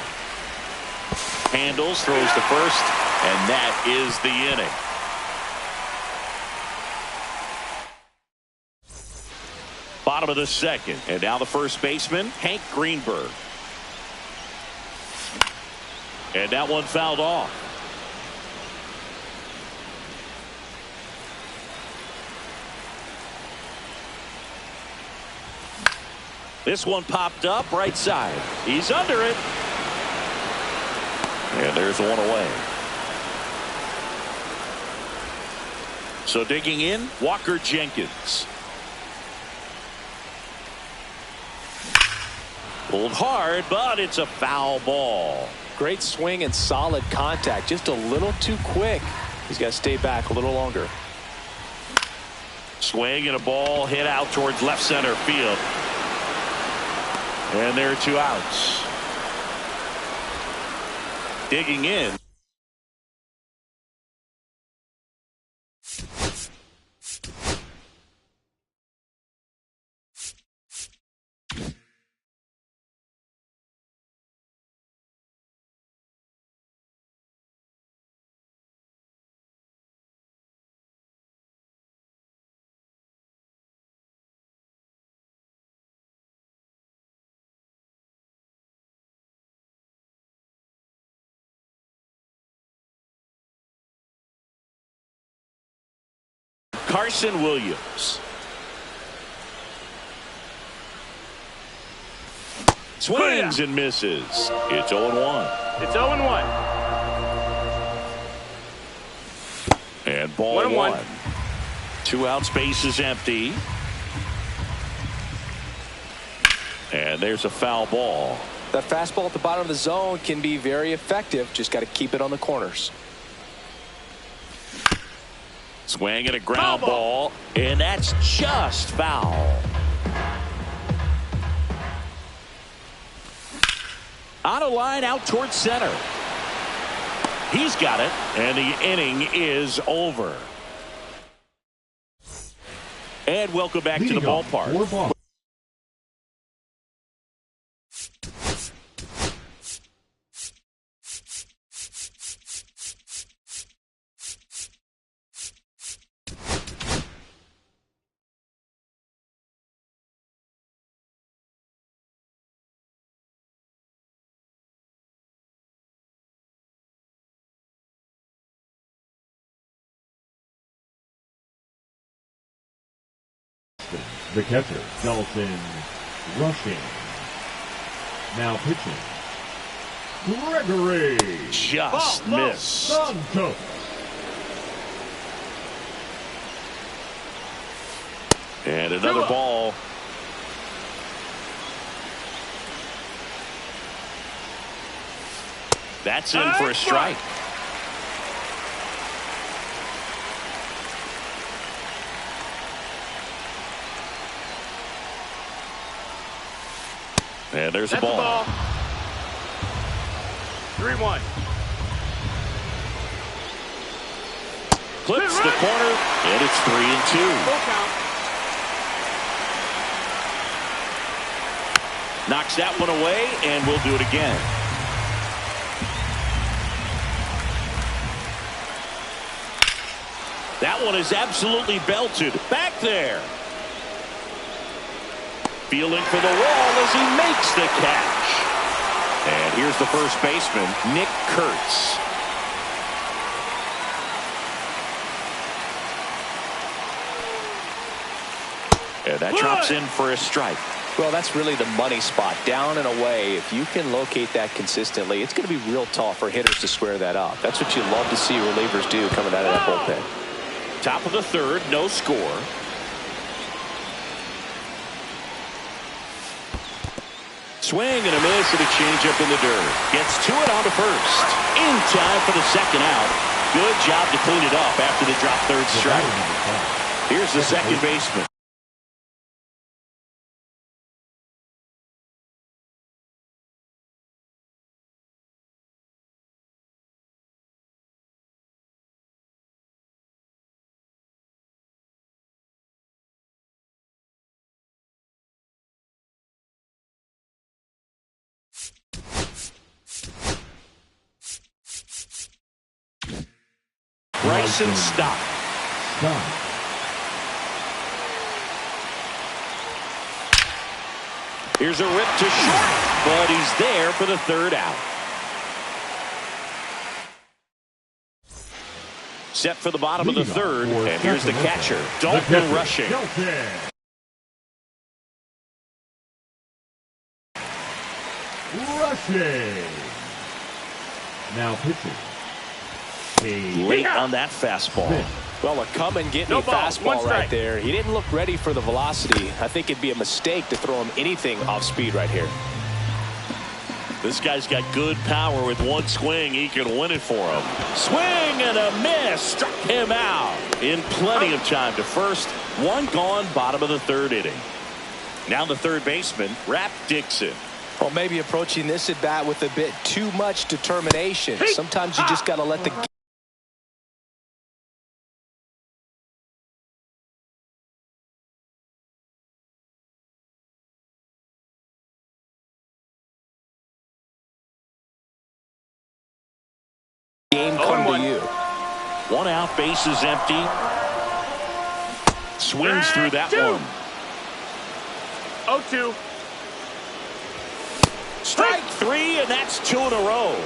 Handles, throws to first, and that is the inning. Bottom of the second, and now the first baseman, Hank Greenberg. And that one fouled off. This one popped up right side. He's under it. And there's 1 away. So digging in, Walker Jenkins. Pulled hard, but it's a foul ball. Great swing and solid contact. Just a little too quick. He's got to stay back a little longer. Swing and a ball hit out towards left center field. And there are 2 outs. Digging in. Carson Williams. Swings and misses. It's 0-1. It's 0-1. And ball 1-1. 2 out, space is empty. And there's a foul ball. That fastball at the bottom of the zone can be very effective. Just got to keep it on the corners. Swing and a ground ball, and that's just foul. On a line out towards center. He's got it, and the inning is over. And welcome back to the ballpark. The catcher, Dalton Rushing. Now pitching, Gregory Just missed. Santos. And another ball. That's in for a strike. And there's a ball. 3-1. Clips the corner, and it's 3-2. Full count. Knocks that one away, and we'll do it again. That one is absolutely belted. Back there. Feeling for the wall as he makes the catch. And here's the first baseman, Nick Kurtz. And that drops in for a strike. Well, that's really the money spot, down and away. If you can locate that consistently, it's going to be real tough for hitters to square that up. That's what you love to see relievers do coming out of that bullpen. Top of the third, no score. Swing and a miss and a changeup in the dirt. Gets to it onto first. In time for the second out. Good job to clean it up after the drop third strike. Here's the second baseman. Bryson Stott. Here's a rip to short, but he's there for the third out. Set for the bottom of the third, and here's the catcher, Dalton Rushing. Now pitching. Late on that fastball. Well, a come and get me fastball right there. He didn't look ready for the velocity. I think it'd be a mistake to throw him anything off speed right here. This guy's got good power. With one swing, he can win it for him. Swing and a miss. Struck him out in plenty of time to first. One gone, bottom of the third inning. Now the third baseman, Rap Dixon. Well, maybe approaching this at bat with a bit too much determination. Sometimes you just got to let the game come to you. One out, base is empty. Swings through that one. 0-2. Strike three, and that's two in a row.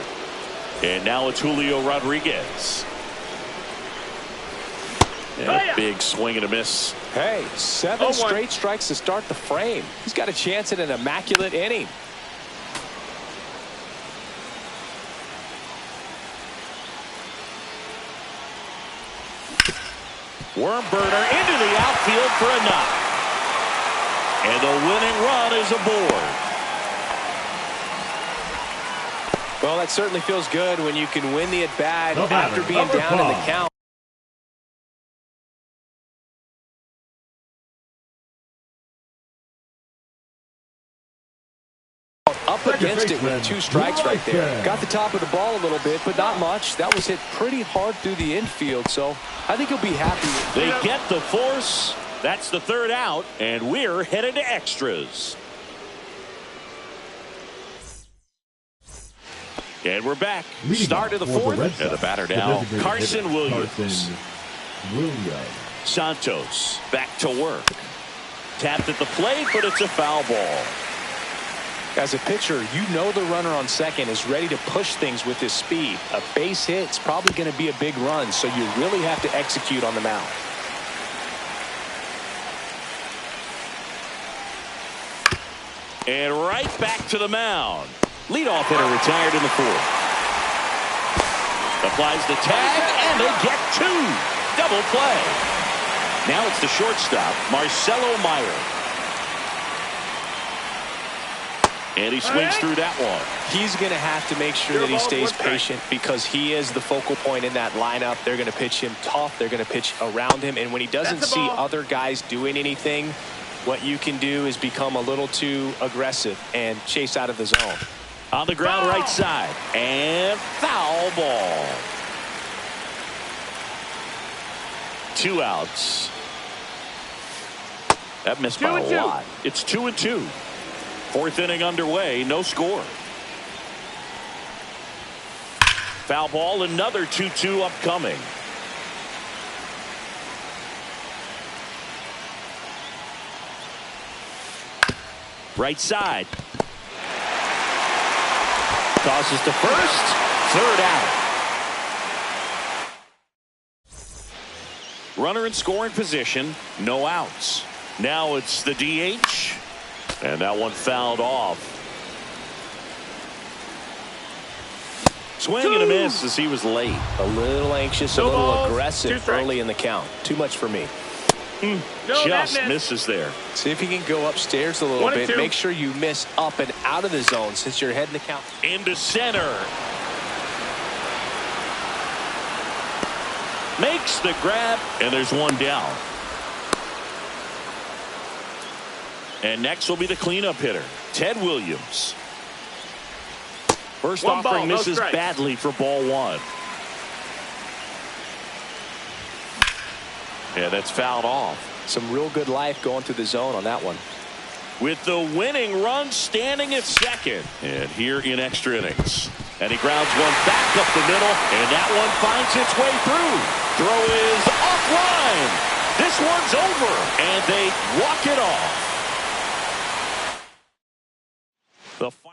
And now it's Julio Rodriguez. And a big swing and a miss. Hey, 7 straight strikes to start the frame. He's got a chance at an immaculate inning. Worm burner into the outfield for a knock. And the winning run is aboard. Well, that certainly feels good when you can win the at-bat after being down in the count. Up against it with 2 strikes right there. Got the top of the ball a little bit, but not much. That was hit pretty hard through the infield, so I think he'll be happy. They get the force. That's the 3rd out, and we're headed to extras. And we're back. Start of the 4th. And the batter now, Carson Williams. Santos back to work. Tapped at the plate, but it's a foul ball. As a pitcher, you know the runner on second is ready to push things with his speed. A base hit's probably going to be a big run, so you really have to execute on the mound. And right back to the mound. Leadoff hitter retired in the 4th. Applies the tag, and they get 2. Double play. Now it's the shortstop, Marcelo Meyer. And he swings through that one. He's going to have to make sure that he stays patient because he is the focal point in that lineup. They're going to pitch him tough. They're going to pitch around him. And when he doesn't see other guys doing anything, what you can do is become a little too aggressive and chase out of the zone. On the ground right side. And foul ball. 2 outs. That missed by a lot. It's 2-2. 4th inning underway, no score. Foul ball, another 2-2 upcoming. Right side. Tosses to first. 3rd out. Runner in scoring position, no outs. Now it's the DH. And that one fouled off. Swing and a miss as he was late. A little anxious, a little aggressive early in the count. Too much for me. Just misses there. See if you can go upstairs a little bit. Make sure you miss up and out of the zone since you're heading the count. Into center. Makes the grab, and there's 1 down. And next will be the cleanup hitter, Ted Williams. First offering misses badly for ball 1. Yeah, that's fouled off. Some real good life going through the zone on that one. With the winning run standing at second. And here in extra innings. And he grounds one back up the middle. And that one finds its way through. Throw is offline. This one's over. And they walk it off. The final.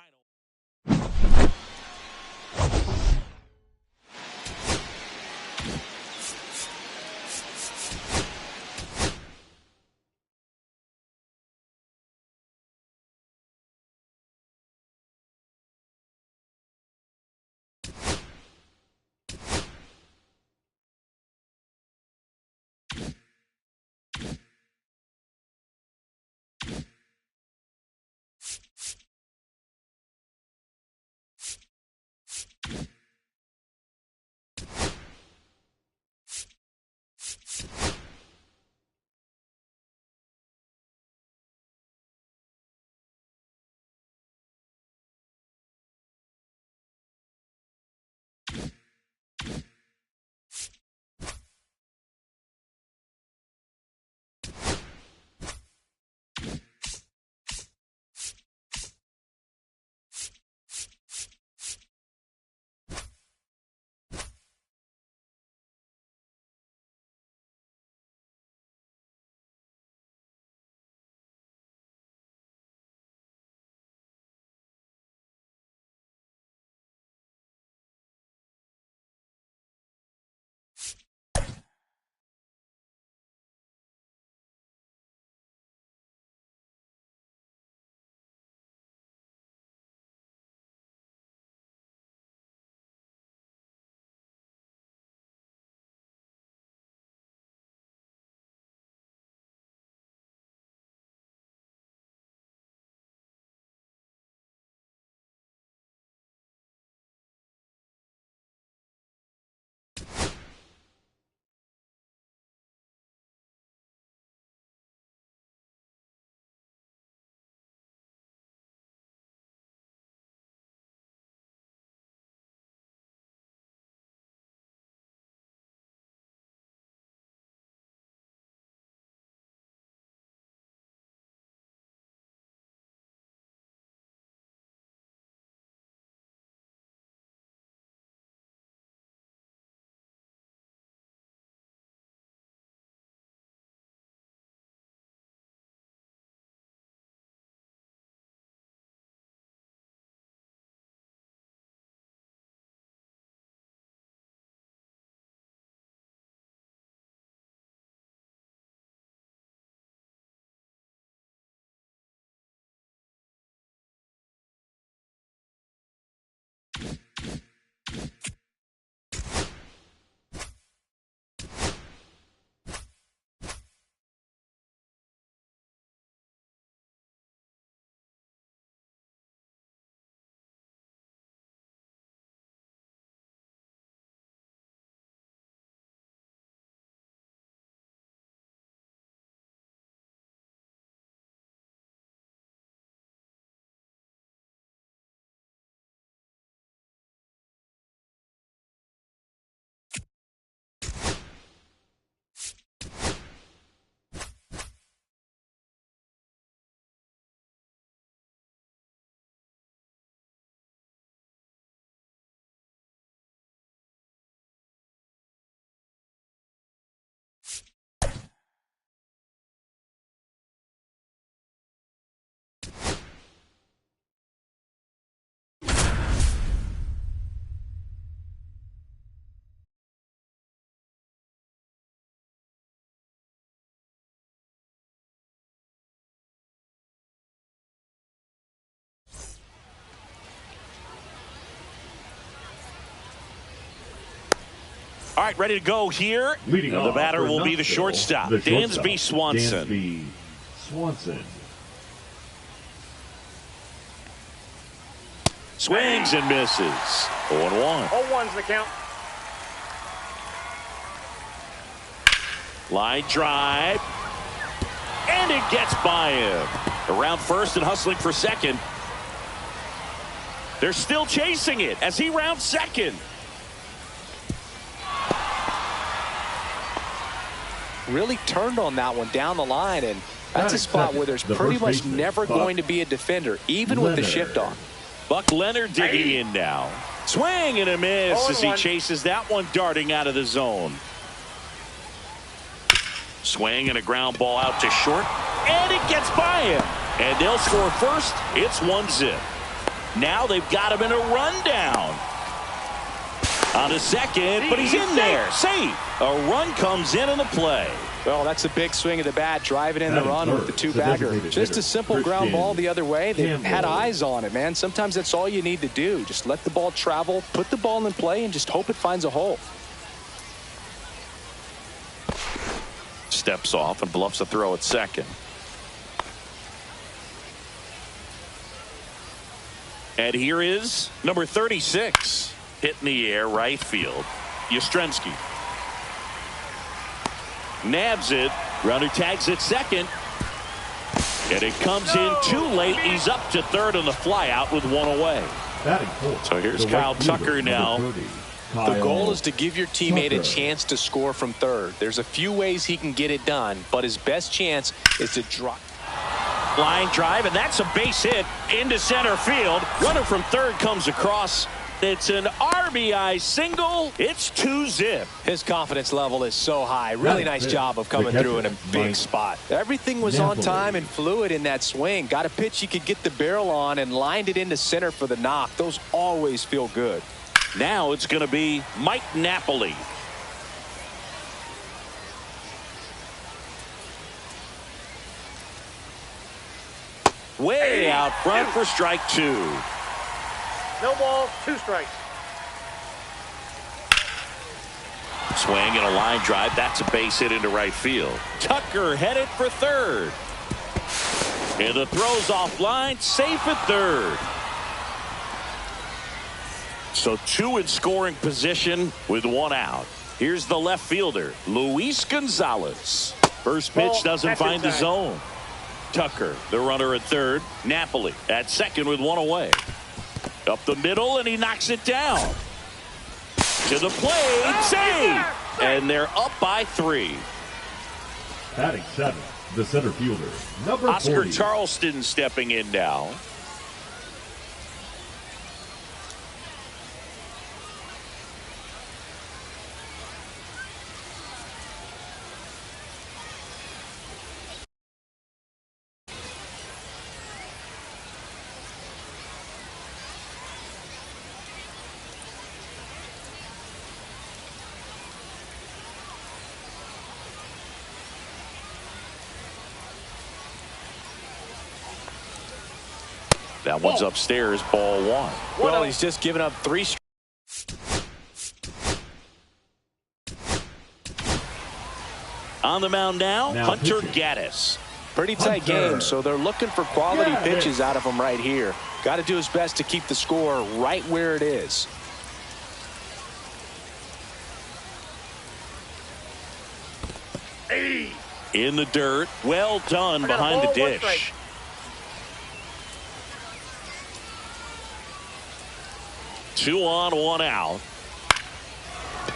All right, ready to go here. Leading The off batter for will be the Knoxville, shortstop, the Dansby Swanson. Dansby Swanson. Swings and misses. 0-1. 0-1's the count. Line drive. And it gets by him. Around first and hustling for second. They're still chasing it as he rounds second. Really turned on that one down the line, and that's a spot where there's The pretty first much baseman, never Buck going to be a defender, even with the Leonard. shift on. Buck Leonard digging in now. Swing and a miss as he 0-1. chases that one darting out of the zone. Swing and a ground ball out to short. And it gets by him. And they'll score first. It's 1-0. Now they've got him in a rundown. On a second, but he's in there. Safe. A run comes in the play. Well, that's a big swing of the bat, driving in the run with the two-bagger. Just a simple ground ball the other way. They had eyes on it, man. Sometimes that's all you need to do. Just let the ball travel, put the ball in play, and just hope it finds a hole. Steps off and bluffs a throw at second. And here is number 36. Hit in the air, right field. Yastrzemski. Nabs it. Runner tags it second. And it comes in too late. He's up to third on the fly out with one away. Batting fourth, So here's the Kyle right fielder, Tucker now. number 30, The goal Kyle is to give your teammate a Tucker. chance to score from third. There's a few ways he can get it done, but his best chance is to drop. Line drive, and that's a base hit into center field. Runner from third comes across. It's an RBI single. It's 2-0. His confidence level is so high. Really nice job of coming through in a big spot. Everything was on time and fluid in that swing. Got a pitch he could get the barrel on and lined it into center for the knock. Those always feel good. Now it's going to be Mike Napoli. Way out front for strike two. No balls, 2 strikes. Swing and a line drive. That's a base hit into right field. Tucker headed for third. And the throw's offline. Safe at third. So 2 in scoring position with 1 out. Here's the left fielder, Luis Gonzalez. First pitch doesn't find the zone. Tucker, the runner at third. Napoli at second with 1 away. Up the middle, and he knocks it down. To the plate, save! And they're up by 3. Batting seventh, the center fielder, number Oscar 40. Charleston stepping in now. That one's upstairs, ball 1. Well, he's just given up 3 straight. On the mound now Hunter pitching. Gaddis. Pretty tight Hunter. game, so they're looking for quality Yeah, pitches out of him right here. Got to do his best to keep the score right where it is. In the dirt. Well done I got a behind the ball, 1 dish. strike. Two on, 1 out.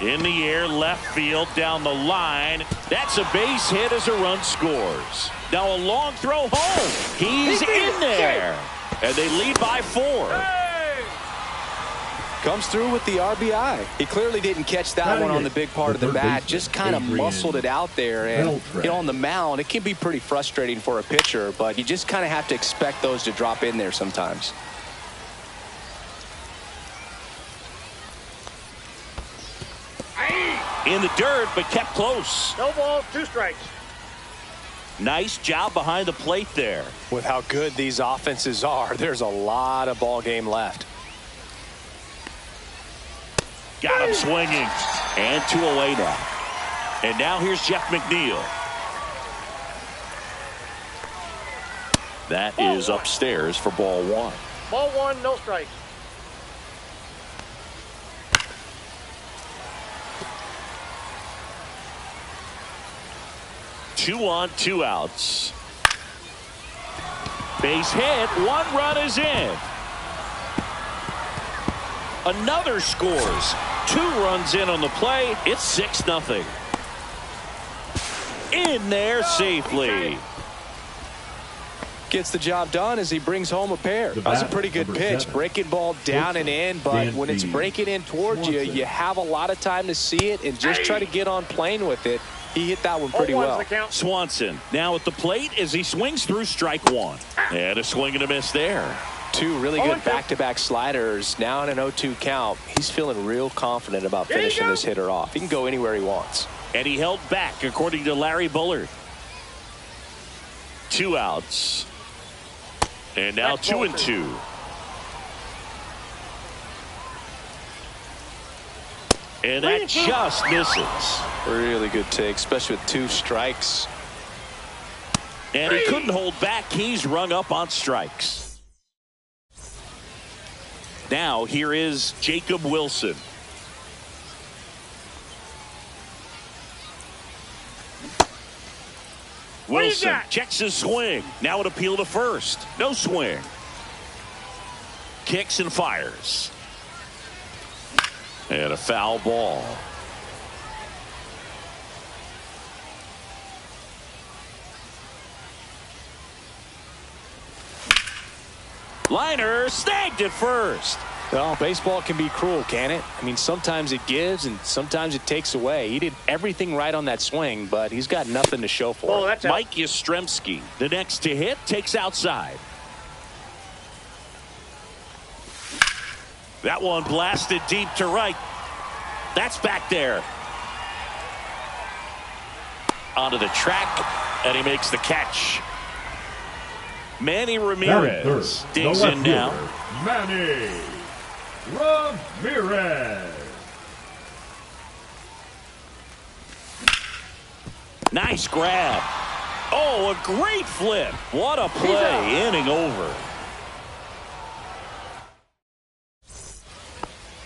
In the air, left field, down the line. That's a base hit as a run scores. Now a long throw home. He's in there. And they lead by 4. Comes through with the RBI. He clearly didn't catch that one on the big part of the third bat. baseman, Just kind of Adrian muscled it out there. And Beltre. you know, on the mound, it can be pretty frustrating for a pitcher, but you just kind of have to expect those to drop in there sometimes. In the dirt, but kept close. No balls, 2 strikes. Nice job behind the plate there. With how good these offenses are, there's a lot of ball game left. Got him swinging. And 2 away now. And now here's Jeff McNeil. That is upstairs for ball 1. Ball 1, no strikes. Two on, 2 outs. Base hit. 1 run is in. Another scores. 2 runs in on the play. It's 6-0. In there safely. Gets the job done as he brings home a pair. That was a pretty good pitch. 7. Breaking ball down and in, but when it's breaking in towards you, you have a lot of time to see it and just try to get on plane with it. He hit that one pretty well. Swanson now at the plate as he swings through strike 1. And a swing and a miss there. 2 really good back-to-back sliders. Now in an 0-2 count. He's feeling real confident about finishing this hitter off. He can go anywhere he wants. And he held back, according to Larry Bullard. 2 outs. And now 2-2. And that just misses. Really good take, especially with 2 strikes. And he couldn't hold back. He's rung up on strikes. Now here is Jacob Wilson. Wilson checks his swing. Now an appeal to first. No swing. Kicks and fires. And a foul ball. Liner snagged at first. Well, baseball can be cruel, can it? I mean, sometimes it gives and sometimes it takes away. He did everything right on that swing, but he's got nothing to show for it. Mike Yastrzemski, the next to hit, takes outside. That one blasted deep to right. That's back there. Onto the track, and he makes the catch. Manny Ramirez digs in now. Manny Ramirez. Nice grab. Oh, a great flip. What a play. Inning over.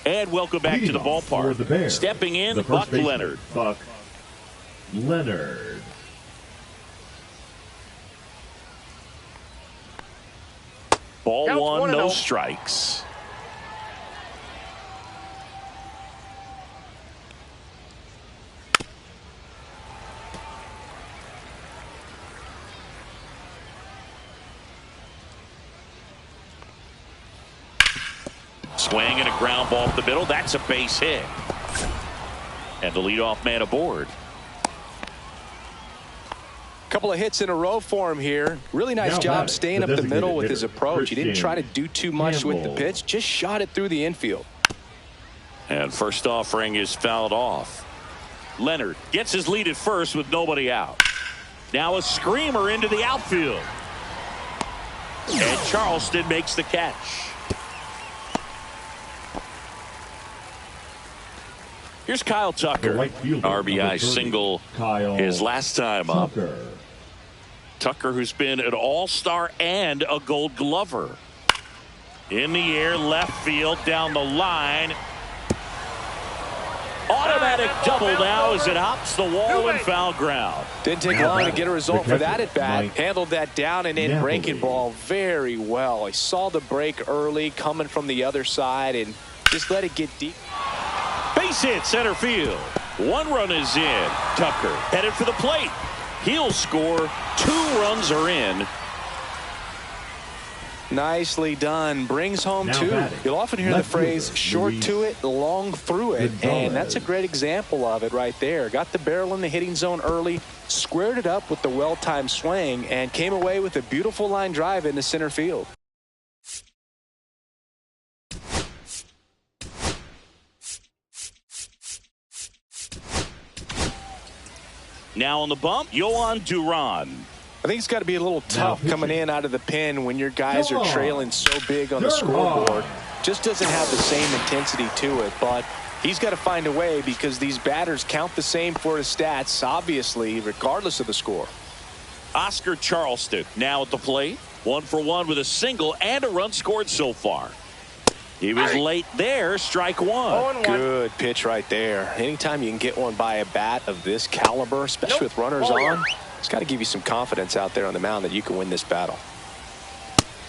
And welcome back to the ballpark. Stepping in, Buck Leonard. Buck Leonard. Ball 1, no strikes. Swing and a ground ball up the middle. That's a base hit. And the leadoff man aboard. Couple of hits in a row for him here. Really nice job staying up the middle with his approach. He didn't try to do too much with the pitch, just shot it through the infield. And first offering is fouled off. Leonard gets his lead at first with nobody out. Now a screamer into the outfield. And Charleston makes the catch. Here's Kyle Tucker. RBI single his last time up. Tucker, who's been an all-star and a Gold Glover. In the air, left field, down the line. Automatic double now as it hops the wall and foul ground. Didn't take long to get a result for that at bat. Handled that down and in breaking ball very well. He saw the break early coming from the other side and just let it get deep. Base hit center field. 1 run is in. Tucker headed for the plate. He'll score. 2 runs are in. Nicely done. Brings home 2. You'll often hear the phrase short to it, long through it, and that's a great example of it right there. Got the barrel in the hitting zone early, squared it up with the well-timed swing, and came away with a beautiful line drive into center field. Now on the bump, Yohan Duran. I think it's got to be a little tough coming in out of the pen when your guys are trailing so big on the scoreboard. Just doesn't have the same intensity to it, but He's got to find a way because these batters count the same for his stats, obviously, regardless of the score. Oscar Charleston now at the plate. 1 for 1 with a single and a run scored so far. He was late there. Strike one. Good pitch right there. Anytime you can get one by a bat of this caliber, especially with runners on, it's got to give you some confidence out there on the mound that you can win this battle.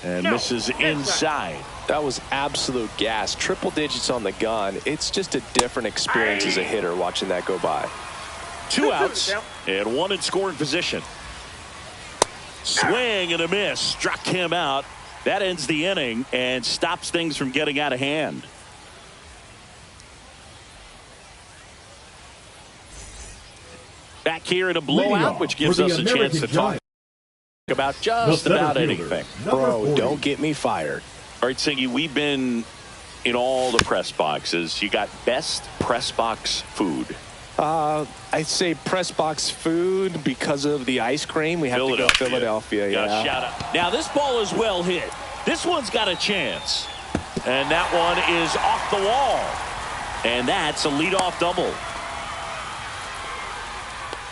And misses inside. That was absolute gas. Triple digits on the gun. It's just a different experience as a hitter watching that go by. 2 outs and 1 in scoring position. Swing and a miss. Struck him out. That ends the inning and stops things from getting out of hand. Back here in a blowout, which gives us a chance to talk about just about anything. Bro, don't get me fired. All right, Singy, we've been in all the press boxes. You got best press box food. I'd say press box food because of the ice cream. We have to go Philadelphia. Yeah. Shout out. Now this ball is well hit. This one's got a chance. And that one is off the wall. And that's a leadoff double.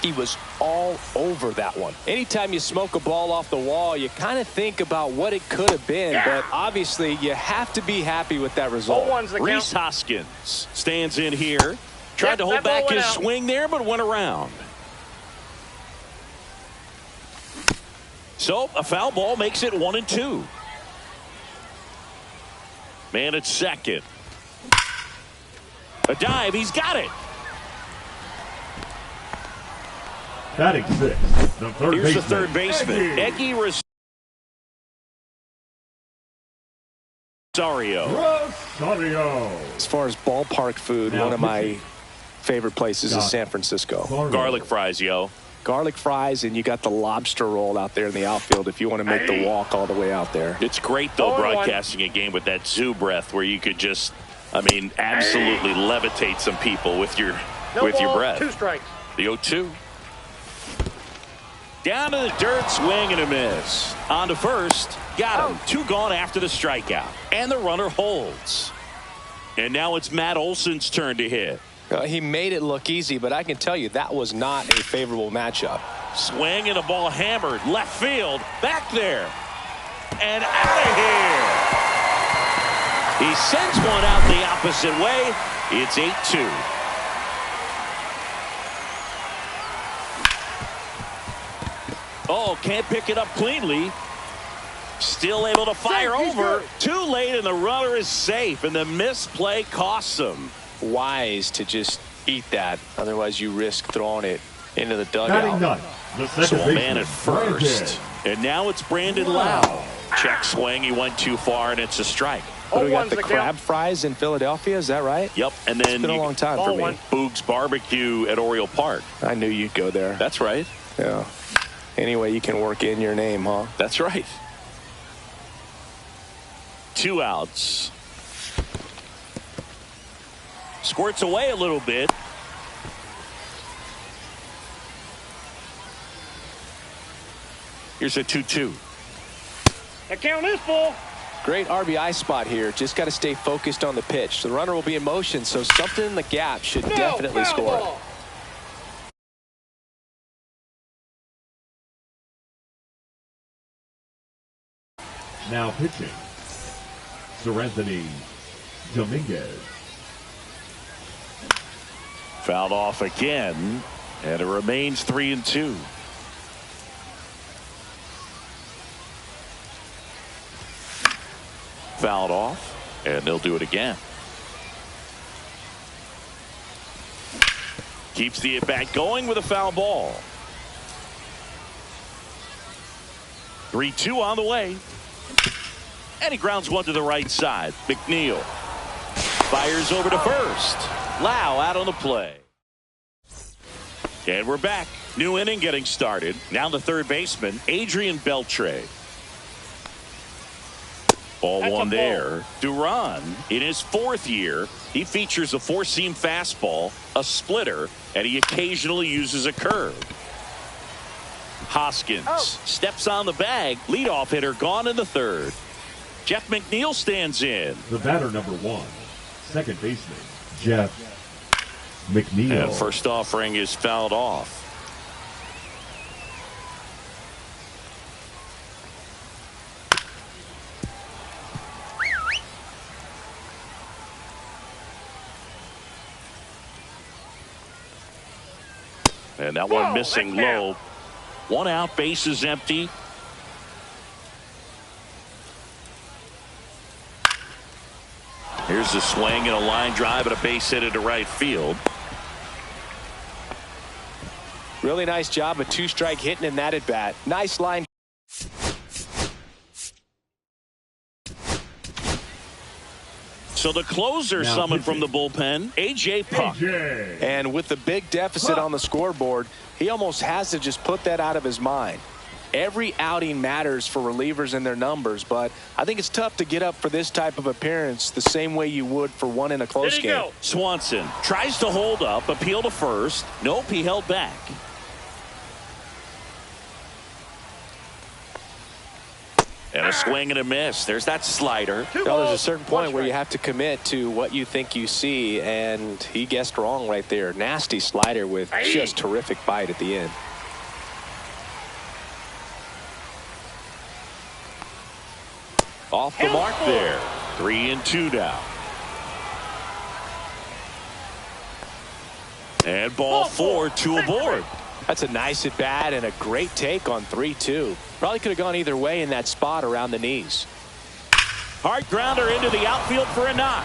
He was all over that one. Anytime you smoke a ball off the wall, you kind of think about what it could have been. But obviously, you have to be happy with that result. Rhys Hoskins stands in here. Tried to hold back his swing there, but went around. So a foul ball makes it 1-2. Man at second. A dive. He's got it. Batting 6. The third Here's baseman. the third baseman. Eggy Rosario. As far as ballpark food, one of my favorite places is San Francisco. Garlic fries, yo. Garlic fries, and you got the lobster roll out there in the outfield if you want to make the walk all the way out there. It's great, though, broadcasting a game with that zoo breath where you could just, I mean, absolutely levitate some people with your breath. 2 strikes. The 0-2. Down to the dirt, swing and a miss. On to first. Got him. 2 gone after the strikeout. And the runner holds. And now it's Matt Olson's turn to hit. He made it look easy, but I can tell you that was not a favorable matchup. Swing and a ball hammered. Left field. Back there. And out of here. He sends one out the opposite way. It's 8-2. Oh, can't pick it up cleanly. Still able to fire over. Too late, and the runner is safe. And the misplay costs him. Wise to just eat that. Otherwise, you risk throwing it into the Batting dugout. 9. The second So a man at first. And now it's Brandon Lau. Check swing. He went too far, and it's a strike. But we got the crab fries in Philadelphia. Is that right? Yep. And then It's been a long time for me. Boog's Barbecue at Oriole Park. I knew you'd go there. That's right. Yeah. Anyway, you can work in your name, huh? That's right. 2 outs. Squirts away a little bit. Here's a 2-2. The count is full. Great RBI spot here. Just got to stay focused on the pitch. The runner will be in motion, so something in the gap should definitely score it. Now pitching. Seranthony Dominguez. Fouled off again, and it remains 3-2. Fouled off, and they'll do it again. Keeps the at-bat going with a foul ball. 3-2 on the way. And he grounds one to the right side. McNeil fires over to first. Lau out on the play. And we're back. New inning getting started. Now the third baseman, Adrian Beltre. Ball one there. Duran, in his 4th year, he features a 4-seam fastball, a splitter, and he occasionally uses a curve. Hoskins steps on the bag. Leadoff hitter gone in the 3rd. Jeff McNeil stands in. The batter number 1. Second baseman Jeff McNeil. And first offering is fouled off. And that one missing low. One out, base is empty. Here's a swing and a line drive and a base hit into right field. Really nice job, a two-strike hitting in that at bat. Nice line. So the closer Now summoned pitching. from the bullpen, A.J. Puk. AJ. And with the big deficit on the scoreboard, he almost has to just put that out of his mind. Every outing matters for relievers and their numbers, but I think it's tough to get up for this type of appearance the same way you would for one in a close game. Go. Swanson tries to hold up, appeal to first. Nope, he held back. And a swing and a miss. There's that slider. Well, there's a certain point where you have to commit to what you think you see, and he guessed wrong right there. Nasty slider with just terrific bite at the end. Off the mark there. 3-2 now. And ball 4, 2 aboard. That's a nice at bat and a great take on 3-2. Probably could have gone either way in that spot around the knees. Hard grounder into the outfield for a knock.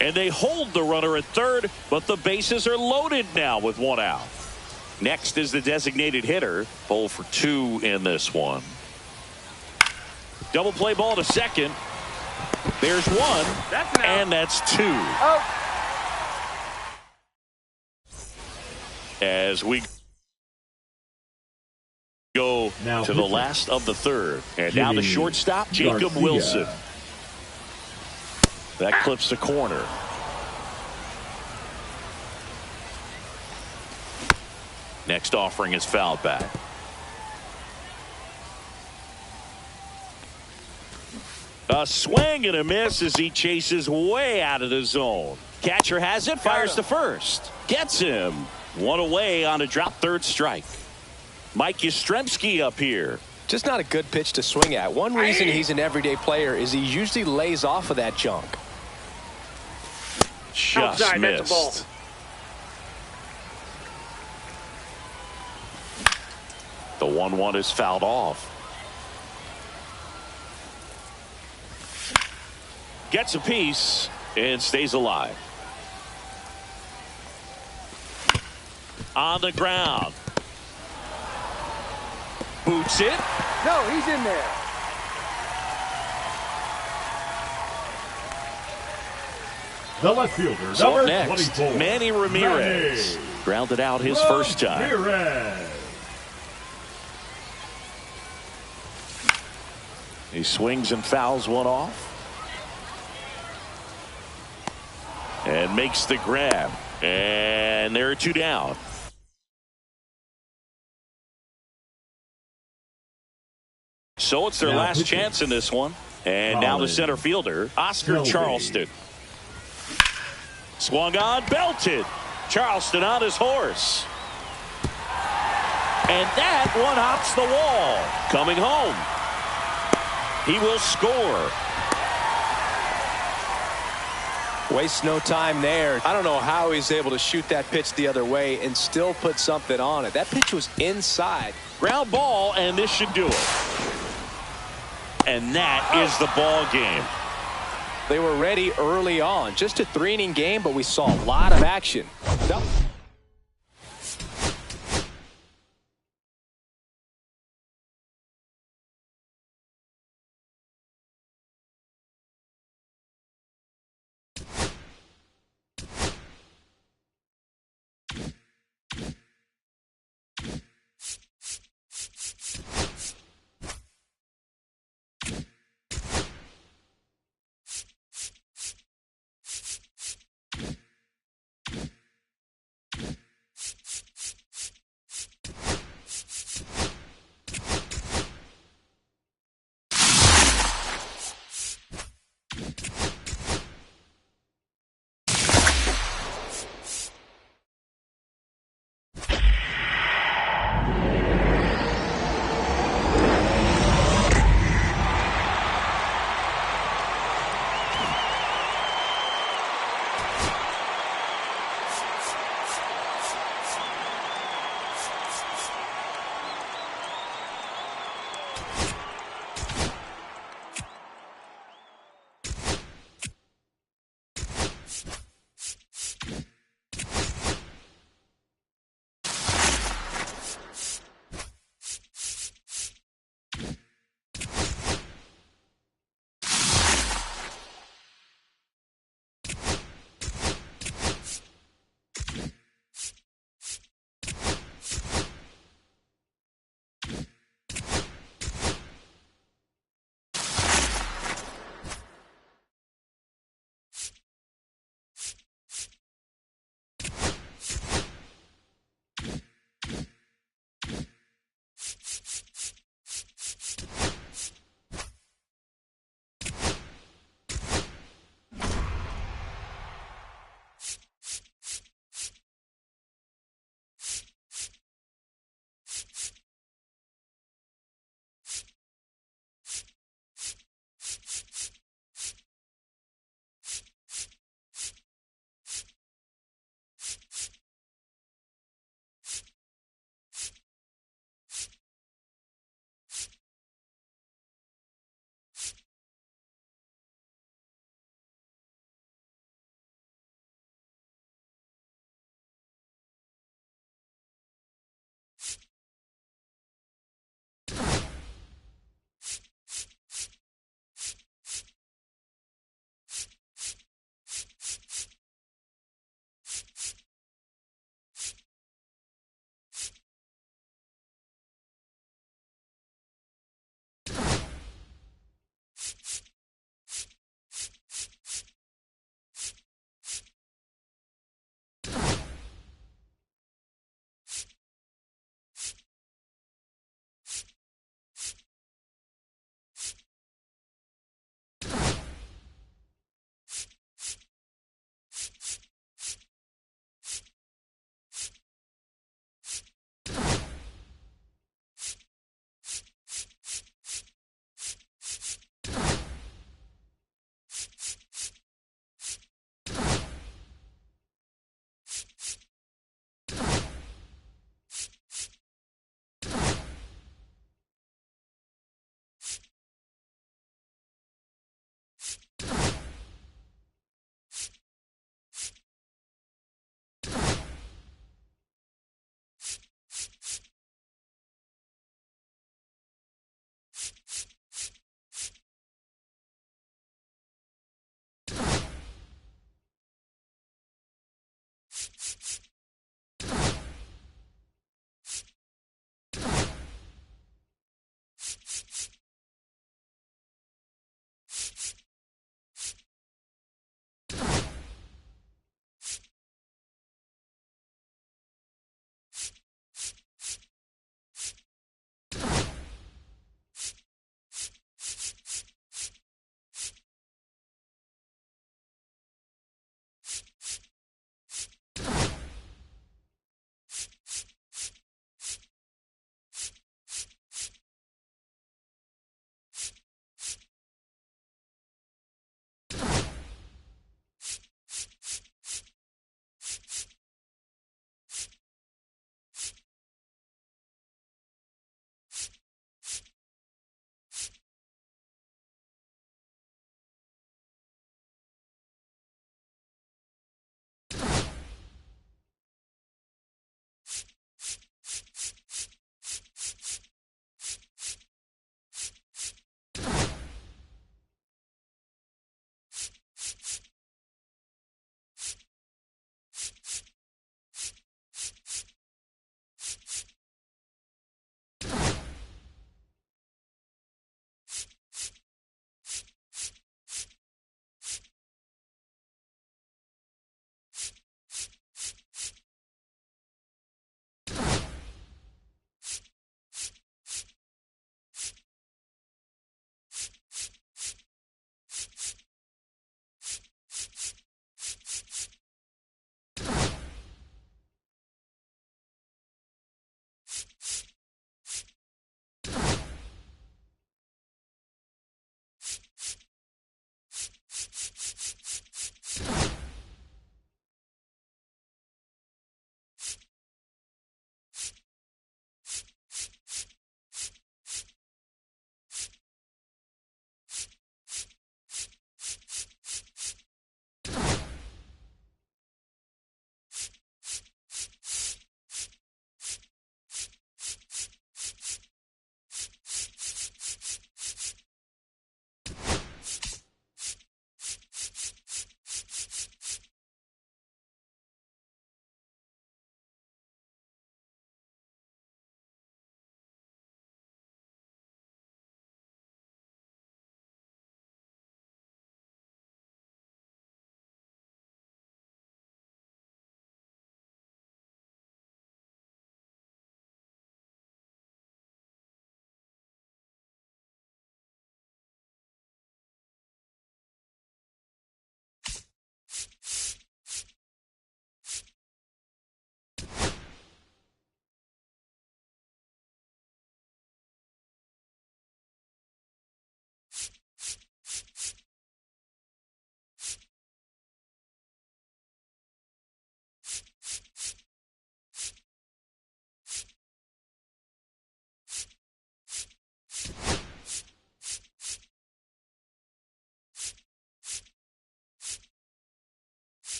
And they hold the runner at third, but the bases are loaded now with one out. Next is the designated hitter. 0 for 2 in this one. Double play ball to second. There's one. That's an out. And that's 2. Oh. As we go Now to the pitching. last of the third. And now the Jimmy shortstop, Jacob Garcia. Wilson. That clips the corner. Next offering is fouled back. A swing and a miss as he chases way out of the zone. Catcher has it, fires to first. Gets him. One away on a drop third strike. Mike Yastrzemski up here. Just not a good pitch to swing at. One reason he's an everyday player is he usually lays off of that junk. Just Outside, that's a ball. missed. The 1-1 is fouled off. Gets a piece and stays alive. On the ground. Boots it. No, he's in there. The left fielder, So number next, 24. Manny Ramirez. Grounded out his first time. Ramirez. He swings and fouls one off. And makes the grab. And there are 2 down. So it's their Now last pitching. chance in this one. And now the Collins. center fielder, Oscar Shelby. Charleston. Swung on, belted. Charleston on his horse. And that one hops the wall. Coming home. He will score. Wastes no time there. I don't know how he's able to shoot that pitch the other way and still put something on it. That pitch was inside. Ground ball, and this should do it. And that is the ball game. They were ready early on. Just a 3-inning game, but we saw a lot of action.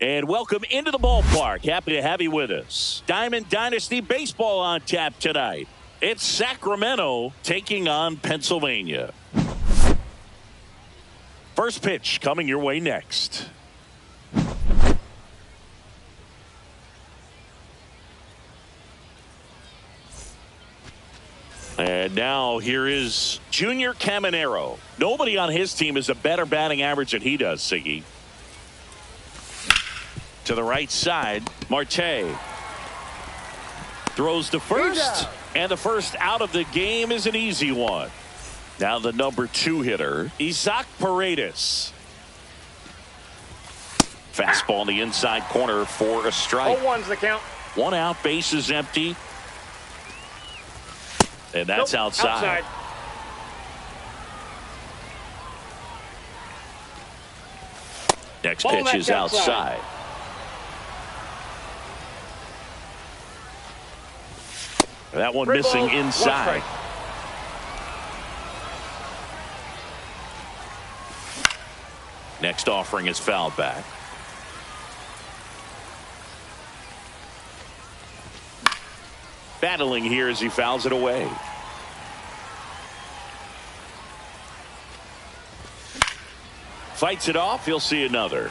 And welcome into the ballpark. Happy to have you with us. Diamond Dynasty Baseball on tap tonight. It's Sacramento taking on Pennsylvania. First pitch coming your way next. And now here is Junior Caminero. Nobody on his team has a better batting average than he does, Siggy. To the right side, Marte throws to first, and the first out of the game is an easy one. Now the number 2 hitter, Isaac Paredes. Fastball in the inside corner for a strike. 0-1's the count. 1 out, base is empty. And that's outside. Next pitch is outside. That one missing inside. Next offering is fouled back. Battling here as he fouls it away. Fights it off. He'll see another.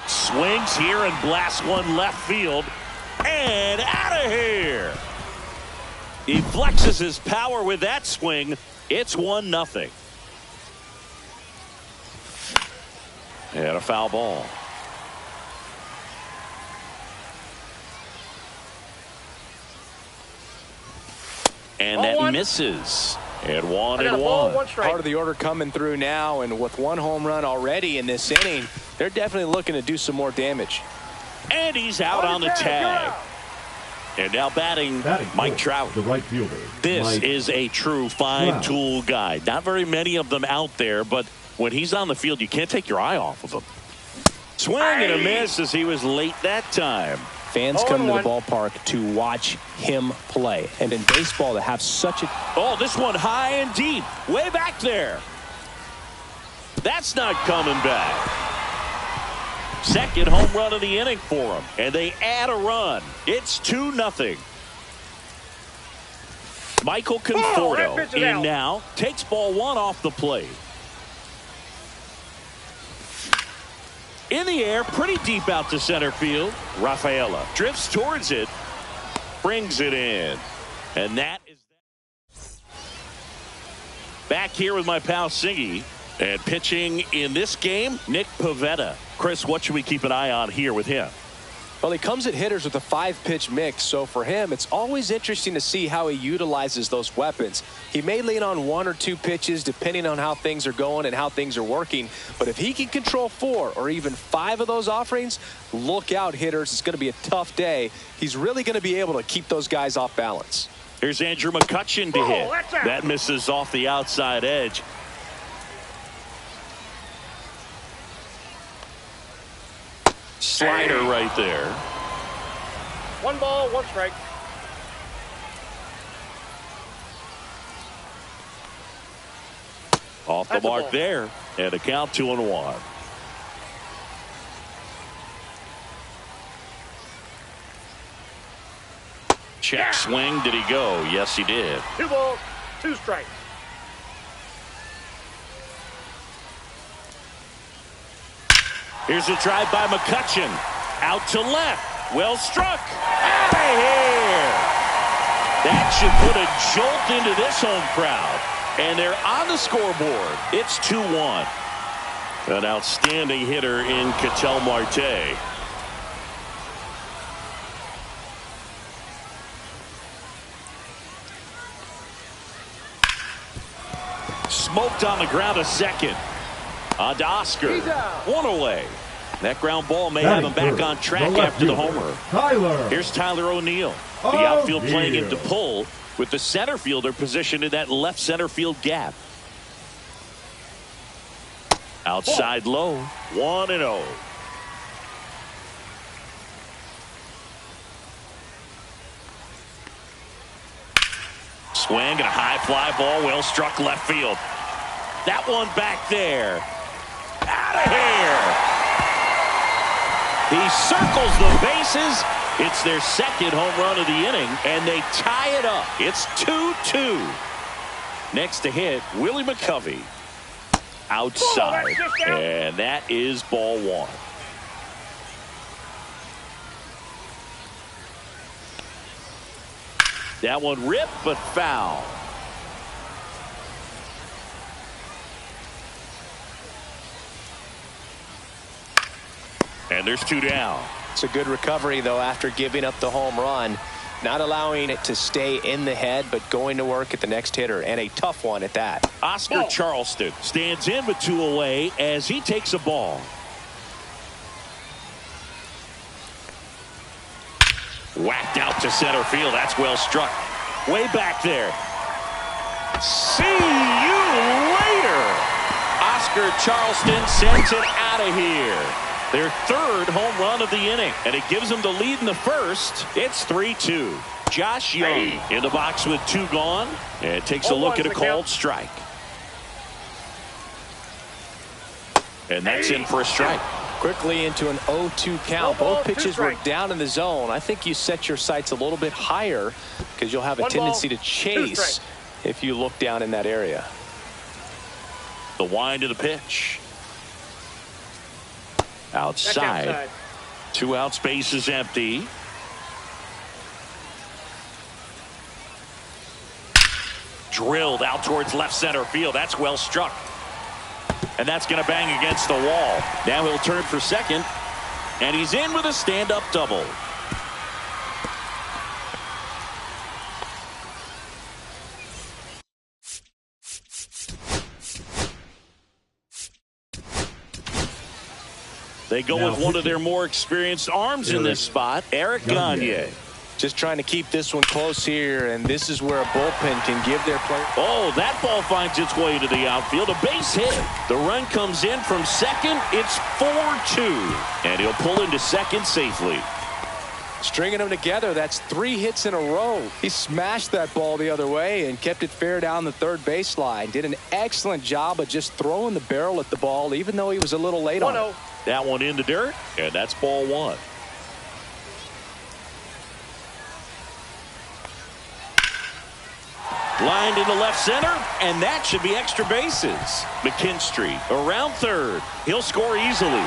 Swings here and blasts one left field. And out of here. He flexes his power with that swing. It's 1-0. And a foul ball. And that misses. And 1-1. Part of the order coming through now, and with 1 home run already in this inning, they're definitely looking to do some more damage. And he's out on the tag. And now batting Mike Trout. The right fielder. This is a true fine-tool guy. Not very many of them out there, but when he's on the field, you can't take your eye off of him. Swing and a miss as he was late that time. Fans come to the ballpark to watch him play. And in baseball, to have such a... Oh, this one high and deep. Way back there. That's not coming back. Second home run of the inning for him. And they add a run. It's 2-0. Michael Conforto in now. Takes ball 1 off the plate. In the air, pretty deep out to center field. Rafaela drifts towards it. Brings it in. And that is back here with my pal Siggy. And pitching in this game, Nick Pivetta. Chris, what should we keep an eye on here with him? Well, he comes at hitters with a 5-pitch mix, so for him, it's always interesting to see how he utilizes those weapons. He may lean on 1 or 2 pitches depending on how things are going and how things are working, but if he can control 4 or even 5 of those offerings, look out, hitters. It's going to be a tough day. He's really going to be able to keep those guys off balance. Here's Andrew McCutchen to hit. That misses off the outside edge. Slider right there. 1 ball, 1 strike. Off the mark there. And a count 2-1. Check swing. Did he go? Yes, he did. 2 balls, 2 strikes. Here's a drive by McCutchen. Out to left. Well struck. Out of here. That should put a jolt into this home crowd. And they're on the scoreboard. It's 2-1. An outstanding hitter in Ketel Marte. Smoked on the ground a second. On to Oscar. 1 away. That ground ball may have him back on track after the homer. Here's Tyler O'Neill. The outfield playing into pull with the center fielder positioned in that left center field gap. Outside low. 1-0. Swing and a high fly ball, well struck left field. That one back there. Out of here. He circles the bases. It's their second home run of the inning, and they tie it up. It's 2-2. Next to hit, Willie McCovey. Outside, and that is ball one. That one ripped, but foul. And there's two down. It's a good recovery, though, after giving up the home run. Not allowing it to stay in the head, but going to work at the next hitter, and a tough one at that. Oscar Charleston stands in with two away as he takes a ball. Whacked out to center field. That's well struck. Way back there. See you later. Oscar Charleston sends it out of here. Their third home run of the inning, and it gives them the lead in the first. It's 3-2. Josh Young in the box with two gone, and takes a look at a called strike. And that's in for a strike. Quickly into an 0-2 count. Both pitches were down in the zone. I think you set your sights a little bit higher because you'll have a tendency to chase if you look down in that area. The wind of the pitch. Outside. 2 out, space is empty. Drilled out towards left center field. That's well struck. And that's going to bang against the wall. Now he'll turn for second. And he's in with a stand-up double. They go with one of their more experienced arms in this spot, Eric Gagne. Just trying to keep this one close here, and this is where a bullpen can give their player. Oh, that ball finds its way to the outfield. A base hit. The run comes in from second. It's 4-2. And he'll pull into second safely. Stringing them together, that's 3 hits in a row. He smashed that ball the other way and kept it fair down the third baseline. Did an excellent job of just throwing the barrel at the ball, even though he was a little late on it. That one in the dirt, and that's ball one. Lined into left center, and that should be extra bases. McKinstry around third. He'll score easily.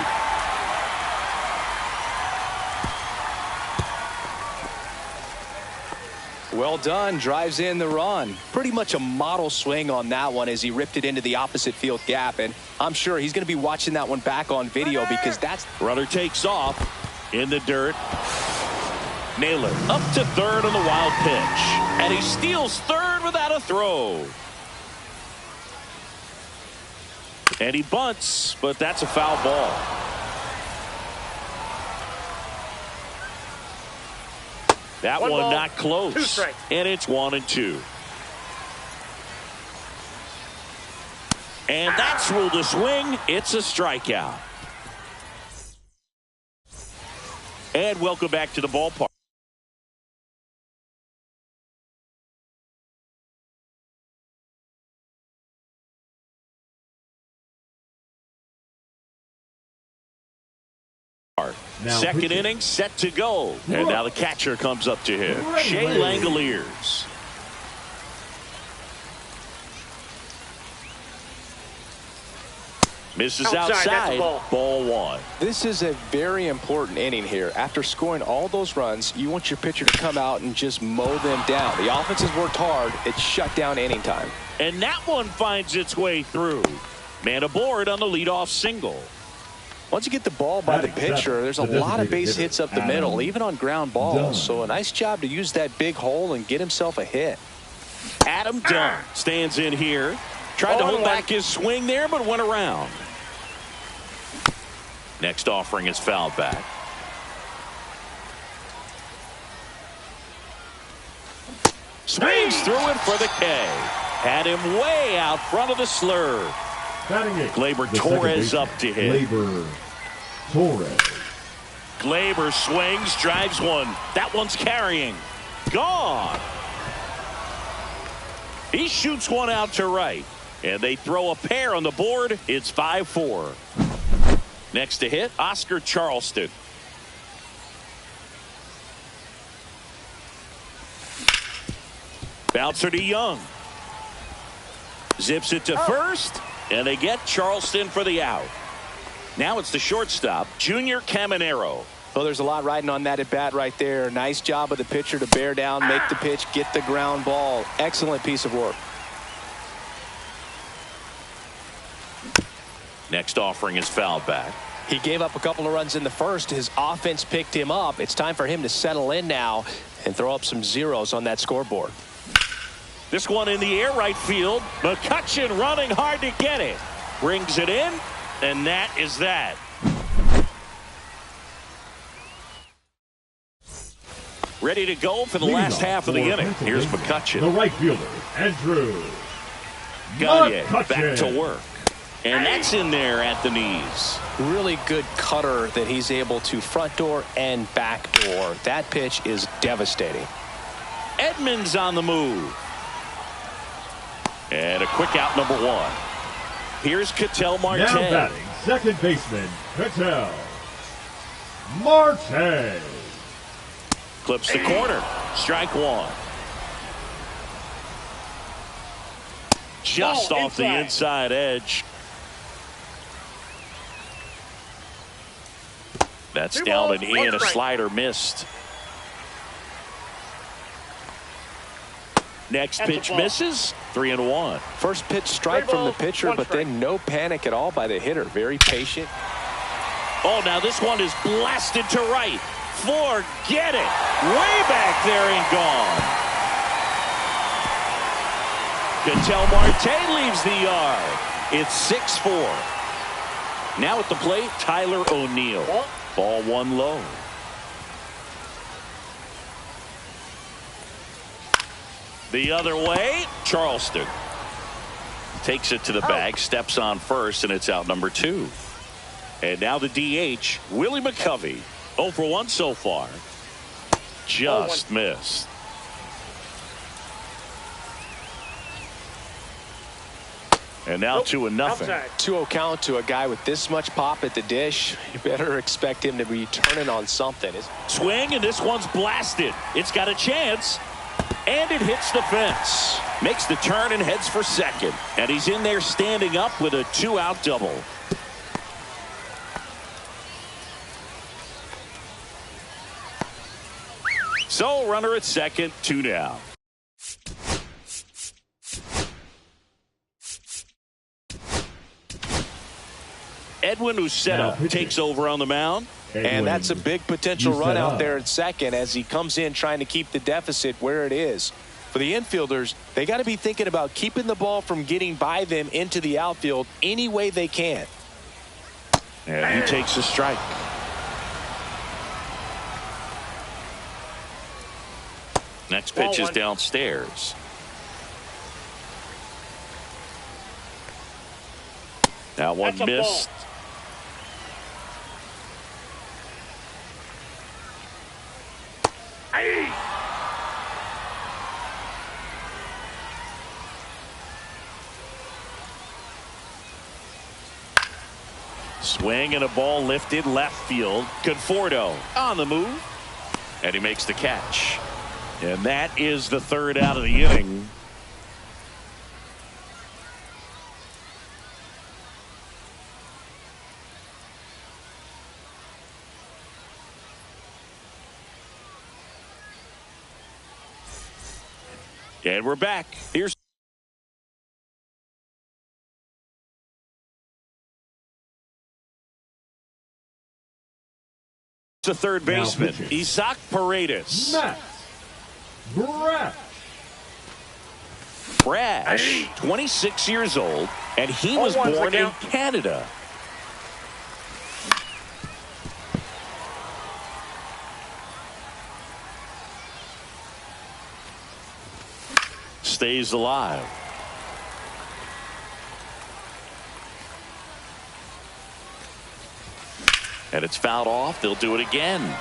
Well done. Drives in the run. Pretty much a model swing on that one as he ripped it into the opposite field gap. And I'm sure he's going to be watching that one back on video because that's... Runner takes off in the dirt. Naylor up to third on the wild pitch. And he steals third without a throw. And he bunts, but that's a foul ball. That one not close. And it's 1-2. And that's ruled a swing. It's a strikeout. And welcome back to the ballpark. Second inning set to go. And now the catcher comes up to him. Shea Langoliers. Misses outside. Ball one. This is a very important inning here. After scoring all those runs, you want your pitcher to come out and just mow them down. The offense has worked hard. It's shut down inning time. And that one finds its way through. Man aboard on the leadoff single. Once you get the ball by the pitcher, there's a lot of base hits up the middle, even on ground balls. So a nice job to use that big hole and get himself a hit. Adam Dunn stands in here. Tried to hold back his swing there, but went around. Next offering is fouled back. Swings through it for the K. Had him way out front of the slur. Gleyber Torres up to hit. Gleyber swings, drives one. That one's carrying. Gone. He shoots one out to right. And they throw a pair on the board. It's 5-4. Next to hit, Oscar Charleston. Bouncer to Young. Zips it to first. And they get Charleston for the out. Now it's the shortstop, Junior Caminero. Well, there's a lot riding on that at bat right there. Nice job of the pitcher to bear down, make the pitch, get the ground ball. Excellent piece of work. Next offering is foul back. He gave up a couple of runs in the first. His offense picked him up. It's time for him to settle in now and throw up some zeros on that scoreboard. This one in the air right field. McCutchen running hard to get it. Brings it in, and that is that. Ready to go for the last half of the inning. Here's McCutchen. The right fielder, Andrew Gagne McCutchen. back to work. And that's in there at the knees. Really good cutter that he's able to front door and back door. That pitch is devastating. Edmonds on the move. And a quick out, number one. Here's Ketel Marte. Now batting, second baseman, Ketel Marte. Clips the corner. Strike one. Just off the inside edge. That's down and in. A slider missed. Next pitch misses. 3-1. First pitch strike from the pitcher, but then no panic at all by the hitter. Very patient. Oh, now this one is blasted to right. Forget it. Way back there and gone. Ketel Marte leaves the yard. It's 6-4. Now at the plate, Tyler O'Neill. Ball one low. The other way, Charleston takes it to the bag, steps on first, and it's out number two. And now the DH, Willie McCovey. 0 for 1 so far. Just missed. And now 2-0. 2-0 count to a guy with this much pop at the dish. You better expect him to be turning on something. Swing, and this one's blasted. It's got a chance. And it hits the fence. Makes the turn and heads for second. And he's in there standing up with a 2-out double. So runner at second, 2 down. Edwin Uceta takes over on the mound. And that's a big potential run out there at second as he comes in trying to keep the deficit where it is. For the infielders, they got to be thinking about keeping the ball from getting by them into the outfield any way they can. And he takes a strike. Next pitch is downstairs. Now one missed. Swing and a ball lifted left field. Conforto on the move. And he makes the catch. And that is the third out of the inning. And we're back. Here's the third baseman, Isaac Paredes. Matt Brash. Brash, 26 years old, and he was born in Canada. Stays alive. And it's fouled off. They'll do it again.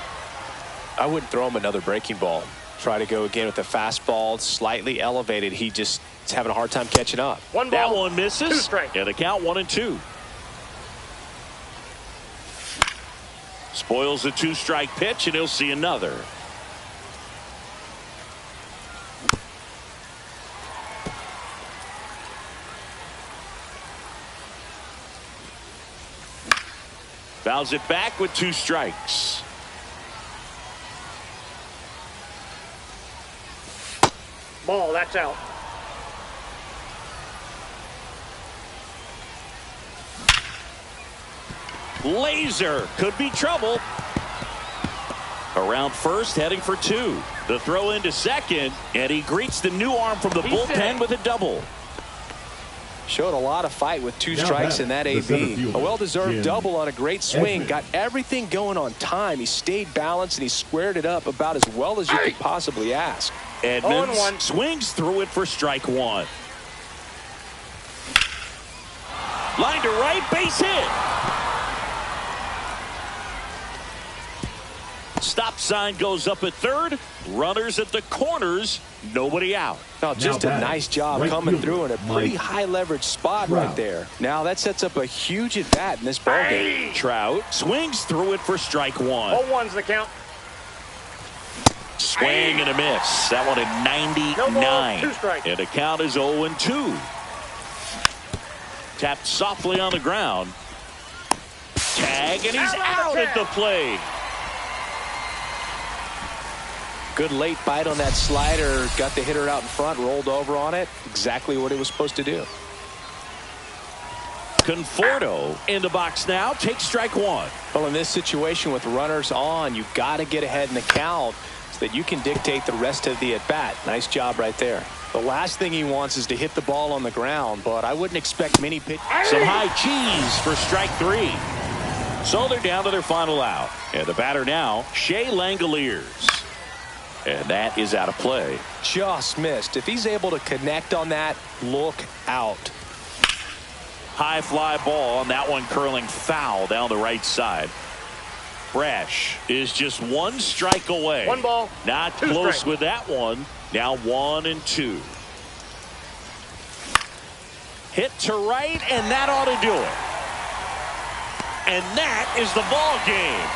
I wouldn't throw him another breaking ball. Try to go again with the fastball, slightly elevated. He just He's having a hard time catching up. One That ball, one misses. 2 strikes. And the count 1-2. Spoils the 2-strike pitch, and he'll see another. Fouls it back with 2 strikes. Ball, that's out. Laser could be trouble. Around first, heading for 2. The throw into second, and he greets the new arm from the bullpen with a double. Showed a lot of fight with 2 Now strikes back, in that the center AB. fielder, A well-deserved Jim double on a great swing. Edmonds. Got everything going on time. He stayed balanced, and he squared it up about as well as you could possibly ask. Edmonds 0-1. swings through it for strike 1. Line to right, base hit. Stop sign goes up at third. Runners at the corners. Nobody out. No, just a batting, nice job right coming fielder, through in a pretty Mike high leverage spot Trout. right there. Now that sets up a huge at bat in this ballgame. Trout swings through it for strike 1. 0-1's the count. Swing and a miss. That one at 99. No ball, 2 strikes. And the count is 0-2. Tapped softly on the ground. Tag, and he's out at the plate. Good late bite on that slider. Got the hitter out in front, rolled over on it. Exactly what it was supposed to do. Conforto in the box now. Takes strike 1. Well, in this situation with runners on, you've got to get ahead in the count so that you can dictate the rest of the at-bat. Nice job right there. The last thing he wants is to hit the ball on the ground, but I wouldn't expect many pitches. Some high cheese for strike 3. So they're down to their final out. And the batter now, Shea Langoliers. And that is out of play. Just missed. If he's able to connect on that, look out. High fly ball, and that one curling foul down the right side. Brash is just 1 strike away. 1 ball, Not 2 close strikes. with that one. Now 1-2. Hit to right, and that ought to do it. And that is the ball game.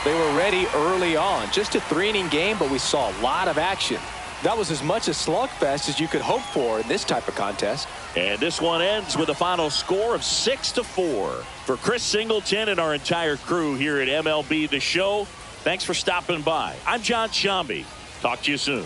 They were ready early on. Just a 3-inning game, but we saw a lot of action. That was as much a slugfest as you could hope for in this type of contest. And this one ends with a final score of 6-4. For Chris Singleton and our entire crew here at MLB The Show, thanks for stopping by. I'm John Sciambi. Talk to you soon.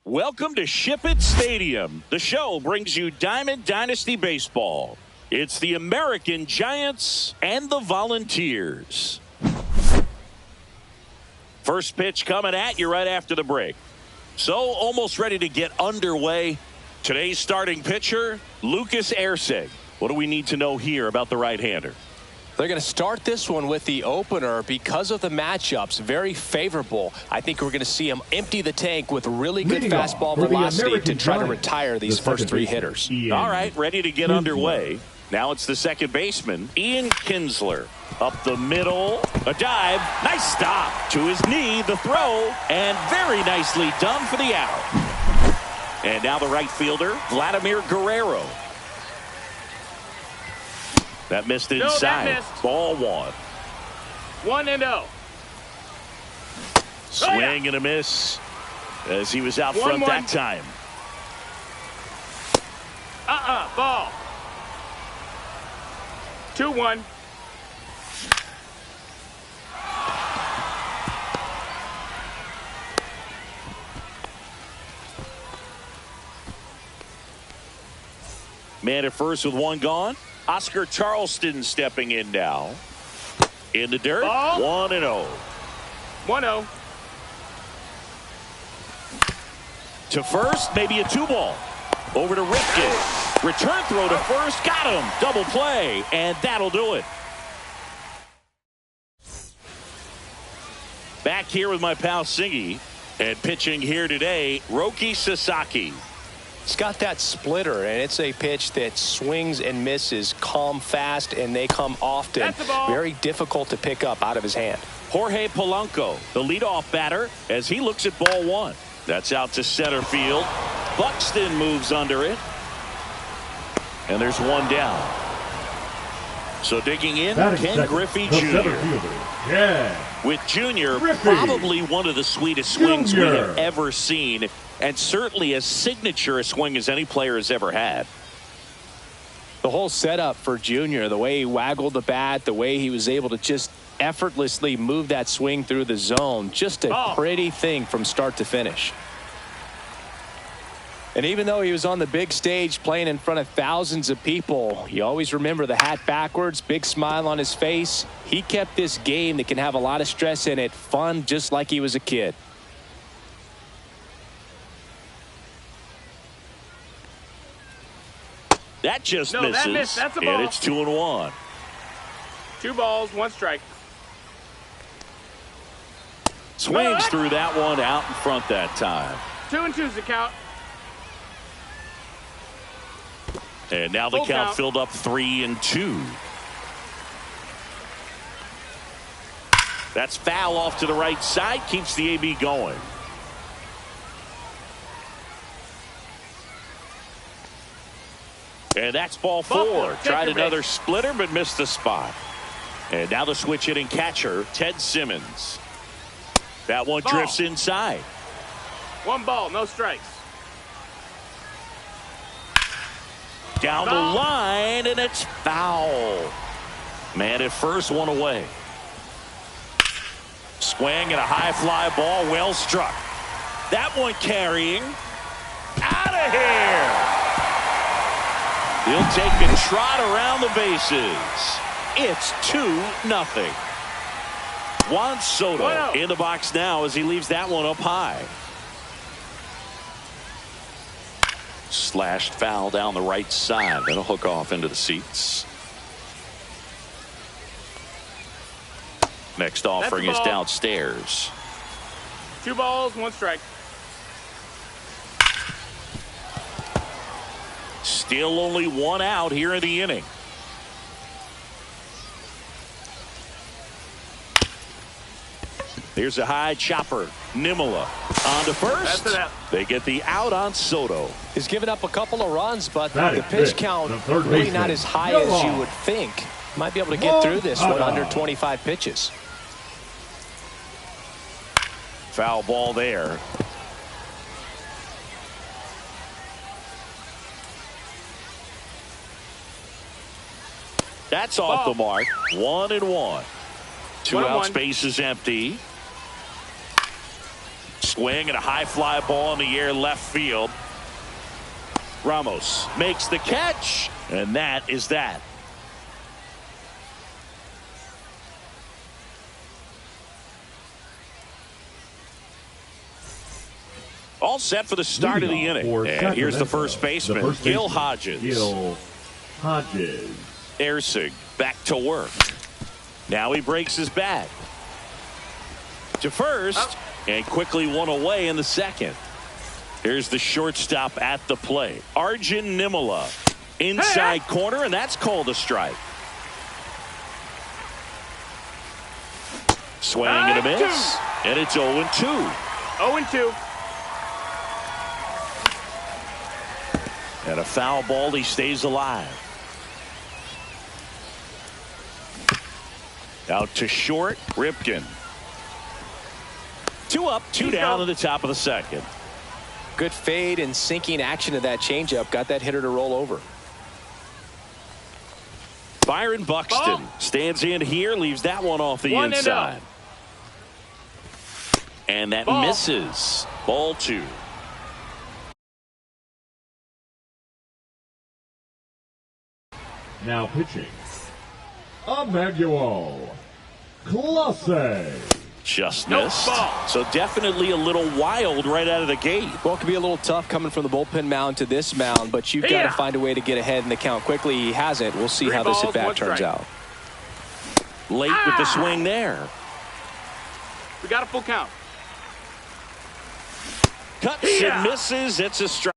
Welcome to Ship It Stadium. The show brings you Diamond Dynasty Baseball. It's the American Giants and the Volunteers. First pitch coming at you right after the break. So almost ready to get underway. Today's starting pitcher, Lucas Erceg. What do we need to know here about the right-hander? They're going to start this one with the opener because of the matchups. Very favorable. I think we're going to see him empty the tank with really good fastball velocity to try to retire these first three hitters. All right, ready to get underway. Now it's the second baseman, Ian Kinsler. Up the middle, a dive, nice stop. To his knee, the throw, and very nicely done for the out. And now the right fielder, Vladimir Guerrero. That missed inside. No, that missed. Ball one. 1-0. Swing and a miss as he was out front that time. Ball. 2-1. Man at first with one gone. Oscar Charleston stepping in now. In the dirt. Ball. 1-0. 1-0. To first, maybe a 2-ball. Over to Ripken. Return throw to first. Got him. Double play. And that'll do it. Back here with my pal Singy. And pitching here today, Roki Sasaki. It's got that splitter, and it's a pitch that swings and misses, come fast, and they come often. That's the ball. Very difficult to pick up out of his hand. Jorge Polanco, the leadoff batter, as he looks at ball one. That's out to center field. Buxton moves under it. And there's one down. So digging in, Ken Griffey Jr. Yeah. With Jr. Griffey. probably one of the sweetest swings we Jr. have ever seen. And certainly as signature a swing as any player has ever had. The whole setup for Junior, the way he waggled the bat, the way he was able to just effortlessly move that swing through the zone, just a pretty thing from start to finish. And even though he was on the big stage playing in front of thousands of people, you always remember the hat backwards, big smile on his face. He kept this game that can have a lot of stress in it fun, just like he was a kid. That just No, misses. that missed. That's a ball. And it's 2-1. 2 balls, 1 strike. Swings through that one out in front that time. 2-2's the count. And now the Full count count. filled up 3-2. That's foul off to the right side. Keeps the AB going. And that's ball 4. Tried another splitter but missed the spot. And now the switch hitting catcher, Ted Simmons. That one drifts inside. 1 ball, no strikes. Down the line, and it's foul. Man at first, one away. Swing and a high fly ball, well struck. That one carrying. Out of here. He'll take a trot around the bases. It's 2-0. Juan Soto in the box now as he leaves that one up high. Slashed foul down the right side. That'll hook off into the seats. Next offering is downstairs. 2 balls, 1 strike. Still only 1 out here in the inning. Here's a high chopper. Nimmola on to first. They get the out on Soto. He's given up a couple of runs, but That the is pitch it. count The third really baseman. not as high No as you ball. would think. Might be able to get through this one No under ball. 25 pitches. Foul ball there. That's off the mark. 1-1. 2 1-1. out, space is empty. Swing and a high fly ball in the air left field. Ramos makes the catch, and that is that. All set for the start of the inning. And here's the first baseman, Gil Hodges. Gil Hodges. Erceg back to work. Now he breaks his bat. To first, and quickly one away in the second. Here's the shortstop at the plate. Arjun Nimala. Inside corner, and that's called a strike. Swing and a miss. And it's 0-2. 0-2. And a foul ball, he stays alive. Out to short, Ripken. 2 up, 2 down in the top of the second. Good fade and sinking action of that changeup. Got that hitter to roll over. Byron Buxton stands in here, leaves that one off the inside. And that misses. Ball 2. Now pitching, Emmanuel Clase. Just missed. So definitely a little wild right out of the gate. Well, it could be a little tough coming from the bullpen mound to this mound, but you've got to find a way to get ahead in the count quickly. He hasn't. We'll see how this at-bat turns out. Late with the swing there. We got a full count. Cuts and misses. It's a strike.